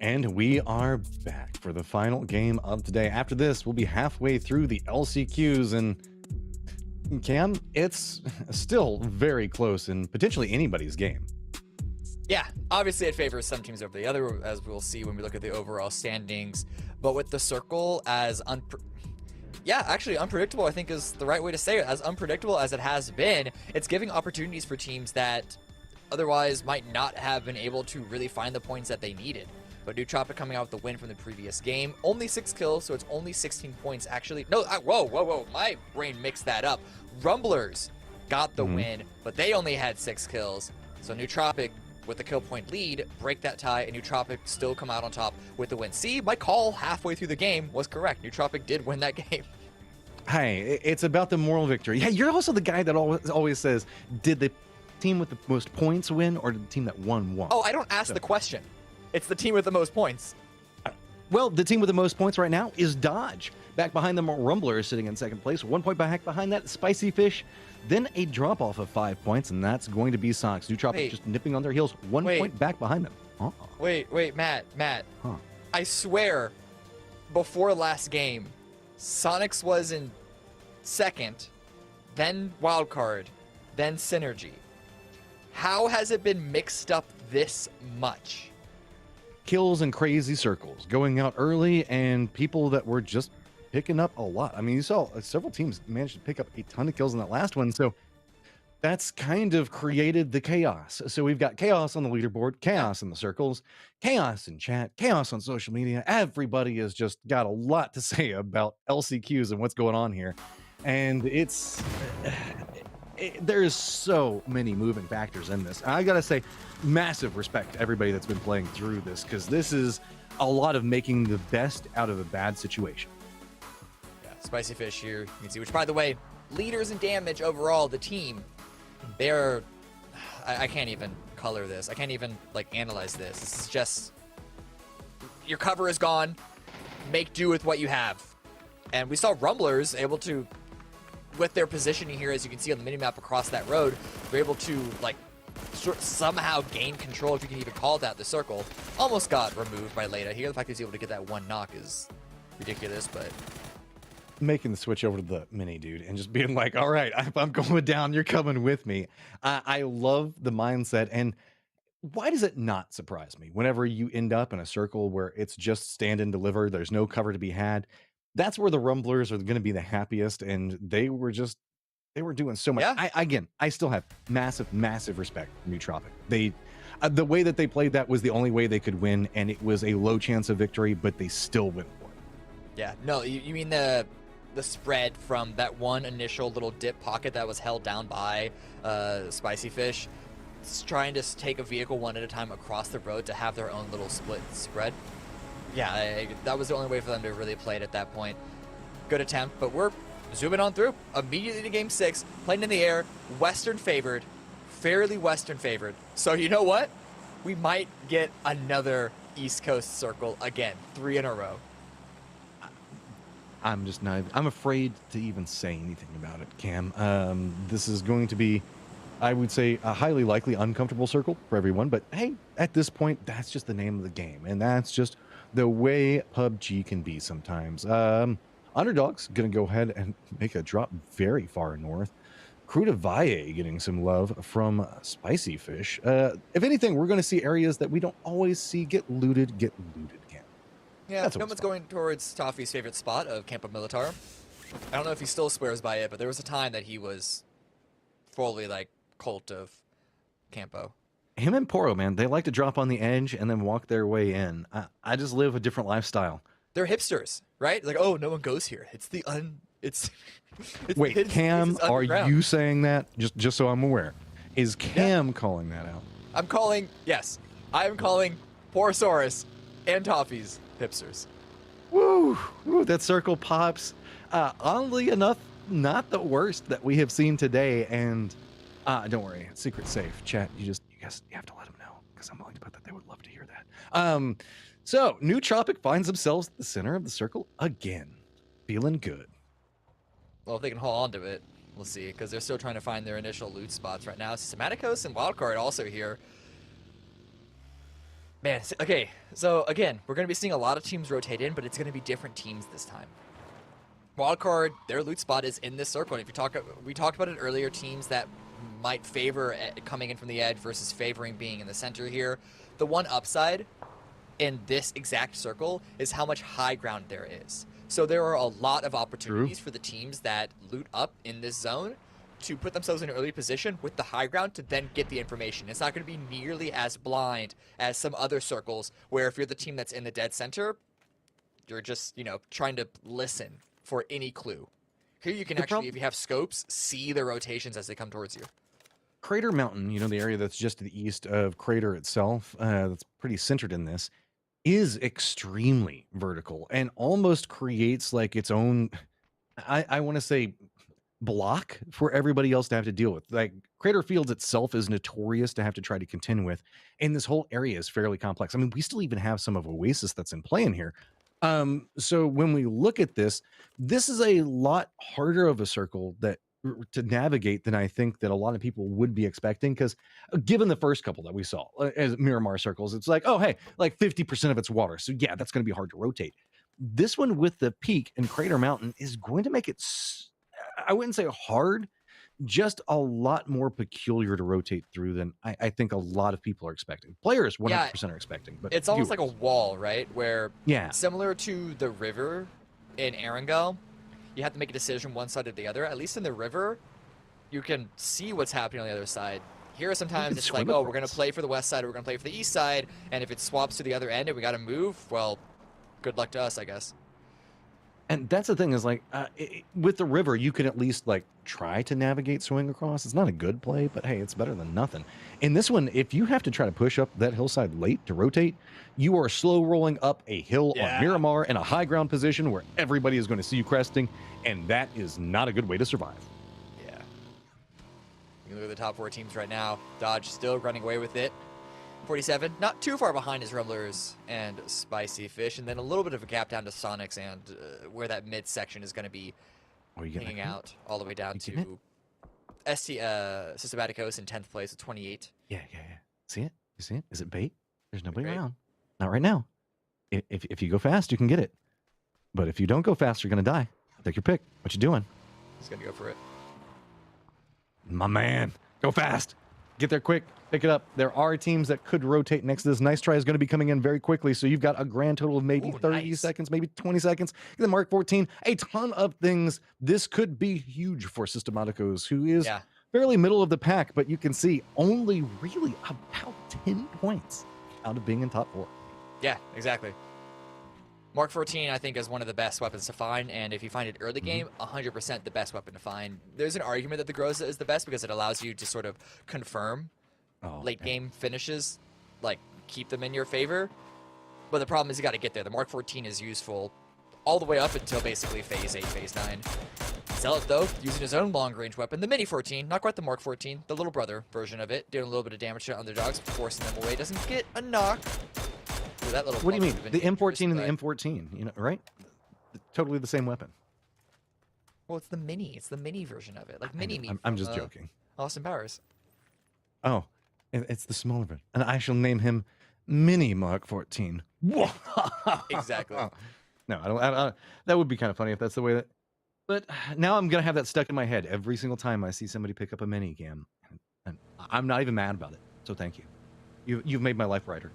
And we are back for the final game of today. After this, we'll be halfway through the LCQs, and Cam, it's still very close in potentially anybody's game. Yeah, obviously it favors some teams over the other, as we'll see when we look at the overall standings. But with the circle as unpredictable, I think is the right way to say it. As unpredictable as it has been, it's giving opportunities for teams that otherwise might not have been able to really find the points that they needed. But Nootropic coming out with the win from the previous game. Only 6 kills, so it's only 16 points. Actually, no, whoa. My brain mixed that up. Rumblers got the win, but they only had 6 kills. So Nootropic, with the kill point lead, break that tie, and Nootropic still come out on top with the win. See, my call halfway through the game was correct. Nootropic did win that game. Hey, it's about the moral victory. Yeah, you're also the guy that always says, did the team with the most points win, or did the team that won? Oh, I don't ask the question. It's the team with the most points. Well, the team with the most points right now is Dodge. Back behind them, Rumbler is sitting in second place. 1 point back behind that, Spicy Fish. Then a drop-off of 5 points, and that's going to be Soniqs. Nootropic just nipping on their heels. 1 point back behind them. Wait, Matt. Huh. I swear, before last game, Soniqs was in second, then Wildcard, then Synergy. How has it been mixed up this much? Kills in crazy circles, going out early, and people that were just picking up a lot. I mean, you saw several teams managed to pick up a ton of kills in that last one, so that's kind of created the chaos. So we've got chaos on the leaderboard, chaos in the circles, chaos in chat, chaos on social media. Everybody has just got a lot to say about LCQs and what's going on here. And there's so many moving factors in this. I gotta say, massive respect to everybody that's been playing through this, because this is a lot of making the best out of a bad situation. Yeah, Spicy Fish here, you can see, which, by the way, leaders in damage overall, the team, they're... I can't even color this. I can't even, analyze this. This is just... Your cover is gone. Make do with what you have. And we saw Rumblers able to, with their positioning here, as you can see on the minimap across that road, they're able to, somehow gain control, if you can even call that, the circle. Almost got removed by Leda here. The fact that he's able to get that one knock is ridiculous, but... Making the switch over to the mini, dude, and just being like, all right, I'm going down, you're coming with me. I love the mindset, and why does it not surprise me whenever you end up in a circle where it's just stand and deliver, there's no cover to be had? That's where the Rumblers are going to be the happiest, and they were doing so much. Yeah. I still have massive respect for Nootropic. The way that they played that was the only way they could win, and it was a low chance of victory, but they still went for it. Yeah, no, you mean the spread from that one initial little dip pocket that was held down by Spicy Fish, trying to take a vehicle one at a time across the road to have their own little split spread. Yeah, that was the only way for them to really play it at that point. Good attempt, but we're zooming on through. Immediately to game 6, playing in the air, Western favored, fairly Western favored. So you know what? We might get another East Coast circle again, 3 in a row. I'm afraid to even say anything about it, Cam. This is going to be, I would say, a highly likely uncomfortable circle for everyone. But hey, at this point, that's just the name of the game. And that's just the way PUBG can be sometimes. Underdog's going to go ahead and make a drop very far north. Cruda Valle getting some love from Spicy Fish. If anything, we're going to see areas that we don't always see get looted, Cam. Yeah, no one's going towards Toffee's favorite spot of Campo Militar. I don't know if he still swears by it, but there was a time that he was fully, cult of Campo. Him and Poro, man, they like to drop on the edge and then walk their way in. I just live a different lifestyle. They're hipsters, right? Oh, no one goes here. It's Wait, Cam, are you saying that? Just so I'm aware. Is Cam calling that out? Yes. I am calling Porosaurus and Toffee's hipsters. Woo! That circle pops. Oddly enough, not the worst that we have seen today. And don't worry, secret safe. Chat, you have to let them know, because I'm willing to bet that they would love to hear that. So Nootropic finds themselves at the center of the circle again, feeling good. Well, if they can hold on to it, we'll see, because they're still trying to find their initial loot spots right now. Systematicos and Wildcard also here. Man, okay, so again, we're going to be seeing a lot of teams rotate in, but it's going to be different teams this time. Wildcard, their loot spot is in this circle. And if we talked about it earlier, teams that might favor coming in from the edge versus favoring being in the center here. The one upside in this exact circle is how much high ground there is. So there are a lot of opportunities for the teams that loot up in this zone to put themselves in an early position with the high ground to then get the information. It's not going to be nearly as blind as some other circles where if you're the team that's in the dead center, you're just, you know, trying to listen for any clue. Here you can actually, if you have scopes, see the rotations as they come towards you. Crater Mountain, you know, the area that's just to the east of Crater itself, that's pretty centered in this, is extremely vertical and almost creates like its own, I want to say, block for everybody else to have to deal with. Like Crater Fields itself is notorious to have to try to contend with, and this whole area is fairly complex. I mean, we still even have some of Oasis that's in play in here. So when we look at this is a lot harder of a circle to navigate than I think that a lot of people would be expecting, because given the first couple that we saw as Miramar circles, it's like, oh, hey, like 50% of it's water. So yeah, that's going to be hard to rotate. This one with the peak and Crater Mountain is going to make it, I wouldn't say hard, just a lot more peculiar to rotate through than I think a lot of people are expecting. Players 100% are expecting, but it's almost like a wall, right? Where yeah, similar to the river in Erangel, you have to make a decision one side or the other. At least in the river, you can see what's happening on the other side. Here sometimes it's like, oh, we're going to play for the west side or we're going to play for the east side, and if it swaps to the other end and we got to move, well, good luck to us, I guess. And that's the thing is like with the river, you can at least like try to navigate swing across. It's not a good play, but hey, it's better than nothing. In this one, if you have to try to push up that hillside late to rotate, you are slow rolling up a hill on Miramar in a high ground position where everybody is going to see you cresting, and that is not a good way to survive. Yeah. You can look at the top 4 teams right now. Dodge still running away with it. 47, not too far behind is Rumblers and Spicy Fish, and then a little bit of a gap down to Soniqs and where that mid section is going to be hanging out all the way down to Systematicos in 10th place with 28. Yeah. See it? You see it? Is it bait? There's nobody around. Not right now. If you go fast, you can get it. But if you don't go fast, you're going to die. Take your pick. What you doing? He's going to go for it. My man. Go fast. Get there quick. Pick it up. There are teams that could rotate next to this. Nice Try is going to be coming in very quickly, so you've got a grand total of maybe 30 seconds, maybe 20 seconds. The Mark 14, a ton of things. This could be huge for Systematicos, who is fairly middle of the pack, but you can see only really about 10 points out of being in top 4. Yeah, exactly. Mark 14, I think, is one of the best weapons to find, and if you find it early game, 100% the best weapon to find. There's an argument that the Groza is the best because it allows you to sort of confirm late game finishes, like keep them in your favor. But the problem is you got to get there. The Mark 14 is useful all the way up until basically phase 8, phase 9. Zealot, though, using his own long-range weapon, the Mini 14, not quite the Mark 14, the little brother version of it, doing a little bit of damage to underdogs, forcing them away. Doesn't get a knock. Ooh, that little what do you mean? The M14 and the M14, you know, right? Totally the same weapon. Well, it's the Mini. It's the Mini version of it. Like Mini Me. I'm just joking. Austin Powers. Oh, it's the smaller version. And I shall name him Mini Mark 14. Exactly. No, I don't. That would be kind of funny if that's the way that. But now I'm gonna have that stuck in my head every single time I see somebody pick up a mini cam, and I'm not even mad about it. So thank you. You've made my life brighter.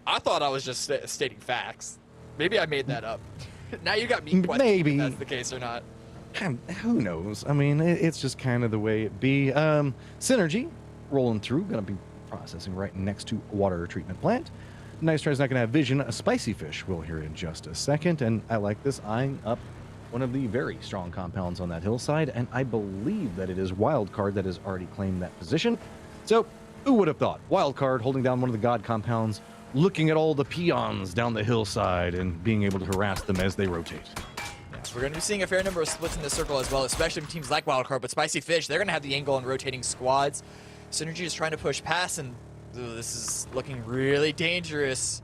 I thought I was just stating facts. Maybe I made that up. Now you got me questioning if that's the case or not. Who knows? I mean, it's just kind of the way it be. Synergy rolling through, gonna be processing right next to a water treatment plant. Nice Try's not gonna have vision. A Spicy Fish will here in just a second, and I like this, eyeing up one of the very strong compounds on that hillside, and I believe that it is Wildcard that has already claimed that position. So, who would have thought? Wildcard holding down one of the god compounds, looking at all the peons down the hillside and being able to harass them as they rotate. We're going to be seeing a fair number of splits in this circle as well, especially from teams like Wildcard, but Spicy Fish, they're going to have the angle on rotating squads. Synergy is trying to push past, and this is looking really dangerous.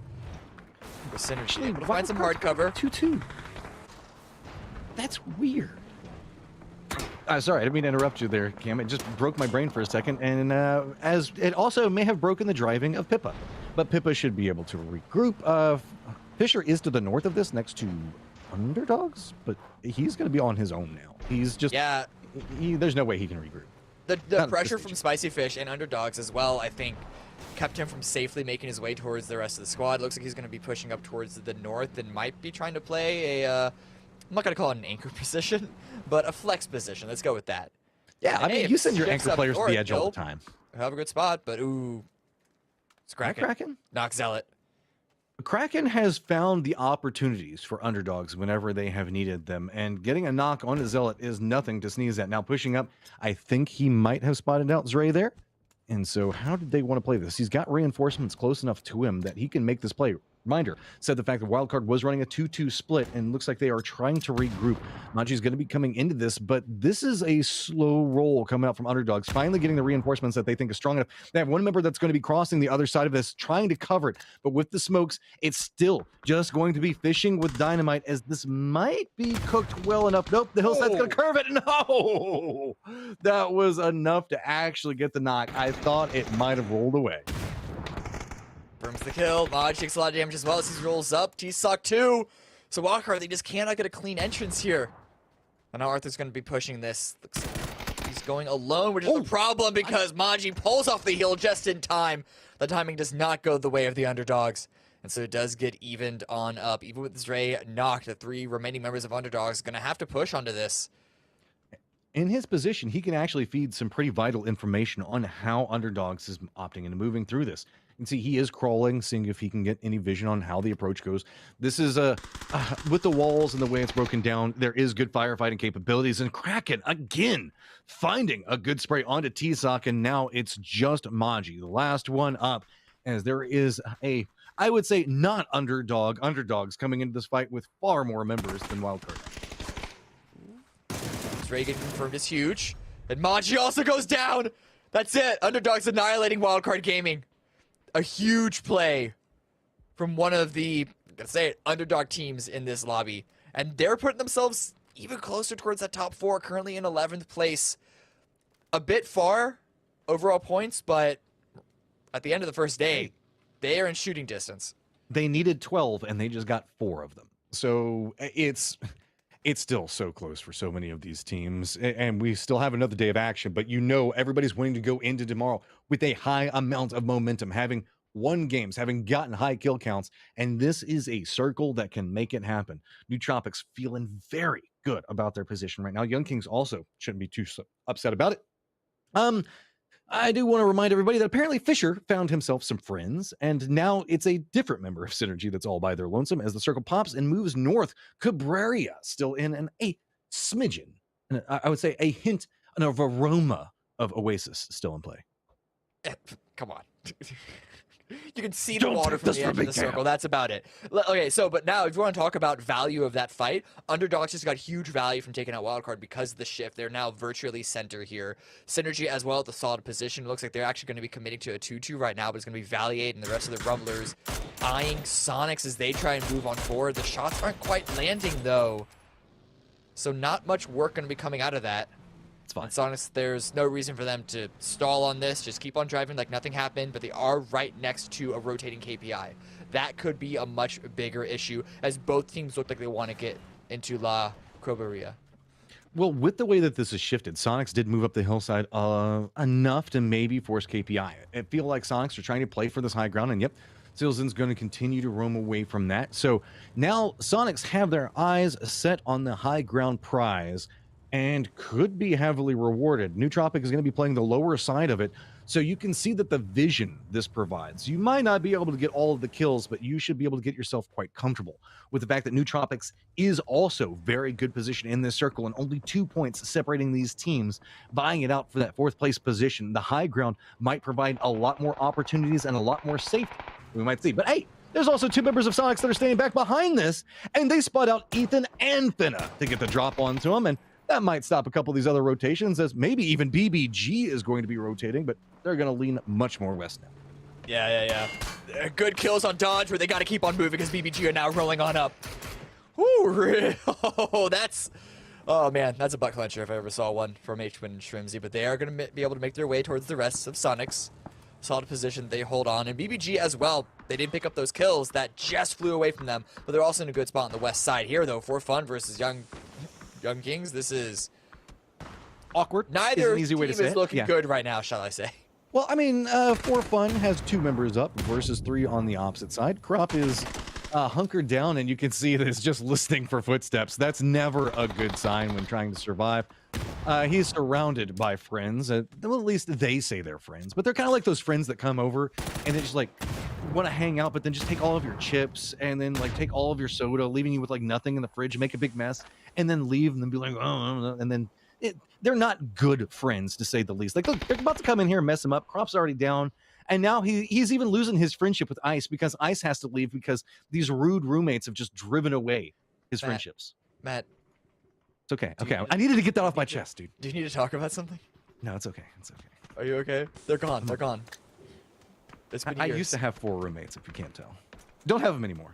With Synergy able to find some hard cover. 2-2. That's weird. Sorry, I didn't mean to interrupt you there, Cam. It just broke my brain for a second, and as it also may have broken the driving of Pippa. But Pippa should be able to regroup. Fisher is to the north of this, next to Underdogs, but he's going to be on his own now. He's just there's no way he can regroup. The pressure from Spicy Fish and Underdogs as well, I think, kept him from safely making his way towards the rest of the squad. Looks like he's going to be pushing up towards the north and might be trying to play a, I'm not going to call it an anchor position, but a flex position. Let's go with that. Yeah, And I mean, you send your anchor players to the edge all the time. Have a good spot, but ooh. It's Kraken. Kraken? Knock Zealot. Kraken has found the opportunities for Underdogs whenever they have needed them, and getting a knock on a Zealot is nothing to sneeze at. Now, pushing up, I think he might have spotted out Zray there. And so how did they want to play this? He's got reinforcements close enough to him that he can make this play. Reminder, said the fact that Wildcard was running a 2-2 split, and looks like they are trying to regroup. Maji's going to be coming into this, but this is a slow roll coming out from Underdogs, finally getting the reinforcements that they think is strong enough. They have one member that's going to be crossing the other side of this, trying to cover it, but with the smokes, it's still just going to be fishing with dynamite, as this might be cooked well enough. Nope, the hillside's going to curve it. No! That was enough to actually get the knock. I thought it might have rolled away. Brings the kill. Maj takes a lot of damage as well as he rolls up. T-Sock too. So Wildcard, they just cannot get a clean entrance here. And now Arthur's going to be pushing this. Looks like he's going alone, which is a problem because Maji pulls off the heal just in time. The timing does not go the way of the Underdogs. And so it does get evened on up. Even with Zray knocked, the 3 remaining members of Underdogs are going to have to push onto this. In his position, he can actually feed some pretty vital information on how Underdogs is opting into moving through this. You can see he is crawling, seeing if he can get any vision on how the approach goes. This is with the walls and the way it's broken down, there is good firefighting capabilities. And Kraken, again, finding a good spray onto T-Sock, and now it's just Maji, the last one up, as there is I would say, not underdogs coming into this fight with far more members than Wildcard. Zray getting confirmed is huge. And Maji also goes down. That's it. Underdogs annihilating Wildcard Gaming. A huge play from one of the, let's say it, underdog teams in this lobby. And they're putting themselves even closer towards that top 4, currently in 11th place. A bit far overall points, but at the end of the first day, they are in shooting distance. They needed 12, and they just got 4 of them. So it's still so close for so many of these teams, and we still have another day of action, but you know everybody's wanting to go into tomorrow with a high amount of momentum, having won games, having gotten high kill counts, and this is a circle that can make it happen. Nootropics feeling very good about their position right now. Young Kings also shouldn't be too upset about it. I do want to remind everybody that apparently Fisher found himself some friends, and now it's a different member of Synergy that's all by their lonesome as the circle pops and moves north. Cabrera still in, a smidgen, and I would say a hint, an aroma of Oasis still in play. Come on. You can see the water from the edge of the circle. That's about it. Okay, so, but now, if you want to talk about value of that fight, Underdogs just got huge value from taking out Wildcard because of the shift. They're now virtually center here. Synergy as well at the solid position. It looks like they're actually going to be committing to a 2-2 right now, but it's going to be Valiate and the rest of the Rumblers eyeing Soniqs as they try and move on forward. The shots aren't quite landing, though. So not much work going to be coming out of that. It's fine. Soniqs, there's no reason for them to stall on this. Just keep on driving like nothing happened, but they are right next to a rotating KPI. That could be a much bigger issue, as both teams look like they want to get into La Croberia. Well, with the way that this has shifted, Soniqs did move up the hillside enough to maybe force KPI. It feels like Soniqs are trying to play for this high ground, and yep, Silzen's going to continue to roam away from that. So now Soniqs have their eyes set on the high ground prize, and could be heavily rewarded. Nootropic is going to be playing the lower side of it, so you can see that the vision this provides. You might not be able to get all of the kills, but you should be able to get yourself quite comfortable with the fact that Nootropics is also very good position in this circle, and only 2 points separating these teams, buying it out for that 4th place position. The high ground might provide a lot more opportunities and a lot more safety, we might see. But hey, there's also 2 members of Soniqs that are staying back behind this, and they spot out Ethan and Finna to get the drop onto him, and that might stop a couple of these other rotations, as maybe even BBG is going to be rotating, but they're going to lean much more west now. Yeah. Good kills on Dodge, where they got to keep on moving because BBG are now rolling on up. Woo, that's Oh man, that's a butt clencher if I ever saw one from H-Twin and Shrimsy, but they are going to be able to make their way towards the rest of Soniqs. Solid position they hold on, and BBG as well. They didn't pick up those kills that just flew away from them, but they're also in a good spot on the west side here, though. For Fun versus Young Kings, this is Awkward. neither Is an easy way team to say is it. looking Yeah. good right now, shall I say? Well, I mean, For Fun has 2 members up versus 3 on the opposite side. Crop is hunkered down, and you can see that it's just listening for footsteps. That's never a good sign when trying to survive. He's surrounded by friends. Well, at least they say they're friends, but they're kind of like those friends that come over and they just like want to hang out, but then just take all of your chips and then like take all of your soda, leaving you with like nothing in the fridge, make a big mess, and then leave and then be like, oh, and then they're not good friends, to say the least. Like, look, they're about to come in here and mess him up. Crop's already down. And now he's even losing his friendship with Ice because Ice has to leave because these rude roommates have just driven away his friendships. Matt, It's okay. Okay. I needed to get that off my chest, dude. do you need to talk about something? No, it's okay. It's okay. Are you okay? They're gone. They're gone. It's been I years. used to have 4 roommates, if you can't tell. Don't have them anymore.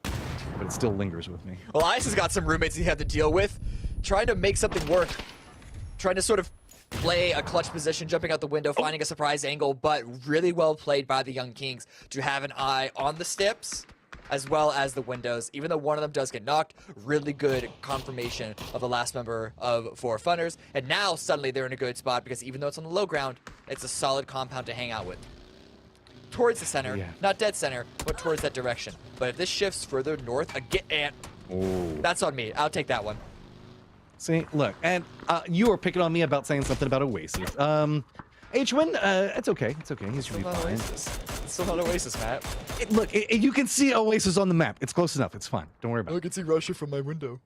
But it still lingers with me. Well, Ice has got some roommates he had to deal with, trying to make something work, trying to sort of play a clutch position, jumping out the window, finding a surprise angle, but really well played by the Young Kings to have an eye on the steps as well as the windows. Even though one of them does get knocked, really good confirmation of the last member of 4 Funners. And now suddenly they're in a good spot because even though it's on the low ground, it's a solid compound to hang out with. Towards the center, Yeah. not dead center, but towards that direction. But if this shifts further north again, that's on me. I'll take that one. See, look, and you are picking on me about saying something about Oasis. H-Win, it's okay. It's okay. He's Still gonna be not fine. Oasis. Still not Oasis, Matt. Look, you can see Oasis on the map. It's close enough. It's fine. Don't worry about it. can see Russia from my window.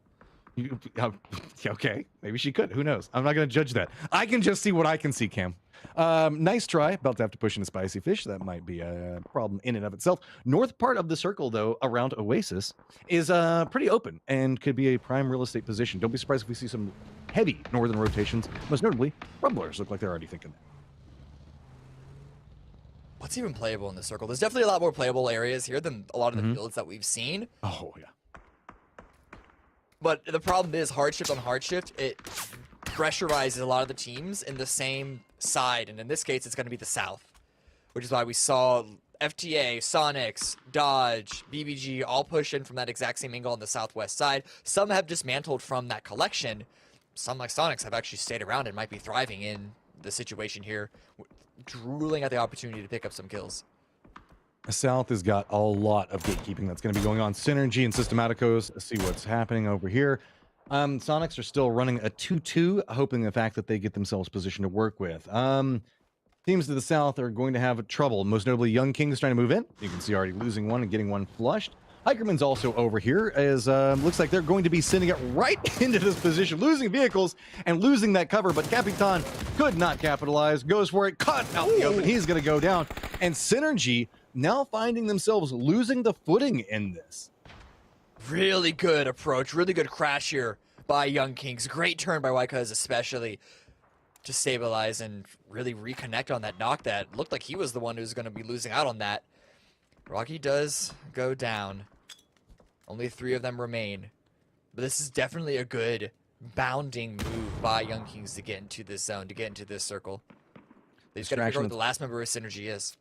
Okay, maybe she could. Who knows? I'm not going to judge that. I can just see what I can see, Cam. Nice try. About to have to push in a spicy fish. That might be a problem in and of itself. North part of the circle, though, around Oasis, is pretty open and could be a prime real estate position. Don't be surprised if we see some heavy northern rotations. Most notably, Rumblers look like they're already thinking that. What's even playable in this circle? There's definitely a lot more playable areas here than a lot of the fields that we've seen. Oh, yeah. But the problem is hard shift on hard shift. It pressurizes a lot of the teams in the same side. And in this case, it's going to be the south, which is why we saw FTA, Soniqs, Dodge, BBG all push in from that exact same angle on the southwest side. Some have dismantled from that collection. Some, like Soniqs, have actually stayed around and might be thriving in the situation here, drooling at the opportunity to pick up some kills. The South has got a lot of gatekeeping that's going to be going on. Synergy and Systematicos. Let's see what's happening over here. Soniqs are still running a 2-2, hoping the fact that they get themselves positioned to work with. Teams to the South are going to have trouble, most notably Young Kings trying to move in. You can see already losing one and getting one flushed. Hikerman's also over here, as looks like they're going to be sending it right into this position, losing vehicles and losing that cover, but Capitan could not capitalize, goes for it, caught out the open, he's going to go down, and Synergy now finding themselves losing the footing in this. Really good approach, really good crash here by Young Kings. Great turn by Wycuz especially to stabilize and really reconnect on that knock that looked like he was the one who's going to be losing out on that. Rocky does go down. Only 3 of them remain. But this is definitely a good bounding move by Young Kings to get into this zone, to get into this circle. They just got to figure out what the last member of Synergy is.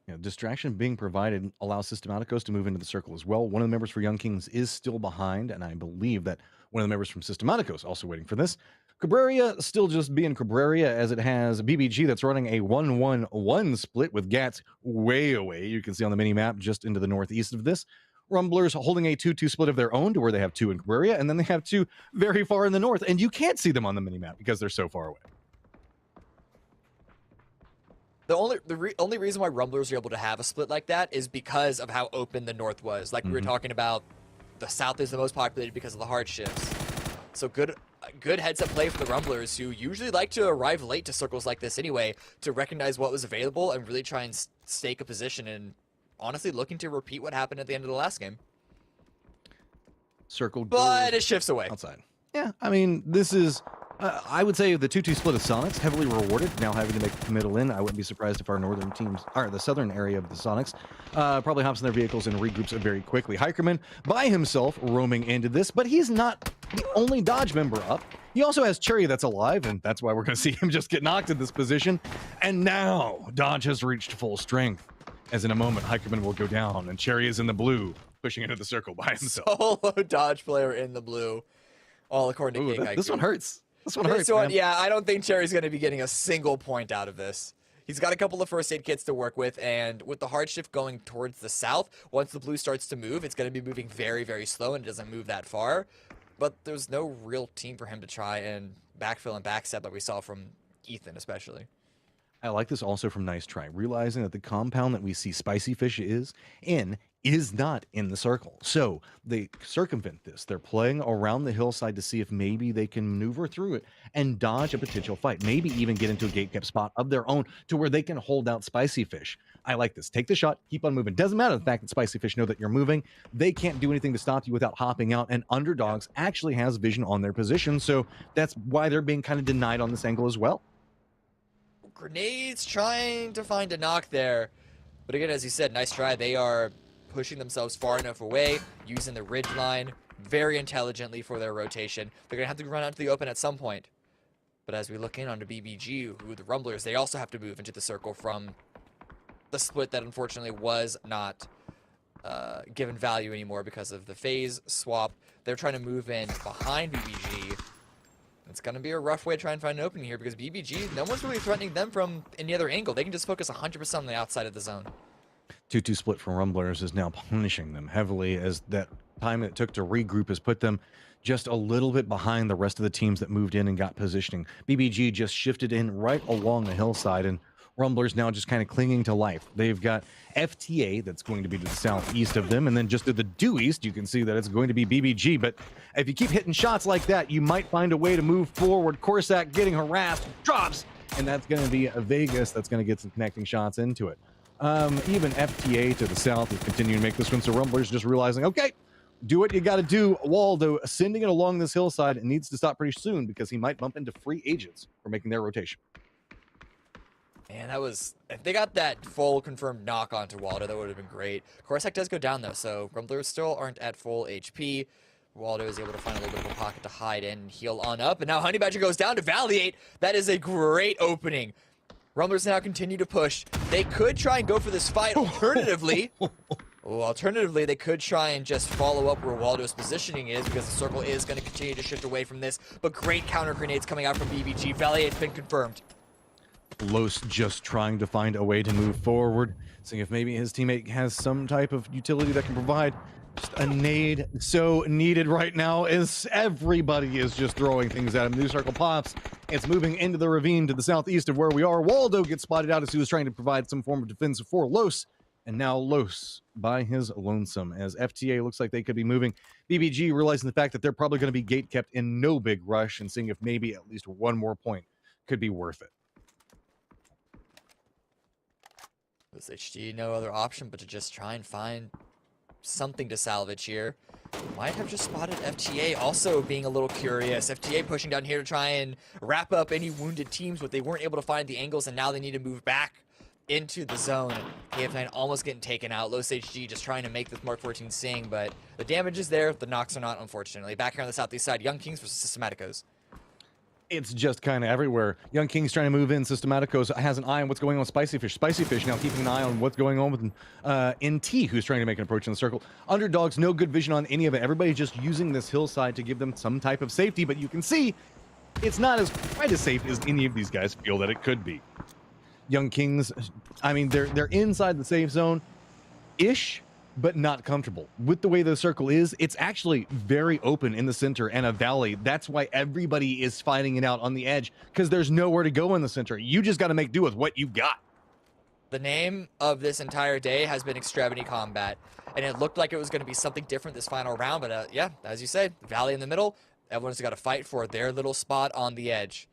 You know, distraction being provided allows Systematicos to move into the circle as well. One of the members for Young Kings is still behind, and I believe that one of the members from Systematicos also waiting for this. Cabrera still just being Cabrera, as it has BBG that's running a 1-1-1 split with Gats way away. You can see on the mini-map just into the northeast of this. Rumblers holding a 2-2 split of their own to where they have 2 in Cabrera, and then they have 2 very far in the north, and you can't see them on the mini-map because they're so far away. The only reason why Rumblers are able to have a split like that is because of how open the north was. Like we were talking about, the south is the most populated because of the hard shifts. So good heads-up play for the Rumblers, who usually like to arrive late to circles like this anyway, to recognize what was available and really try and stake a position, and honestly looking to repeat what happened at the end of the last game. Circle, but it shifts away. Outside. Yeah, I mean, this is... I would say the 2-2 split of Soniqs heavily rewarded, now having to make the committal in. I wouldn't be surprised if our northern teams, or the southern area of the Soniqs, probably hops in their vehicles and regroups very quickly. Hikerman by himself roaming into this, but he's not the only Dodge member up. He also has Cherry that's alive, and that's why we're going to see him just get knocked in this position. And now Dodge has reached full strength. As in a moment, Hikerman will go down, and Cherry is in the blue, pushing into the circle by himself. Solo Dodge player in the blue. All according to King. This one hurts. This one hurts, This one, man. yeah, I don't think Cherry's going to be getting a single point out of this. He's got a couple of first aid kits to work with, and with the hard shift going towards the south, once the blue starts to move, it's going to be moving very, very slow, and it doesn't move that far. But there's no real team for him to try and backfill and backstep like we saw from Ethan, especially. I like this also from Nice Try, realizing that the compound that we see Spicy Fish is in is not in the circle. So they circumvent this. They're playing around the hillside to see if maybe they can maneuver through it and dodge a potential fight, maybe even get into a gate-kept spot of their own to where they can hold out Spicy Fish. I like this. Take the shot, keep on moving. Doesn't matter the fact that Spicy Fish know that you're moving. They can't do anything to stop you without hopping out, and Underdogs actually has vision on their position, so that's why they're being kind of denied on this angle as well. Grenades trying to find a knock there. But again, as you said, Nice Try. They are pushing themselves far enough away, using the ridge line very intelligently for their rotation. They're going to have to run out to the open at some point. But as we look in onto BBG, who the Rumblers, they also have to move into the circle from the split that unfortunately was not given value anymore because of the phase swap. They're trying to move in behind BBG. It's going to be a rough way to try and find an opening here because BBG, no one's really threatening them from any other angle. They can just focus 100% on the outside of the zone. 2-2 split from Rumblers is now punishing them heavily as that time it took to regroup has put them just a little bit behind the rest of the teams that moved in and got positioning. BBG just shifted in right along the hillside, and Rumblers now just kind of clinging to life. They've got FTA that's going to be to the southeast of them, and then just to the due east, you can see that it's going to be BBG. But if you keep hitting shots like that, you might find a way to move forward. Corsac getting harassed, drops, and that's going to be a Vegas that's going to get some connecting shots into it. Even FTA to the south is continuing to make this one, so Rumblers just realizing, okay, do what you got to do. Waldo sending it along this hillside and needs to stop pretty soon because he might bump into free agents for making their rotation. Man, that was... If they got that full confirmed knock onto Waldo, that would have been great. Corsac does go down, though, so Rumblers still aren't at full HP. Waldo is able to find a little bit of a pocket to hide in and heal on up. And now Honey Badger goes down to Valiate. That is a great opening. Rumblers now continue to push. They could try and go for this fight. Alternatively, they could try and just follow up where Waldo's positioning is because the circle is going to continue to shift away from this. But great counter grenades coming out from BBG. Valiate's been confirmed. Los just trying to find a way to move forward, seeing if maybe his teammate has some type of utility that can provide just a nade so needed right now as everybody is just throwing things at him. New circle pops. It's moving into the ravine to the southeast of where we are. Waldo gets spotted out as he was trying to provide some form of defense for Los, and now Los by his lonesome as FTA looks like they could be moving. BBG realizing the fact that they're probably going to be gate kept in no big rush and seeing if maybe at least one more point could be worth it. With HD, no other option but to just try and find something to salvage here. Might have just spotted FTA also being a little curious. FTA pushing down here to try and wrap up any wounded teams, but they weren't able to find the angles, and now they need to move back into the zone. KF9 almost getting taken out. Los HG just trying to make this Mark 14 sing, but the damage is there. The knocks are not, unfortunately. Back here on the southeast side, Young Kings versus Systematicos. It's just kind of everywhere. Young King's trying to move in. Systematicos has an eye on what's going on with Spicy Fish. Spicy Fish now keeping an eye on what's going on with NT, who's trying to make an approach in the circle. Underdogs, no good vision on any of it. Everybody just using this hillside to give them some type of safety, but you can see it's not as quite as safe as any of these guys feel that it could be. Young Kings, I mean, they're inside the safe zone-ish, but not comfortable. With the way the circle is, it's actually very open in the center and a valley. That's why everybody is fighting it out on the edge, because there's nowhere to go in the center. You just got to make do with what you got. The name of this entire day has been Extremity Combat, and it looked like it was going to be something different this final round, but yeah, as you said, Valley in the middle, everyone's got to fight for their little spot on the edge.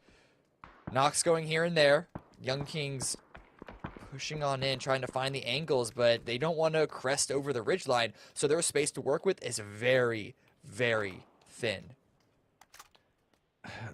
Knocks going here and there. Young Kings pushing on in, trying to find the angles, but they don't want to crest over the ridgeline, so their space to work with is very, very thin.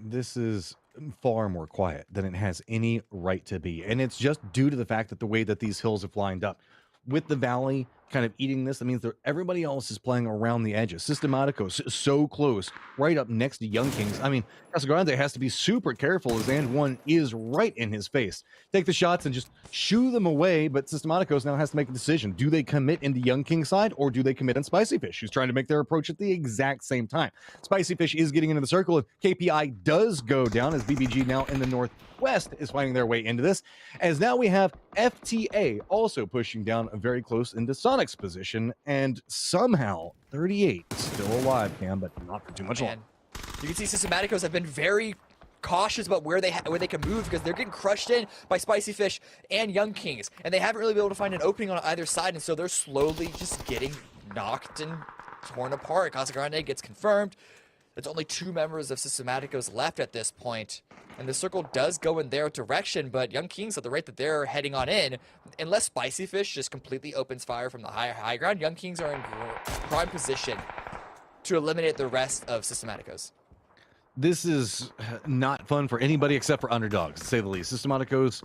This is far more quiet than it has any right to be, and it's just due to the fact that the way that these hills have lined up. With the valley kind of eating this. That means that everybody else is playing around the edges. Systematicos so close, right up next to Young Kings. I mean, Casagrande has to be super careful as And One is right in his face. Take the shots and just shoo them away, but Systematicos now has to make a decision. Do they commit in the Young King side, or do they commit on Spicy Fish, who's trying to make their approach at the exact same time? Spicy Fish is getting into the circle, and KPI does go down as BBG now in the northwest is finding their way into this, as now we have FTA also pushing down very close into Soniqs' position, and somehow 38 still alive, Cam, but not for too much longer. You can see Systematicos have been very cautious about where they can move because they're getting crushed in by Spicy Fish and Young Kings, and they haven't really been able to find an opening on either side, and so they're slowly just getting knocked and torn apart. Casagrande gets confirmed. There's only 2 members of Systematicos left at this point, and the circle does go in their direction, but Young Kings, at the rate that they're heading on in, unless Spicy Fish just completely opens fire from the high ground, Young Kings are in prime position to eliminate the rest of Systematicos. This is not fun for anybody except for underdogs, to say the least. Systematicos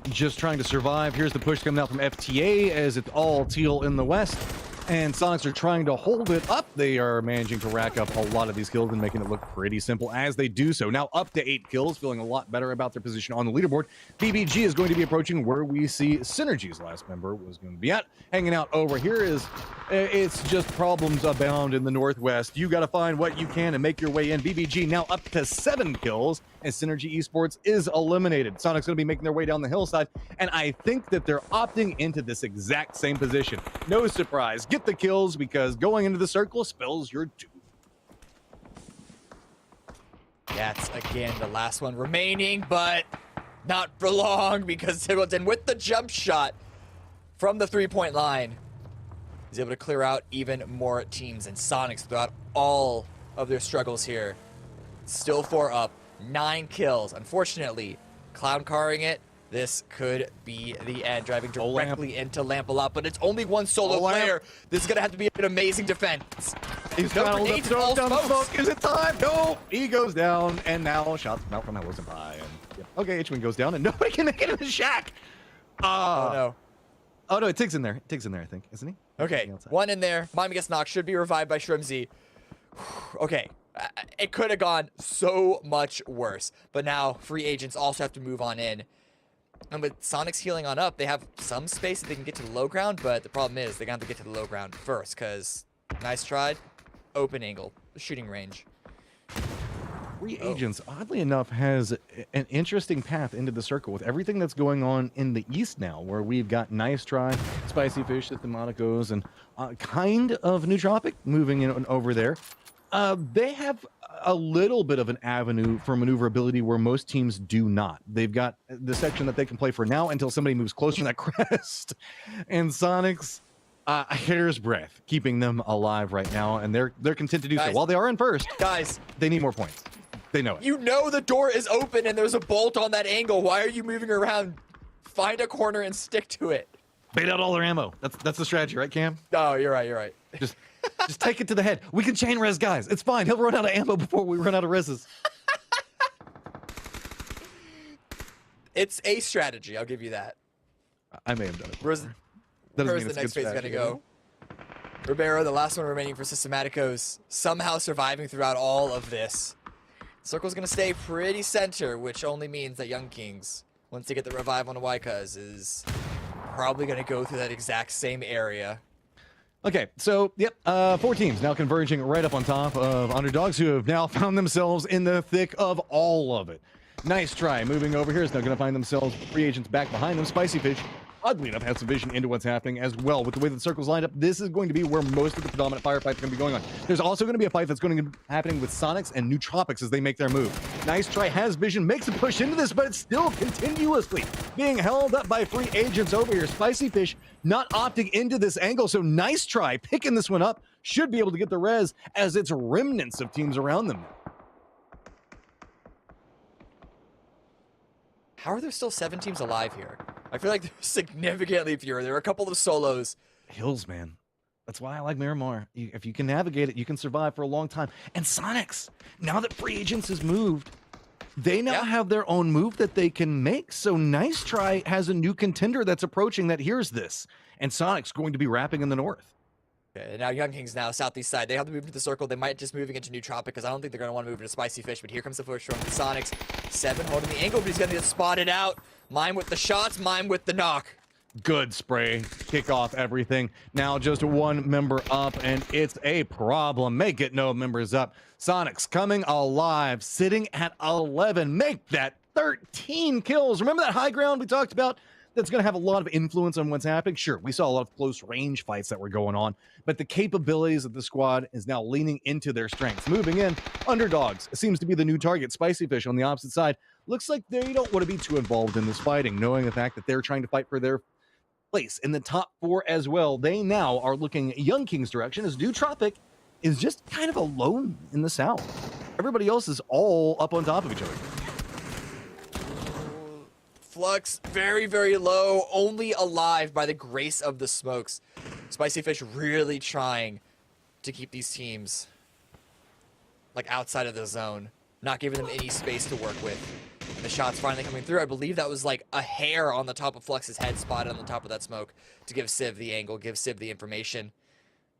just trying to survive. Here's the push coming out from FTA as it's all teal in the west. And Soniqs are trying to hold it up. They are managing to rack up a lot of these kills and making it look pretty simple as they do so. Now up to 8 kills, feeling a lot better about their position on the leaderboard. BBG is going to be approaching where we see Synergy's last member was going to be at. Hanging out over here is, it's just problems abound in the northwest. You got to find what you can and make your way in. BBG now up to 7 kills as Synergy Esports is eliminated. Soniqs going to be making their way down the hillside, and I think that they're opting into this exact same position. No surprise. Get the kills, because going into the circle spells your doom. That's again the last one remaining, but not for long, because Tibbleton with the jump shot from the 3-point line is able to clear out even more teams, and Soniqs, throughout all of their struggles here, still 4 up, 9 kills. Unfortunately, clown carring it. This could be the end, driving directly into Lamp a lot, but it's only one solo player. This is going to have to be an amazing defense. He's No trying to grenades, throw all down the smokes. smoke. Is it time? No, he goes down, and now shots come out from Hellos and by. And, yeah. Okay, H-Wing goes down, and nobody can make it in the shack. Oh, no. Oh, no, it Tig's in there. Tig's in there, I think, isn't he? Okay, one in there. Miami gets knocked. Should be revived by Shrimzy. Okay, it could have gone so much worse. But now free agents also have to move on in. And with Soniqs healing on up, they have some space that they can get to the low ground. But the problem is they're going to have to get to the low ground first, because nice tried. Open angle, shooting range. Free Agents, oddly enough, has an interesting path into the circle with everything that's going on in the east now, where we've got Nice Try, Spicy Fish, Systematicos, and kind of Nootropic moving in over there. They have a little bit of an avenue for maneuverability where most teams do not. They've got the section that they can play for now until somebody moves closer to that crest. And Soniqs, a hair's breadth, keeping them alive right now, and they're content to do so. While they are in first, Guys, they need more points. They know it. you know the door is open and there's a bolt on that angle. Why are you moving around? Find a corner and stick to it. Bait out all their ammo. That's the strategy, right, Cam? Oh, you're right, you're right. Just take it to the head. We can chain res guys. It's fine. He'll run out of ammo before we run out of reses. It's a strategy, I'll give you that. I may have done it. Where's Doesn't the mean it's next good phase going to strategy, go? Ribeiro, the last one remaining for Systematicos, somehow surviving throughout all of this. Circle's going to stay pretty center, which only means that Young Kings, once they get the revive on the Waikas, is probably going to go through that exact same area. Okay, so, yep, 4 teams now converging right up on top of underdogs who have now found themselves in the thick of all of it. Nice try. Moving over here is now going to find themselves free agents back behind them. Spicy Fish, oddly enough, has some vision into what's happening as well. With the way that the circle's lined up, this is going to be where most of the predominant firefights are going to be going on. There's also going to be a fight that's going to be happening with Soniqs and Nootropics as they make their move. Nice try has vision, makes a push into this, but it's still continuously being held up by free agents over here. Spicy Fish not opting into this angle, so Nice Try picking this one up. Should be able to get the res as it's remnants of teams around them. How are there still 7 teams alive here? I feel like there's significantly fewer. There are a couple of solos. Hills, man. That's why I like Miramar. If you can navigate it, you can survive for a long time. And Soniqs, now that free agents has moved, they now have their own move that they can make. So Nice Try has a new contender that's approaching that hears this. And Soniqs going to be wrapping in the north. Okay, now Young Kings now, southeast side. They have to move into the circle. They might just moving into New Tropic because I don't think they're going to want to move into Spicy Fish. But here comes the push from the Soniqs. 7 holding the angle, but he's going to get spotted out. Mime with the shots, Mime with the knock. Good spray, kick off everything. Now just one member up, and it's a problem. Make it no members up. Soniqs coming alive, sitting at 11. Make that 13 kills. Remember that high ground we talked about? That's going to have a lot of influence on what's happening. Sure, we saw a lot of close range fights that were going on, but the capabilities of the squad is now leaning into their strengths. Moving in, Underdogs seems to be the new target. Spicy Fish on the opposite side. Looks like they don't want to be too involved in this fighting, knowing the fact that they're trying to fight for their place in the top 4 as well. They now are looking Young King's direction as New Tropic is just kind of alone in the south. Everybody else is all up on top of each other. Flux very, very low, only alive by the grace of the smokes. Spicy Fish really trying to keep these teams like outside of the zone, not giving them any space to work with. And the shots finally coming through. I believe that was like a hair on the top of Flux's head spotted on the top of that smoke to give Civ the angle, give Civ the information.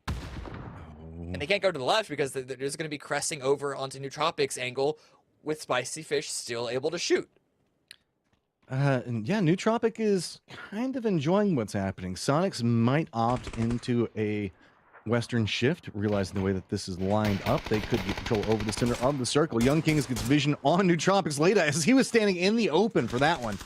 And they can't go to the left because they're just going to be cresting over onto New Tropics angle with Spicy Fish still able to shoot. And yeah, New Tropic is kind of enjoying what's happening. Soniqs might opt into a Western shift, realizing the way that this is lined up, they could get control over the center of the circle. Young Kings gets vision on New Tropics later as he was standing in the open for that one.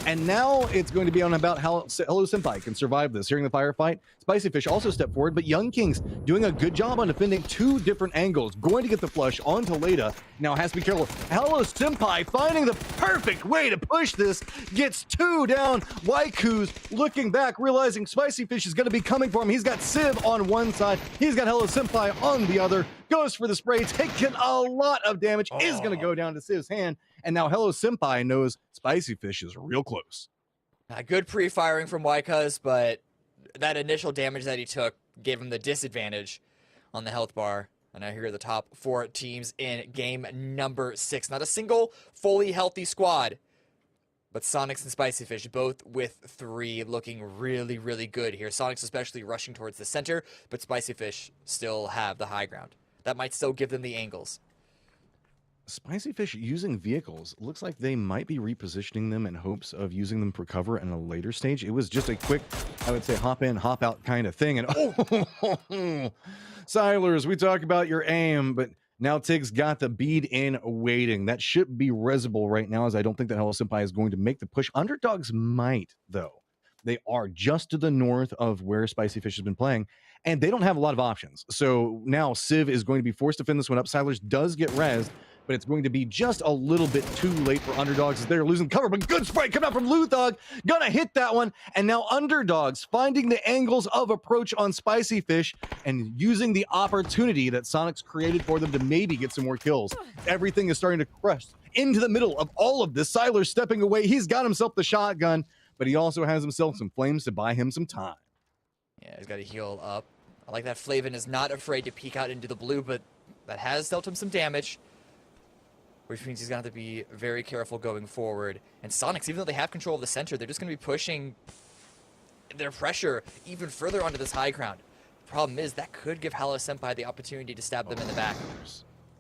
And now it's going to be on about how Hello Senpai can survive this. Hearing the firefight, Spicy Fish also stepped forward, but Young Kings doing a good job on defending 2 different angles. Going to get the flush onto Leda. Now has to be careful. Hello Senpai finding the perfect way to push this. Gets 2 down. Waiku's looking back, realizing Spicy Fish is going to be coming for him. He's got Civ on one side. He's got Hello Senpai on the other. Goes for the spray, taking a lot of damage. Is going to go down to Civ's hand. And now Hello Senpai knows Spicy Fish is real close. Good pre-firing from Waikuz, but that initial damage that he took gave him the disadvantage on the health bar. And now here are the top 4 teams in game number 6. Not a single fully healthy squad, but Soniqs and Spicy Fish both with 3 looking really, really good here. Soniqs especially rushing towards the center, but Spicy Fish still have the high ground. That might still give them the angles. Spicy Fish using vehicles. Looks like they might be repositioning them in hopes of using them for cover in a later stage. It was just a quick, I would say, hop in, hop out kind of thing. And Silers, we talk about your aim, but now Tig's got the bead in waiting. That should be resible right now, as I don't think that Hello Senpai is going to make the push. Underdogs might, though. They are just to the north of where Spicy Fish has been playing, and they don't have a lot of options. So now Civ is going to be forced to fend this one up. Silers does get rezzed, but it's going to be just a little bit too late for Underdogs as they're losing cover. But good spray coming out from Luthog. Gonna hit that one. And now Underdogs finding the angles of approach on Spicy Fish and using the opportunity that Soniqs created for them to maybe get some more kills. Everything is starting to crush into the middle of all of this. Siler stepping away. He's got himself the shotgun, but he also has himself some flames to buy him some time. Yeah, he's got to heal up. I like that Flavin is not afraid to peek out into the blue, but that has dealt him some damage, which means he's going to have to be very careful going forward. And Soniqs, even though they have control of the center, they're just going to be pushing their pressure even further onto this high ground. The problem is that could give Hello Senpai the opportunity to stab them in the back.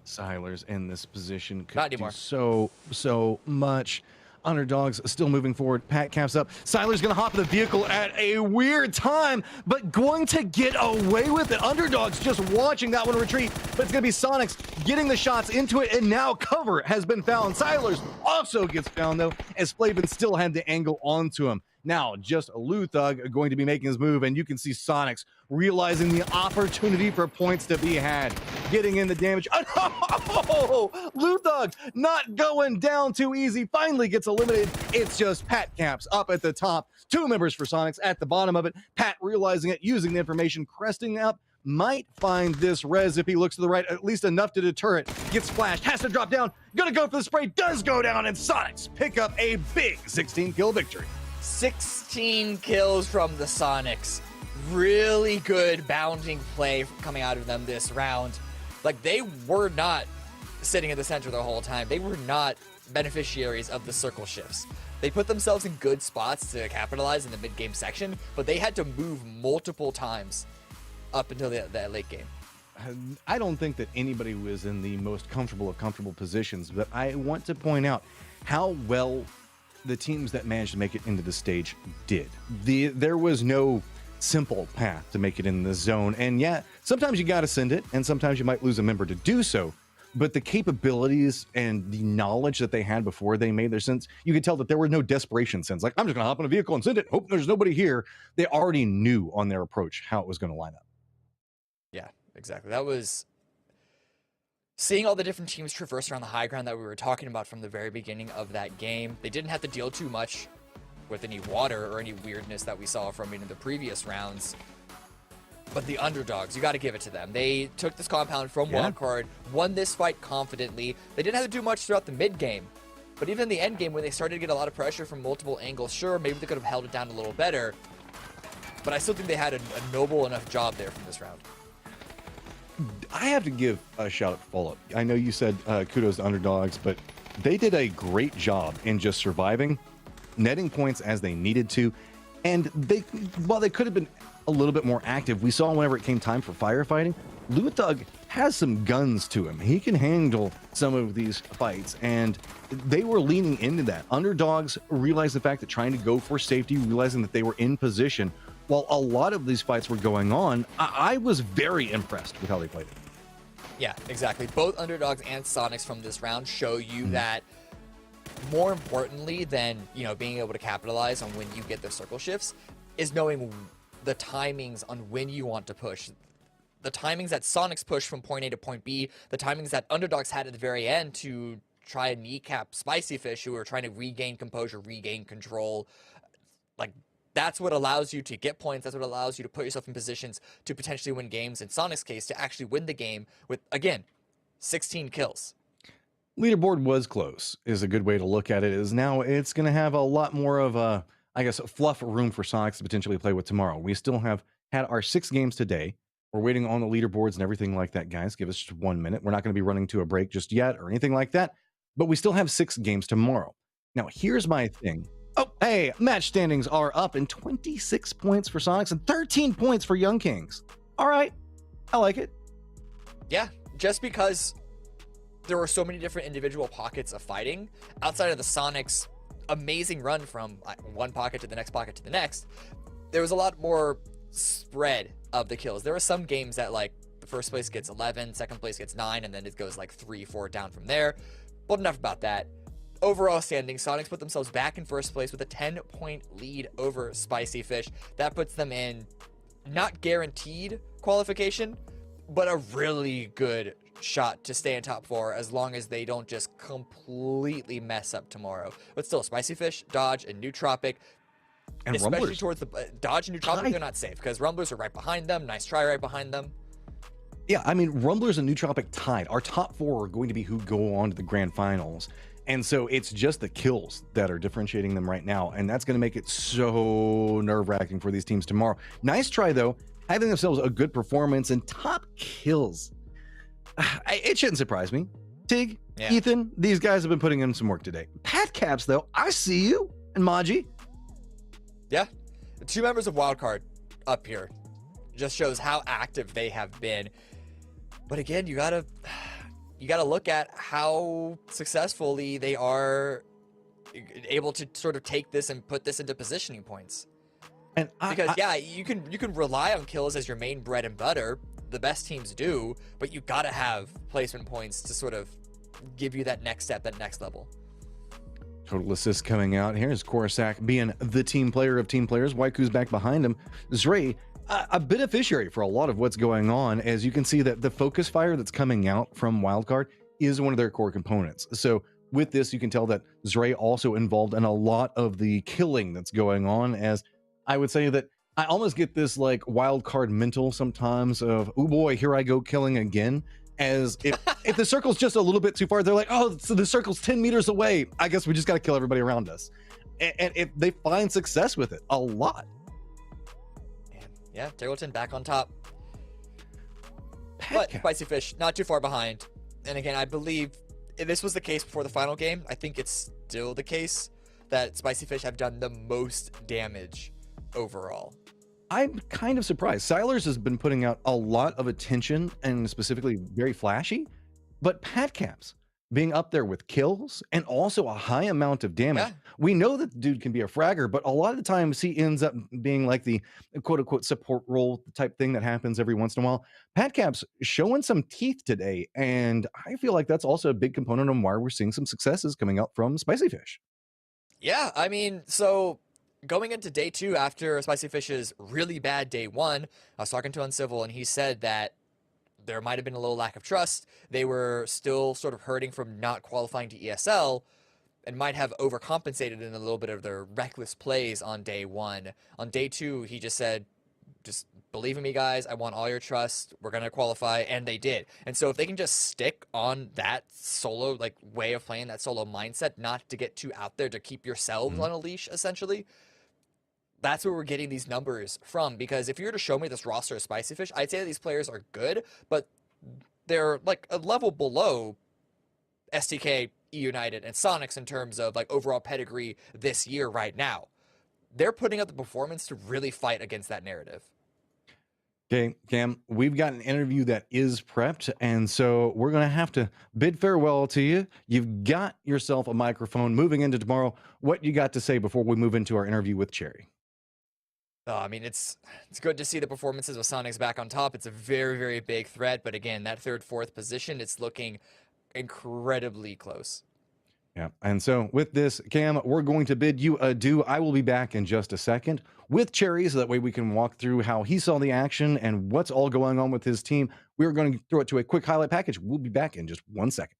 Silers in this position could Not do anymore. so much. Underdogs still moving forward. Pat caps up. Siler's going to hop in the vehicle at a weird time, but going to get away with it. Underdogs just watching that one retreat, but it's going to be Soniqs getting the shots into it, and now cover has been found. Silers also gets found, though, as Flavin still had the angle onto him. Now, just Luthog going to be making his move, and you can see Soniqs realizing the opportunity for points to be had. Getting in the damage. Oh, Luthog not going down too easy. Finally gets eliminated. It's just Pat Caps up at the top. 2 members for Soniqs at the bottom of it. Pat realizing it, using the information, cresting up. Might find this res if he looks to the right, at least enough to deter it. Gets flashed, has to drop down. Gonna go for the spray, does go down, and Soniqs pick up a big 16-kill victory. 16 kills from the Soniqs. Really good bounding play coming out of them this round. Like, they were not sitting in the center the whole time. They were not beneficiaries of the circle shifts. They put themselves in good spots to capitalize in the mid-game section, but they had to move multiple times up until the late game. I don't think that anybody was in the most comfortable of comfortable positions, but I want to point out how well the teams that managed to make it into the stage did. There was no simple path to make it in the zone, and yeah, sometimes you got to send it, and sometimes you might lose a member to do so. But the capabilities and the knowledge that they had before they made their sense, you could tell that there were no desperation sense. Like, I'm just going to hop in a vehicle and send it. Hope there's nobody here. They already knew on their approach how it was going to line up. Yeah, exactly. That was seeing all the different teams traverse around the high ground that we were talking about from the very beginning of that game. They didn't have to deal too much with any water or any weirdness that we saw from the previous rounds. But the underdogs, you got to give it to them. They took this compound from wildcard, won this fight confidently. They didn't have to do much throughout the mid game, but even in the end game when they started to get a lot of pressure from multiple angles, sure, maybe they could have held it down a little better. But I still think they had a noble enough job there from this round. I have to give a shout out to Follow Up. I know you said kudos to underdogs, but they did a great job in just surviving, netting points as they needed to. And while they could have been a little bit more active, we saw whenever it came time for firefighting, Luthug has some guns to him. He can handle some of these fights, and they were leaning into that. Underdogs realized the fact that trying to go for safety, realizing that they were in position, while a lot of these fights were going on, I was very impressed with how they played it. Yeah, exactly. Both underdogs and Soniqs from this round show you that more importantly than, being able to capitalize on when you get the circle shifts is knowing the timings on when you want to push. The timings that Soniqs push from point A to point B, the timings that underdogs had at the very end to try and kneecap Spicy Fish, who are trying to regain composure, regain control. Like, that's what allows you to get points. That's what allows you to put yourself in positions to potentially win games. In Soniqs' case, to actually win the game with, again, 16 kills. Leaderboard was close is a good way to look at it. Is now it's going to have a lot more of a, fluff room for Soniqs to potentially play with tomorrow. We still have had our 6 games today. We're waiting on the leaderboards and everything like that, guys. Give us just 1 minute. We're not going to be running to a break just yet or anything like that, but we still have 6 games tomorrow. Now, here's my thing. Oh, hey, match standings are up in 26 points for Soniqs and 13 points for Young Kings. All right. I like it. Yeah, just because there were so many different individual pockets of fighting outside of the Soniqs' amazing run from one pocket to the next pocket to the next, there was a lot more spread of the kills. There were some games that the first place gets 11, second place gets 9, and then it goes 3, 4 down from there. But enough about that. Overall standing, Soniqs put themselves back in first place with a 10-point lead over Spicy Fish. That puts them in not guaranteed qualification, but a really good shot to stay in top 4 as long as they don't just completely mess up tomorrow. But still, Spicy Fish, Dodge, and Nootropic, and especially Rumblers. Towards the Dodge and Nootropic, they're not safe because Rumblers are right behind them. Nice try right behind them. Yeah, I mean, Rumblers and Nootropic tied. Our top 4 are going to be who go on to the grand finals. And so it's just the kills that are differentiating them right now. And that's going to make it so nerve-wracking for these teams tomorrow. Nice try, though, having themselves a good performance and top kills. It shouldn't surprise me. Tig, Ethan, these guys have been putting in some work today. Pat Caps, though, I see you. And Maji. Yeah, the 2 members of Wildcard up here just shows how active they have been. But again, you gotta look at how successfully they are able to sort of take this and put this into positioning points. And because you can rely on kills as your main bread and butter. The best teams do, but you gotta have placement points to sort of give you that next step, that next level. Total assist coming out. Here's Korasak being the team player of team players. Waiku's back behind him. Zray, a beneficiary for a lot of what's going on, as you can see that the focus fire that's coming out from Wildcard is one of their core components. So with this, you can tell that Zray also involved in a lot of the killing that's going on, as I would say that I almost get this Wildcard mental sometimes of, oh boy, here I go killing again. As if the circle's just a little bit too far, they're like, oh, so the circle's 10 meters away. I guess we just got to kill everybody around us. And if they find success with it a lot. Yeah, Terrelton back on top. But Spicy Fish not too far behind. And again, I believe this was the case before the final game. I think it's still the case that Spicy Fish have done the most damage overall. I'm kind of surprised. Silers has been putting out a lot of attention and specifically very flashy, but Patcaps being up there with kills and also a high amount of damage. Yeah. We know that the dude can be a fragger, but a lot of the times he ends up being like the quote unquote support role type thing that happens every once in a while. Patcaps showing some teeth today, and I feel like that's also a big component on why we're seeing some successes coming out from Spicy Fish. Yeah, I mean, so going into day 2 after Spicy Fish's really bad day 1, I was talking to Uncivil and he said that there might have been a little lack of trust. They were still sort of hurting from not qualifying to ESL and might have overcompensated in a little bit of their reckless plays on day 1. On day 2, he just said, just believe in me, guys. I want all your trust. We're going to qualify. And they did. And so if they can just stick on that solo like way of playing, that solo mindset, not to get too out there, to keep yourselves on a leash, essentially, that's where we're getting these numbers from. Because if you were to show me this roster of Spicy Fish, I'd say that these players are good, but they're like a level below STK, United, and Soniqs in terms of like overall pedigree this year right now. They're putting up the performance to really fight against that narrative. Okay, Cam, we've got an interview that is prepped, and so we're going to have to bid farewell to you. You've got yourself a microphone moving into tomorrow. What you got to say before we move into our interview with Cherry? I mean, it's good to see the performances of Soniqs back on top. It's a very, very big threat, but again, that 3rd, 4th position, it's looking incredibly close. Yeah, and so with this, Cam, we're going to bid you adieu. I will be back in just a second with Cherry, so that way we can walk through how he saw the action and what's all going on with his team. We're going to throw it to a quick highlight package. We'll be back in just 1 second.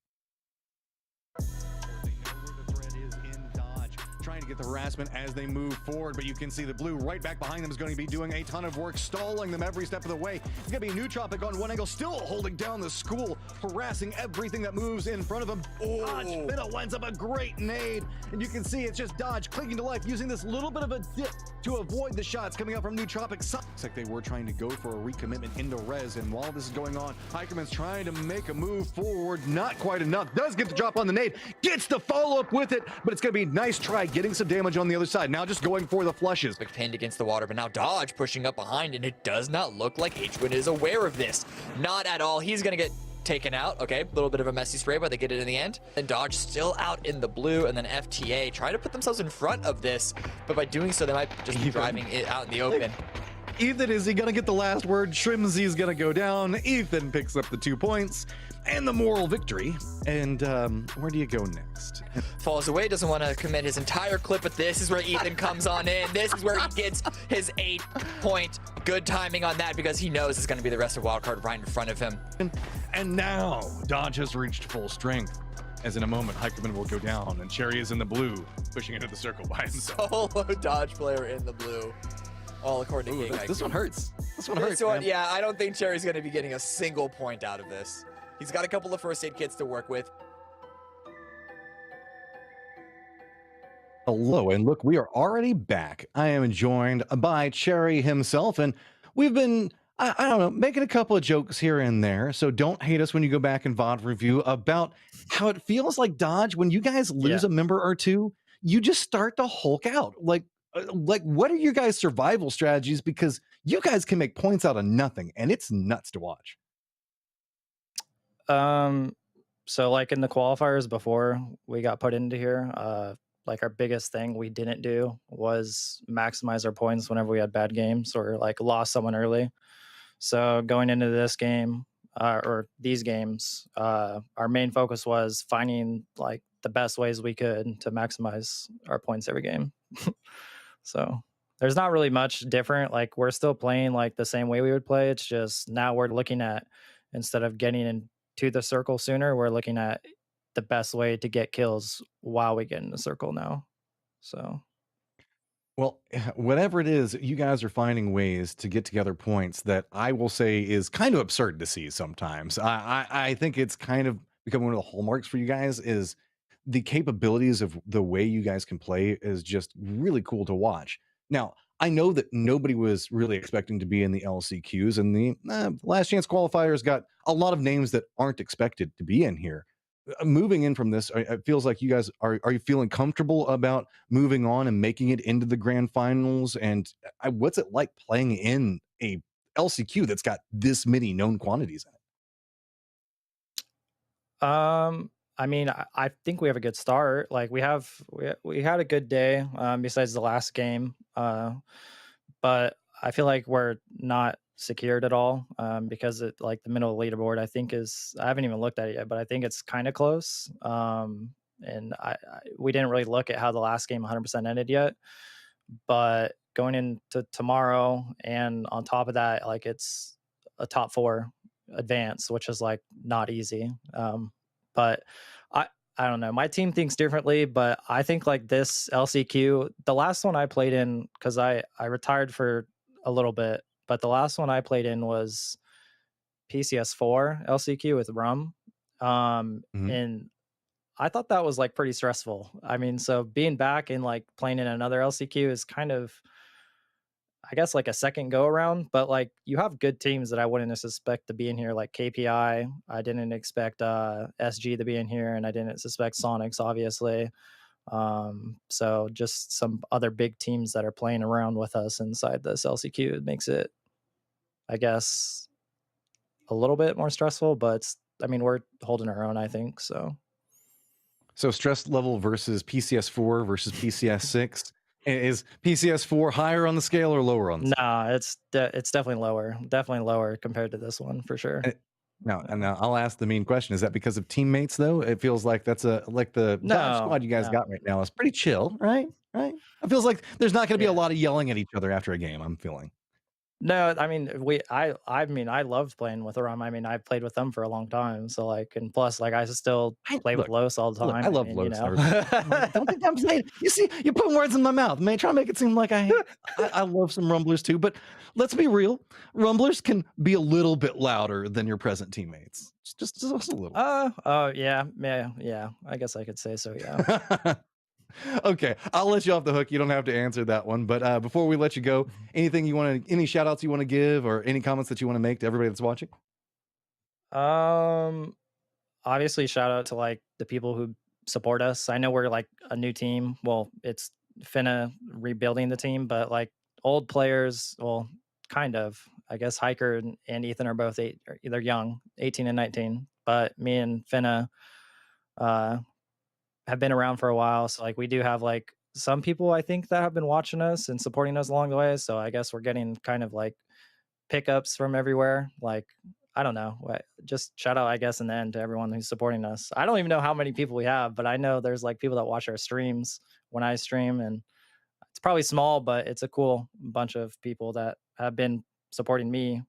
Trying to get the harassment as they move forward, but you can see the blue right back behind them is going to be doing a ton of work, stalling them every step of the way. It's going to be a new Tropic on one angle, still holding down the school, harassing everything that moves in front of him. Dodge Fiddle winds up a great nade, and you can see it's just Dodge clinging to life, using this little bit of a dip to avoid the shots coming out from New Tropic. Looks like they were trying to go for a recommitment into res, and while this is going on, Hikerman's trying to make a move forward, not quite enough, does get the drop on the nade, gets the follow-up with it, but it's going to be a nice try getting some damage on the other side. Now just going for the flushes. Pinned against the water, but now Dodge pushing up behind, and it does not look like H-Win is aware of this. Not at all. He's going to get taken out. Okay, a little bit of a messy spray, but they get it in the end. And Dodge still out in the blue, and then FTA trying to put themselves in front of this, but by doing so, they might just be driving it out in the open. Ethan, is he going to get the last word? Shrimzy's going to go down. Ethan picks up the 2 points and the moral victory. And where do you go next? Falls away, doesn't want to commit his entire clip, but this is where Ethan comes on in. This is where he gets his 8-point. Good timing on that, because he knows it's going to be the rest of Wildcard right in front of him. And now Dodge has reached full strength. As in a moment, Hikerman will go down, and Cherry is in the blue, pushing into the circle by himself. Solo Dodge player in the blue. All according to King. This one hurts. This one hurts. Yeah, I don't think Cherry's going to be getting a single point out of this. He's got a couple of first aid kits to work with. Hello, and look, we are already back. I am joined by Cherry himself, and we've been, I don't know, making a couple of jokes here and there, so don't hate us when you go back and VOD review about how it feels like Dodge, when you guys lose a member or two, you just start to Hulk out. Like, what are your guys' survival strategies? Because you guys can make points out of nothing, and it's nuts to watch. So like in the qualifiers before we got put into here, like our biggest thing we didn't do was maximize our points whenever we had bad games or like lost someone early. So going into this game or these games, our main focus was finding like the best ways we could to maximize our points every game. So there's not really much different. Like we're still playing like the same way we would play. It's just now we're looking at, instead of getting into the circle sooner, we're looking at the best way to get kills while we get in the circle now. So, well, whatever it is, you guys are finding ways to get together points that I will say is kind of absurd to see sometimes. I think it's kind of becoming one of the hallmarks for you guys is the capabilities of the way you guys can play is just really cool to watch. Now, I know that nobody was really expecting to be in the LCQs, and the last chance qualifiers got a lot of names that aren't expected to be in here. moving in from this, it feels like you guys are you feeling comfortable about moving on and making it into the grand finals? And what's it like playing in a LCQ that's got this many known quantities in it? I mean, I think we have a good start. Like we had a good day, besides the last game. But I feel like we're not secured at all, because it like the middle leaderboard I think I haven't even looked at it yet, but I think it's kind of close. And we didn't really look at how the last game 100% ended yet, but going into tomorrow and on top of that, like it's a top 4 advance, which is like not easy. But I don't know. My team thinks differently, but I think like this LCQ, the last one I played in, because I retired for a little bit, but the last one I played in was PCS4 LCQ with Rum. And I thought that was like pretty stressful. I mean, so being back and like playing in another LCQ is kind of, I guess, like a second go around, but like you have good teams that I wouldn't suspect to be in here, like KPI. I didn't expect SG to be in here, and I didn't suspect Soniqs, obviously. So just some other big teams that are playing around with us inside this LCQ. It makes it, I guess, a little bit more stressful, but I mean, we're holding our own, I think. So stress level versus PCS4 versus PCS6. Is PCS4 higher on the scale or lower on the scale? No, it's definitely lower compared to this one for sure. And I'll ask the main question: is that because of teammates? Though it feels like that's like the dodge squad you guys got right now is pretty chill, right? It feels like there's not going to be a lot of yelling at each other after a game. I'm feeling. No, I mean I loved playing with Rum. I mean, I played with them for a long time. So like, and plus like I still play with Los all the time. Look, I love and, Los. You know. Don't think I'm saying. You see, you're putting words in my mouth, man. Trying to make it seem like I love some Rumblers too. But let's be real. Rumblers can be a little bit louder than your present teammates. Just a little. Yeah. I guess I could say so. Yeah. Okay, I'll let you off the hook. You don't have to answer that one. But before we let you go, any shout outs you want to give or any comments that you want to make to everybody that's watching? Obviously shout out to like the people who support us. I know we're like a new team. Well, it's Finna rebuilding the team, but like old players, well, kind of. I guess Hiker and Ethan are both they're young, 18 and 19. But me and Finna have been around for a while, so like we do have like some people I think that have been watching us and supporting us along the way. So I guess we're getting kind of like pickups from everywhere. Like I don't know, just shout out I guess in the end to everyone who's supporting us. I don't even know how many people we have, but I know there's like people that watch our streams when I stream, and it's probably small, but it's a cool bunch of people that have been supporting me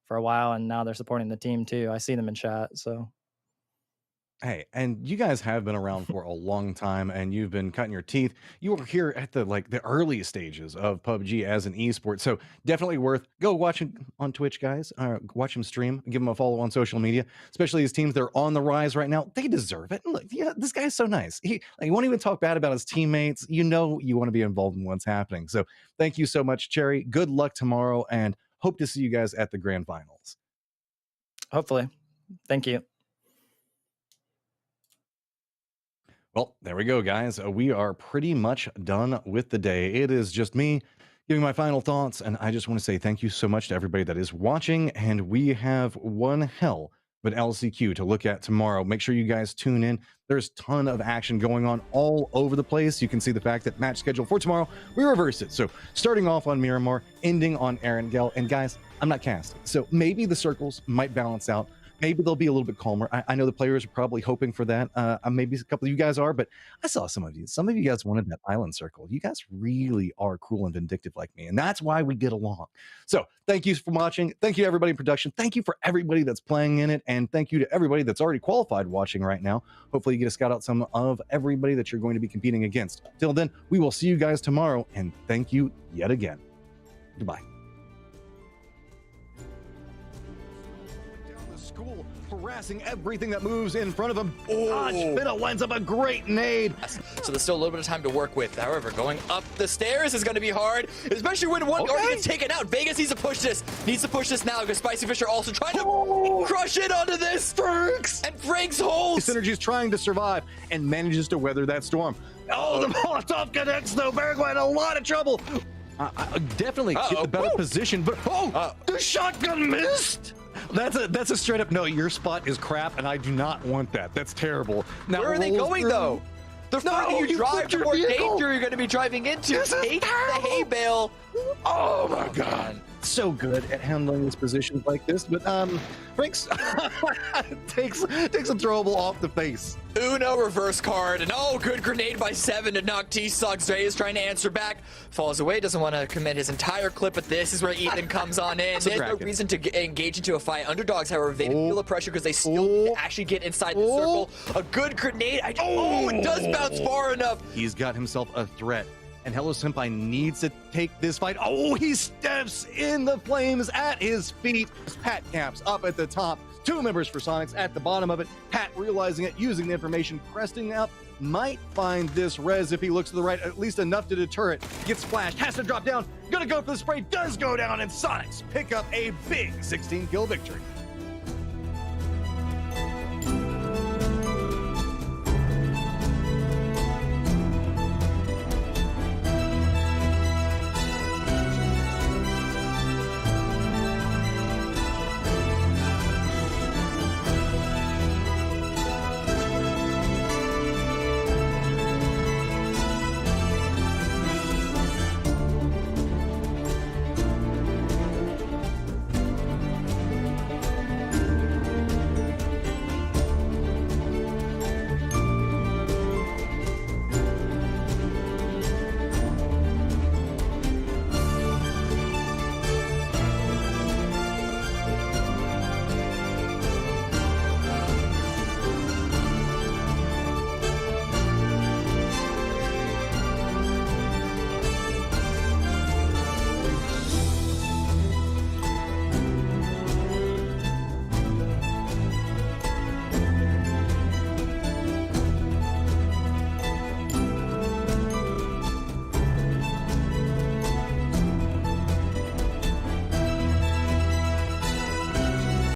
for a while, and now they're supporting the team too. I see them in chat. So hey, and you guys have been around for a long time, and you've been cutting your teeth. You were here at the early stages of PUBG as an esport, so definitely worth go watching on Twitch, guys. Watch him stream, give him a follow on social media, especially these teams that are on the rise right now. They deserve it. And look, yeah, this guy's so nice. He won't even talk bad about his teammates. You know, you want to be involved in what's happening. So thank you so much, Cherry. Good luck tomorrow, and hope to see you guys at the grand finals. Hopefully. Thank you. Well, there we go, guys. We are pretty much done with the day. It is just me giving my final thoughts, and I just want to say thank you so much to everybody that is watching, and we have one hell of an LCQ to look at tomorrow. Make sure you guys tune in. There's a ton of action going on all over the place. You can see the fact that match schedule for tomorrow, we reverse it. So starting off on Miramar, ending on Erangel, and guys, I'm not casting, so maybe the circles might balance out. Maybe they'll be a little bit calmer. I know the players are probably hoping for that. Maybe a couple of you guys are, but I saw some of you. Some of you guys wanted that island circle. You guys really are cruel and vindictive like me, and that's why we get along. So thank you for watching. Thank you to everybody in production. Thank you for everybody that's playing in it, and thank you to everybody that's already qualified watching right now. Hopefully you get to scout out some of everybody that you're going to be competing against. Till then, we will see you guys tomorrow, and thank you yet again. Goodbye. Down the school harassing everything that moves in front of him. Oh, Spinna lines up a great nade. So there's still a little bit of time to work with. However, going up the stairs is going to be hard, especially when one already gets taken out. Vegas needs to push this. Needs to push this now because Spicy Fisher also trying to crush it onto this. Franks! And Franks holds. Synergy is trying to survive and manages to weather that storm. Oh, the Molotov connects though. Paraguay in a lot of trouble. Definitely get the better position, but the shotgun missed. That's a straight up no. Your spot is crap, and I do not want that. That's terrible. Now, where are they going though? The further you drive, the more danger you're going to be driving into. Take the hay bale. Oh my god. So good at handling these positions like this, but Franks takes a throwable off the face. Uno reverse card, and good grenade by 7 to knock T-Sucks. Ray is trying to answer back, falls away, doesn't want to commit his entire clip, but this is where Ethan comes on in. There's no reason to engage into a fight. Underdogs, however, they feel the pressure because they still actually get inside the circle. A good grenade, it does bounce far enough. He's got himself a threat. And Hello Senpai needs to take this fight. Oh, he steps in the flames at his feet. Pat camps up at the top. 2 members for Soniqs at the bottom of it. Pat realizing it, using the information, cresting up, might find this res if he looks to the right, at least enough to deter it. Gets splashed, has to drop down, gonna go for the spray, does go down, and Soniqs pick up a big 16-kill victory.